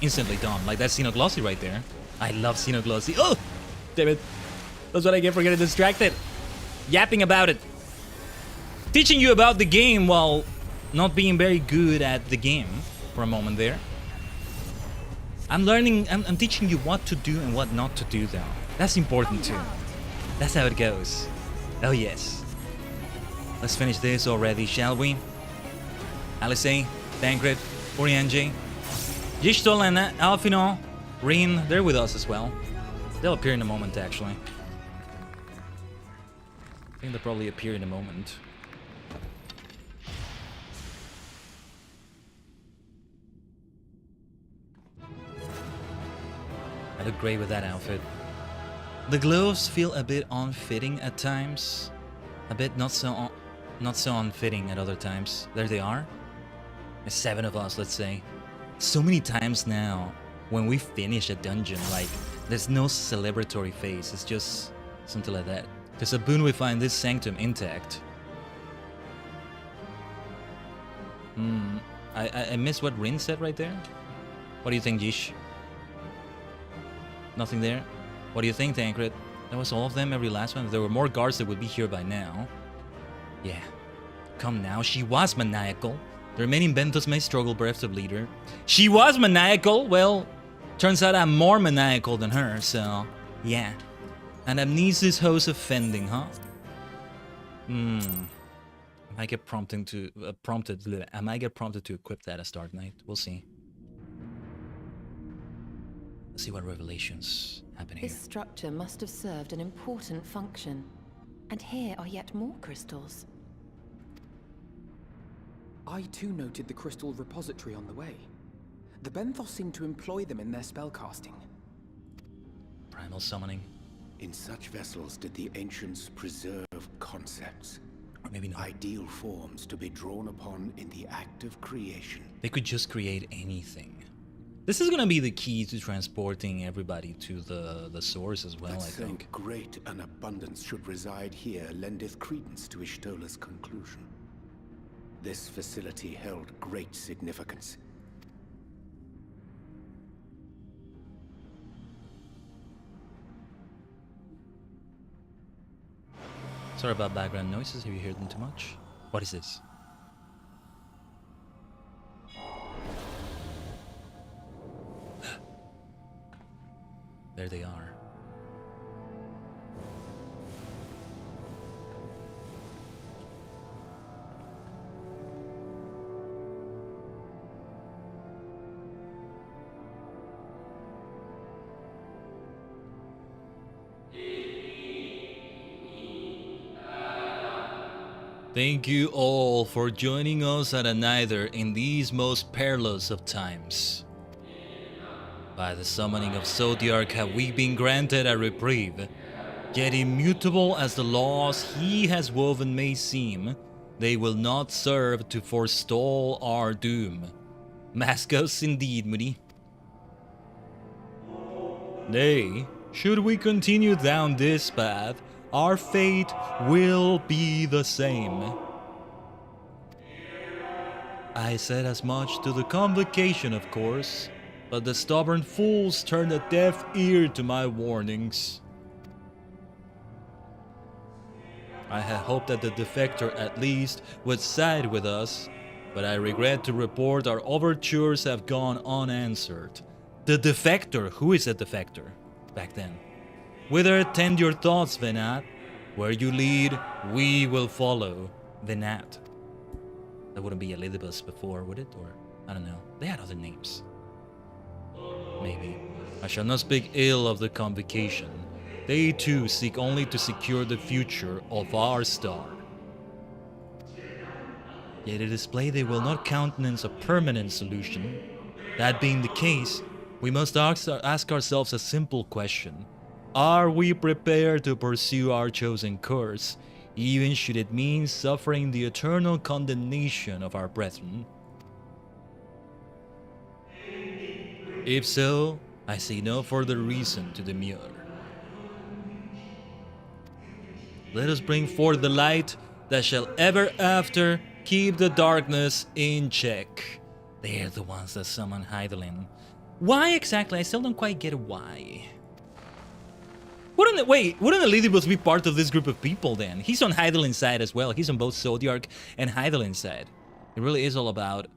instantly done. Like that's Xenoglossy right there. I love Xenoglossy. Oh, damn it! That's what I get for getting distracted. Yapping about it. Teaching you about the game while not being very good at the game for a moment there. I'm learning. I'm teaching you what to do and what not to do, though. That's important too. That's how it goes. Oh yes. Let's finish this already, shall we? Alice, Tancred, Oriange, Yishtol, Alfino, Rin, they're with us as well. They'll appear in a moment, actually. I think they'll probably appear in a moment. I look great with that outfit. The gloves feel a bit unfitting at times. A bit not so unfitting at other times. There they are. There's 7 of us, let's say. So many times now, when we finish a dungeon, like, there's no celebratory phase. It's just something like that. Because a boon we find this sanctum intact. I missed what Rin said right there. What do you think, Jish? Nothing there? What do you think, Tancred? That was all of them, every last one? If there were more guards that would be here by now. Yeah. Come now, she was maniacal. The remaining Bentos may struggle bereft of leader. She was maniacal! Well, turns out I'm more maniacal than her, so... yeah. And amnesia's host offending, huh? I might get prompted to equip that as Dark Knight. We'll see. Let's see what revelations happen here. This structure must have served an important function. And here are yet more crystals. I too noted the crystal repository on the way. The Benthos seem to employ them in their spellcasting. Primal summoning. In such vessels did the ancients preserve concepts. Or maybe not. Ideal forms to be drawn upon in the act of creation. They could just create anything. This is gonna be the key to transporting everybody to the source as well, That I think. so great an abundance should reside here lendeth credence to Ishtola's conclusion. This facility held great significance. Sorry about background noises, have you heard them too much? What is this? There they are. Thank you all for joining us at Anither in these most perilous of times. By the summoning of Zodiarch have we been granted a reprieve, yet immutable as the laws he has woven may seem, they will not serve to forestall our doom. Mask us indeed, Moody. Nay, should we continue down this path, our fate will be the same. I said as much to the convocation, of course, but the stubborn fools turned a deaf ear to my warnings. I had hoped that the defector at least would side with us, but I regret to report our overtures have gone unanswered. The defector? Who is a defector? Back then. Whither tend your thoughts, Venat? Where you lead, we will follow. Venat. That wouldn't be Elidibus before, would it? Or, I don't know. They had other names. Maybe. I shall not speak ill of the convocation. They too seek only to secure the future of our star. Yet it is plain they will not countenance a permanent solution. That being the case, we must ask ourselves a simple question. Are we prepared to pursue our chosen course, even should it mean suffering the eternal condemnation of our brethren? If so, I see no further reason to demur. Let us bring forth the light that shall ever after keep the darkness in check. They're the ones that summon Heidelin. Why exactly? I still don't quite get why. Wouldn't Elidibus be part of this group of people then? He's on Heidelin's side as well. He's on both Zodiarch and Heidelin's side. It really is all about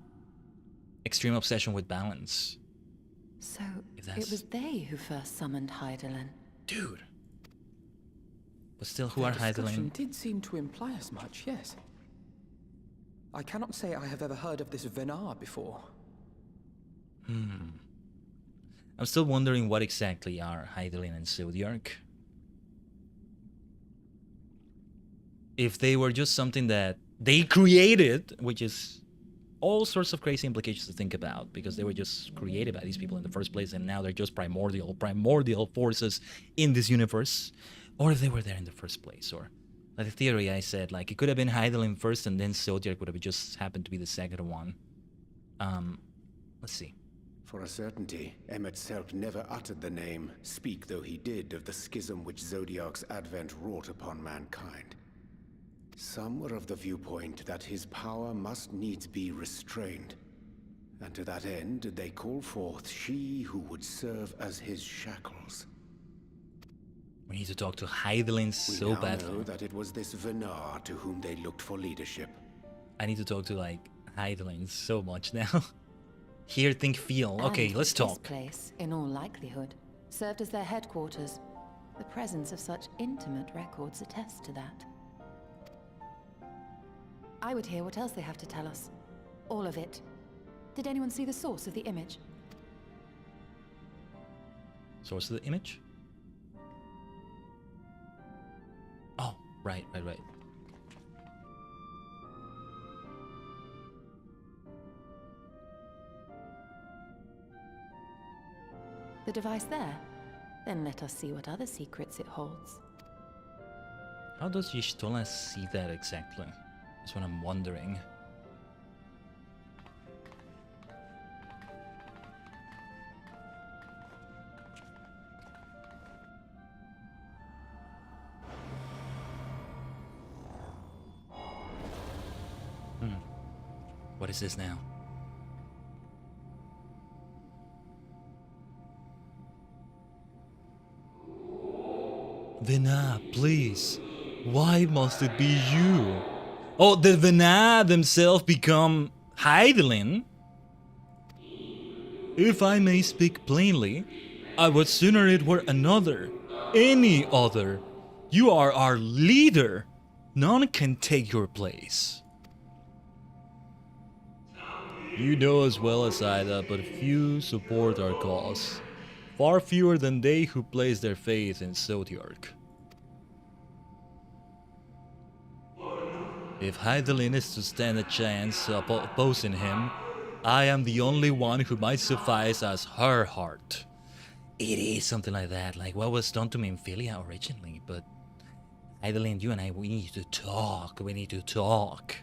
extreme obsession with balance. So, it was they who first summoned Heidelin. Dude. But still, who are Their discussion Heidelin? did seem to imply as much, yes. I cannot say I have ever heard of this Venar before. I'm still wondering what exactly are Hydaelyn and Zodiark. If they were just something that they created, which is all sorts of crazy implications to think about, because they were just created by these people in the first place, and now they're just primordial forces in this universe, or if they were there in the first place, or like the theory I said, like it could have been Hydaelyn first, and then Zodiark would have just happened to be the second one. Let's see. For a certainty, Emet-Selch never uttered the name, speak though he did, of the schism which Zodiark's advent wrought upon mankind. Some were of the viewpoint that his power must needs be restrained, and to that end did they call forth she who would serve as his shackles. We need to talk to Hydaelyn so badly. We now know that it was this Venar to whom they looked for leadership. I need to talk to, like, Hydaelyn so much now. Hear, think, feel. Okay, let's talk. This place, in all likelihood, served as their headquarters. The presence of such intimate records attests to that. I would hear what else they have to tell us. All of it. Did anyone see the source of the image? Source of the image? Oh, right. The device there? Then let us see what other secrets it holds. How does Y'shtola see that exactly? That's what I'm wondering. What is this now? Venar, please. Why must it be you? Oh, the Venar themselves become Hydaelyn? If I may speak plainly, I would sooner it were another. Any other. You are our leader. None can take your place. You know as well as I that but few support our cause. Far fewer than they who place their faith in Zodiark. If Hydaelyn is to stand a chance opposing him, I am the only one who might suffice as her heart. It is something like that, like what was done to me in Philia originally, but Hydaelyn, you and I, we need to talk.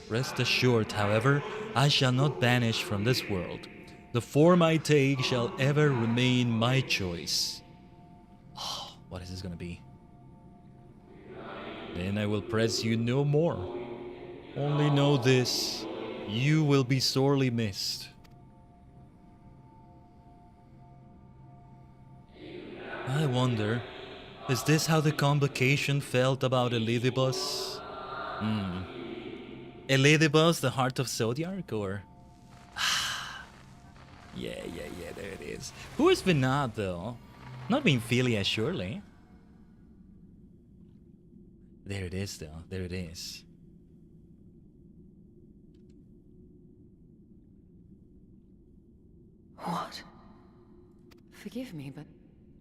Rest assured, however, I shall not vanish from this world. The form I take shall ever remain my choice. Oh, what is this gonna be? Then I will press you no more. Only know this, you will be sorely missed. I wonder, is this how the convocation felt about Elidibus? Elidibus, the heart of Zodiark, or? Yeah, there it is. Who is Venar, though? Not Philia, surely. There it is, though. There it is. What? Forgive me, but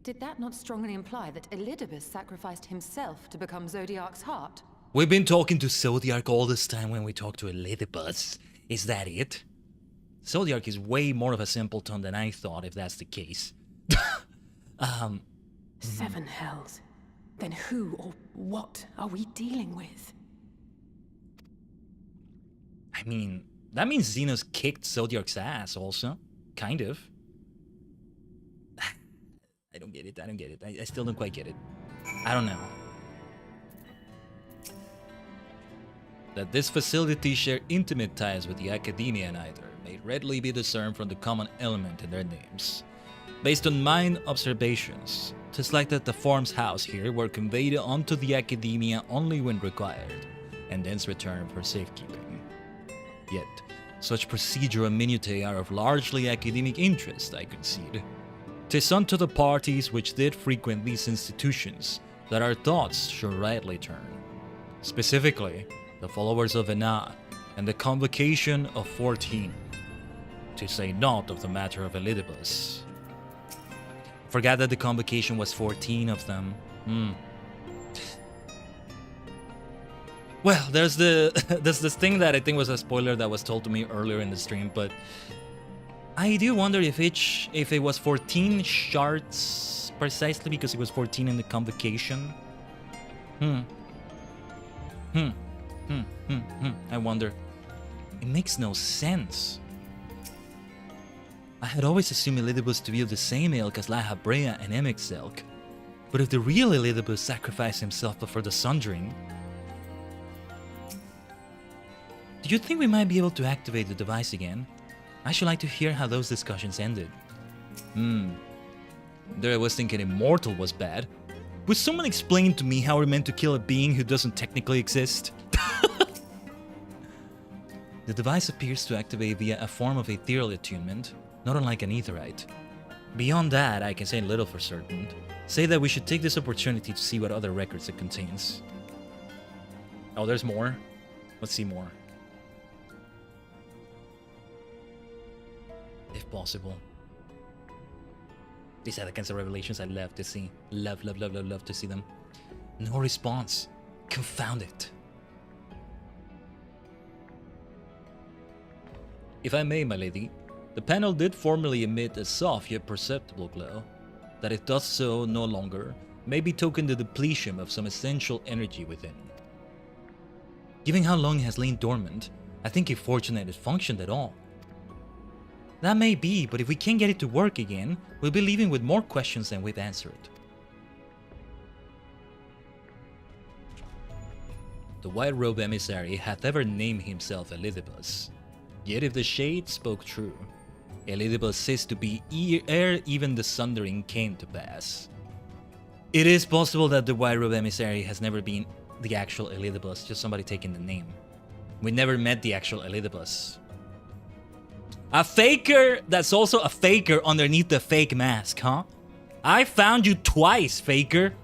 did that not strongly imply that Elidibus sacrificed himself to become Zodiark's heart? We've been talking to Zodiark all this time when we talk to Elidibus. Is that it? Zodiark is way more of a simpleton than I thought, if that's the case. Seven hells. Then who or what are we dealing with? I mean, that means Xenos kicked Zodiark's ass also. Kind of. I don't get it. I still don't quite get it. I don't know. That this facility share intimate ties with the academia neither may readily be discerned from the common element in their names. Based on mine observations, 'tis like that the form's house here were conveyed unto the academia only when required, and thence returned for safekeeping. Yet, such procedural minutiae are of largely academic interest, I concede. 'Tis unto the parties which did frequent these institutions that our thoughts should rightly turn. specifically the followers of Ena, and the convocation of 14, to say naught of the matter of Elidibus. Forgot that the convocation was 14 of them. Well, there's this thing that I think was a spoiler that was told to me earlier in the stream, but I do wonder if it was 14 shards precisely because it was 14 in the convocation. I wonder. It makes no sense. I had always assumed Elidibus to be of the same ilk as Lahabrea and Emexelk, but if the real Elidibus sacrificed himself before the Sundering, do you think we might be able to activate the device again? I should like to hear how those discussions ended. There I was thinking Immortal was bad. Would someone explain to me how we're meant to kill a being who doesn't technically exist? The device appears to activate via a form of ethereal attunement, not unlike an aetherite. Beyond that, I can say little for certain. Say that we should take this opportunity to see what other records it contains. Oh, there's more? Let's see more. If possible. These are the kinds of revelations I love to see. Love to see them. No response. Confound it. If I may, my lady, the panel did formerly emit a soft yet perceptible glow. That it does so no longer may betoken the depletion of some essential energy within. Given how long it has lain dormant, I think it fortunate it functioned at all. That may be, but if we can't get it to work again, we'll be leaving with more questions than we've answered. The White Robe Emissary hath ever named himself Elidibus. Yet if the Shade spoke true, Elidibus ceased to be ere even the Sundering came to pass. It is possible that the White Robe Emissary has never been the actual Elidibus, just somebody taking the name. We never met the actual Elidibus. A faker that's also a faker underneath the fake mask, huh? I found you twice, faker.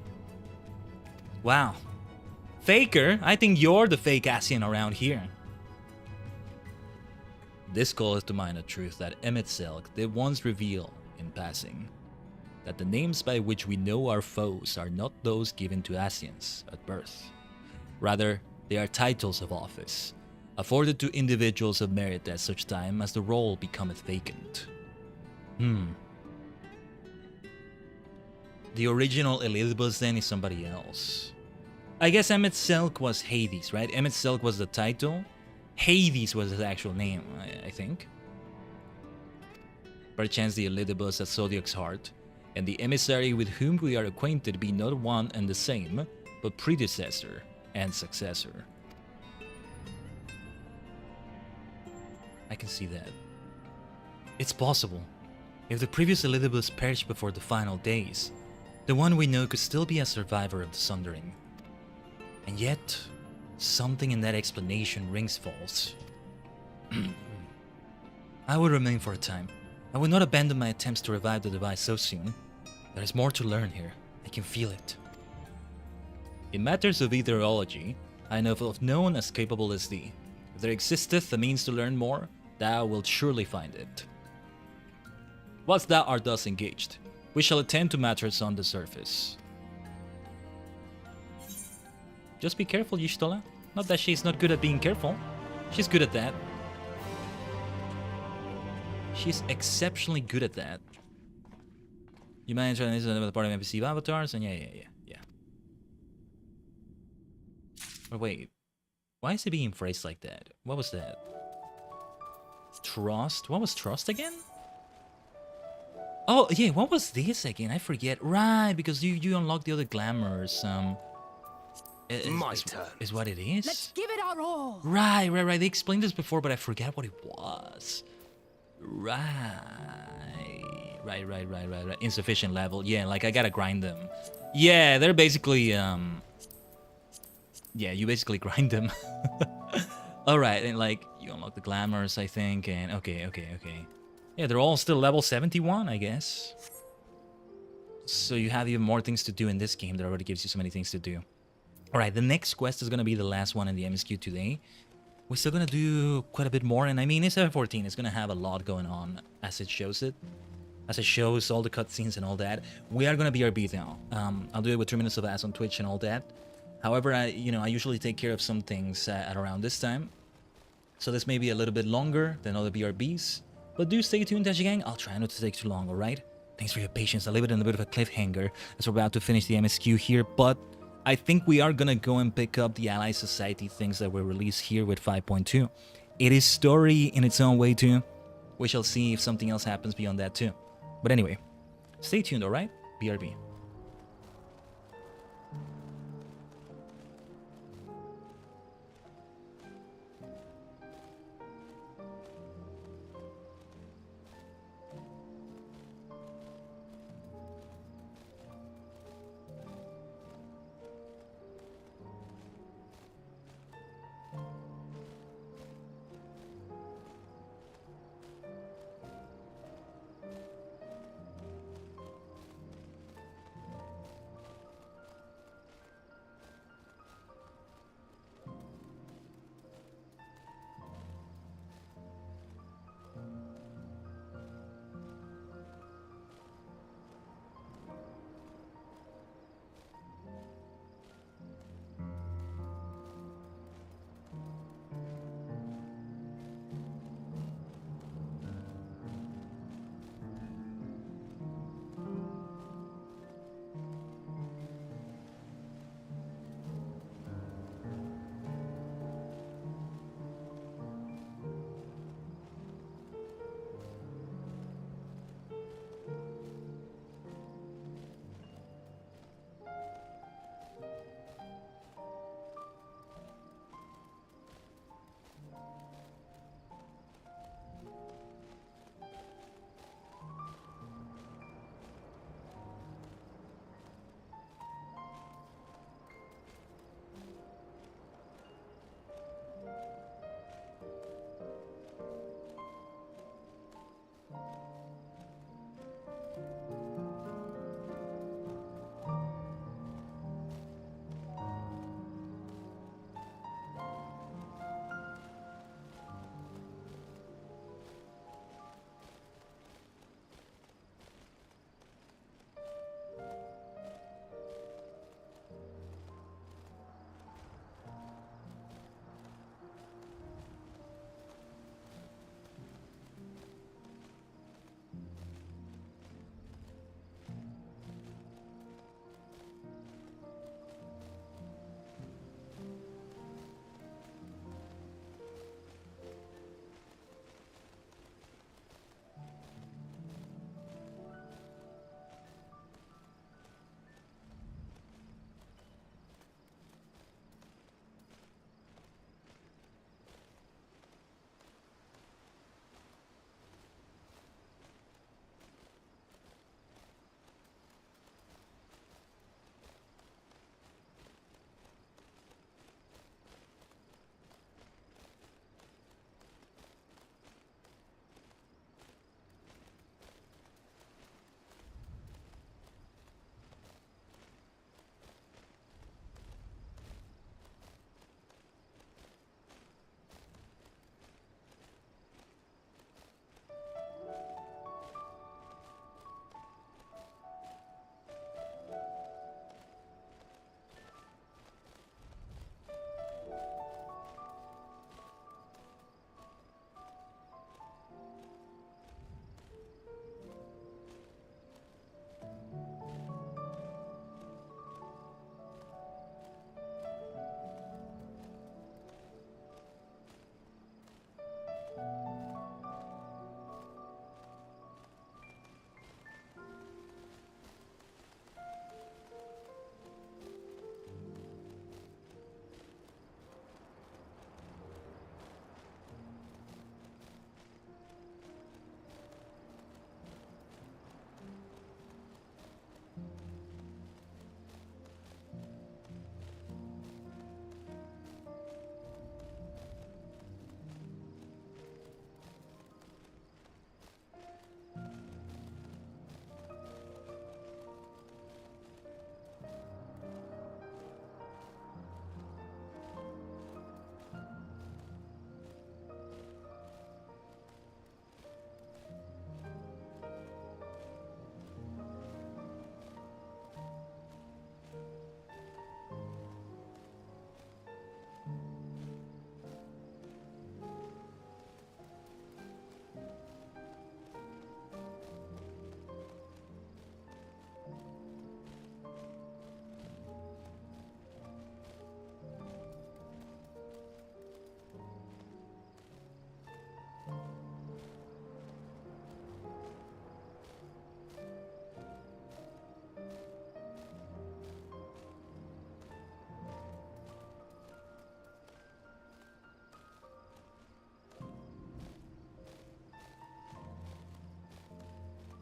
Wow. Faker, I think you're the fake Asian around here. This calls to mind a truth that Emexelk did once reveal in passing. That the names by which we know our foes are not those given to Asians at birth. Rather, they are titles of office, afforded to individuals of merit at such time as the role becometh vacant. The original Elidibus then is somebody else. I guess Emexelk was Hades, right? Emexelk was the title. Hades was his actual name, I think. Perchance the Elidibus at Zodiac's heart, and the emissary with whom we are acquainted be not one and the same, but predecessor and successor. I can see that. It's possible. If the previous Elidibus perished before the final days, the one we know could still be a survivor of the Sundering. And yet, something in that explanation rings false. I will remain for a time. I will not abandon my attempts to revive the device so soon. There is more to learn here. I can feel it. In matters of etherology, I know of no one as capable as thee. If there existeth a means to learn more, thou wilt surely find it. Whilst thou art thus engaged, we shall attend to matters on the surface. Just be careful, Y'shtola. Not that she's not good at being careful. She's good at that. She's exceptionally good at that. You manage to this the part of NPC avatars, and yeah. But wait, why is it being phrased like that? What was that? Trust? What was trust again? Oh yeah, what was this again? I forget. Right, because you unlock the other glamours. My turn. Is what it is? Let's give it our all. Right. They explained this before, but I forgot what it was. Right. Insufficient level. Yeah, like I gotta grind them. Yeah, they're basically yeah, you basically grind them. Alright, and like you unlock the glamours, I think, and okay. Yeah, they're all still level 71, I guess. So you have even more things to do in this game that already gives you so many things to do. Alright, the next quest is gonna be the last one in the MSQ today. We're still gonna do quite a bit more, and I mean, it's FF14, it's gonna have a lot going on as it shows it. As it shows all the cutscenes and all that. We are gonna BRB now. I'll do it with 3 minutes of ads on Twitch and all that. However, I usually take care of some things at around this time. So this may be a little bit longer than other BRBs. But do stay tuned, Tajigen. I'll try not to take too long, alright? Thanks for your patience. I'll leave it in a bit of a cliffhanger as we're about to finish the MSQ here, but I think we are gonna go and pick up the Ally Society things that were released here with 5.2. It is story in its own way too. We shall see if something else happens beyond that too. But anyway, stay tuned, alright? BRB.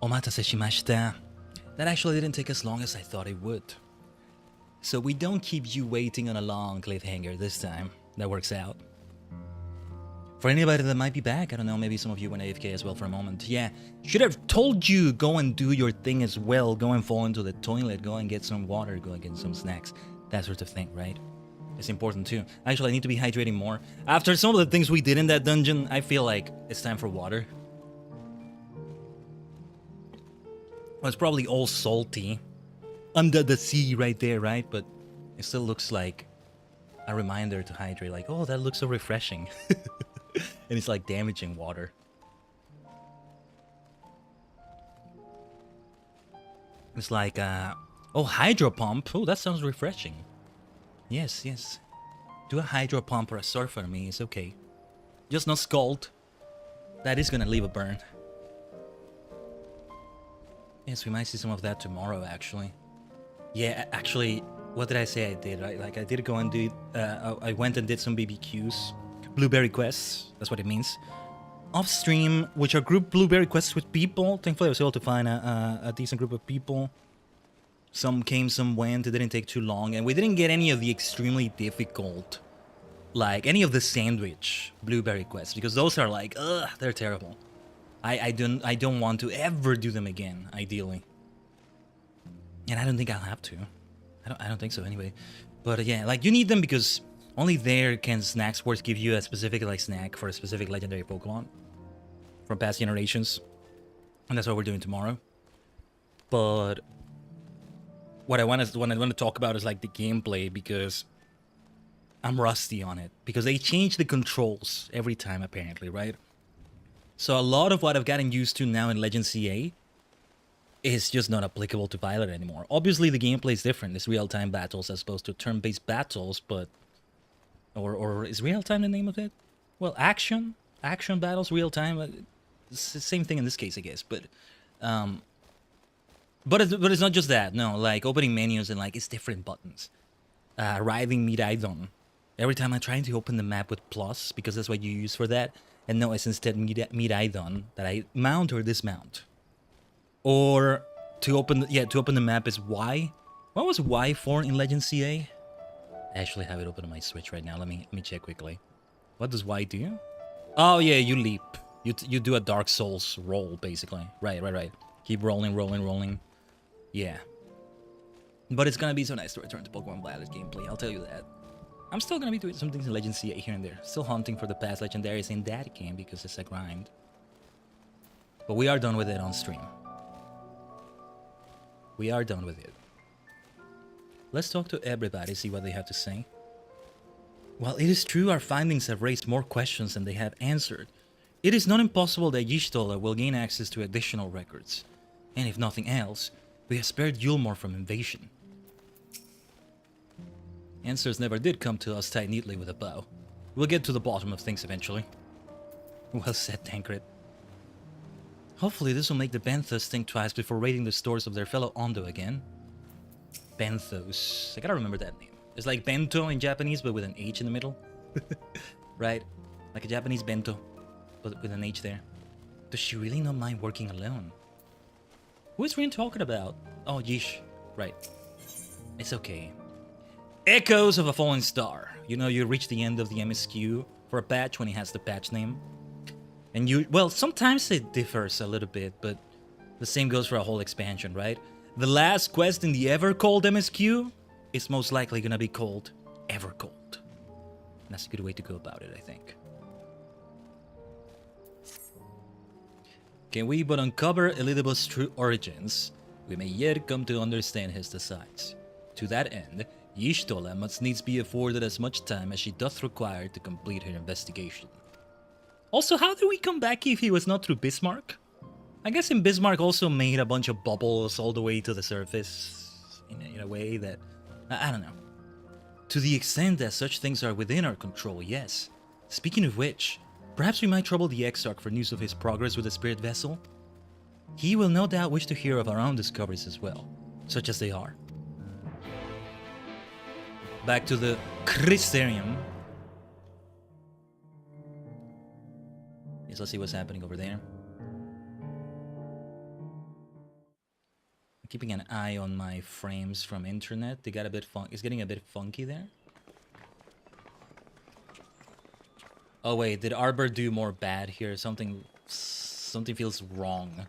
Omatase shimashita. That actually didn't take as long as I thought it would. So we don't keep you waiting on a long cliffhanger this time. That works out. For anybody that might be back, I don't know, maybe some of you went AFK as well for a moment. Yeah, should have told you, go and do your thing as well. Go and fall into the toilet, go and get some water, go and get some snacks. That sort of thing, right? It's important too. Actually, I need to be hydrating more. After some of the things we did in that dungeon, I feel like it's time for water. Well, it's probably all salty. Under the sea right there, right? But it still looks like a reminder to hydrate. Like, oh, that looks so refreshing. And it's like damaging water. It's like, oh, hydro pump. Oh, that sounds refreshing. Yes, yes. Do a hydro pump or a surf for me. It's okay. Just not scald. That is gonna leave a burn. Yes, we might see some of that tomorrow, actually. Yeah, actually, what did I say I did? Like, I did go and do... I went and did some BBQs. Blueberry quests, that's what it means. Off stream, which are group blueberry quests with people. Thankfully, I was able to find a decent group of people. Some came, some went. It didn't take too long. And we didn't get any of the extremely difficult... Like, any of the sandwich blueberry quests. Because those are like, ugh, they're terrible. I don't want to ever do them again, ideally. And I don't think I'll have to. I don't think so anyway. But yeah, like you need them because only there can snack sports give you a specific like snack for a specific legendary Pokemon from past generations. And that's what we're doing tomorrow. But what I want to talk about is like the gameplay because I'm rusty on it. Because they change the controls every time apparently, right? So a lot of what I've gotten used to now in Legend CA is just not applicable to Violet anymore. Obviously, the gameplay is different. It's real-time battles as opposed to turn-based battles, but... Or is real-time the name of it? Well, action battles, real-time. It's the same thing in this case, I guess. But it's not just that. No, like opening menus and like it's different buttons. Arriving Miraidon. Every time I'm trying to open the map with plus, because that's what you use for that. And no, it's instead Miraidon that I mount or dismount. Or to open the map is Y. What was Y for in Legend CA? I actually have it open on my Switch right now. Let me check quickly. What does Y do? Oh yeah, you leap. You do a Dark Souls roll basically. Right. Keep rolling. Yeah. But it's gonna be so nice to return to Pokemon Violet gameplay. I'll tell you that. I'm still gonna be doing some things in Legend CA here and there. Still hunting for the past legendaries in that game because it's a grind. But we are done with it on stream. We are done with it. Let's talk to everybody, see what they have to say. While it is true our findings have raised more questions than they have answered, it is not impossible that Y'shtola will gain access to additional records. And if nothing else, we have spared Yulmore from invasion. Answers never did come to us tied neatly with a bow. We'll get to the bottom of things eventually. Well said, Tancred. Hopefully this will make the Benthos think twice before raiding the stores of their fellow Ondo again. Benthos. I gotta remember that name. It's like bento in Japanese, but with an H in the middle. Right? Like a Japanese bento, but with an H there. Does she really not mind working alone? Who is Rin talking about? Oh, yeesh. Right. It's okay. Echoes of a Fallen Star. You know, you reach the end of the MSQ for a patch when it has the patch name. And well, sometimes it differs a little bit, but the same goes for a whole expansion, right? The last quest in the ever-called MSQ is most likely gonna be called Evercold. And that's a good way to go about it, I think. Can we but uncover Elidibus' true origins, we may yet come to understand his designs. To that end, Y'shtola must needs be afforded as much time as she doth require to complete her investigation. Also, how did we come back if he was not through Bismarck? I guess in Bismarck also made a bunch of bubbles all the way to the surface, in a way that... I don't know. To the extent that such things are within our control, yes. Speaking of which, perhaps we might trouble the Exarch for news of his progress with the Spirit Vessel? He will no doubt wish to hear of our own discoveries as well, such as they are. Back to the Crystarium. Yes, let's see what's happening over there. Keeping an eye on my frames from internet. They got a bit it's getting a bit funky there. Oh wait, did Arbor do more bad here? Something feels wrong.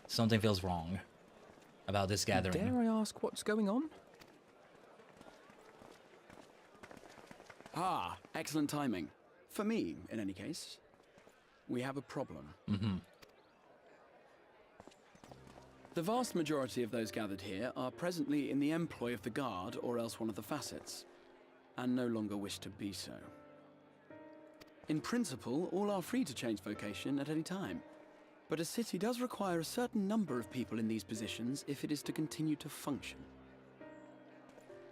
Something feels wrong about this gathering. Dare I ask what's going on? Ah, excellent timing. For me, in any case. We have a problem. Mm-hmm. The vast majority of those gathered here are presently in the employ of the Guard or else one of the facets, and no longer wish to be so. In principle, all are free to change vocation at any time, but a city does require a certain number of people in these positions if it is to continue to function.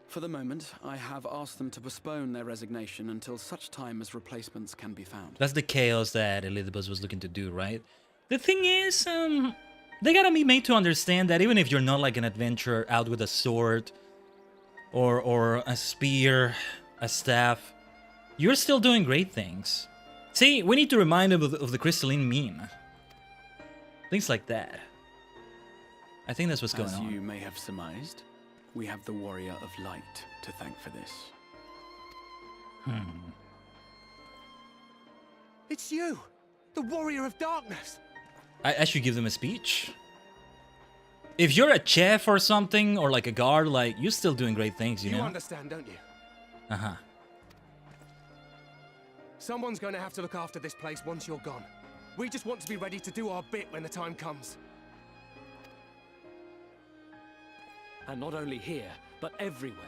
For the moment, I have asked them to postpone their resignation until such time as replacements can be found. That's the chaos that Elizabeth was looking to do, right? The thing is, they gotta be made to understand that even if you're not like an adventurer out with a sword or a spear, a staff, you're still doing great things. See, we need to remind them of the crystalline meme. Things like that. I think that's what's going on. As you may have surmised, we have the Warrior of Light to thank for this. It's you! The Warrior of Darkness! I should give them a speech. If you're a chef or something, or like a guard, like, you're still doing great things, you know? You understand, don't you? Uh-huh. Someone's going to have to look after this place once you're gone. We just want to be ready to do our bit when the time comes. And not only here, but everywhere.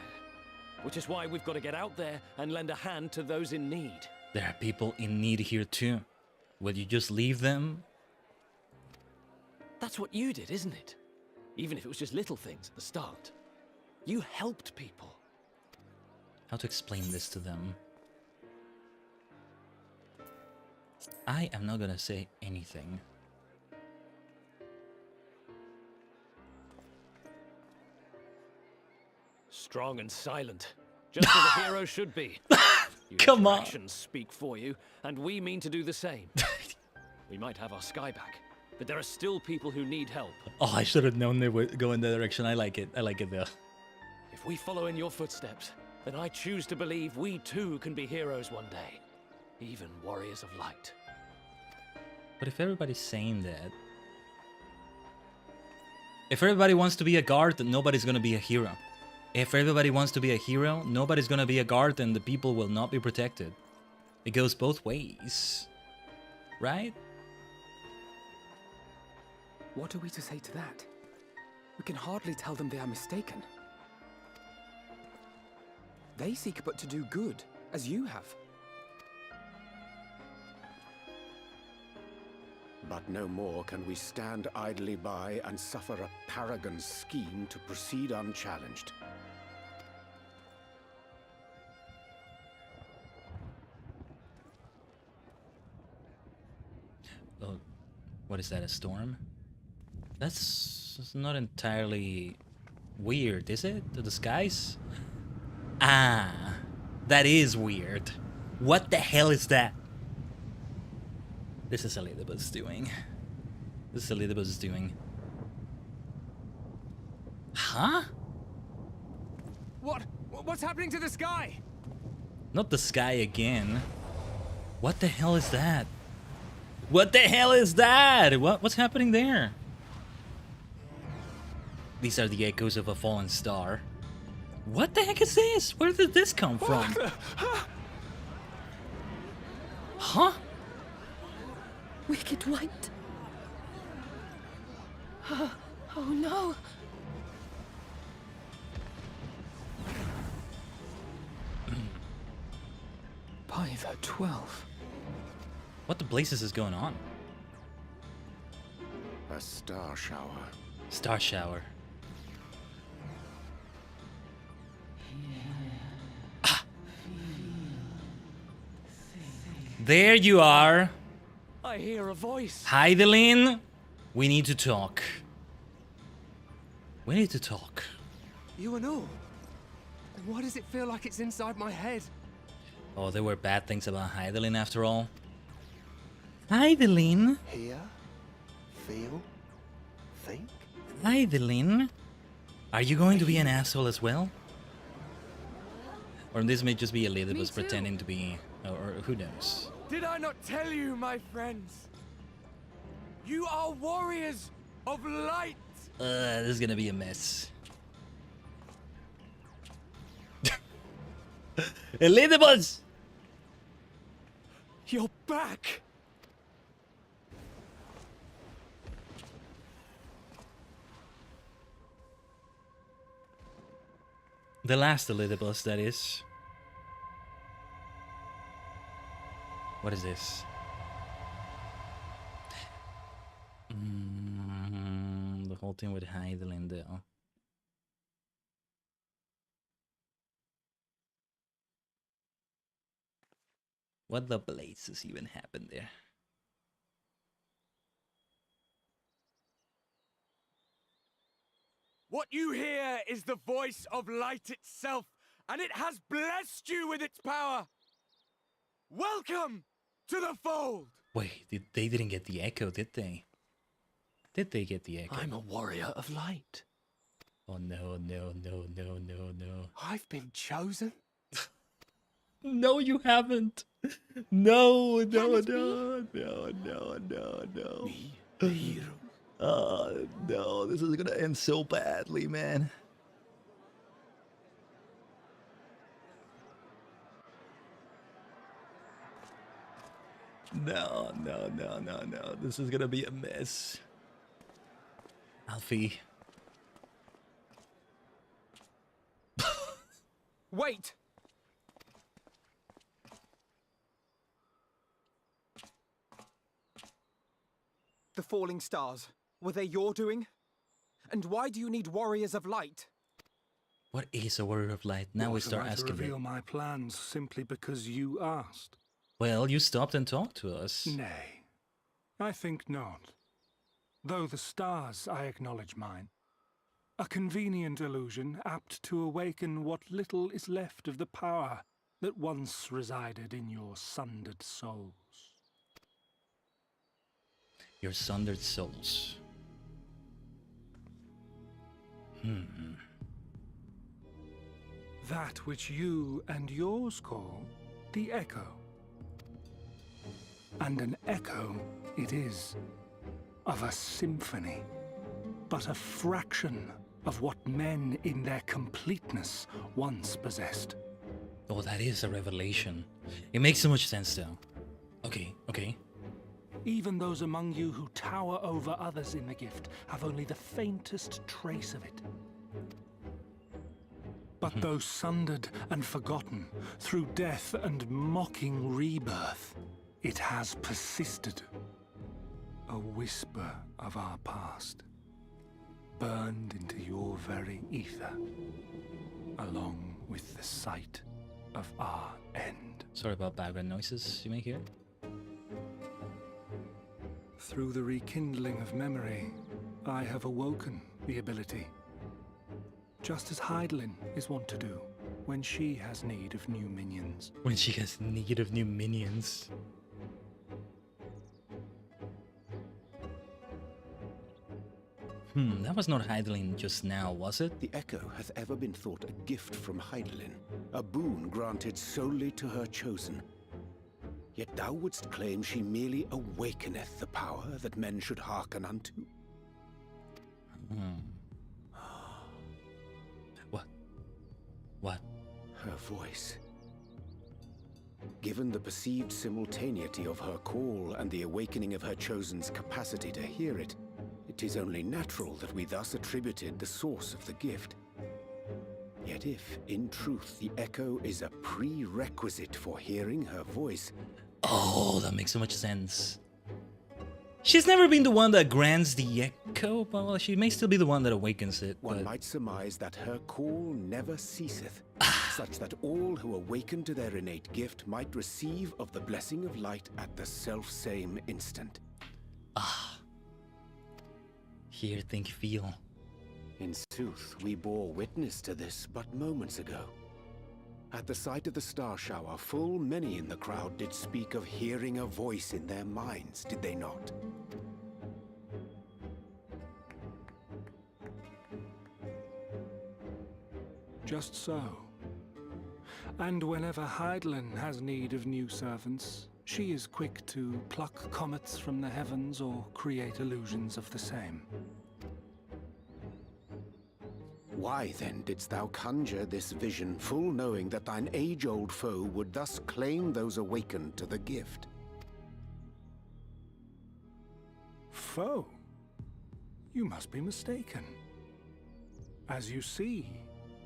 Which is why we've got to get out there and lend a hand to those in need. There are people in need here too. Will you just leave them? That's what you did, isn't it? Even if it was just little things at the start. You helped people. How to explain this to them? I am not gonna say anything. Strong and silent. Just as a hero should be. Come on. Actions speak for you, and we mean to do the same. We might have our sky back, but there are still people who need help. Oh, I should have known they would go in that direction. I like it. I like it though. If we follow in your footsteps, then I choose to believe we too can be heroes one day. Even warriors of light. But if everybody's saying that... If everybody wants to be a guard, then nobody's gonna be a hero. If everybody wants to be a hero, nobody's gonna be a guard and the people will not be protected. It goes both ways. Right? What are we to say to that? We can hardly tell them they are mistaken. They seek but to do good, as you have. But no more can we stand idly by and suffer a paragon's scheme to proceed unchallenged. Oh, what is that, a storm? That's not entirely weird, is it? The skies? Ah, that is weird. What the hell is that? This is Elizabeth's doing. This is Elizabeth's doing. Huh? What's happening to the sky? Not the sky again. What the hell is that? What the hell is that? What's happening there? These are the echoes of a fallen star. What the heck is this? Where did this come from? Huh? Wicked White. Oh no. By the 12. What the blazes is going on? A star shower. Star shower. Ah. There you are. I hear a voice. Heidelin, we need to talk. We need to talk. You and all. Why does it feel like it's inside my head? Oh, there were bad things about Heidelin after all. Heidelin? Hear, feel, think. Khaiden, are you going to be an asshole as well? Or this may just be Elizabeth pretending to be, or who knows? Did I not tell you, my friends? You are warriors of light! This is gonna be a mess. Elizabeth! You're back! The last Elizabeth, that is. What is this? The whole thing with Khaiden though. What the blazes even happened there? What you hear is the voice of light itself, and it has blessed you with its power. Welcome to the fold. Wait, they didn't get the echo, did they? Did they get the echo? I'm a warrior of light. Oh no, no, no, no, no, no. I've been chosen? No, you haven't. No, no, no, no, no, no, no. Me, the hero. No, this is gonna end so badly, man. No, no, no, no, no. This is gonna be a mess. Alfie. Wait! The falling stars, were they your doing? And why do you need warriors of light? What is a warrior of light? Now we start asking. Reveal my plans simply because you asked. Well, you stopped and talked to us. Nay, I think not. Though the stars, I acknowledge mine. A convenient illusion, apt to awaken what little is left of the power that once resided in your sundered souls. Your sundered souls. That which you and yours call the echo. And an echo it is, of a symphony, but a fraction of what men in their completeness once possessed. Oh, that is a revelation. It makes so much sense though. Okay, okay. Even those among you who tower over others in the gift have only the faintest trace of it. But though sundered and forgotten through death and mocking rebirth, it has persisted. A whisper of our past, burned into your very ether, along with the sight of our end. Sorry about background noises you may hear. Through the rekindling of memory, I have awoken the ability. Just as Khaiden is wont to do when she has need of new minions. When she has need of new minions. That was not Khaiden just now, was it? The Echo hath ever been thought a gift from Khaiden, a boon granted solely to her chosen. Yet thou wouldst claim she merely awakeneth the power that men should hearken unto. What? Her voice. Given the perceived simultaneity of her call and the awakening of her chosen's capacity to hear it, it is only natural that we thus attributed the source of the gift. Yet if, in truth, the Echo is a prerequisite for hearing her voice... Oh, that makes so much sense. She's never been the one that grants the echo, but well, she may still be the one that awakens it. One might surmise that her call never ceaseth, such that all who awaken to their innate gift might receive of the blessing of light at the self-same instant. Hear, think, feel. In sooth, we bore witness to this but moments ago. At the sight of the star shower, full many in the crowd did speak of hearing a voice in their minds, did they not? Just so. And whenever Hydaelyn has need of new servants, she is quick to pluck comets from the heavens or create illusions of the same. Why then didst thou conjure this vision, full knowing that thine age-old foe would thus claim those awakened to the gift? Foe? You must be mistaken. As you see,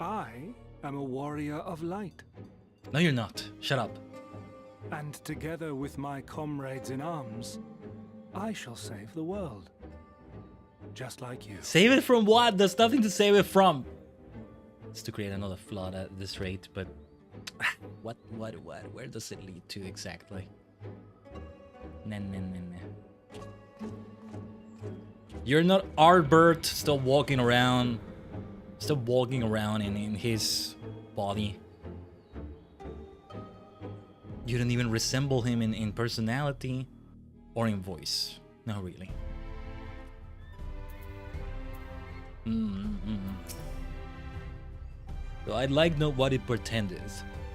I am a warrior of light. No, you're not. Shut up. And together with my comrades in arms, I shall save the world. Just like you. Save it from what? There's nothing to save it from. It's to create another flood at this rate, but what? Where does it lead to exactly? Nah. You're not Arbert. Stop walking around. Stop walking around in his body. You don't even resemble him in personality or in voice. No, really. Though I'd like to know what it pretended.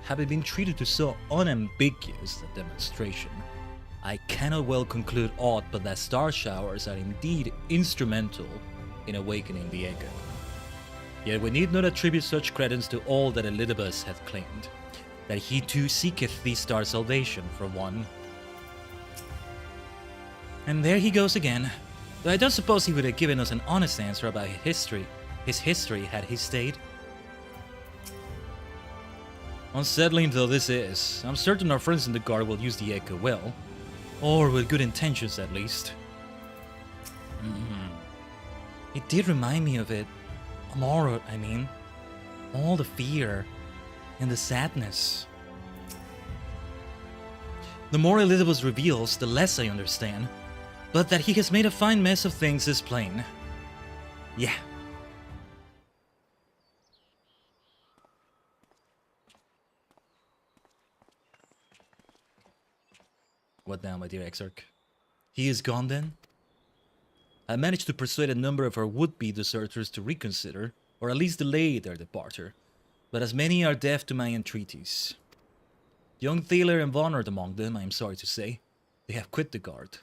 Having been treated to so unambiguous a demonstration, I cannot well conclude aught but that star showers are indeed instrumental in awakening the echo. Yet we need not attribute such credence to all that Elidibus hath claimed, that he too seeketh the star salvation, for one. And there he goes again, though I don't suppose he would have given us an honest answer about his history had he stayed. Unsettling though this is, I'm certain our friends in the guard will use the echo well, or with good intentions at least. It did remind me of it. Amaro, I mean. All the fear and the sadness. The more Elizabeth reveals, the less I understand. But that he has made a fine mess of things is plain. Yeah. What now, my dear Exarch? He is gone then? I managed to persuade a number of our would-be deserters to reconsider, or at least delay their departure, but as many are deaf to my entreaties. Young Thaler and Vonard among them, I am sorry to say. They have quit the guard.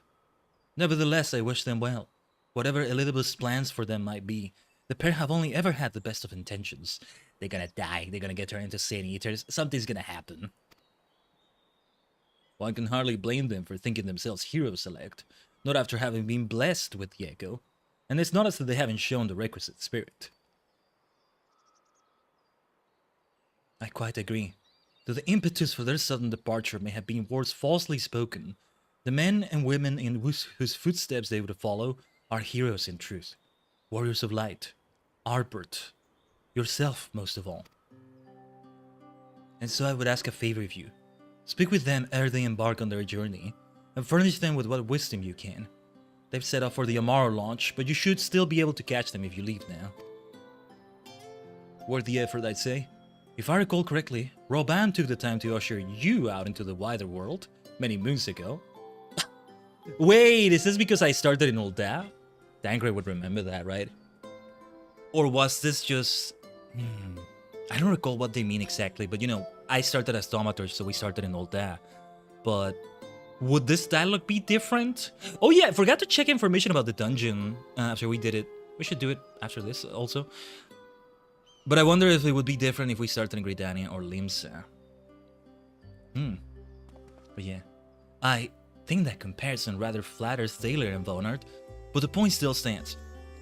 Nevertheless, I wish them well. Whatever Elizabeth's plans for them might be, the pair have only ever had the best of intentions. They're gonna die, they're gonna get turned into Sin Eaters, something's gonna happen. One can hardly blame them for thinking themselves heroes elect, not after having been blessed with the echo, and it's not as if they haven't shown the requisite spirit. I quite agree. Though the impetus for their sudden departure may have been words falsely spoken, the men and women in whose footsteps they would follow are heroes in truth. Warriors of light. Arbert. Yourself, most of all. And so I would ask a favor of you. Speak with them ere they embark on their journey, and furnish them with what wisdom you can. They've set off for the Amaro launch, but you should still be able to catch them if you leave now. Worth the effort, I'd say. If I recall correctly, Roban took the time to usher you out into the wider world many moons ago. Wait, is this because I started in Ul'dah? Dangre would remember that, right? Or was this just... I don't recall what they mean exactly, but you know, I started as Thaumaturge, so we started in Ul'dah. But would this dialogue be different? Oh yeah, I forgot to check information about the dungeon after we did it. We should do it after this also. But I wonder if it would be different if we started in Gridania or Limsa. But yeah, I think that comparison rather flatters Thaler and Vonard, but the point still stands.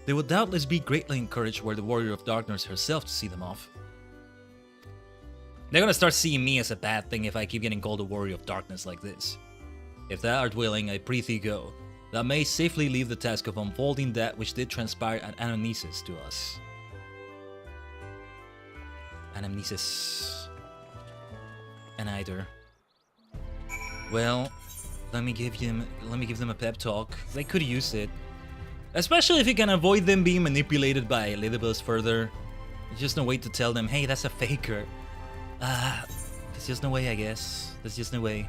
They would doubtless be greatly encouraged were the Warrior of Darkness herself to see them off. They're gonna start seeing me as a bad thing if I keep getting called a Warrior of Darkness like this. If thou art willing, I pray thee go. Thou may safely leave the task of unfolding that which did transpire at Anamnesis to us. Anamnesis. And either. Well, let me give them a pep talk. They could use it. Especially if you can avoid them being manipulated by Elidibus further. There's just no way to tell them, hey, that's a faker. There's just no way, I guess. There's just no way.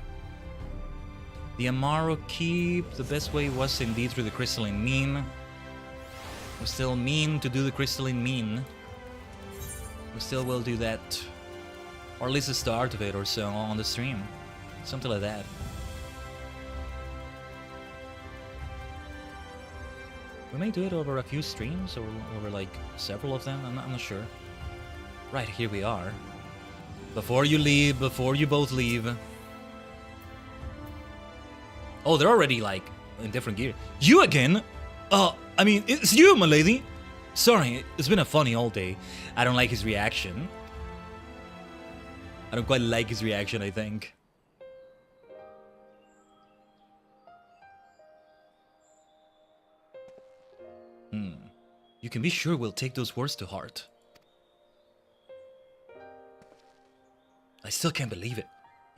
The Amaro Keep, the best way was indeed through the Crystalline Mean. It was still mean to do the Crystalline Mean. We still will do that. Or at least the start of it or so on the stream. Something like that. We may do it over a few streams or over like several of them. I'm not sure. Right, here we are. Before you leave, before you both leave. Oh, they're already like in different gear. You again? I mean, it's you, my lady. Sorry, it's been a funny all day. I don't like his reaction. I don't quite like his reaction, I think. You can be sure we'll take those words to heart. I still can't believe it.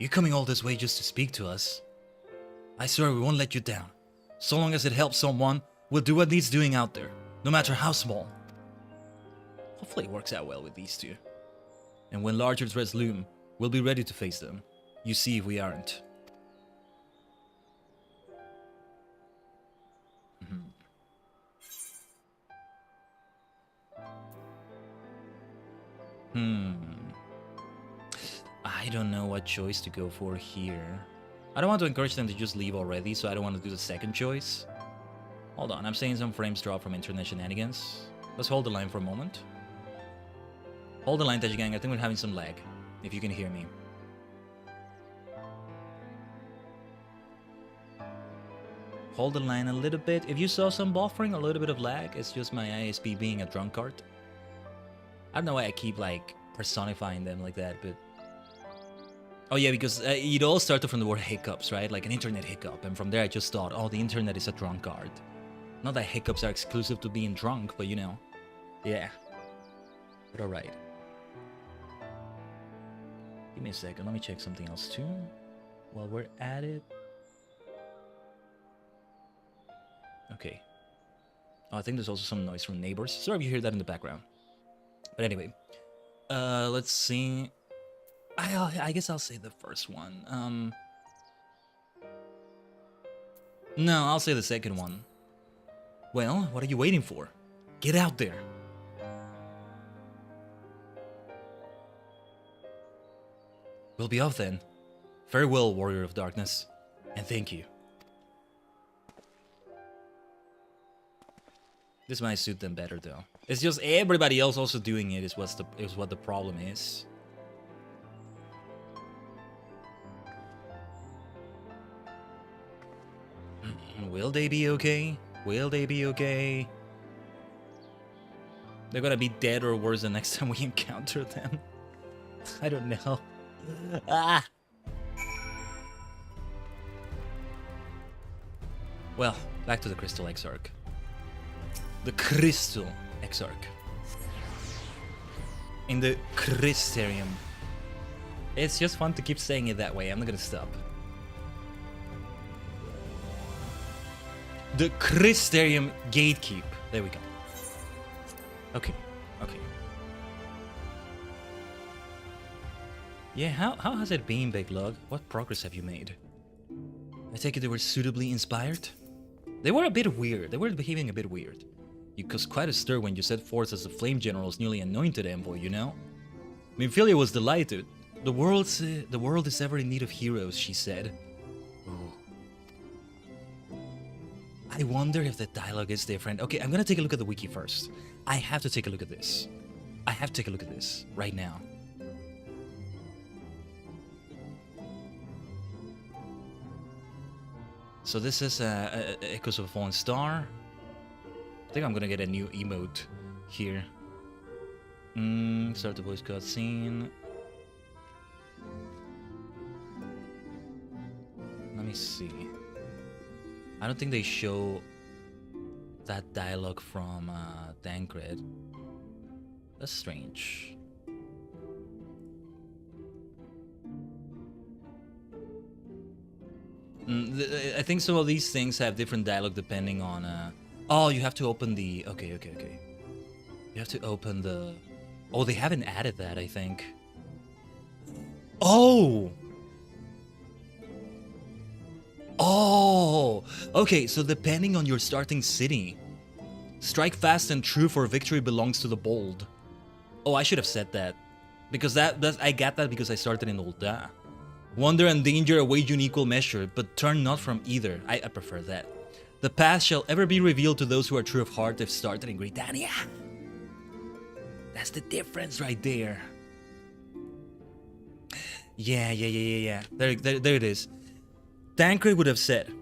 You coming all this way just to speak to us. I swear we won't let you down. So long as it helps someone, we'll do what needs doing out there, no matter how small. Hopefully it works out well with these two. And when larger threats loom, we'll be ready to face them. You see if we aren't. I don't know what choice to go for here. I don't want to encourage them to just leave already, so I don't want to do the second choice. Hold on, I'm seeing some frames drop from internet shenanigans. Let's hold the line for a moment. Hold the line, Tajigen. I think we're having some lag, if you can hear me. Hold the line a little bit. If you saw some buffering, a little bit of lag, it's just my ISP being a drunkard. I don't know why I keep, like, personifying them like that, but... Oh yeah, because it all started from the word hiccups, right? Like an internet hiccup, and from there I just thought, oh, the internet is a drunkard. Not that hiccups are exclusive to being drunk, but you know. Yeah. But alright. Give me a second, let me check something else too. While we're at it. Okay. Oh, I think there's also some noise from neighbors. Sorry if you hear that in the background. But anyway. Let's see. I guess I'll say the first one. No, I'll say the second one. Well, what are you waiting for? Get out there. We'll be off then. Farewell, Warrior of Darkness, and thank you. This might suit them better though. It's just everybody else also doing it is what the problem is. Will they be okay? Will they be okay? They're gonna be dead or worse the next time we encounter them. I don't know. Ah. Well, back to the Crystal Exarch. The Crystal Exarch. In the Crystarium. It's just fun to keep saying it that way. I'm not gonna stop. The Crystarium Gatekeep. There we go. Okay, okay. Yeah, how has it been, Big Lug? What progress have you made? I take it they were suitably inspired? They were a bit weird. They were behaving a bit weird. You caused quite a stir when you set forth as the Flame General's newly anointed envoy, you know? Minfilia was delighted. The world is ever in need of heroes, she said. Ooh. I wonder if the dialogue is different. Okay, I'm gonna take a look at the wiki first. I have to take a look at this. I have to take a look at this right now. So this is Echoes of a Fallen Star. I think I'm gonna get a new emote here. Start the voice cutscene. Let me see. I don't think they show that dialogue from Tancred. That's strange. I think some of these things have different dialogue depending on... Oh, you have to open the... Okay. You have to open the... Oh, they haven't added that, I think. Oh! Oh! Okay, so depending on your starting city. Strike fast and true, for victory belongs to the bold. Oh, I should have said that. Because I got that because I started in Ulda. Wonder and danger await you in equal measure, but turn not from either. I prefer that. The past shall ever be revealed to those who are true of heart if started in Britannia. That's the difference right there. Yeah. There it is. Tancred would have said,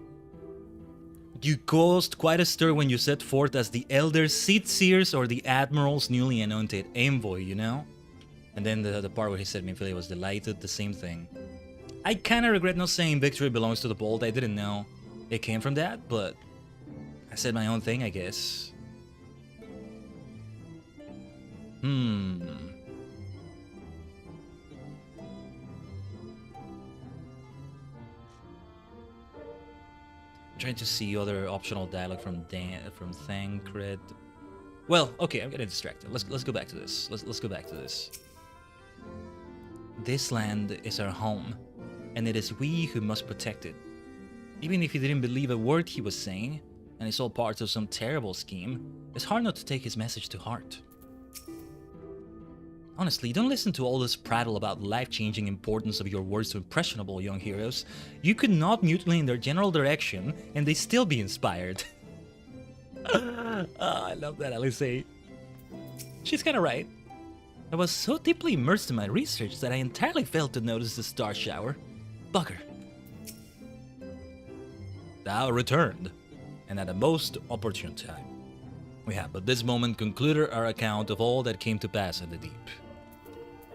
you caused quite a stir when you set forth as the elder seat-seers or the admiral's newly anointed envoy, you know? And then the part where he said Minfilia was delighted, the same thing. I kinda regret not saying victory belongs to the bold. I didn't know it came from that, but I said my own thing, I guess. Trying to see other optional dialogue from Tancred. Well, okay, I'm getting distracted. Let's go back to this. Let's go back to this. This land is our home, and it is we who must protect it. Even if he didn't believe a word he was saying, and it's all part of some terrible scheme, it's hard not to take his message to heart. Honestly, don't listen to all this prattle about life-changing importance of your words to impressionable young heroes. You could nod mutely in their general direction, and they still be inspired. I love that, Alice. She's kinda right. I was so deeply immersed in my research that I entirely failed to notice the star shower. Bugger. Thou returned, and at a most opportune time. We have but this moment concluded our account of all that came to pass in the deep.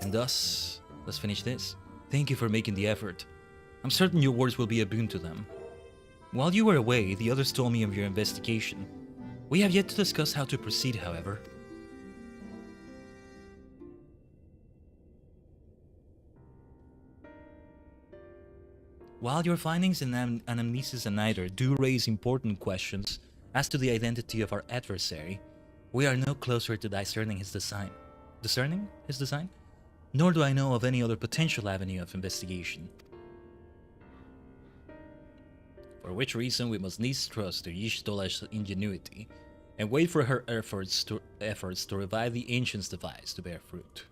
And thus, let's finish this. Thank you for making the effort. I'm certain your words will be a boon to them. While you were away, the others told me of your investigation. We have yet to discuss how to proceed, however. While your findings in Anamnesis and Nider do raise important questions as to the identity of our adversary, we are no closer to discerning his design. Discerning his design? Nor do I know of any other potential avenue of investigation. For which reason we must needs trust to Y'shtola's ingenuity and wait for her efforts to revive the Ancient's device to bear fruit.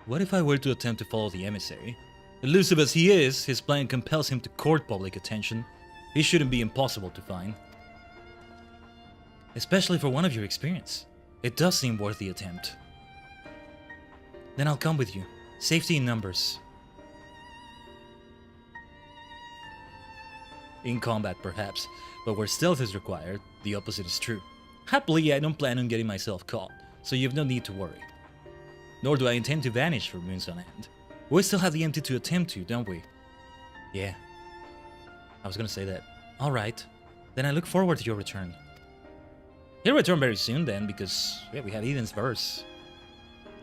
What if I were to attempt to follow the emissary? Elusive as he is, his plan compels him to court public attention. He shouldn't be impossible to find. Especially for one of your experience. It does seem worth the attempt. Then I'll come with you. Safety in numbers. In combat, perhaps, but where stealth is required, the opposite is true. Happily, I don't plan on getting myself caught, so you've no need to worry. Nor do I intend to vanish for moons on end. We still have the empty to attend to, don't we? Yeah. I was gonna say that. Alright. Then I look forward to your return. He'll return very soon then, because we have Eden's verse.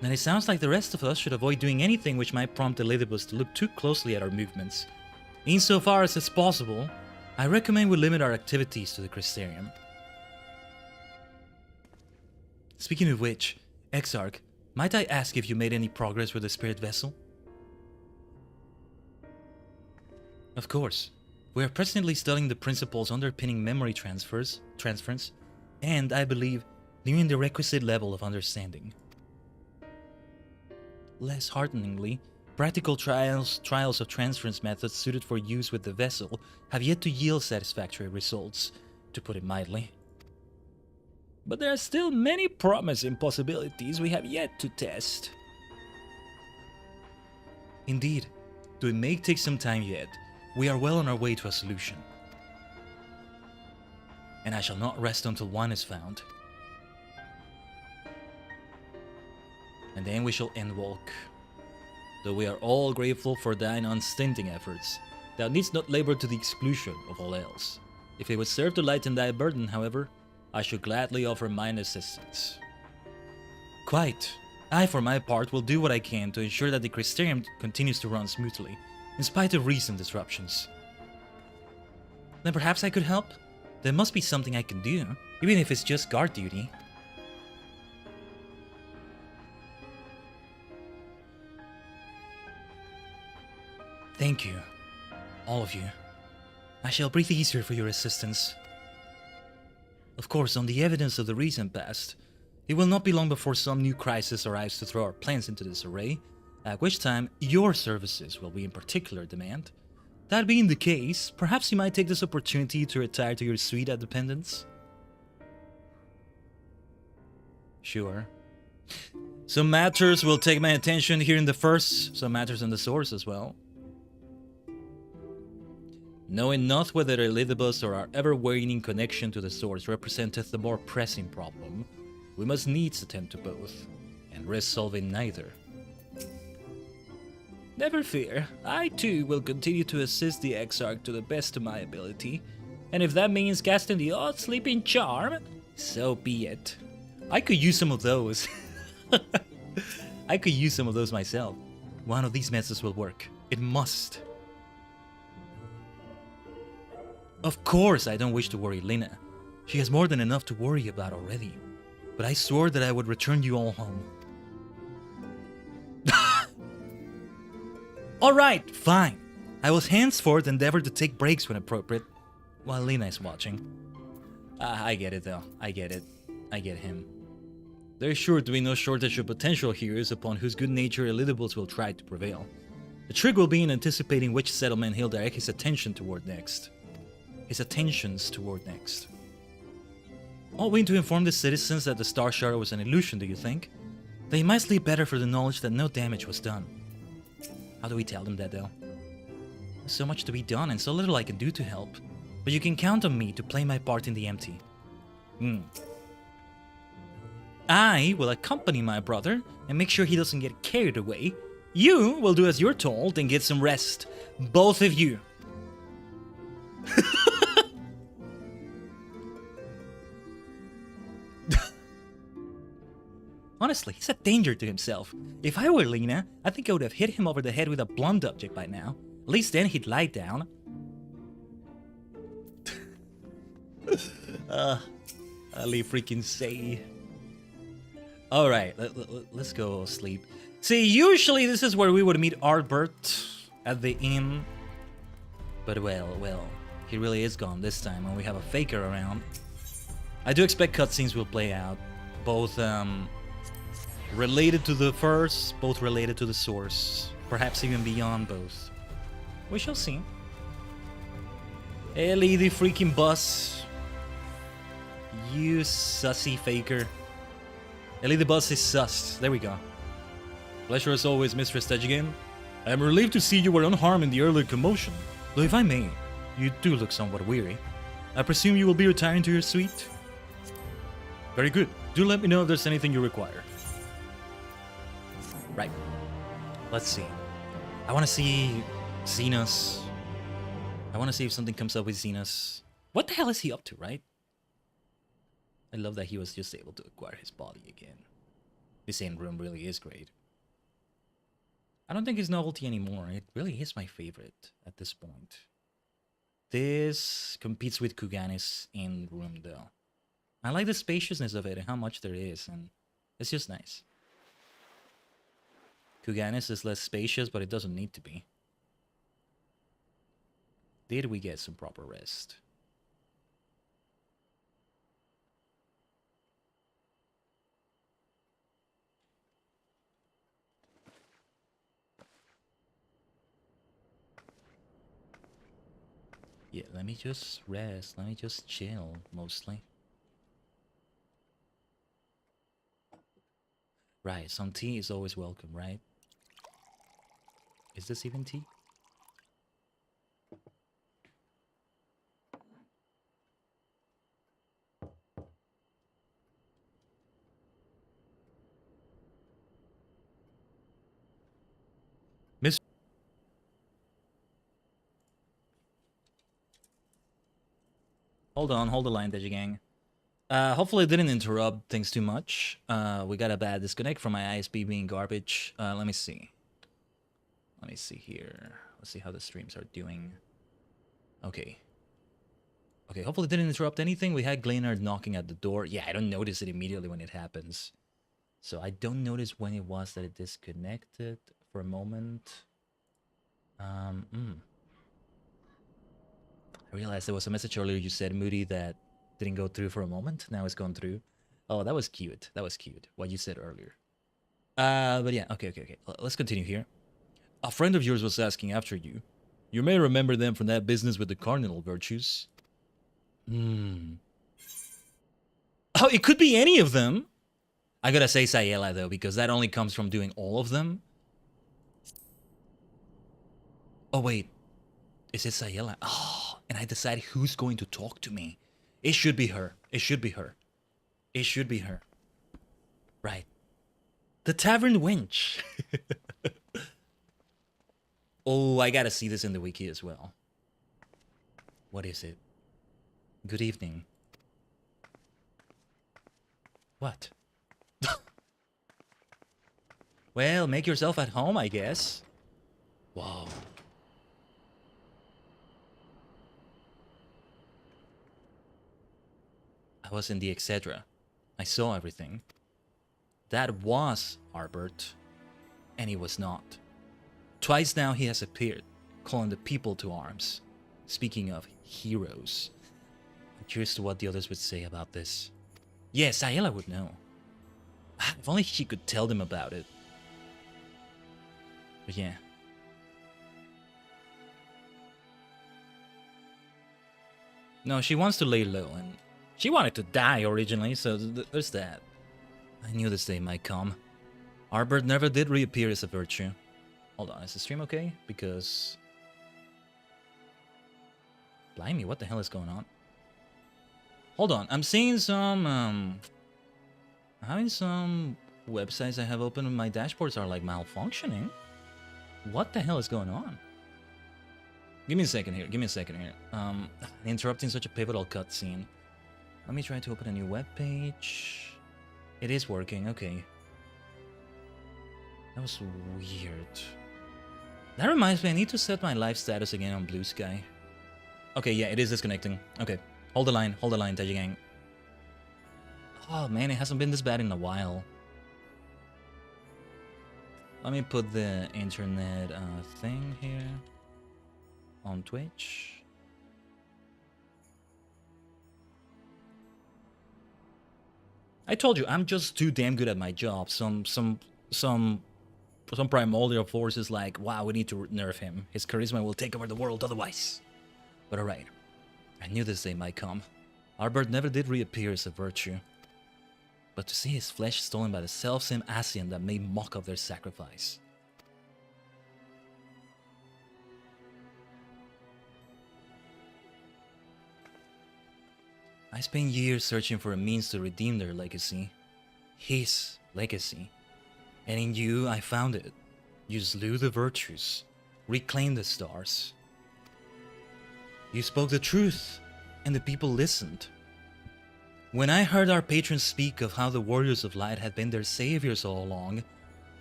And it sounds like the rest of us should avoid doing anything which might prompt Elidibus to look too closely at our movements. Insofar as it's possible, I recommend we limit our activities to the Crystarium. Speaking of which, Exarch, might I ask if you made any progress with the spirit vessel? Of course. We are presently studying the principles underpinning memory transference, and, I believe, nearing the requisite level of understanding. Less hearteningly, practical trials of transference methods suited for use with the vessel have yet to yield satisfactory results, to put it mildly. But there are still many promising possibilities we have yet to test. Indeed, though it may take some time yet, we are well on our way to a solution. And I shall not rest until one is found. And then we shall end walk. Though we are all grateful for thine unstinting efforts, thou needst not labor to the exclusion of all else. If it would serve to lighten thy burden, however, I should gladly offer mine assistance. Quite. I, for my part, will do what I can to ensure that the Crystarium continues to run smoothly, in spite of recent disruptions. Then perhaps I could help? There must be something I can do, even if it's just guard duty. Thank you, all of you. I shall breathe easier for your assistance. Of course, on the evidence of the recent past, It will not be long before some new crisis arrives to throw our plans into disarray, at which time your services will be in particular demand. That being the case, perhaps you might take this opportunity to retire to your suite at Dependence? Sure. Some matters will take my attention here in the first, some matters on the source as well. Knowing not whether Elidibus or our ever-waning connection to the source representeth the more pressing problem, we must needs attend to both, and risk solving neither. Never fear, I too will continue to assist the Exarch to the best of my ability, and if that means casting the odd sleeping charm, so be it. I could use some of those. I could use some of those myself. One of these methods will work. It must. Of course I don't wish to worry Lena. She has more than enough to worry about already. But I swore that I would return you all home. Alright, fine. I will henceforth endeavor to take breaks when appropriate, while Lena is watching. I get it though, I get it. I get him. There is sure to be no shortage of potential heroes upon whose good nature Elidibus will try to prevail. The trick will be in anticipating which settlement he'll direct his attention toward next. Ought we to inform the citizens that the Star Shard was an illusion, do you think? They might sleep better for the knowledge that no damage was done. How do we tell them that though? There's so much to be done and so little I can do to help. But you can count on me to play my part in the empty. I will accompany my brother and make sure he doesn't get carried away. You will do as you're told and get some rest. Both of you. Honestly, he's a danger to himself. If I were Lena, I think I would have hit him over the head with a blunt object by now. At least then he'd lie down. Ali freaking say. Alright, let's go sleep. See, usually this is where we would meet Albert at the inn. But well, he really is gone this time when we have a faker around. I do expect cutscenes will play out. Both, related to the first, both related to the source. Perhaps even beyond both. We shall see. Ellie, the freaking bus. You sussy faker. Ellie the bus is sus. There we go. Pleasure as always, Mistress Tajigen. I am relieved to see you were unharmed in the earlier commotion. Though if I may, you do look somewhat weary. I presume you will be retiring to your suite? Very good. Do let me know if there's anything you require. Right. Let's see. I want to see Xenos. I want to see if something comes up with Xenos. What the hell is he up to, right? I love that he was just able to acquire his body again. This end room really is great. I don't think it's novelty anymore. It really is my favorite at this point. This competes with Kugani's end room though. I like the spaciousness of it and how much there is, and it's just nice. Kugani's is less spacious, but it doesn't need to be. Did we get some proper rest? Yeah, let me just rest. Let me just chill, mostly. Right, some tea is always welcome, right? Is this even tea? Miss... Hold on, hold the line, Tajigen. Hopefully it didn't interrupt things too much. We got a bad disconnect from my ISP being garbage. Let me see. Let me see here. Let's see how the streams are doing. Okay. Okay, hopefully it didn't interrupt anything. We had Glenard knocking at the door. Yeah, I don't notice it immediately when it happens. So I don't notice when it was that it disconnected for a moment. I realized there was a message earlier you said, Moody, that didn't go through for a moment. Now it's gone through. Oh, that was cute. That was cute. What you said earlier. But yeah, okay. Let's continue here. A friend of yours was asking after you. You may remember them from that business with the cardinal virtues. Oh, it could be any of them. I gotta say Sayela, though, because that only comes from doing all of them. Oh, wait. Is it Sayela? Oh, and I decide who's going to talk to me. It should be her. It should be her. It should be her. Right. The Tavern Wench. Oh, I gotta see this in the wiki as well. What is it? Good evening. What? Well, make yourself at home, I guess. Wow. I was in the etc. I saw everything. That was Albert, and he was not. Twice now he has appeared, calling the people to arms. Speaking of heroes, I'm curious to what the others would say about this. Yes, Ayala would know. If only she could tell them about it. But yeah. No, she wants to lay low, and she wanted to die originally, so there's that. I knew this day might come. Albert never did reappear as a virtue. Hold on, is the stream okay? Because... Blimey, what the hell is going on? Hold on, I'm seeing some, having some websites I have open on my dashboards are like malfunctioning. What the hell is going on? Give me a second here, interrupting such a pivotal cutscene. Let me try to open a new web page. It is working, okay. That was weird. That reminds me, I need to set my live status again on Blue Sky. Okay, yeah, it is disconnecting. Okay, hold the line, Tajigen. Oh man, it hasn't been this bad in a while. Let me put the internet thing here on Twitch. I told you, I'm just too damn good at my job. Some primordial forces like, wow, we need to nerf him. His charisma will take over the world otherwise. But alright, I knew this day might come. Albert never did reappear as a virtue. But to see his flesh stolen by the self-same Asian that made mock of their sacrifice. I spent years searching for a means to redeem their legacy. His legacy. And in you, I found it. You slew the virtues. Reclaimed the stars. You spoke the truth, and the people listened. When I heard our patrons speak of how the Warriors of Light had been their saviors all along,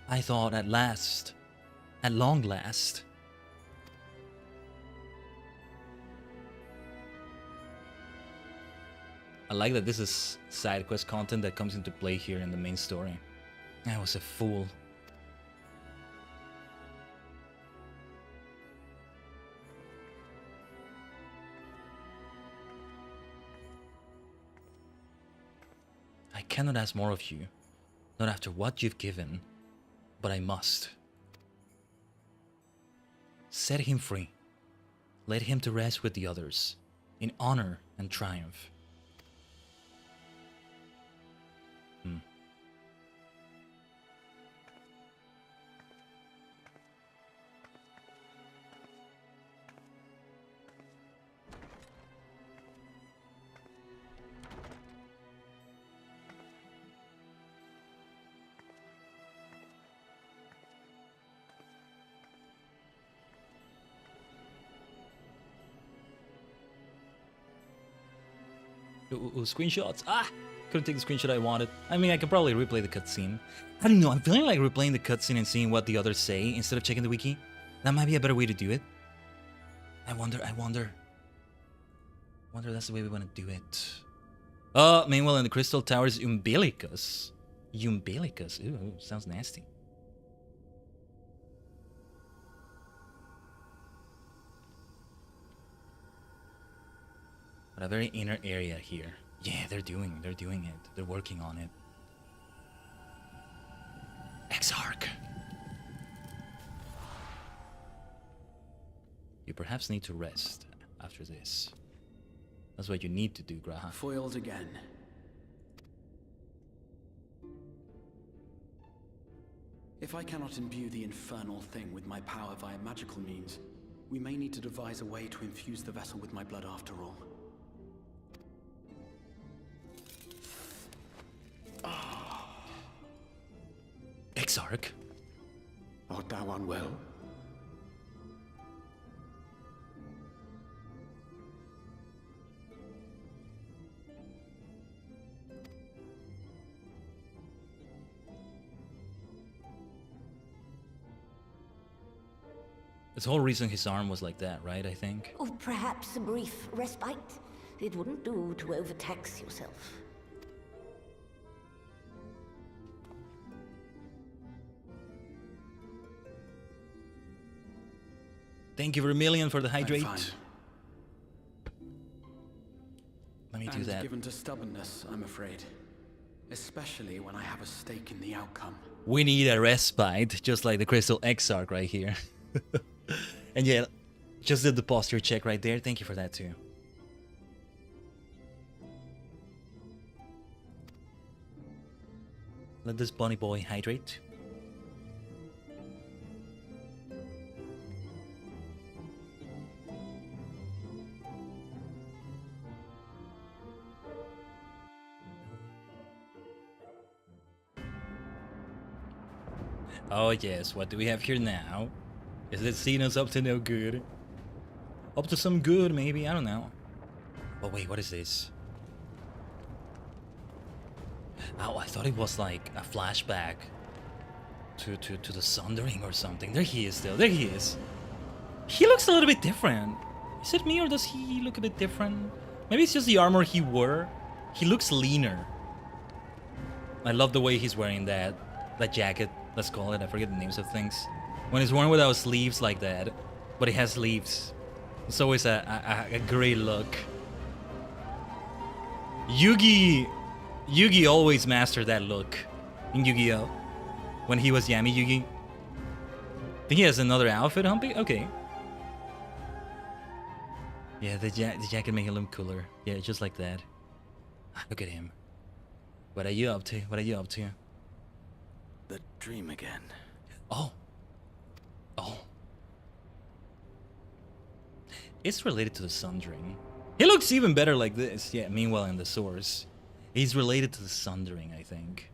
I thought at last, at long last. I like that this is side quest content that comes into play here in the main story. I was a fool. I cannot ask more of you, not after what you've given, but I must. Set him free. Let him to rest with the others, in honor and triumph. Screenshots. Couldn't take the screenshot I wanted. I mean, I could probably replay the cutscene. I don't know, I'm feeling like replaying the cutscene and seeing what the others say instead of checking the wiki. That might be a better way to do it. I wonder that's the way we want to do it. Meanwhile in the Crystal Towers, Umbilicus. Ooh, sounds nasty. But a very inner area here. Yeah, they're doing it. They're working on it. Exarch. You perhaps need to rest after this. That's what you need to do, Graha. Foiled again. If I cannot imbue the infernal thing with my power via magical means, we may need to devise a way to infuse the vessel with my blood after all. Exarch? Art thou unwell? This whole reason his arm was like that, right, I think? Or perhaps a brief respite. It wouldn't do to overtax yourself. Thank you, Vermilion, for the hydrate. I'm fine. Let me do that. Given to stubbornness, I'm afraid. Especially when I have a stake in the outcome. We need a respite, just like the Crystal Exarch right here. And yeah, just did the posture check right there. Thank you for that too. Let this bunny boy hydrate. Oh yes, what do we have here now? Is it seeing us up to no good? Up to some good, maybe? I don't know. Oh wait, what is this? Oh, I thought it was like a flashback to the Sundering or something. There he is still. There he is. He looks a little bit different. Is it me or does he look a bit different? Maybe it's just the armor he wore. He looks leaner. I love the way he's wearing that jacket. Let's call it. I forget the names of things. When it's worn without sleeves like that, but it has sleeves. It's always a great look. Yugi always mastered that look in Yu-Gi-Oh! When he was Yami Yugi. I think he has another outfit, Humpy? Okay. Yeah, the jacket make him look cooler. Yeah, just like that. Look at him. What are you up to? What are you up to? The dream again. Oh. Oh. It's related to the Sundering. He looks even better like this. Yeah, meanwhile in the source. He's related to the Sundering, I think.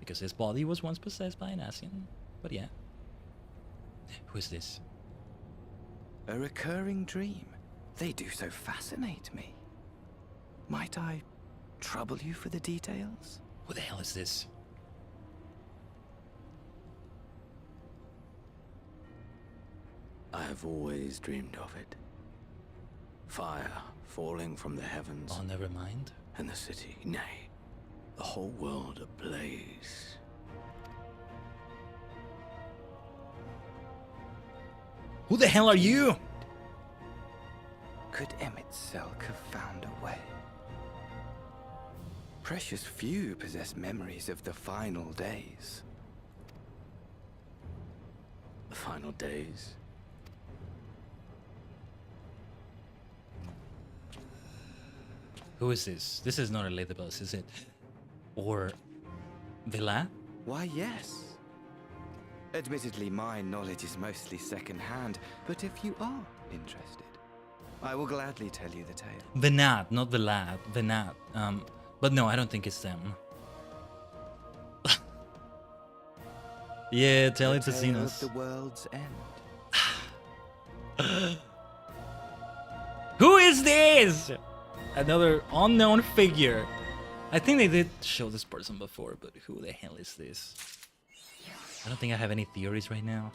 Because his body was once possessed by an Asian. But yeah. Who is this? A recurring dream. They do so fascinate me. Might I trouble you for the details? Who the hell is this? I have always dreamed of it. Fire falling from the heavens. Oh, never mind. And the city, nay, the whole world ablaze. Who the hell are you? Could Emmett Selk have found a way? Precious few possess memories of the final days. The final days? Who is this? This is not Elizabeth, is it? Or Villa? Why, yes. Admittedly, my knowledge is mostly second-hand, but if you are interested, I will gladly tell you the tale. Venat, not Villa. Venat. But no, I don't think it's them. Yeah, tell it to Xenos. The world's end. Who is this? Another unknown figure. I think they did show this person before, but who the hell is this? I don't think I have any theories right now.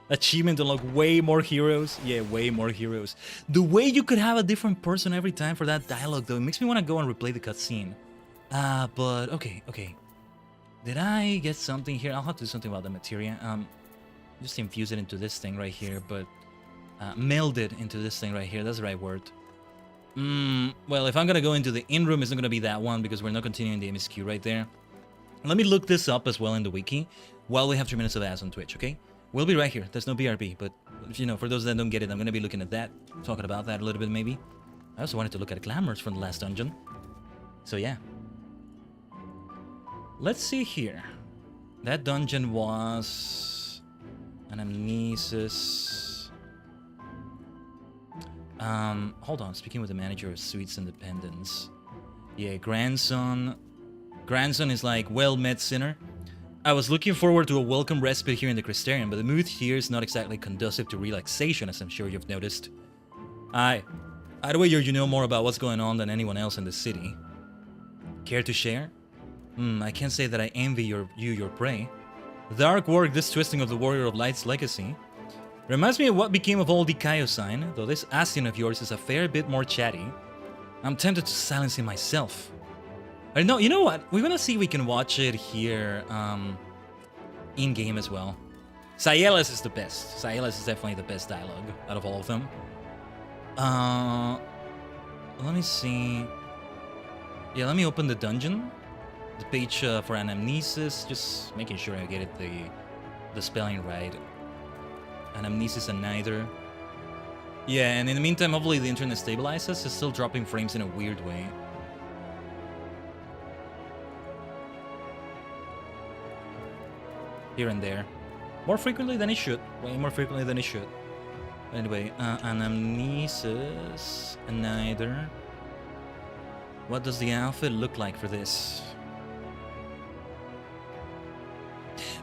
Achievement to unlock way more heroes. Yeah, way more heroes. The way you could have a different person every time for that dialogue, though, it makes me want to go and replay the cutscene. But okay. Did I get something here? I'll have to do something about the materia. Just infuse it into this thing right here, but meld it into this thing right here. That's the right word. Well, if I'm gonna go into the in-room, it's not gonna be that one because we're not continuing the MSQ right there. Let me look this up as well in the wiki while we have 3 minutes of ads on Twitch, okay? We'll be right here. There's no BRB, but, you know, for those that don't get it, I'm gonna be looking at that, talking about that a little bit maybe. I also wanted to look at glamours from the last dungeon. So, yeah. Let's see here. That dungeon was... Anamnesis... hold on. Speaking with the manager of Sweets Independence. Yeah, grandson... Grandson is like, well met, sinner. I was looking forward to a welcome respite here in the Crystarium, but the mood here is not exactly conducive to relaxation, as I'm sure you've noticed. Either way, you know more about what's going on than anyone else in the city. Care to share? I can't say that I envy your prey. Dark work, this twisting of the Warrior of Light's legacy. Reminds me of what became of old Ikayo-sign, though this Asian of yours is a fair bit more chatty. I'm tempted to silence him myself. No, you know what? We're gonna see if we can watch it here in-game as well. Sayelas is the best. Sayelas is definitely the best dialogue out of all of them. Let me see. Yeah, let me open the dungeon. The page for Anamnesis. Just making sure I get it the spelling right. Anamnesis and neither. Yeah, and in the meantime, hopefully the internet stabilizes. It's still dropping frames in a weird way. Here and there. More frequently than it should. Way more frequently than it should. Anyway, Anamnesis and neither. What does the outfit look like for this?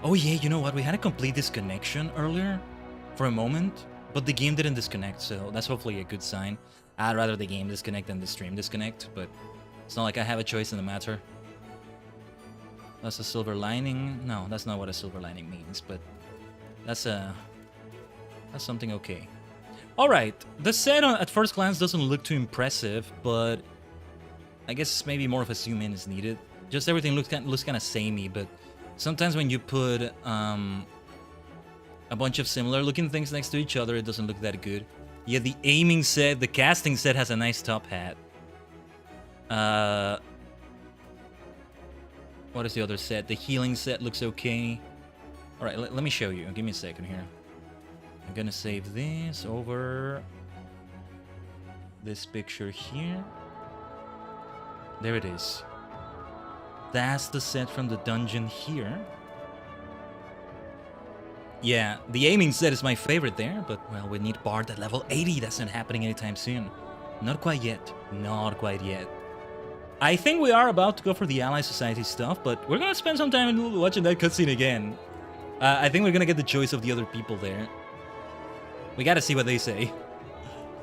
Oh yeah, you know what? We had a complete disconnection earlier for a moment, but the game didn't disconnect, so that's hopefully a good sign. I'd rather the game disconnect than the stream disconnect, but it's not like I have a choice in the matter. That's a silver lining. No, that's not what a silver lining means, but that's something okay. All right, the set at first glance doesn't look too impressive, but I guess maybe more of a zoom in is needed. Just everything looks kind of samey, but sometimes when you put a bunch of similar looking things next to each other, it doesn't look that good. Yeah, the aiming set, the casting set has a nice top hat. What is the other set? The healing set looks okay. All right, let me show you. Give me a second here. I'm gonna save this over this picture here. There it is. That's the set from the dungeon here. Yeah, the aiming set is my favorite there, but well, we need Bard at level 80. That's not happening anytime soon. Not quite yet. Not quite yet. I think we are about to go for the Ally Society stuff, but we're gonna spend some time watching that cutscene again. I think we're gonna get the choice of the other people there. We gotta see what they say.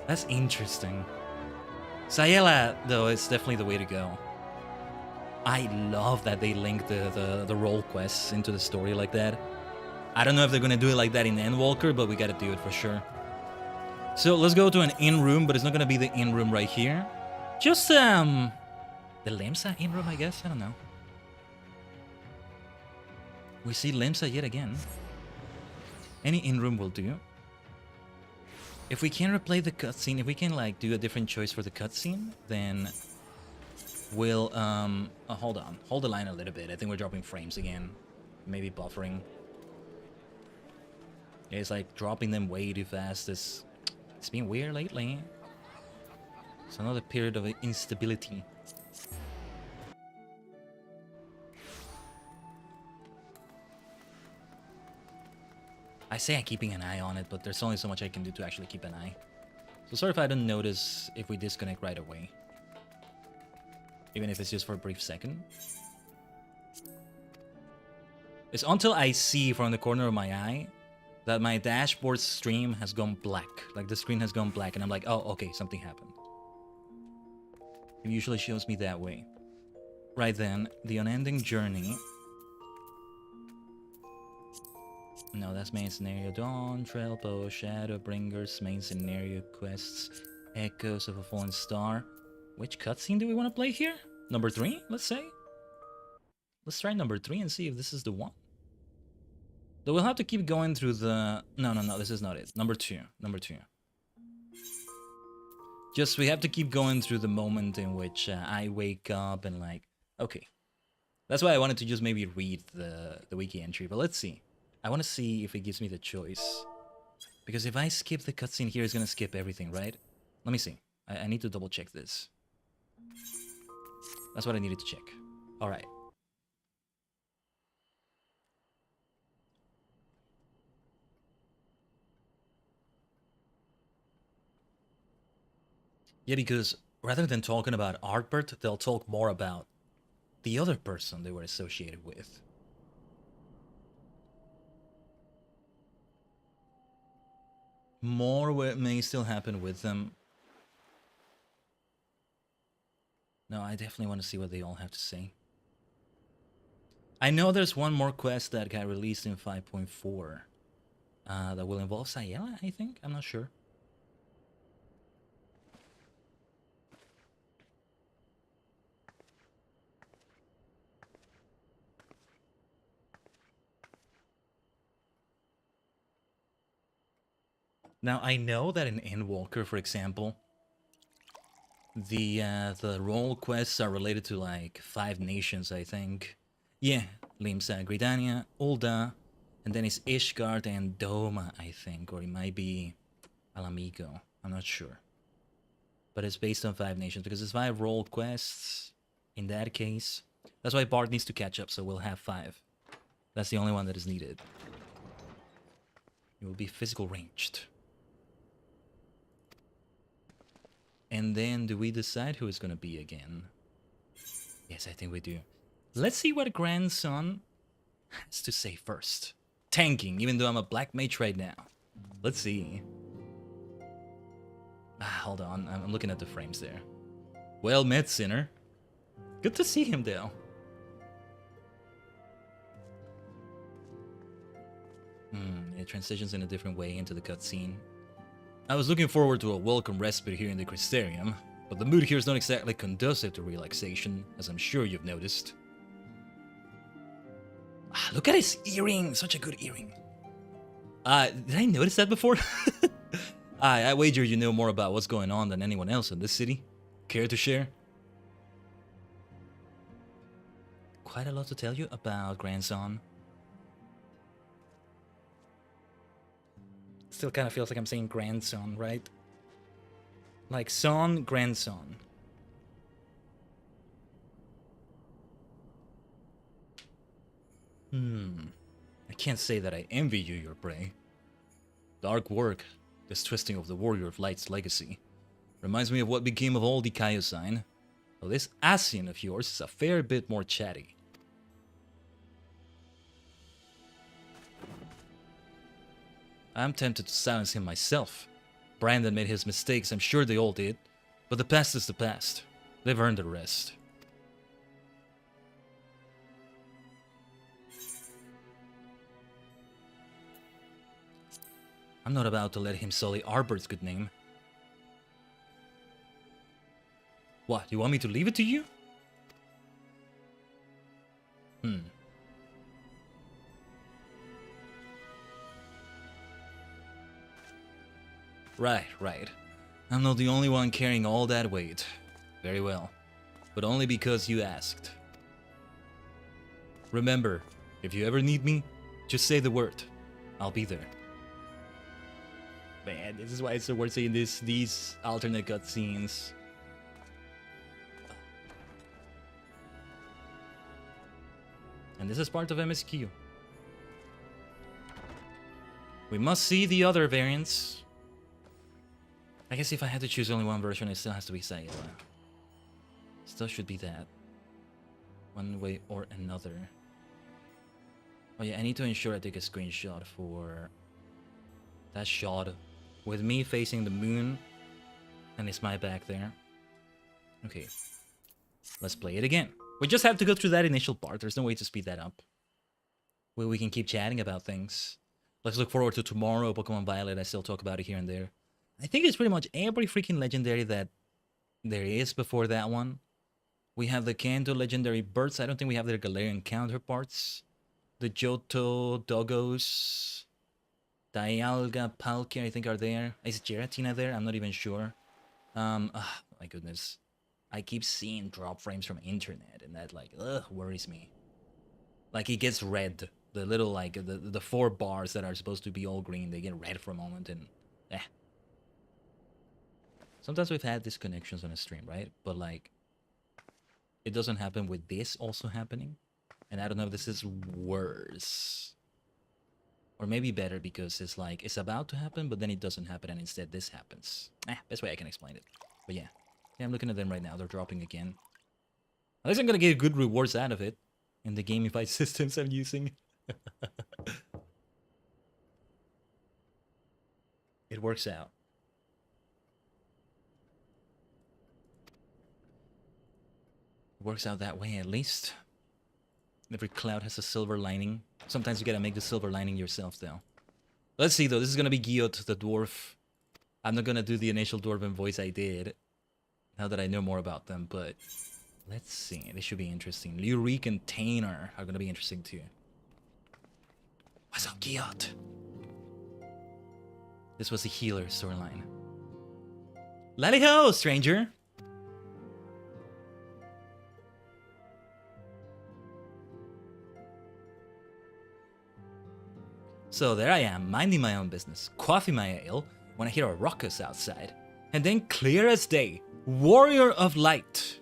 That's interesting. Sayela, though, is definitely the way to go. I love that they link the role quests into the story like that. I don't know if they're gonna do it like that in Endwalker, but we gotta do it for sure. So let's go to an in-room, but it's not gonna be the in-room right here. Just, the Lemsa in-room, I guess? I don't know. We see Lemsa yet again. Any in-room will do. If we can replay the cutscene, if we can, like, do a different choice for the cutscene, then we'll, hold on. Hold the line a little bit. I think we're dropping frames again. Maybe buffering. Yeah, it's like dropping them way too fast. It's been weird lately. It's another period of instability. I say I'm keeping an eye on it, but there's only so much I can do to actually keep an eye. So sorry if I don't notice if we disconnect right away. Even if it's just for a brief second. It's until I see from the corner of my eye that my dashboard stream has gone black. Like the screen has gone black and I'm like, oh, okay, something happened. It usually shows me that way. Right then, the unending journey. No, that's main scenario. Dawn, Trailpo, Shadowbringers, main scenario quests, Echoes of a Fallen Star. Which cutscene do we want to play here? Number 3, let's say? Let's try number 3 and see if this is the one. Though we'll have to keep going through the... No, this is not it. Number 2. Just we have to keep going through the moment in which I wake up and like, okay. That's why I wanted to just maybe read the wiki entry, but let's see. I want to see if it gives me the choice. Because if I skip the cutscene here, it's going to skip everything, right? Let me see. I need to double check this. That's what I needed to check. Alright. Yeah, because rather than talking about Artbert, they'll talk more about the other person they were associated with. More may still happen with them. No, I definitely want to see what they all have to say. I know there's one more quest that got released in 5.4 that will involve Sayela, I think? I'm not sure. Now, I know that in Endwalker, for example, the role quests are related to like 5 nations, I think. Yeah, Limsa, Gridania, Ulda, and then it's Ishgard and Doma, I think, or it might be Alamigo. I'm not sure. But it's based on 5 nations because it's 5 role quests in that case. That's why Bard needs to catch up, so we'll have 5. That's the only one that is needed. It will be physical ranged. And then do we decide who it's gonna be again? Yes, I think we do. Let's see what Grandson has to say first. Tanking, even though I'm a black mage right now. Let's see. Hold on, I'm looking at the frames there. Well met, Sinner. Good to see him, though. It transitions in a different way into the cutscene. I was looking forward to a welcome respite here in the Crystarium, but the mood here is not exactly conducive to relaxation, as I'm sure you've noticed. Look at his earring! Such a good earring. Did I notice that before? I wager you know more about what's going on than anyone else in this city. Care to share? Quite a lot to tell you about, grandson. Still kind of feels like I'm saying grandson, right? Like son, grandson. I can't say that I envy you your prey. Dark work, this twisting of the Warrior of Light's legacy, reminds me of what became of all the Kaiosine. Though this Asian of yours is a fair bit more chatty. I'm tempted to silence him myself. Brandon made his mistakes, I'm sure they all did. But the past is the past. They've earned the rest. I'm not about to let him sully Arbert's good name. What, you want me to leave it to you? Right. I'm not the only one carrying all that weight. Very well. But only because you asked. Remember, if you ever need me, just say the word. I'll be there. Man, this is why it's so worth seeing these alternate cutscenes. And this is part of MSQ. We must see the other variants. I guess if I had to choose only one version, it still has to be Sayela. Still should be that. One way or another. Oh yeah, I need to ensure I take a screenshot for that shot with me facing the moon and it's my back there. Okay, let's play it again. We just have to go through that initial part. There's no way to speed that up. Well, we can keep chatting about things. Let's look forward to tomorrow, Pokemon Violet. I still talk about it here and there. I think it's pretty much every freaking legendary that there is before that one. We have the Kanto legendary birds. I don't think we have their Galarian counterparts. The Johto Doggos, Dialga, Palkia, I think are there. Is Giratina there? I'm not even sure. My goodness. I keep seeing drop frames from internet, and that, like, worries me. Like, it gets red. The little, like, the 4 bars that are supposed to be all green, they get red for a moment, and sometimes we've had disconnections on a stream, right? But, like, it doesn't happen with this also happening. And I don't know if this is worse. Or maybe better, because it's like, it's about to happen, but then it doesn't happen, and instead this happens. Best way I can explain it. But yeah. Yeah, I'm looking at them right now. They're dropping again. At least I'm gonna get good rewards out of it in the gamified systems I'm using. It works out. It works out that way, at least. Every cloud has a silver lining. Sometimes you gotta make the silver lining yourself, though. Let's see, though. This is gonna be Giot, the dwarf. I'm not gonna do the initial dwarven voice I did, now that I know more about them, but let's see. This should be interesting. Lyric and Tainer are gonna be interesting, too. What's up, Giot? This was the healer storyline. Letty-ho, stranger! So there I am, minding my own business, quaffing my ale, when I hear a ruckus outside. And then clear as day, Warrior of Light.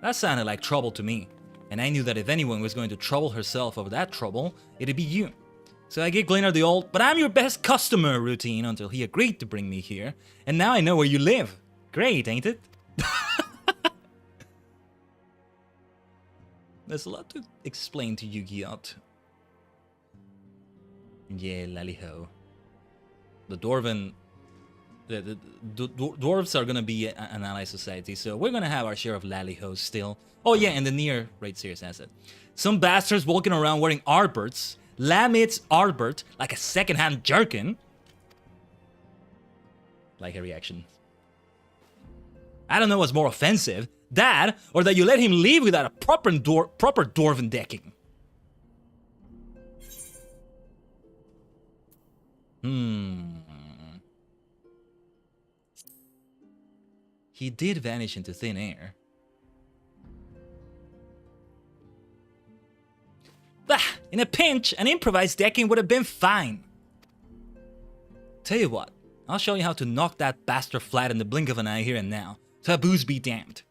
That sounded like trouble to me, and I knew that if anyone was going to trouble herself over that trouble, it'd be you. So I gave Gleaner the old, but I'm your best customer routine until he agreed to bring me here, and now I know where you live. Great, ain't it? There's a lot to explain to you, Giot. Yeah, lally-ho. The Dwarven... The dwarves are gonna be an ally society, so we're gonna have our share of lally-ho still. Oh yeah, and the near Raid Series asset. Some bastards walking around wearing Arberts, Lamits Arbert like a second-hand jerkin. Like a reaction. I don't know what's more offensive, that, or that you let him leave without a proper Dwarven decking. He did vanish into thin air. Bah! In a pinch, an improvised decking would have been fine. Tell you what, I'll show you how to knock that bastard flat in the blink of an eye here and now. Taboos be damned.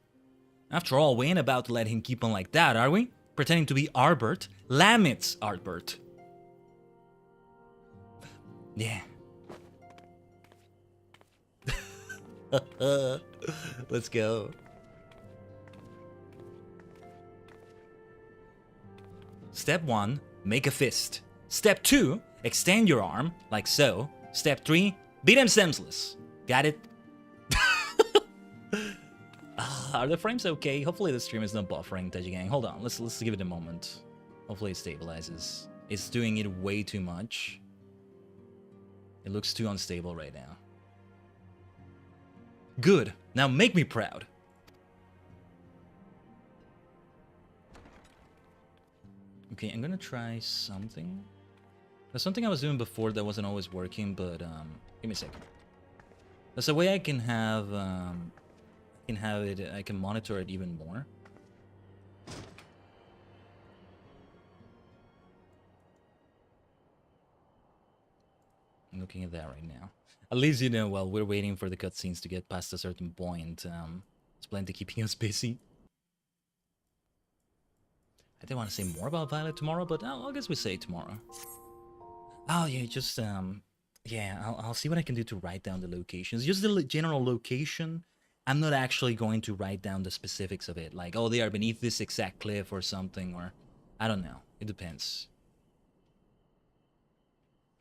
After all, we ain't about to let him keep on like that, are we? Pretending to be Arbert, Lamits Arbert. Yeah. Let's go. Step 1, make a fist. Step 2, extend your arm, like so. Step 3, beat him senseless. Got it? Are the frames okay? Hopefully the stream is not buffering, Tajigen. Hold on, let's give it a moment. Hopefully it stabilizes. It's doing it way too much. It looks too unstable right now. Good. Now make me proud. Okay, I'm gonna try something. There's something I was doing before that wasn't always working, but give me a second. There's a way I can have I can monitor it even more. I'm looking at that right now. At least, you know, while we're waiting for the cutscenes to get past a certain point, it's plenty keeping us busy. I didn't want to say more about Violet tomorrow, but I guess we say tomorrow. Oh yeah, just yeah, I'll see what I can do to write down the locations. Just the general location. I'm not actually going to write down the specifics of it, like, oh, they are beneath this exact cliff or something, or I don't know. It depends.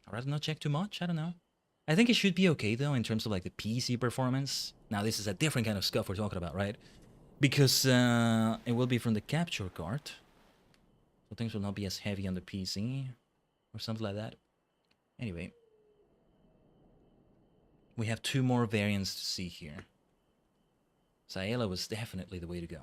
I'd rather not check too much. I don't know. I think it should be okay, though, in terms of, like, the PC performance. Now, this is a different kind of stuff we're talking about, right? Because it will be from the capture card. So things will not be as heavy on the PC. Or something like that. Anyway. We have 2 more variants to see here. Saela was definitely the way to go.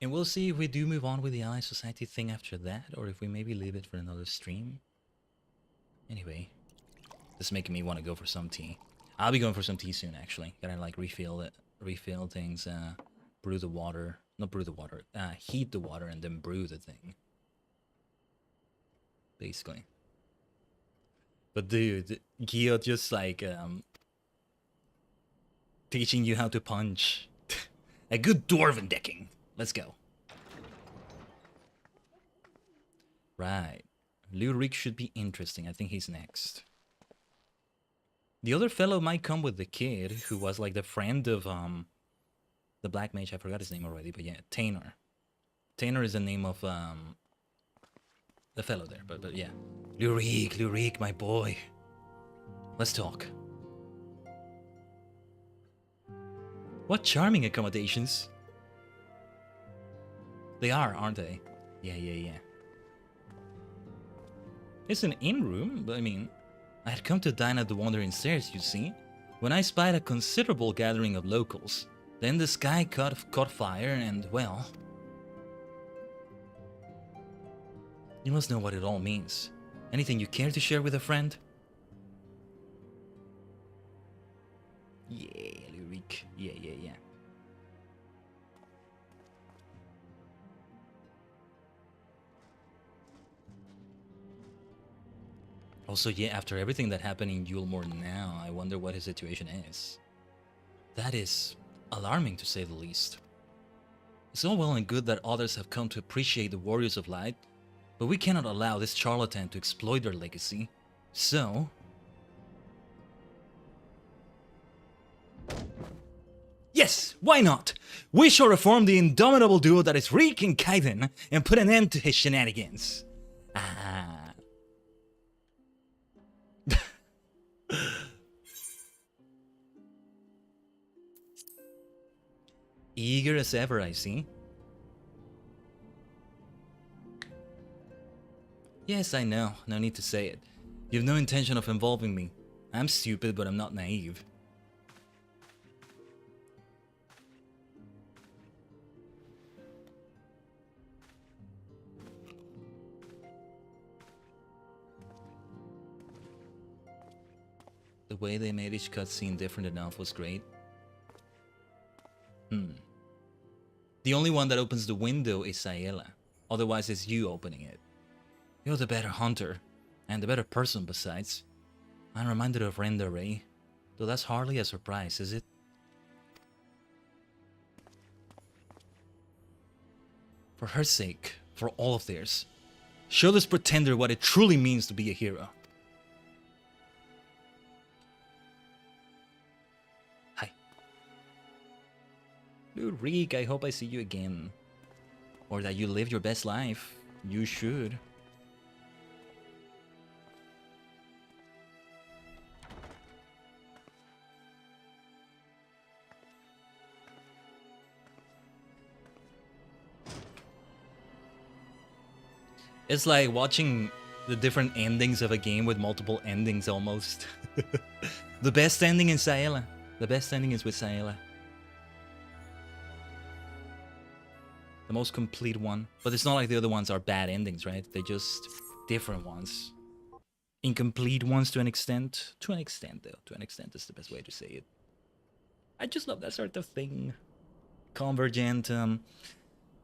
And we'll see if we do move on with the Ally Society thing after that, or if we maybe leave it for another stream. Anyway, this is making me want to go for some tea. I'll be going for some tea soon, actually. Gotta like refill things, brew the water, not brew the water, heat the water and then brew the thing. Basically. But dude, Gio just like teaching you how to punch. A good dwarven decking. Let's go. Right. Lurik should be interesting. I think he's next. The other fellow might come with the kid who was like the friend of the black mage. I forgot his name already, but yeah, Tainer. Tainer is the name of the fellow there, but yeah. Lurik, my boy. Let's talk. What charming accommodations. They are, aren't they? Yeah. It's an inn room, but I mean, I had come to dine at the Wandering Stairs, you see, when I spied a considerable gathering of locals. Then the sky caught fire and, well... You must know what it all means. Anything you care to share with a friend? Yeah, Lurik. Yeah. Also, yeah, after everything that happened in Yulmore now, I wonder what his situation is. That is alarming, to say the least. It's all well and good that others have come to appreciate the Warriors of Light, but we cannot allow this charlatan to exploit their legacy. So... Yes, why not? We shall reform the indomitable duo that is Reek and Khaiden and put an end to his shenanigans. Ah... Eager as ever, I see. Yes, I know. No need to say it. You have no intention of involving me. I'm stupid, but I'm not naive. The way they made each cutscene different enough was great. The only one that opens the window is Sayela. Otherwise, it's you opening it. You're the better hunter, and the better person besides. I'm reminded of Renda Ray, though that's hardly a surprise, is it? For her sake, for all of theirs, show this pretender what it truly means to be a hero. Dude, Reek, I hope I see you again. Or that you live your best life. You should. It's like watching the different endings of a game with multiple endings almost. The best ending in Sayela. The best ending is with Sayela. The most complete one. But it's not like the other ones are bad endings, right? They're just different ones. Incomplete ones to an extent. To an extent, though. To an extent is the best way to say it. I just love that sort of thing. Convergent.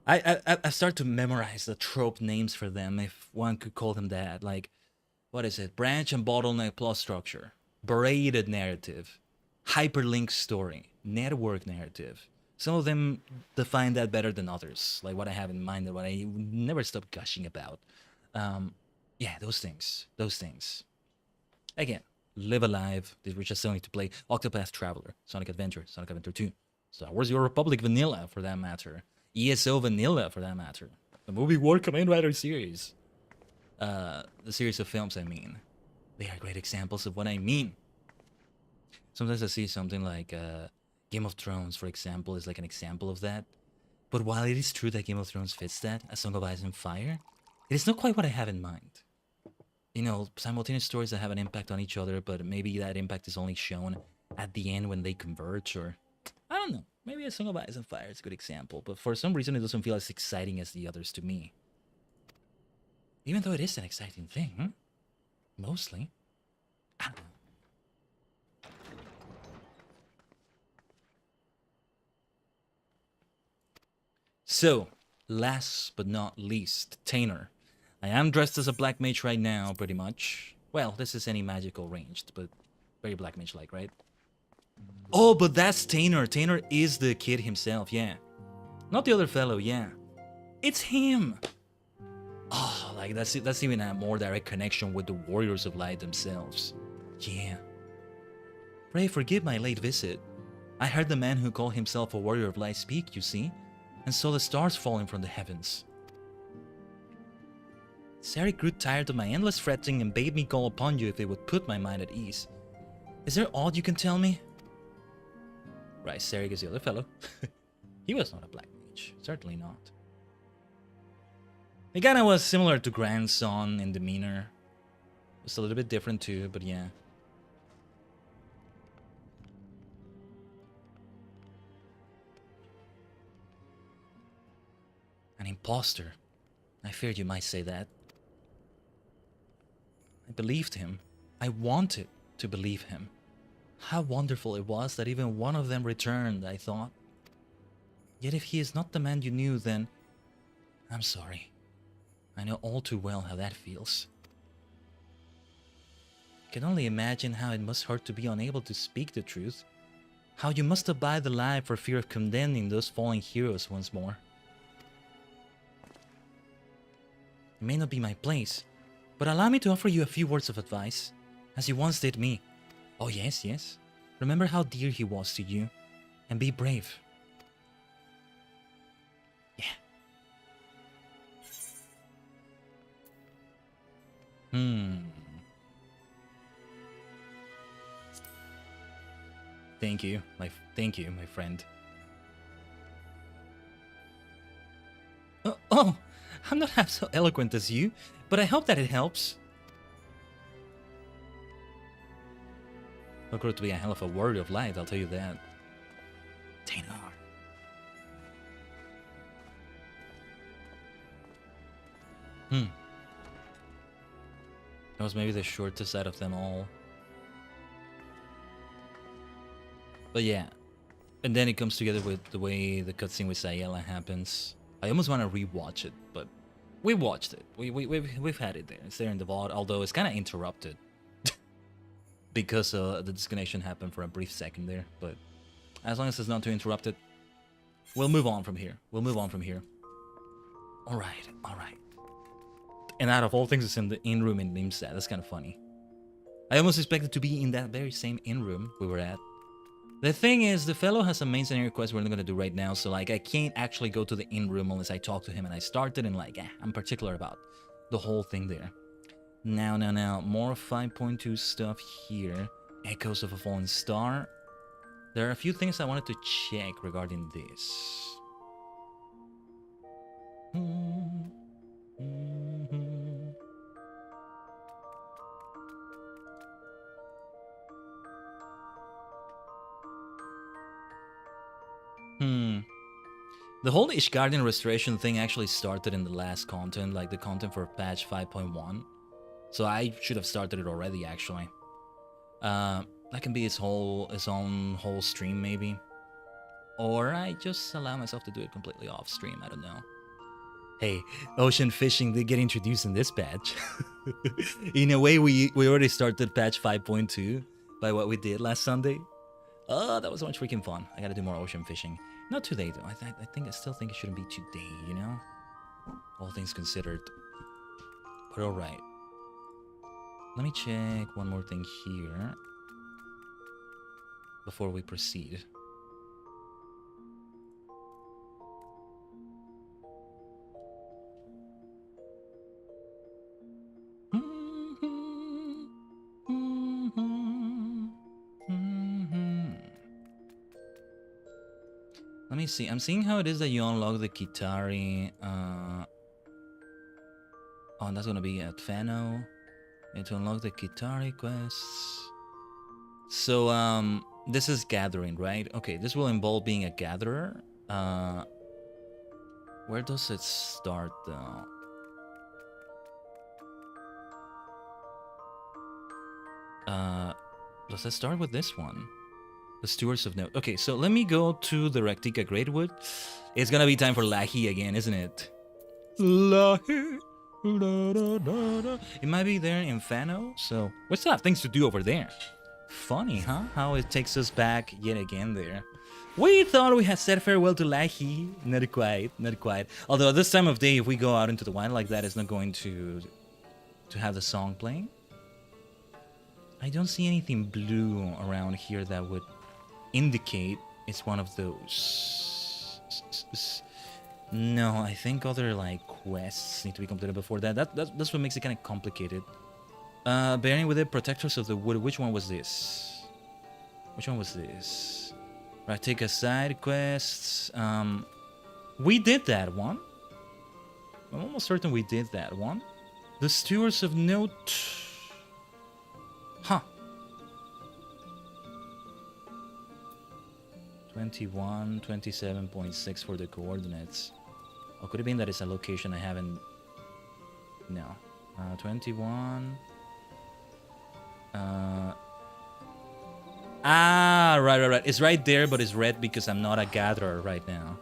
I start to memorize the trope names for them, if one could call them that. Like, what is it? Branch and bottleneck plot structure. Braided narrative. Hyperlink story. Network narrative. Some of them define that better than others, like what I have in mind and what I never stop gushing about. Yeah, those things. Again, Live Alive, we're just still need to play Octopath Traveler, Sonic Adventure 2, Star Wars Your Republic Vanilla, for that matter, ESO Vanilla, for that matter, the movie War Command Rider series, the series of films, I mean. They are great examples of what I mean. Sometimes I see something like... Game of Thrones, for example, is like an example of that. But while it is true that Game of Thrones fits that, A Song of Ice and Fire, it is not quite what I have in mind. You know, simultaneous stories that have an impact on each other, but maybe that impact is only shown at the end when they converge, or... I don't know. Maybe A Song of Ice and Fire is a good example, but for some reason it doesn't feel as exciting as the others to me. Even though it is an exciting thing, mostly. I don't know. So, last but not least, Tainer. I am dressed as a black mage right now, pretty much. Well, this is any magical ranged, but very black mage-like, right? Oh, but that's Tainer. Tainer is the kid himself, yeah. Not the other fellow, yeah. It's him! Oh, like, that's even a more direct connection with the Warriors of Light themselves. Yeah. Pray forgive my late visit. I heard the man who called himself a Warrior of Light speak, you see, and saw the stars falling from the heavens. Sari grew tired of my endless fretting and bade me call upon you if it would put my mind at ease. Is there aught you can tell me? Right, Sari is the other fellow. He was not a black mage, certainly not. He kinda was similar to Grandson in demeanor. Just a little bit different too, but yeah. An imposter. I feared you might say that. I believed him. I wanted to believe him. How wonderful it was that even one of them returned, I thought. Yet if he is not the man you knew, then I'm sorry. I know all too well how that feels. I can only imagine how it must hurt to be unable to speak the truth. How you must abide the lie for fear of condemning those fallen heroes once more. It may not be my place, but allow me to offer you a few words of advice, as you once did me. Oh yes, yes. Remember how dear he was to you, and be brave. Yeah. Thank you, my friend. Oh, I'm not half so eloquent as you, but I hope that it helps. Look, to be a hell of a warrior of light, I'll tell you that. Tainer. That was maybe the shortest out of them all. But yeah. And then it comes together with the way the cutscene with Sayela happens. I almost want to rewatch it, but we watched it. We've had it there. It's there in the VOD, although it's kind of interrupted. Because the disconnection happened for a brief second there. But as long as it's not too interrupted, we'll move on from here. Alright. And out of all things, it's in the in-room in Limsa. That's kind of funny. I almost expected to be in that very same in-room we were at. The thing is, the fellow has a main scenario quest we're not gonna do right now, so like I can't actually go to the in-room unless I talk to him and I started and like, I'm particular about the whole thing there. Now, more 5.2 stuff here. Echoes of a Fallen Star. There are a few things I wanted to check regarding this. The whole Ishgardian restoration thing actually started in the last content, like the content for patch 5.1. So I should have started it already, actually. That can be its own whole stream, maybe. Or I just allow myself to do it completely off stream, I don't know. Hey, ocean fishing did get introduced in this patch. In a way, we already started patch 5.2 by what we did last Sunday. Oh, that was so much freaking fun. I gotta do more ocean fishing. Not today, though. I still think it shouldn't be today, you know? All things considered. But alright. Let me check one more thing here before we proceed. Let me see. I'm seeing how it is that you unlock the Kitari. Oh, that's gonna be at Fano. And to unlock the Kitari quests. So, This is gathering, right? Okay, this will involve being a gatherer. Where does it start, though? Does it start with this one? The Stewards of Note. Okay, so let me go to the Raktika Greatwood. It's gonna be time for Lahi again, isn't it? Lahi. It might be there in Fano, so we still have things to do over there. Funny, huh? How it takes us back yet again there. We thought we had said farewell to Lahi. Not quite, not quite. Although at this time of day, if we go out into the wild like that, it's not going to have the song playing. I don't see anything blue around here that would indicate it's one of those. No, I think other like quests need to be completed before that. That's what makes it kind of complicated. Bearing with it, Protectors of the Wood. Which one was this? Which one was this? Right, take a side quests. We did that one. I'm almost certain we did that one. The Stewards of Note. Huh. 21, 27.6 for the coordinates. Or could it be that it's a location I haven't... No. 21... right. It's right there, but it's red because I'm not a gatherer right now.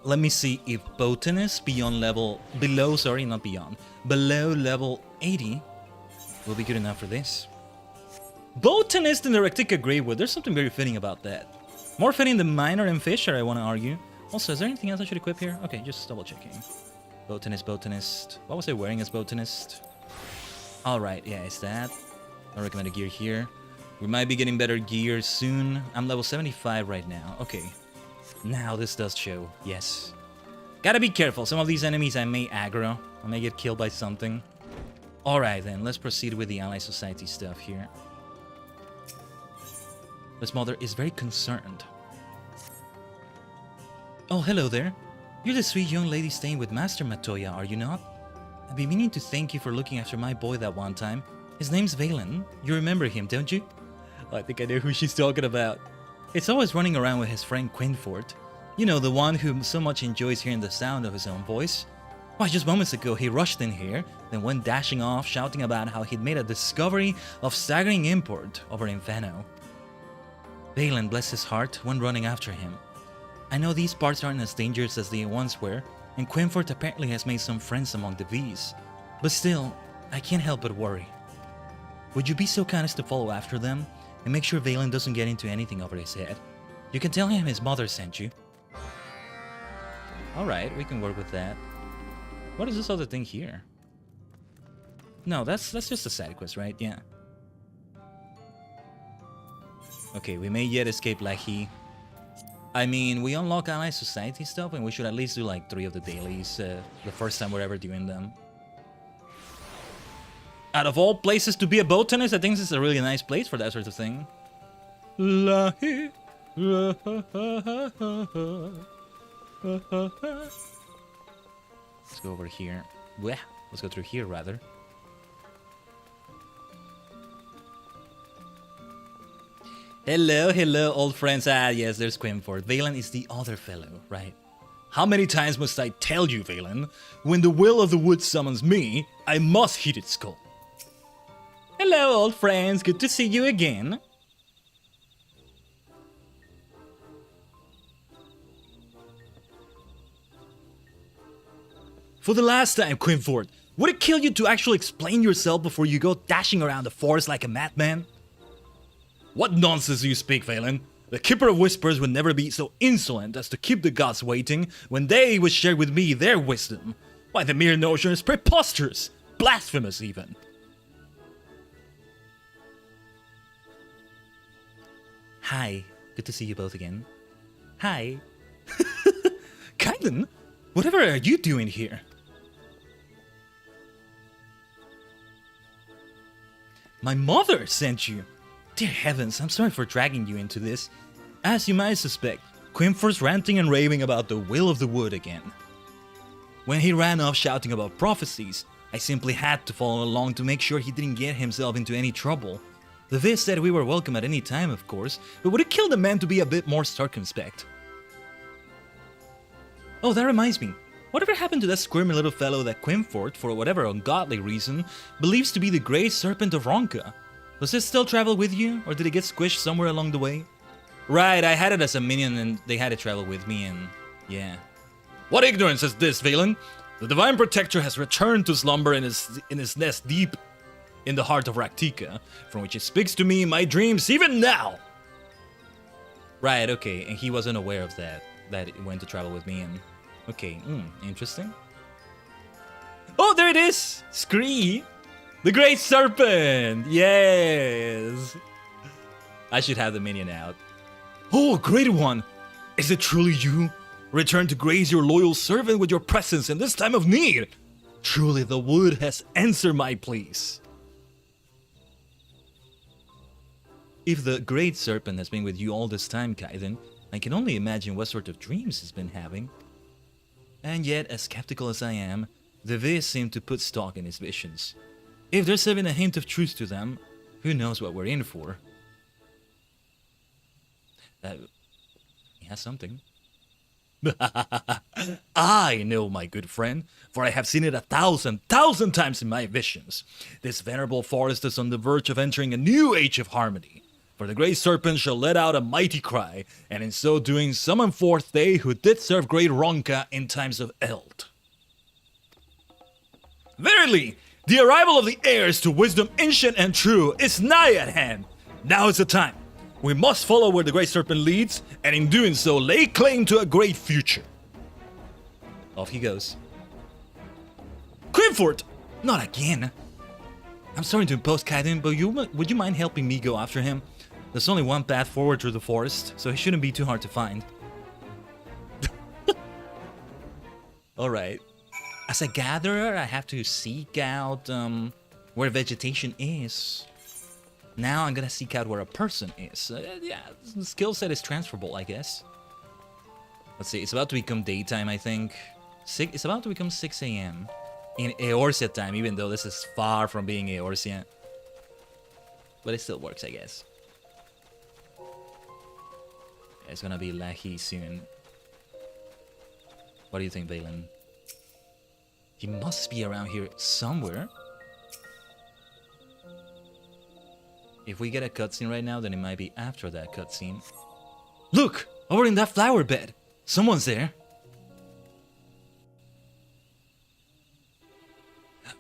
Let me see if Botanist beyond level... Below, sorry, not beyond. Below level 80 will be good enough for this. Botanist in the Raktika Greatwood. There's something very fitting about that. More fitting than Miner and Fisher, I want to argue. Also, is there anything else I should equip here? Okay, just double checking. Botanist. What was I wearing as Botanist? Alright, yeah, it's that. I recommend a gear here. We might be getting better gear soon. I'm level 75 right now. Okay. Now this does show. Yes. Gotta be careful. Some of these enemies I may aggro. I may get killed by something. Alright then, let's proceed with the Ally Society stuff here. This mother is very concerned. Oh, hello there. You're the sweet young lady staying with Master Matoya, are you not? I've been meaning to thank you for looking after my boy that one time. His name's Valen. You remember him, don't you? Oh, I think I know who she's talking about. It's always running around with his friend Quinfort. You know, the one who so much enjoys hearing the sound of his own voice. Why, just moments ago he rushed in here, then went dashing off, shouting about how he'd made a discovery of staggering import over in Fano. Valen, bless his heart, went running after him. I know these parts aren't as dangerous as they once were, and Quinfort apparently has made some friends among the V's. But still, I can't help but worry. Would you be so kind as to follow after them, and make sure Valen doesn't get into anything over his head? You can tell him his mother sent you. Alright, we can work with that. What is this other thing here? No, that's just a side quest, right? Yeah. Okay, we may yet escape Lahi. I mean, we unlock Ally Society stuff, and we should at least do like 3 of the dailies the first time we're ever doing them. Out of all places to be a botanist, I think this is a really nice place for that sort of thing. Lahi. Let's go over here. Blech. Let's go through here, rather. Hello, old friends. Ah, yes, there's Quinfort. Valen is the other fellow, right? How many times must I tell you, Valen? When the will of the wood summons me, I must hit its call. Hello, old friends. Good to see you again. For the last time, Quinfort, would it kill you to actually explain yourself before you go dashing around the forest like a madman? What nonsense do you speak, Valen? The Keeper of Whispers would never be so insolent as to keep the gods waiting when they would share with me their wisdom. Why, the mere notion is preposterous, blasphemous even. Hi, good to see you both again. Hi. Khaiden, whatever are you doing here? My mother sent you. Dear heavens, I'm sorry for dragging you into this. As you might suspect, Quinfort's ranting and raving about the will of the wood again. When he ran off shouting about prophecies, I simply had to follow along to make sure he didn't get himself into any trouble. The Viz said we were welcome at any time, of course, but would it kill the man to be a bit more circumspect? Oh, that reminds me. Whatever happened to that squirmy little fellow that Quimfort, for whatever ungodly reason, believes to be the Great Serpent of Ronka? Does it still travel with you, or did it get squished somewhere along the way? Right, I had it as a minion and they had it travel with me and... yeah. What ignorance is this, Valen? The Divine Protector has returned to slumber in his nest deep in the heart of Raktika, from which it speaks to me in my dreams even now! Right, okay, and he wasn't aware of that it went to travel with me and... okay, interesting. Oh, there it is! Scree! The Great Serpent! Yes! I should have the minion out. Oh, Great One! Is it truly you? Return to grace your loyal servant with your presence in this time of need! Truly the wood has answered my pleas. If the Great Serpent has been with you all this time, Khaiden, I can only imagine what sort of dreams he's been having. And yet, as skeptical as I am, the Viz seem to put stock in his visions. If there's even a hint of truth to them, who knows what we're in for? He has something. I know, my good friend, for I have seen it 1,000 times in my visions. This venerable forest is on the verge of entering a new age of harmony. For the Great Serpent shall let out a mighty cry, and in so doing summon forth they who did serve great Ronka in times of eld. Verily, the arrival of the heirs to wisdom ancient and true is nigh at hand. Now is the time. We must follow where the Great Serpent leads, and in doing so lay claim to a great future. Off he goes. Quimfort! Not again! I'm sorry to impose, Khaiden, but would you mind helping me go after him? There's only one path forward through the forest, so he shouldn't be too hard to find. Alright. As a gatherer, I have to seek out where vegetation is. Now I'm gonna seek out where a person is. Yeah, the skill set is transferable, I guess. Let's see, it's about to become daytime, I think. It's about to become 6 AM in Eorzea time, even though this is far from being Eorzea. But it still works, I guess. It's gonna be Lahi soon. What do you think, Valen? He must be around here somewhere. If we get a cutscene right now, then it might be after that cutscene. Look! Over in that flower bed! Someone's there!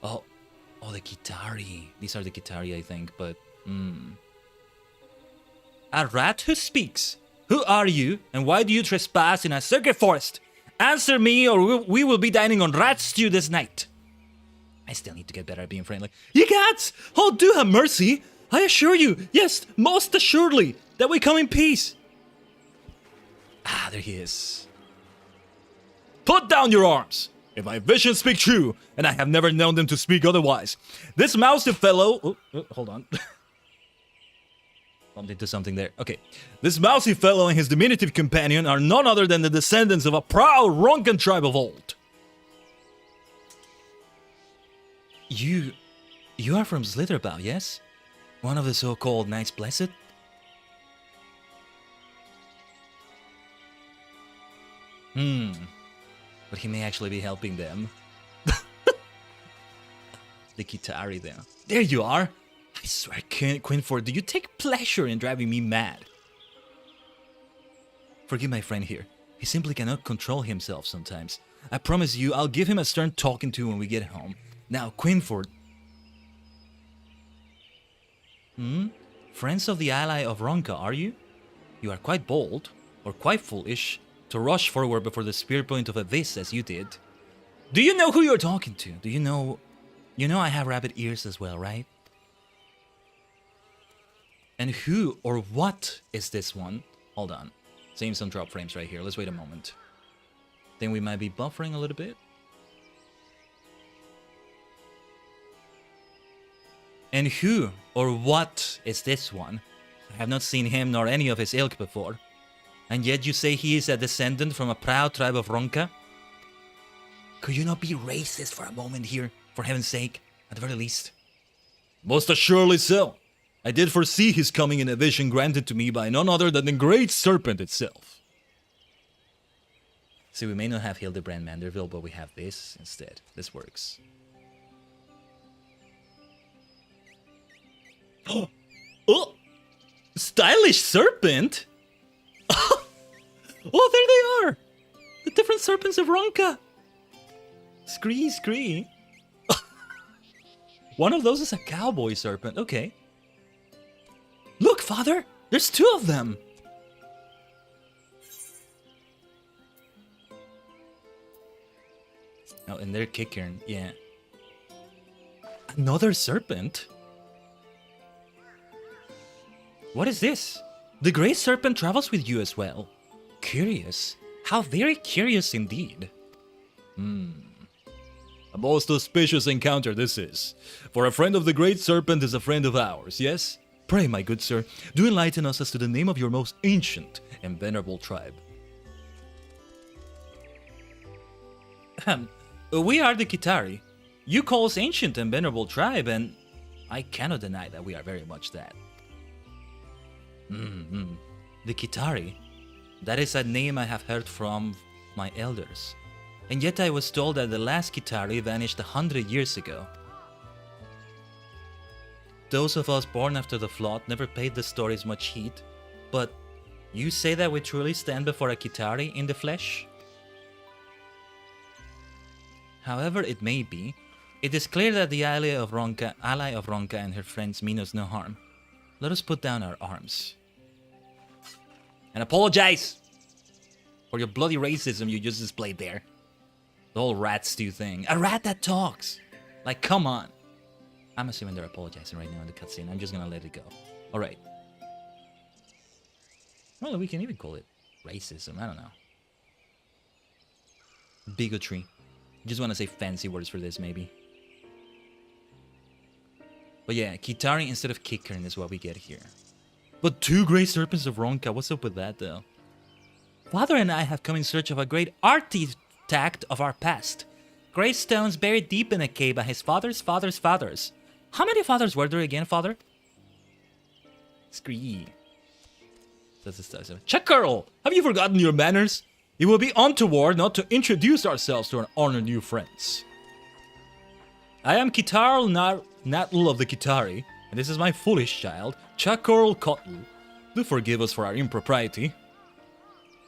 Oh, the Kitari. These are the Kitari, I think, but... A rat who speaks! Who are you, and why do you trespass in a sacred forest? Answer me, or we will be dining on rat stew this night. I still need to get better at being friendly. Ye gods! Oh, do have mercy! I assure you, yes, most assuredly, that we come in peace. Ah, there he is. Put down your arms! If my visions speak true, and I have never known them to speak otherwise, this mousy fellow... Oh, hold on. Bumped into something there. Okay. This mousy fellow and his diminutive companion are none other than the descendants of a proud Ronkan tribe of old. You are from Slitherbough, yes? One of the so-called Knights Blessed? But he may actually be helping them. The Kitari there. There you are! I swear, Quimfort, do you take pleasure in driving me mad? Forgive my friend here. He simply cannot control himself sometimes. I promise you, I'll give him a stern talking to when we get home. Now, Quimfort... Friends of the ally of Ronka, are you? You are quite bold, or quite foolish, to rush forward before the spear point of a Viz as you did. Do you know who you're talking to? Do you know... You know I have rabbit ears as well, right? And who or what is this one? Hold on. Seeing some drop frames right here. Let's wait a moment. Think we might be buffering a little bit. And who or what is this one? I have not seen him nor any of his ilk before. And yet you say he is a descendant from a proud tribe of Ronka? Could you not be racist for a moment here, for heaven's sake, at the very least? Most assuredly so. I did foresee his coming in a vision granted to me by none other than the Great Serpent itself. See, we may not have Hildebrand Manderville, but we have this instead. This works. Oh! Stylish serpent? Oh, there they are! The different serpents of Ronka! Scree, scree. One of those is a cowboy serpent, okay. Look, father! There's 2 of them! Oh, and they're kicking, yeah. Another serpent? What is this? The Great Serpent travels with you as well. Curious. How very curious indeed. A most auspicious encounter this is. For a friend of the Great Serpent is a friend of ours, yes? Pray, my good sir, do enlighten us as to the name of your most ancient and venerable tribe. We are the Kitari. You call us ancient and venerable tribe, and I cannot deny that we are very much that. The Kitari. That is a name I have heard from my elders. And yet I was told that the last Kitari vanished 100 years ago. Those of us born after the flood never paid the stories much heed, but you say that we truly stand before a Kitari in the flesh? However it may be, it is clear that the ally of Ronka and her friends mean us no harm. Let us put down our arms. And apologize for your bloody racism you just displayed there. The whole rat stew thing. A rat that talks! Like, come on. I'm assuming they're apologizing right now in the cutscene. I'm just gonna let it go. Alright. Well, we can even call it racism. I don't know. Bigotry. Just want to say fancy words for this, maybe. But yeah, Kitari instead of Kickern is what we get here. But 2 Great Serpents of Ronka, what's up with that, though? Father and I have come in search of a great artifact of our past. Great stones buried deep in a cave by his father's father's fathers. How many fathers were there again, father? Scree. Chuckgirl! Have you forgotten your manners? It will be untoward not to introduce ourselves to our honored new friends. I am Kitarl Natl of the Kitari, and this is my foolish child, Chuckgirl Cottle. Do forgive us for our impropriety.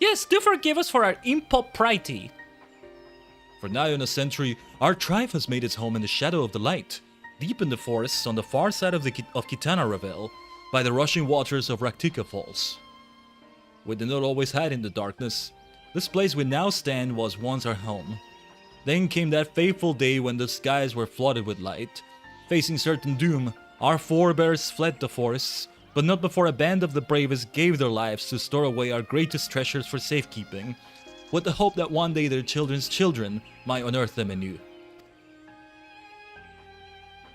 Yes, do forgive us for our impropriety. For nigh on a century, our tribe has made its home in the shadow of the light, deep in the forests on the far side of Kitana Revel, by the rushing waters of Raktika Falls. We did not always hide in the darkness. This place we now stand was once our home. Then came that fateful day when the skies were flooded with light. Facing certain doom, our forebears fled the forests, but not before a band of the bravest gave their lives to store away our greatest treasures for safekeeping, with the hope that one day their children's children might unearth them anew.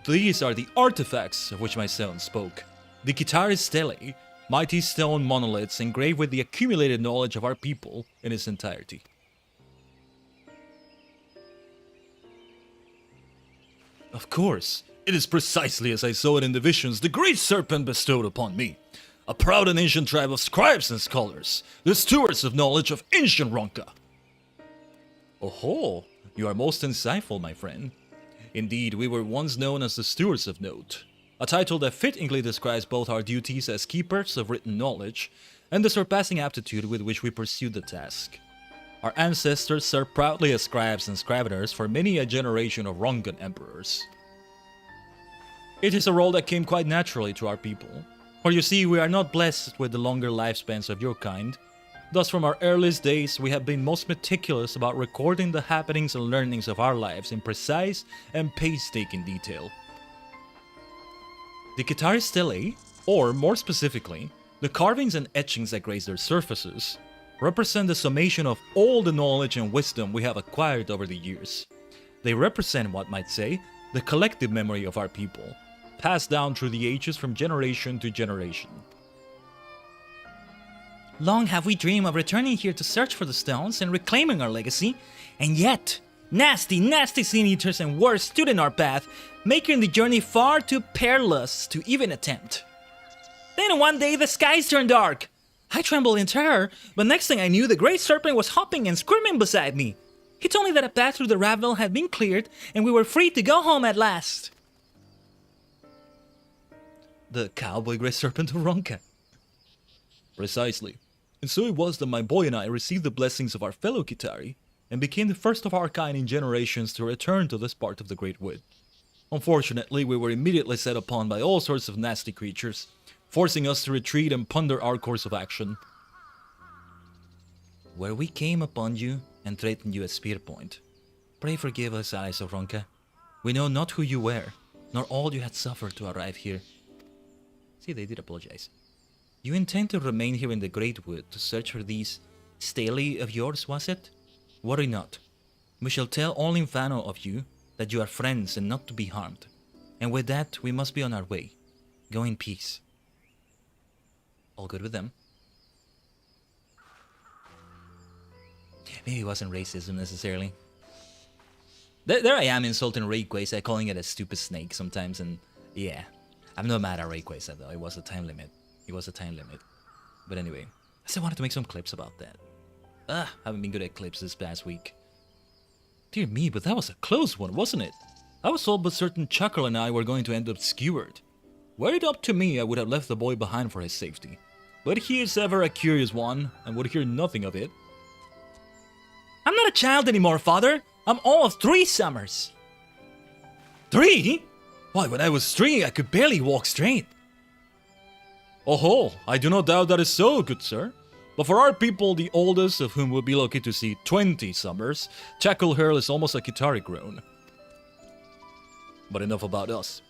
These are the artifacts of which my son spoke. The Kitari Stelae, mighty stone monoliths engraved with the accumulated knowledge of our people in its entirety. Of course, it is precisely as I saw it in the visions the Great Serpent bestowed upon me. A proud and ancient tribe of scribes and scholars, the stewards of knowledge of ancient Ronka. Oh, you are most insightful, my friend. Indeed, we were once known as the Stewards of Note, a title that fittingly describes both our duties as keepers of written knowledge and the surpassing aptitude with which we pursued the task. Our ancestors served proudly as scribes and scriveners for many a generation of Ronkan emperors. It is a role that came quite naturally to our people, for you see, we are not blessed with the longer lifespans of your kind. Thus, from our earliest days, we have been most meticulous about recording the happenings and learnings of our lives in precise and painstaking detail. The Kitari Stelae, or more specifically, the carvings and etchings that grace their surfaces, represent the summation of all the knowledge and wisdom we have acquired over the years. They represent, what might say, the collective memory of our people, passed down through the ages from generation to generation. Long have we dreamed of returning here to search for the stones and reclaiming our legacy, and yet, nasty sin eaters and worse stood in our path, making the journey far too perilous to even attempt. Then one day the skies turned dark. I trembled in terror, but next thing I knew, the Great Serpent was hopping and screaming beside me. He told me that a path through the ravel had been cleared and we were free to go home at last. The cowboy Great Serpent of Ronka. Precisely. And so it was that my boy and I received the blessings of our fellow Kitari and became the first of our kind in generations to return to this part of the Great Wood. Unfortunately, we were immediately set upon by all sorts of nasty creatures, forcing us to retreat and ponder our course of action. Where we came upon you and threatened you at spear point. Pray forgive us, allies of Ronka. We know not who you were, nor all you had suffered to arrive here. See, they did apologize. You intend to remain here in the Great Wood to search for these stelae of yours, was it? Worry not. We shall tell all Infano of you that you are friends and not to be harmed. And with that, we must be on our way. Go in peace. All good with them. Maybe it wasn't racism necessarily. There I am insulting Rayquaza, calling it a stupid snake sometimes, and yeah. I'm not mad at Rayquaza though, it was a time limit. It was a time limit. But anyway, I still wanted to make some clips about that. Haven't been good at clips this past week. Dear me, but that was a close one, wasn't it? I was all but certain Chuckle and I were going to end up skewered. Were it up to me, I would have left the boy behind for his safety. But he is ever a curious one, and would hear nothing of it. I'm not a child anymore, father. I'm all of 3 summers. 3? Why, when I was 3, I could barely walk straight. Oh, I do not doubt that is so, good sir. But for our people, the oldest of whom will be lucky to see 20 summers, Chackle Hurl is almost a Kitari grown. But enough about us.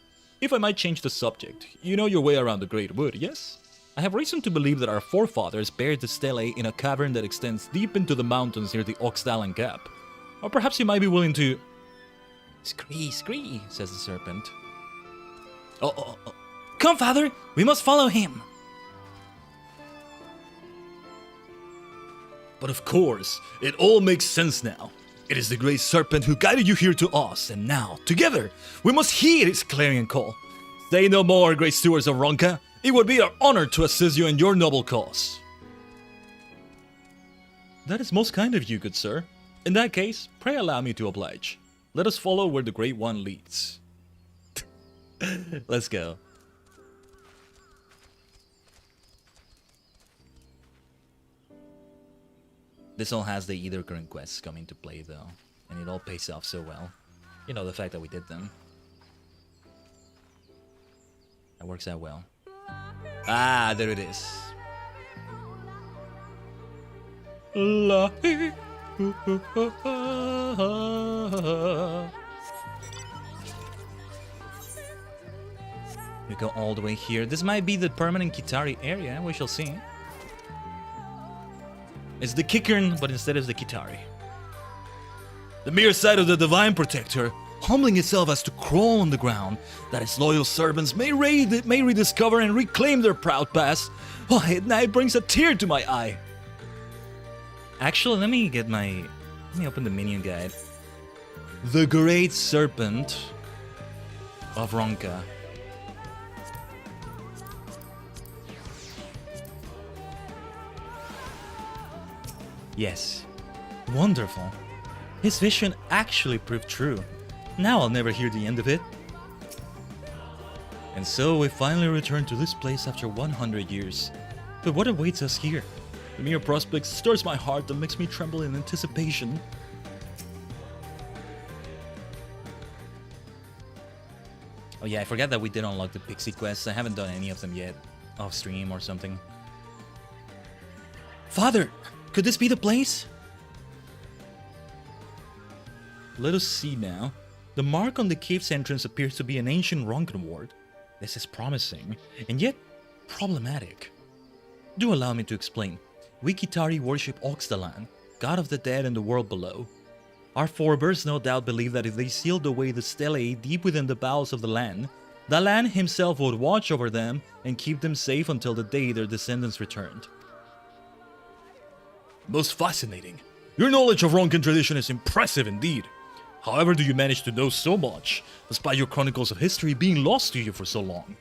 If I might change the subject, you know your way around the Great Wood, yes? I have reason to believe that our forefathers buried the stelae in a cavern that extends deep into the mountains near the Oxdalan Gap. Or perhaps you might be willing to... Scree, says the serpent. Oh. Come, father! We must follow him! But of course, it all makes sense now. It is the Great Serpent who guided you here to us, and now, together, we must heed his clarion call. Say no more, Great Stewards of Ronka. It would be our honor to assist you in your noble cause. That is most kind of you, good sir. In that case, pray allow me to oblige. Let us follow where the Great One leads. Let's go. This all has the either current quests come into play though, and it all pays off so well. You know, the fact that we did them. That works out well. Ah, there it is. We go all the way here. This might be the permanent Kitari area, we shall see. It's the Kickern, but instead it's the Kitari. The mere sight of the Divine Protector, humbling itself as to crawl on the ground, that its loyal servants may rediscover and reclaim their proud past, why, it now brings a tear to my eye. Actually, let me open the minion guide. The Great Serpent of Ronka. Yes, wonderful. His vision actually proved true. Now I'll never hear the end of it. And so we finally return to this place after 100 years. But what awaits us here? The mere prospect stirs my heart and makes me tremble in anticipation. Oh yeah, I forgot that we did unlock the Pixie quests. I haven't done any of them yet. Off stream or something. Father! Could this be the place? Let us see now. The mark on the cave's entrance appears to be an ancient Ronkan ward. This is promising, and yet problematic. Do allow me to explain. We Kitari worship Oxdalan, god of the dead and the world below. Our forebears no doubt believed that if they sealed away the stelae deep within the bowels of the land himself would watch over them and keep them safe until the day their descendants returned. Most fascinating. Your knowledge of Ronkan tradition is impressive indeed. However do you manage to know so much, despite your chronicles of history being lost to you for so long?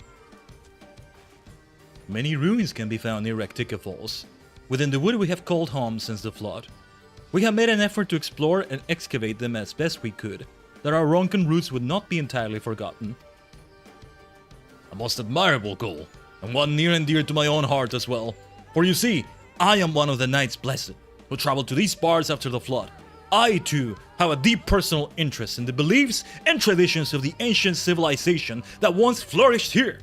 Many ruins can be found near Rectica Falls, within the wood we have called home since the flood. We have made an effort to explore and excavate them as best we could, that our Ronkan roots would not be entirely forgotten. A most admirable goal, and one near and dear to my own heart as well. For you see, I am one of the Knights Blessed, who traveled to these parts after the flood. I, too, have a deep personal interest in the beliefs and traditions of the ancient civilization that once flourished here.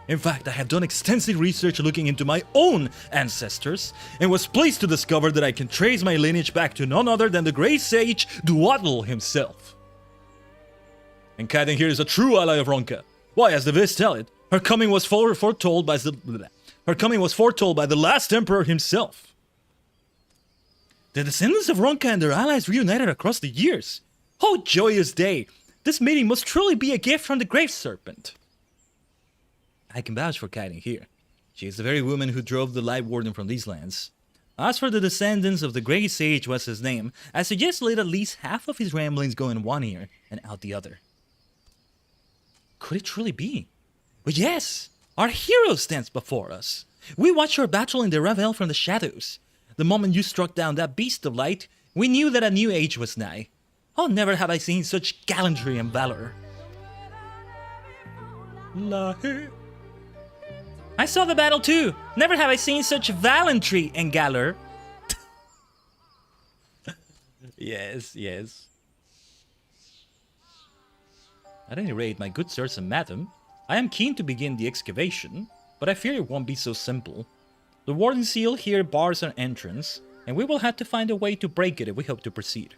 In fact, I have done extensive research looking into my own ancestors, and was pleased to discover that I can trace my lineage back to none other than the great sage Duatl himself. And Khaiden here is a true ally of Ronka. Why, as the Viz tell it, her coming was foretold by the last emperor himself. The descendants of Ronka and their allies reunited across the years. Oh, joyous day! This meeting must truly be a gift from the Grave Serpent. I can vouch for Khaiden here. She is the very woman who drove the Light Warden from these lands. As for the descendants of the Grey Sage was his name, I suggest let at least half of his ramblings go in one ear and out the other. Could it truly be? But yes! Our hero stands before us. We watched your battle in the Ravel from the shadows. The moment you struck down that beast of light, we knew that a new age was nigh. Oh, never have I seen such gallantry and valor. I saw the battle too. Never have I seen such gallantry and valor. Yes, yes. At any rate, my good sirs and madam, I am keen to begin the excavation, but I fear it won't be so simple. The warden seal here bars our entrance, and we will have to find a way to break it if we hope to proceed.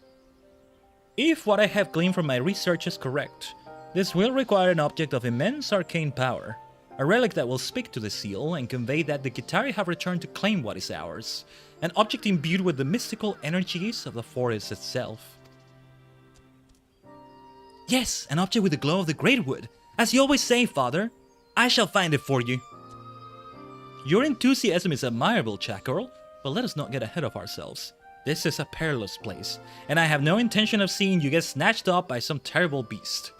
If what I have gleaned from my research is correct, this will require an object of immense arcane power, a relic that will speak to the seal and convey that the Kitari have returned to claim what is ours, an object imbued with the mystical energies of the forest itself. Yes, an object with the glow of the great wood. As you always say, father, I shall find it for you. Your enthusiasm is admirable, Chakarl, but let us not get ahead of ourselves. This is a perilous place, and I have no intention of seeing you get snatched up by some terrible beast.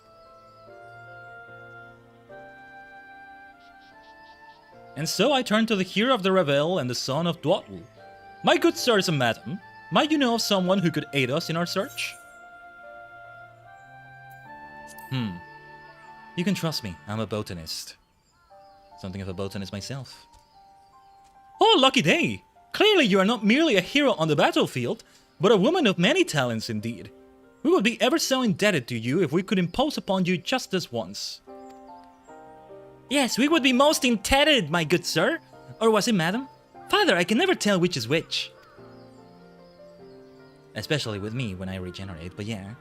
And so I turn to the hero of the Ravel and the son of Duatl. My good sirs and madam, might you know of someone who could aid us in our search? You can trust me, I'm a botanist. Something of a botanist myself. Oh, lucky day! Clearly you are not merely a hero on the battlefield, but a woman of many talents indeed. We would be ever so indebted to you if we could impose upon you just this once. Yes, we would be most indebted, my good sir. Or was it madam? Father, I can never tell which is which. Especially with me when I regenerate, but yeah.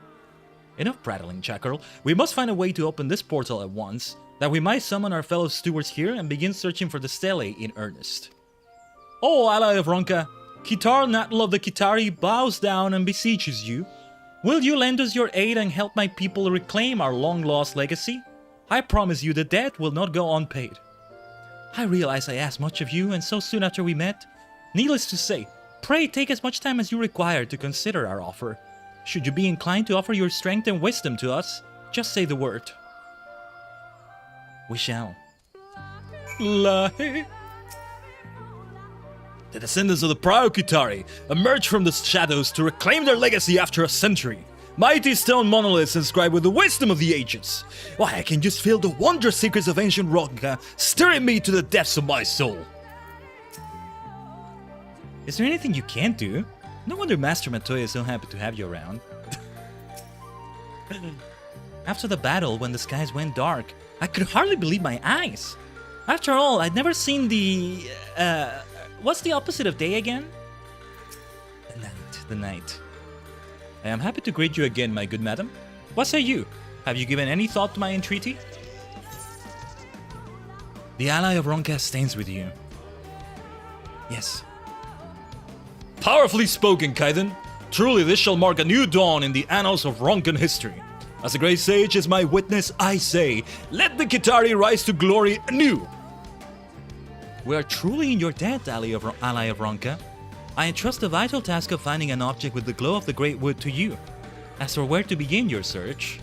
Enough prattling, Chakarl. We must find a way to open this portal at once, that we might summon our fellow stewards here and begin searching for the stele in earnest. Oh, ally of Ronka, Kitar Natl of the Kitari bows down and beseeches you. Will you lend us your aid and help my people reclaim our long-lost legacy? I promise you the debt will not go unpaid. I realize I asked much of you, and so soon after we met. Needless to say, pray take as much time as you require to consider our offer. Should you be inclined to offer your strength and wisdom to us, just say the word. We shall. The descendants of the prior Kitari emerged from the shadows to reclaim their legacy after a century. Mighty stone monoliths inscribed with the wisdom of the ages. Why, I can just feel the wondrous secrets of ancient Ronka stirring me to the depths of my soul. Is there anything you can't do? No wonder Master Matoya is so happy to have you around. After the battle, when the skies went dark, I could hardly believe my eyes. After all, I'd never seen the... what's the opposite of day again? The night. I am happy to greet you again, my good madam. What say you? Have you given any thought to my entreaty? The ally of Ronka stands with you. Yes. Powerfully spoken, Khaiden. Truly this shall mark a new dawn in the annals of Ronkan history. As the great sage is my witness, I say, let the Kitari rise to glory anew. We are truly in your debt, ally of Ronka. I entrust the vital task of finding an object with the glow of the great wood to you. As for where to begin your search...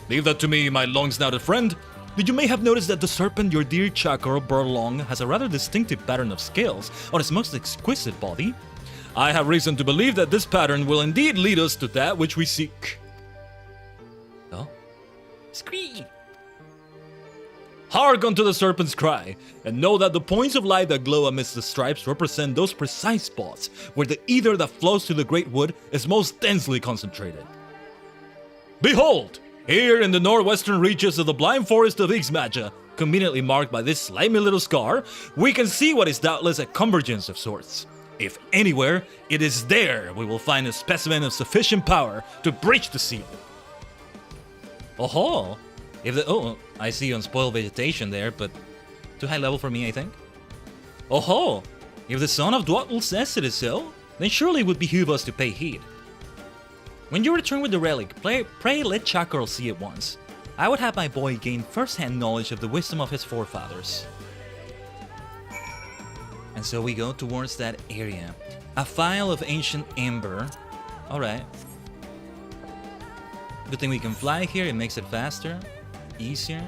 Leave that to me, my long-snouted friend. Did you may have noticed that the serpent your dear Chakra brought along has a rather distinctive pattern of scales on its most exquisite body? I have reason to believe that this pattern will indeed lead us to that which we seek. Oh? Scree! Hark unto the serpent's cry, and know that the points of light that glow amidst the stripes represent those precise spots where the ether that flows through the great wood is most densely concentrated. Behold! Here in the northwestern reaches of the blind forest of Ixmaja, conveniently marked by this slimy little scar, we can see what is doubtless a convergence of sorts. If anywhere, it is there we will find a specimen of sufficient power to breach the seal. Oh, I see unspoiled vegetation there, but too high level for me, I think. Oh, if the son of Dwatl says it is so, then surely it would behoove us to pay heed. When you return with the relic, pray let Chakra see it once. I would have my boy gain first-hand knowledge of the wisdom of his forefathers. And so we go towards that area. A phial of ancient amber. Alright. Good thing we can fly here, it makes it faster, easier.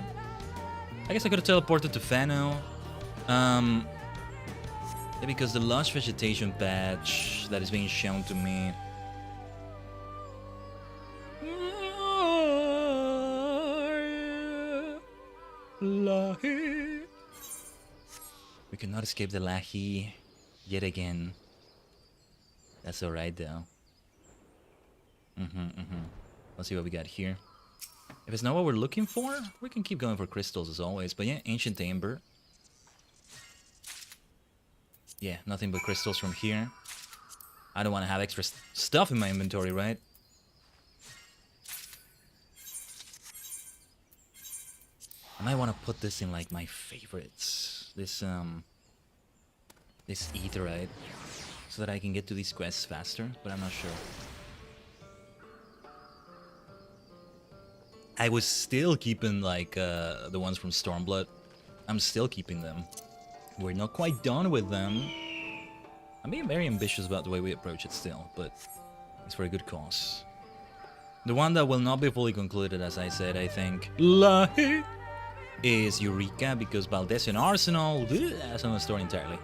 I guess I could have teleported to Fano. Yeah, because the lush vegetation patch that is being shown to me. We cannot escape the Lahi yet again. That's alright though. Let's see what we got here. If it's not what we're looking for, we can keep going for crystals as always. But yeah, ancient amber. Yeah, nothing but crystals from here. I don't want to have extra stuff in my inventory, right? I might want to put this in like my favorites. This etherite, so that I can get to these quests faster, but I'm not sure. I was still keeping like the ones from Stormblood. I'm still keeping them. We're not quite done with them. I'm being very ambitious about the way we approach it still, but it's for a good cause. The one that will not be fully concluded, as I said, I think, is Eureka, because Valdesian Arsenal, that's another story entirely.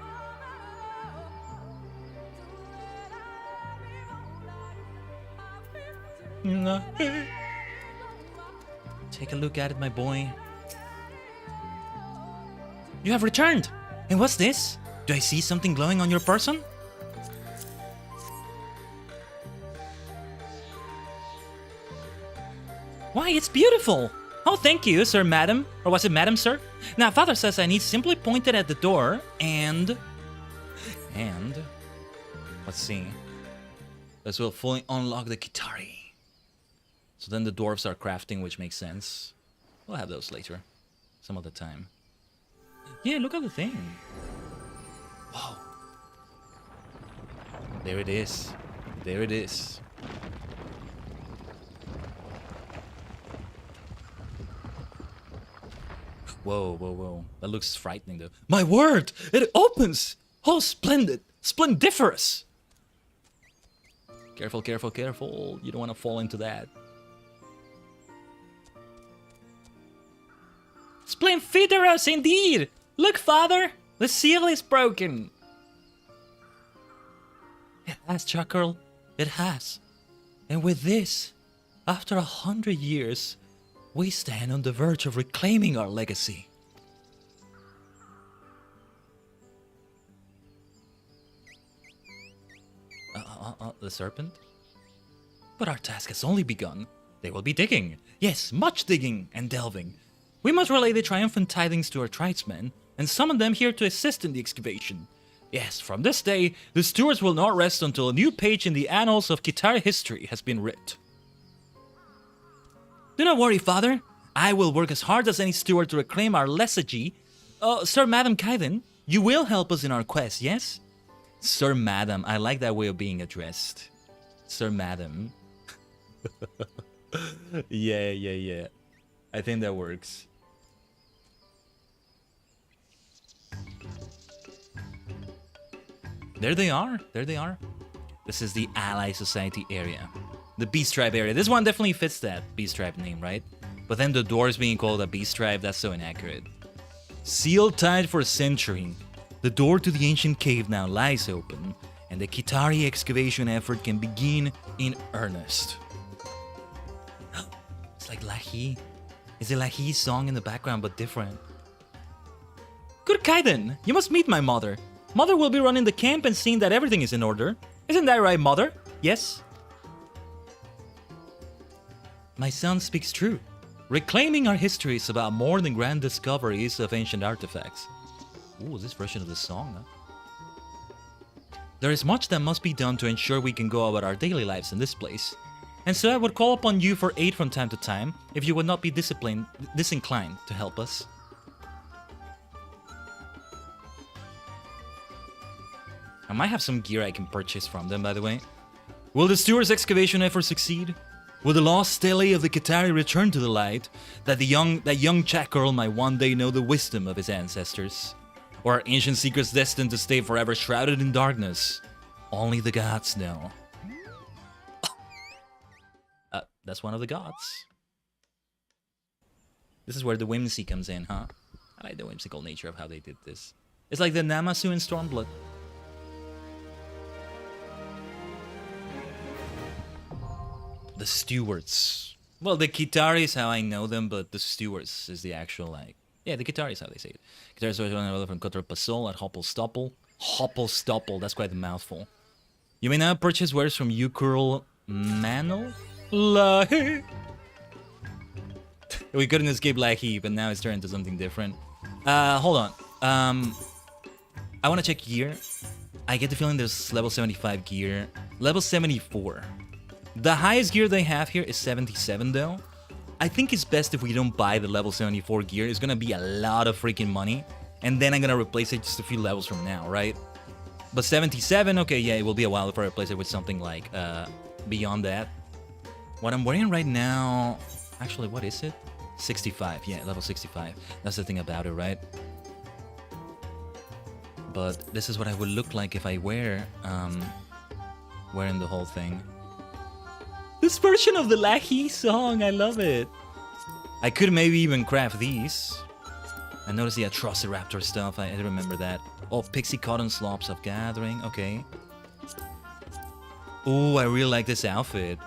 Take a look at it, my boy. You have returned! And what's this? Do I see something glowing on your person? Why, it's beautiful! Oh, thank you, sir, madam. Or was it madam, sir? Now, father says I need simply point it at the door and... Let's see. This will fully unlock the Kitari. So then the dwarves are crafting, which makes sense. We'll have those later. Some other time. Yeah, look at the thing. Whoa. There it is. There it is. Whoa, whoa, whoa. That looks frightening, though. My word! It opens! Oh, splendid! Splendiferous! Careful, careful, careful. You don't want to fall into that. Splendiferous indeed! Look, father! The seal is broken! It has, Chuckle. It has. And with this, after 100 years, we stand on the verge of reclaiming our legacy. The serpent? But our task has only begun. They will be digging. Yes, much digging and delving. We must relay the triumphant tidings to our tribesmen and summon them here to assist in the excavation. Yes, from this day, the stewards will not rest until a new page in the annals of Kitari history has been writ. Do not worry, father. I will work as hard as any steward to reclaim our legacy. Sir, Madam Khaiden, you will help us in our quest, yes? Sir, Madam, I like that way of being addressed. Sir, Madam. Yeah. I think that works. There they are. There they are. This is the Ally Society area. The Beast Tribe area. This one definitely fits that Beast Tribe name, right? But then the door is being called a beast tribe, that's so inaccurate. Sealed tight for a century, the door to the ancient cave now lies open, and the Kitari excavation effort can begin in earnest. It's like Lahi. It's a Lahi song in the background, but different. Good Khaiden, you must meet my mother. Mother will be running the camp and seeing that everything is in order. Isn't that right, Mother? Yes? My son speaks true. Reclaiming our history is about more than grand discoveries of ancient artifacts. Ooh, this version of the song, huh? There is much that must be done to ensure we can go about our daily lives in this place. And so I would call upon you for aid from time to time, if you would not be disinclined to help us. I might have some gear I can purchase from them, by the way. Will the Stewart's excavation effort succeed? Will the lost stele of the Kitari return to the light, that young Czech girl might one day know the wisdom of his ancestors? Or are ancient secrets destined to stay forever shrouded in darkness? Only the gods know. That's one of the gods. This is where the whimsy comes in, huh? I like the whimsical nature of how they did this. It's like the Namasu in Stormblood. The Stewards. Well, the Kitari is how I know them, but the Stewards is the actual, like... Yeah, the Kitari is how they say it. Kitari is one from Kotor Pasol at Hoppelstoppel. Hoppelstoppel, that's quite a mouthful. You may now purchase wares from Ukurl Manor? Lahi. We couldn't escape Lahi, but now it's turned into something different. Hold on. I want to check gear. I get the feeling there's level 75 gear. Level 74. The highest gear they have here is 77 though. I think it's best if we don't buy the level 74 gear. It's gonna be a lot of freaking money. And then I'm gonna replace it just a few levels from now, right? But 77, okay, yeah, it will be a while before I replace it with something like beyond that. What I'm wearing right now... Actually, what is it? 65, yeah, level 65. That's the thing about it, right? But this is what I would look like if I wearing the whole thing. This version of the Lahi song, I love it. I could maybe even craft these. I noticed the Atrociraptor stuff, I remember that. Oh, Pixie Cotton Slops of Gathering, okay. Ooh, I really like this outfit.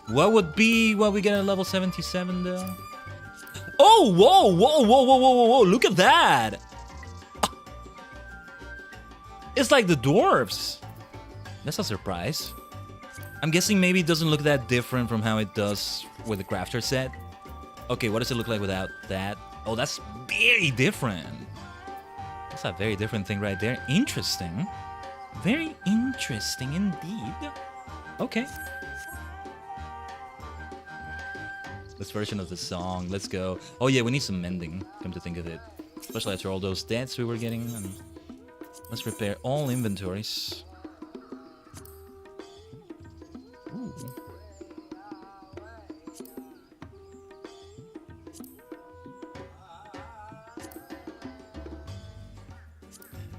What would be what we get at level 77 though? Oh, whoa, whoa, whoa, whoa, whoa, whoa, look at that! It's like the dwarves. That's a surprise. I'm guessing maybe it doesn't look that different from how it does with the crafter set. Okay, what does it look like without that? Oh, that's very different. That's a very different thing right there. Interesting. Very interesting indeed. Okay. This version of the song, let's go. Oh yeah, we need some mending, come to think of it. Especially after all those deaths we were getting. And let's repair all inventories. Ooh.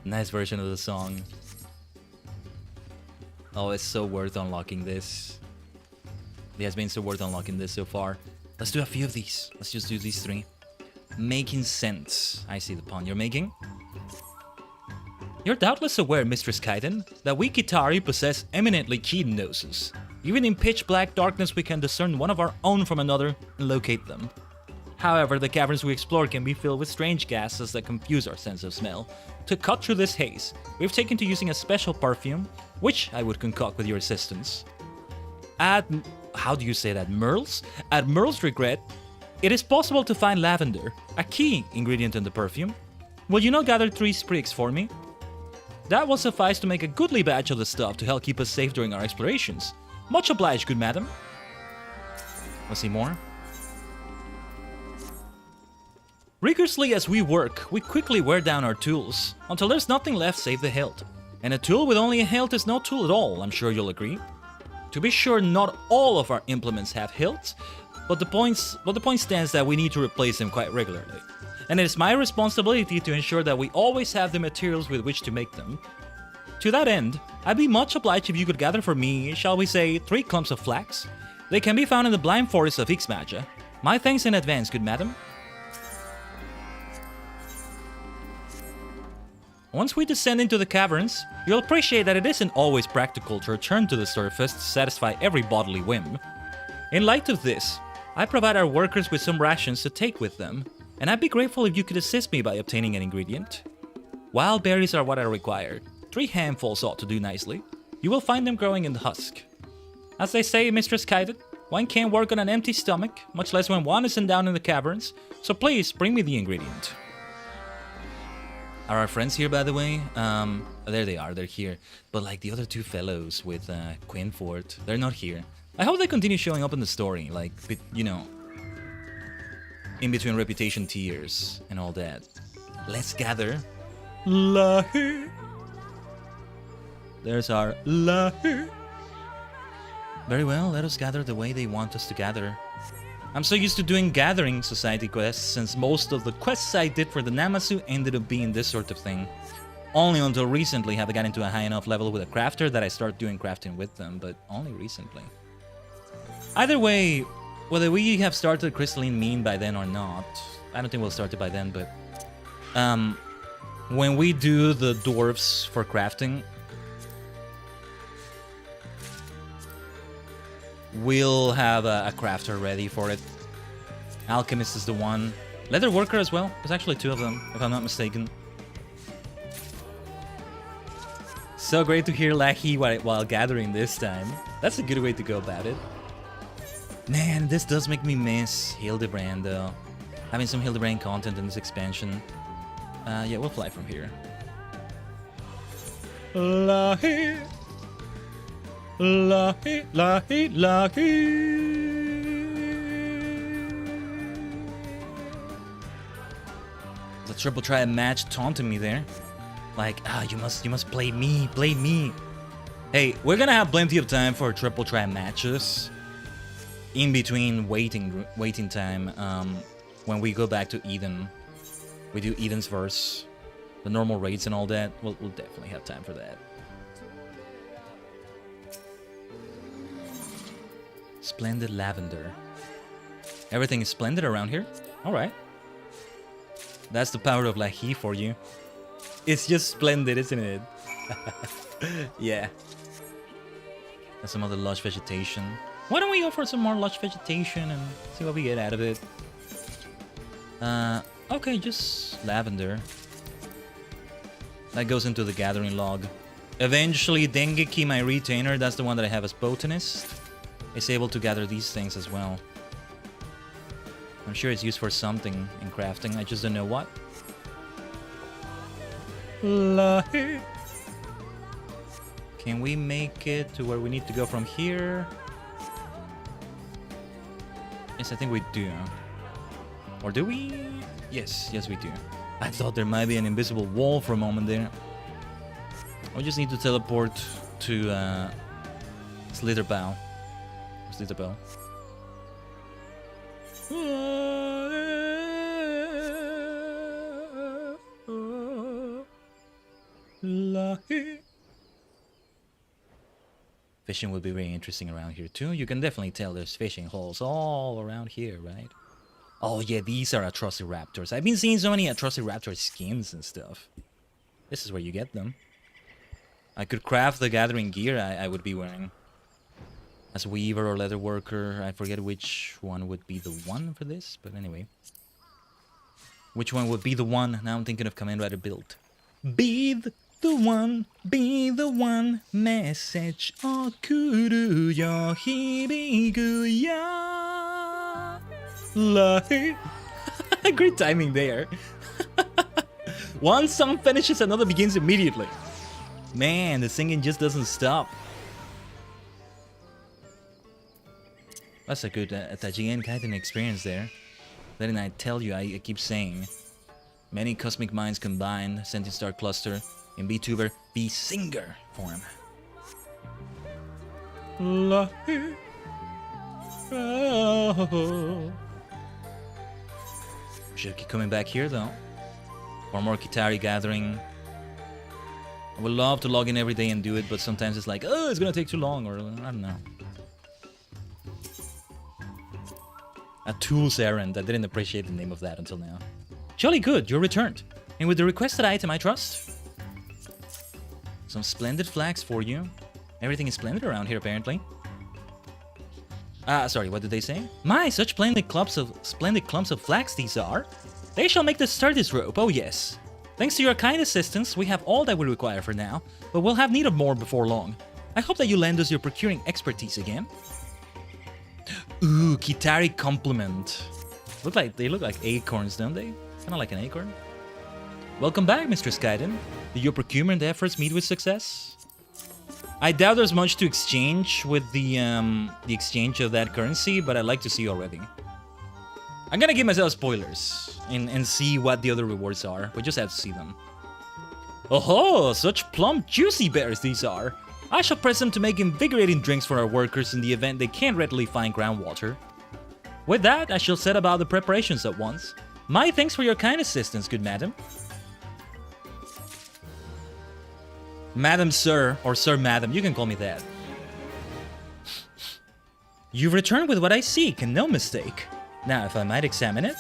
Nice version of the song. Oh, it's so worth unlocking this. It has been so worth unlocking this so far. Let's do a few of these. Let's just do these 3. Making sense. I see the pun you're making. You're doubtless aware, Mistress Khaiden, that we Kitari possess eminently keen noses. Even in pitch black darkness we can discern one of our own from another and locate them. However, the caverns we explore can be filled with strange gases that confuse our sense of smell. To cut through this haze, we've taken to using a special perfume, which I would concoct with your assistance. How do you say that, Merle's? At Merle's regret, it is possible to find lavender, a key ingredient in the perfume. Will you not gather 3 sprigs for me? That will suffice to make a goodly batch of the stuff to help keep us safe during our explorations. Much obliged, good madam. Let's see more. Rigorously as we work, we quickly wear down our tools, until there's nothing left save the hilt. And a tool with only a hilt is no tool at all, I'm sure you'll agree. To be sure, not all of our implements have hilts, but the point stands that we need to replace them quite regularly. And it is my responsibility to ensure that we always have the materials with which to make them. To that end, I'd be much obliged if you could gather for me, shall we say, 3 clumps of flax. They can be found in the blind forest of Ixmaja. My thanks in advance, good madam. Once we descend into the caverns, you'll appreciate that it isn't always practical to return to the surface to satisfy every bodily whim. In light of this, I provide our workers with some rations to take with them, and I'd be grateful if you could assist me by obtaining an ingredient. Wild berries are what I require. 3 handfuls ought to do nicely. You will find them growing in the husk. As they say, Mistress Khaiden, one can't work on an empty stomach, much less when one isn't down in the caverns, so please bring me the ingredient. Are our friends here, by the way? There they are, they're here. But like the other 2 fellows with Quinfort, they're not here. I hope they continue showing up in the story, like, you know, in between reputation tiers and all that. Let's gather. Lahi. There's our Lahi. Very well, let us gather the way they want us to gather. I'm so used to doing gathering society quests, since most of the quests I did for the Namasu ended up being this sort of thing. Only until recently have I got into a high enough level with a crafter that I start doing crafting with them, but only recently. Either way, whether we have started Crystalline Mean by then or not, I don't think we'll start it by then, but when we do the dwarves for crafting, we'll have a crafter ready for it. Alchemist is the one. Leather worker as well. There's actually 2 of them, if I'm not mistaken. So great to hear Lahi while gathering this time. That's a good way to go about it. Man, this does make me miss Hildebrand though. Having some Hildebrand content in this expansion. Yeah, we'll fly from here. Lahi. Lahi, Lahi, Lahi. The triple triad match taunting me there. Like, you must play me, play me. Hey, we're gonna have plenty of time for triple triad matches. In between waiting time, when we go back to Eden. We do Eden's verse, the normal raids and all that. We'll definitely have time for that. Splendid lavender. Everything is splendid around here? Alright. That's the power of Lahi for you. It's just splendid, isn't it? Yeah. That's some other lush vegetation. Why don't we go for some more lush vegetation and see what we get out of it? Okay, just lavender. That goes into the gathering log. Eventually, Dengeki, my retainer, that's the one that I have as botanist, is able to gather these things as well. I'm sure it's used for something in crafting, I just don't know what. Can we make it to where we need to go from here? Yes, I think we do. Or do we? Yes, we do. I thought there might be an invisible wall for a moment there. We just need to teleport to Slitherbow. Slitherbow. Fishing would be very interesting around here too. You can definitely tell there's fishing holes all around here, right? Oh yeah, these are Atrociraptors. I've been seeing so many Atrociraptor skins and stuff. This is where you get them. I could craft the gathering gear I would be wearing. As weaver or leather worker. I forget which one would be the one for this, but anyway. Which one would be the one? Now I'm thinking of Kamen Rider build. Be the one, message okuru yo hibiku ya. Great timing there. One song finishes, another begins immediately. Man, the singing just doesn't stop. That's a good Tajigen Khaiden experience there. Then I tell you, I keep saying, many cosmic minds combined, Sentient Star Cluster, in VTuber, the singer form. Should keep coming back here though. For more Kitari gathering. I would love to log in every day and do it, but sometimes it's like, oh, it's gonna take too long, or I don't know. A tool's errand. I didn't appreciate the name of that until now. Jolly good, you're returned. And with the requested item, I trust. Some splendid flags for you. Everything is splendid around here, apparently. Sorry, what did they say? My, such splendid clumps of flags these are. They shall make the sturdiest rope, oh yes. Thanks to your kind assistance, we have all that we require for now, but we'll have need of more before long. I hope that you lend us your procuring expertise again. Ooh, Kitari compliment. They look like acorns, don't they? Kind of like an acorn. Welcome back, Mr. Khaiden. Did your procurement efforts meet with success? I doubt there's much to exchange with the exchange of that currency, but I'd like to see already. I'm gonna give myself spoilers and see what the other rewards are. We just have to see them. Oh, such plump, juicy berries these are. I shall press them to make invigorating drinks for our workers in the event they can't readily find groundwater. With that, I shall set about the preparations at once. My thanks for your kind assistance, good madam. Madam, sir, or sir, madam, you can call me that. You've returned with what I seek, and no mistake. Now, if I might examine it.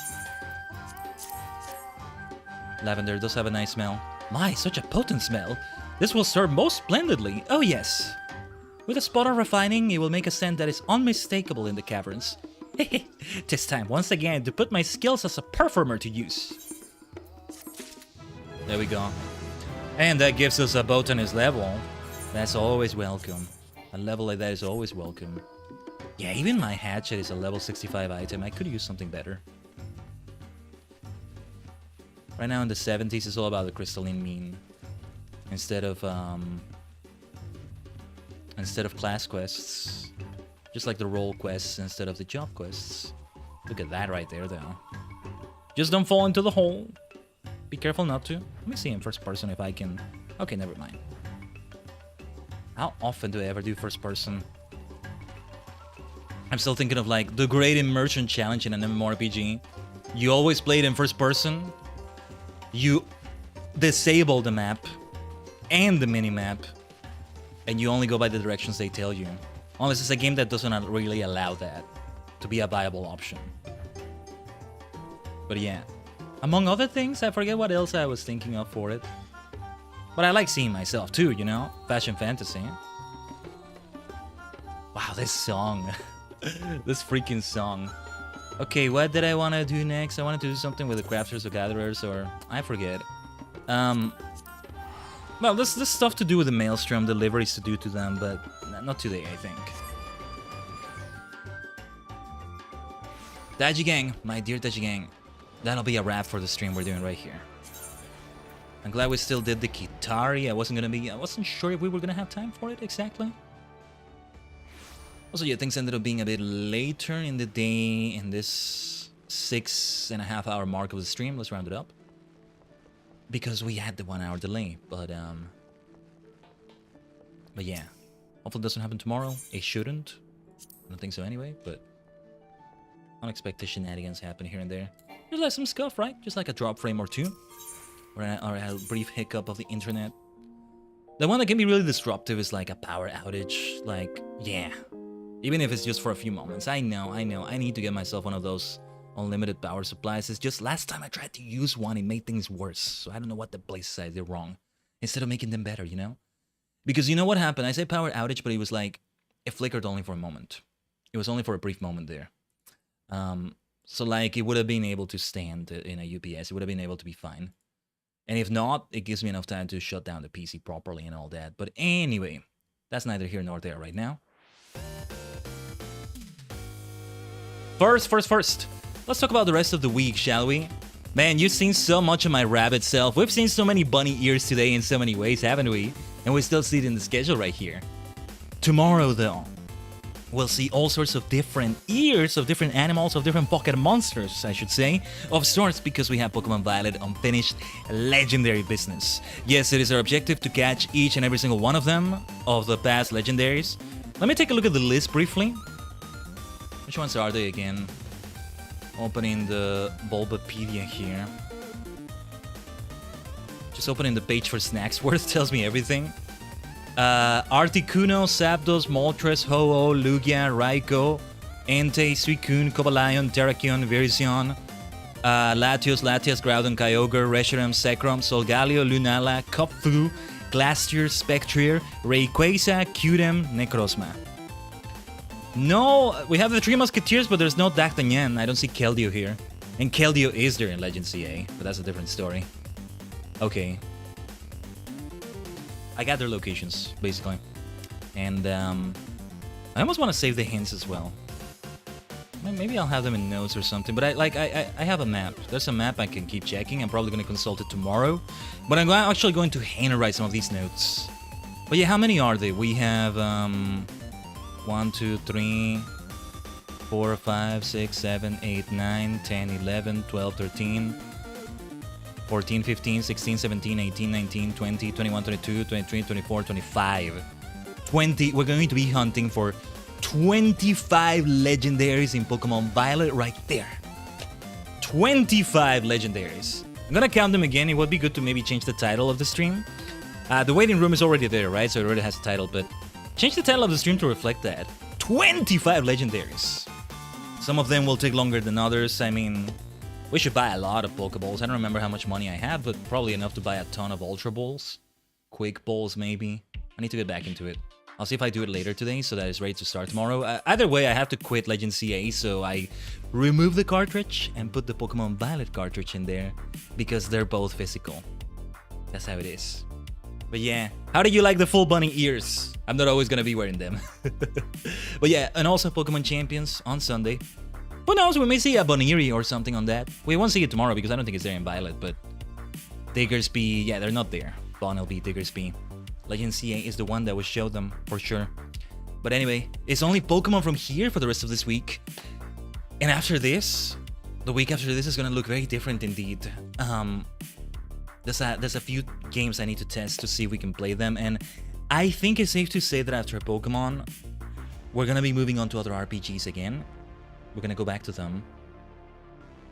Lavender does have a nice smell. My, such a potent smell. This will serve most splendidly. Oh yes. With a spot of refining, it will make a scent that is unmistakable in the caverns. Tis time once again to put my skills as a performer to use. There we go. And that gives us a botanist level. That's always welcome. A level like that is always welcome. Yeah, even my hatchet is a level 65 item. I could use something better. Right now in the 70s, it's all about the crystalline mean. Instead of class quests. Just like the role quests instead of the job quests. Look at that right there, though. Just don't fall into the hole. Be careful not to. Let me see in first person if I can... Okay, never mind. How often do I ever do first person? I'm still thinking of like the Great Immersion Challenge in an MMORPG. You always play it in first person. You disable the map and the minimap, and you only go by the directions they tell you. Unless it's a game that doesn't really allow that to be a viable option. But yeah. Among other things, I forget what else I was thinking of for it. But I like seeing myself too, you know? Fashion fantasy. Wow, this song. This freaking song. Okay, what did I want to do next? I wanted to do something with the crafters or gatherers, or... I forget. Well, this stuff to do with the Maelstrom, deliveries to do to them, but not today, I think. Tajigen, my dear Tajigen. That'll be a wrap for the stream we're doing right here. I'm glad we still did the Kitari. I wasn't sure if we were gonna have time for it exactly. Also, yeah, things ended up being a bit later in the day in this 6.5 hour mark of the stream. Let's round it up. Because we had the 1 hour delay, but yeah. Hopefully it doesn't happen tomorrow. It shouldn't. I don't think so anyway, but unexpected shenanigans happen here and there. Just like some scuff, right? Just like a drop frame or two. Or a brief hiccup of the internet. The one that can be really disruptive is like a power outage. Like, yeah. Even if it's just for a few moments. I know. I need to get myself one of those unlimited power supplies. It's just last time I tried to use one, it made things worse. So I don't know what the places I did wrong. Instead of making them better, you know? Because you know what happened? I say power outage, but it was like, it flickered only for a moment. It was only for a brief moment there. So like, it would have been able to stand in a UPS. It would have been able to be fine. And if not, it gives me enough time to shut down the PC properly and all that. But anyway, that's neither here nor there right now. First. Let's talk about the rest of the week, shall we? Man, you've seen so much of my rabbit self. We've seen so many bunny ears today in so many ways, haven't we? And we still see it in the schedule right here. Tomorrow, though, we'll see all sorts of different ears of different animals, of different pocket monsters, I should say, of sorts, because we have Pokemon Violet unfinished legendary business. Yes, it is our objective to catch each and every single one of them, of the past legendaries. Let me take a look at the list briefly. Which ones are they again? Opening the Bulbapedia here. Just opening the page for Snacksworth tells me everything. Articuno, Zapdos, Moltres, Ho-Oh, Lugia, Raikou, Entei, Suicune, Cobalion, Terrakion, Virizion, Latios, Groudon, Kyogre, Reshiram, Zekrom, Solgaleo, Lunala, Kopfu, Glastier, Spectrier, Rayquaza, Cudem, Necrozma. No, we have the 3 Musketeers, but there's no D'Artagnan. I don't see Keldeo here. And Keldeo is there in Legend CA, but that's a different story. Okay. I got their locations, basically. And I almost want to save the hints as well. Maybe I'll have them in notes or something, but I have a map. There's a map I can keep checking. I'm probably going to consult it tomorrow. But I'm actually going to handwrite some of these notes. But yeah, how many are they? We have 1, 2, 3, 4, 5, 6, 7, 8, 9, 10, 11, 12, 13, 14, 15, 16, 17, 18, 19, 20, 21, 22, 23, 24, 25. 20. We're going to be hunting for 25 legendaries in Pokemon Violet right there. 25 legendaries. I'm gonna count them again. It would be good to maybe change the title of the stream. The waiting room is already there, right? So it already has a title, but change the title of the stream to reflect that. 25 legendaries. Some of them will take longer than others. I mean, we should buy a lot of Pokeballs. I don't remember how much money I have, but probably enough to buy a ton of Ultra Balls. Quick Balls, maybe. I need to get back into it. I'll see if I do it later today, so that it's ready to start tomorrow. Either way, I have to quit Legend CA, so I remove the cartridge and put the Pokemon Violet cartridge in there, because they're both physical. That's how it is. But yeah, how do you like the full bunny ears? I'm not always gonna be wearing them. But yeah, and also Pokemon Champions on Sunday. Who knows, we may see a Boniri or something on that. We won't see it tomorrow because I don't think it's there in Violet, but Diggersby, yeah, they're not there. Bonnelby, Diggersby. Legend CA is the one that will show them for sure. But anyway, it's only Pokemon from here for the rest of this week. And after this, the week after this is gonna look very different indeed. There's a few games I need to test to see if we can play them, and I think it's safe to say that after Pokemon, we're gonna be moving on to other RPGs again. We're gonna go back to them.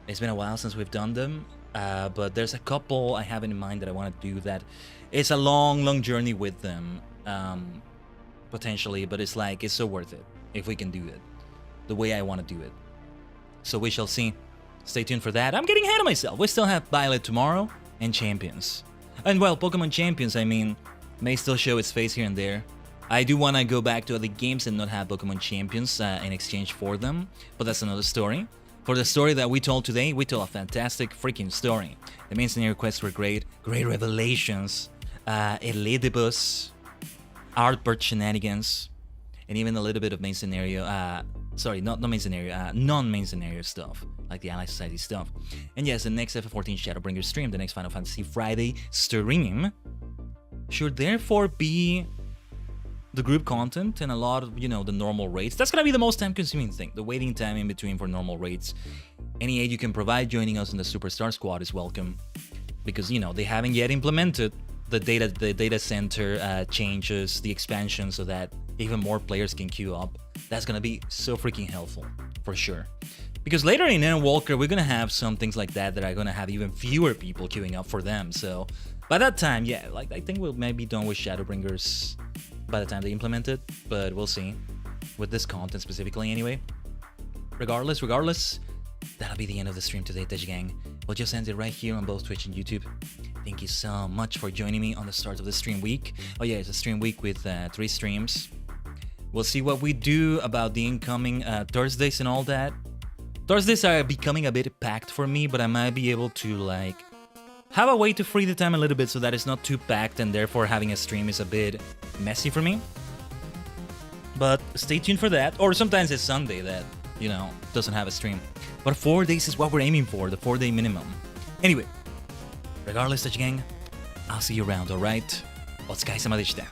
It's been a while since we've done them, but there's a couple I have in mind that I want to do that. It's a long journey with them, potentially, but it's like, it's so worth it if we can do it the way I want to do it. So we shall see. Stay tuned for that. I'm getting ahead of myself. We still have Violet tomorrow and Champions. And well, Pokemon Champions, I mean, may still show its face here and there. I do want to go back to other games and not have Pokemon Champions in exchange for them, but that's another story. For the story that we told today, we told a fantastic freaking story. The main scenario quests were great revelations, Elidibus, Artbird shenanigans, and even a little bit of main scenario, non-main scenario stuff, like the Ally Society stuff. And yes, the next FF14 Shadowbringers stream, the next Final Fantasy Friday stream, should therefore be the group content and a lot of, the normal raids. That's gonna be the most time-consuming thing, the waiting time in between for normal raids. Any aid you can provide joining us in the Superstar Squad is welcome, because, they haven't yet implemented the data center changes, the expansion, so that even more players can queue up. That's gonna be so freaking helpful, for sure. Because later in Walker, we're gonna have some things like that are gonna have even fewer people queuing up for them. So by that time, yeah, like I think we'll maybe be done with Shadowbringers by the time they implement it, but we'll see. With this content specifically, anyway. Regardless, that'll be the end of the stream today, Tajigen. We'll just end it right here on both Twitch and YouTube. Thank you so much for joining me on the start of the stream week. Oh yeah, it's a stream week with 3 streams. We'll see what we do about the incoming Thursdays and all that. Thursdays are becoming a bit packed for me, but I might be able to have a way to free the time a little bit so that it's not too packed, and therefore having a stream is a bit messy for me. But stay tuned for that. Or sometimes it's Sunday that, doesn't have a stream. But 4 days is what we're aiming for, the 4-day minimum. Anyway, regardless, Tajigen, I'll see you around, alright? お疲れ様でした。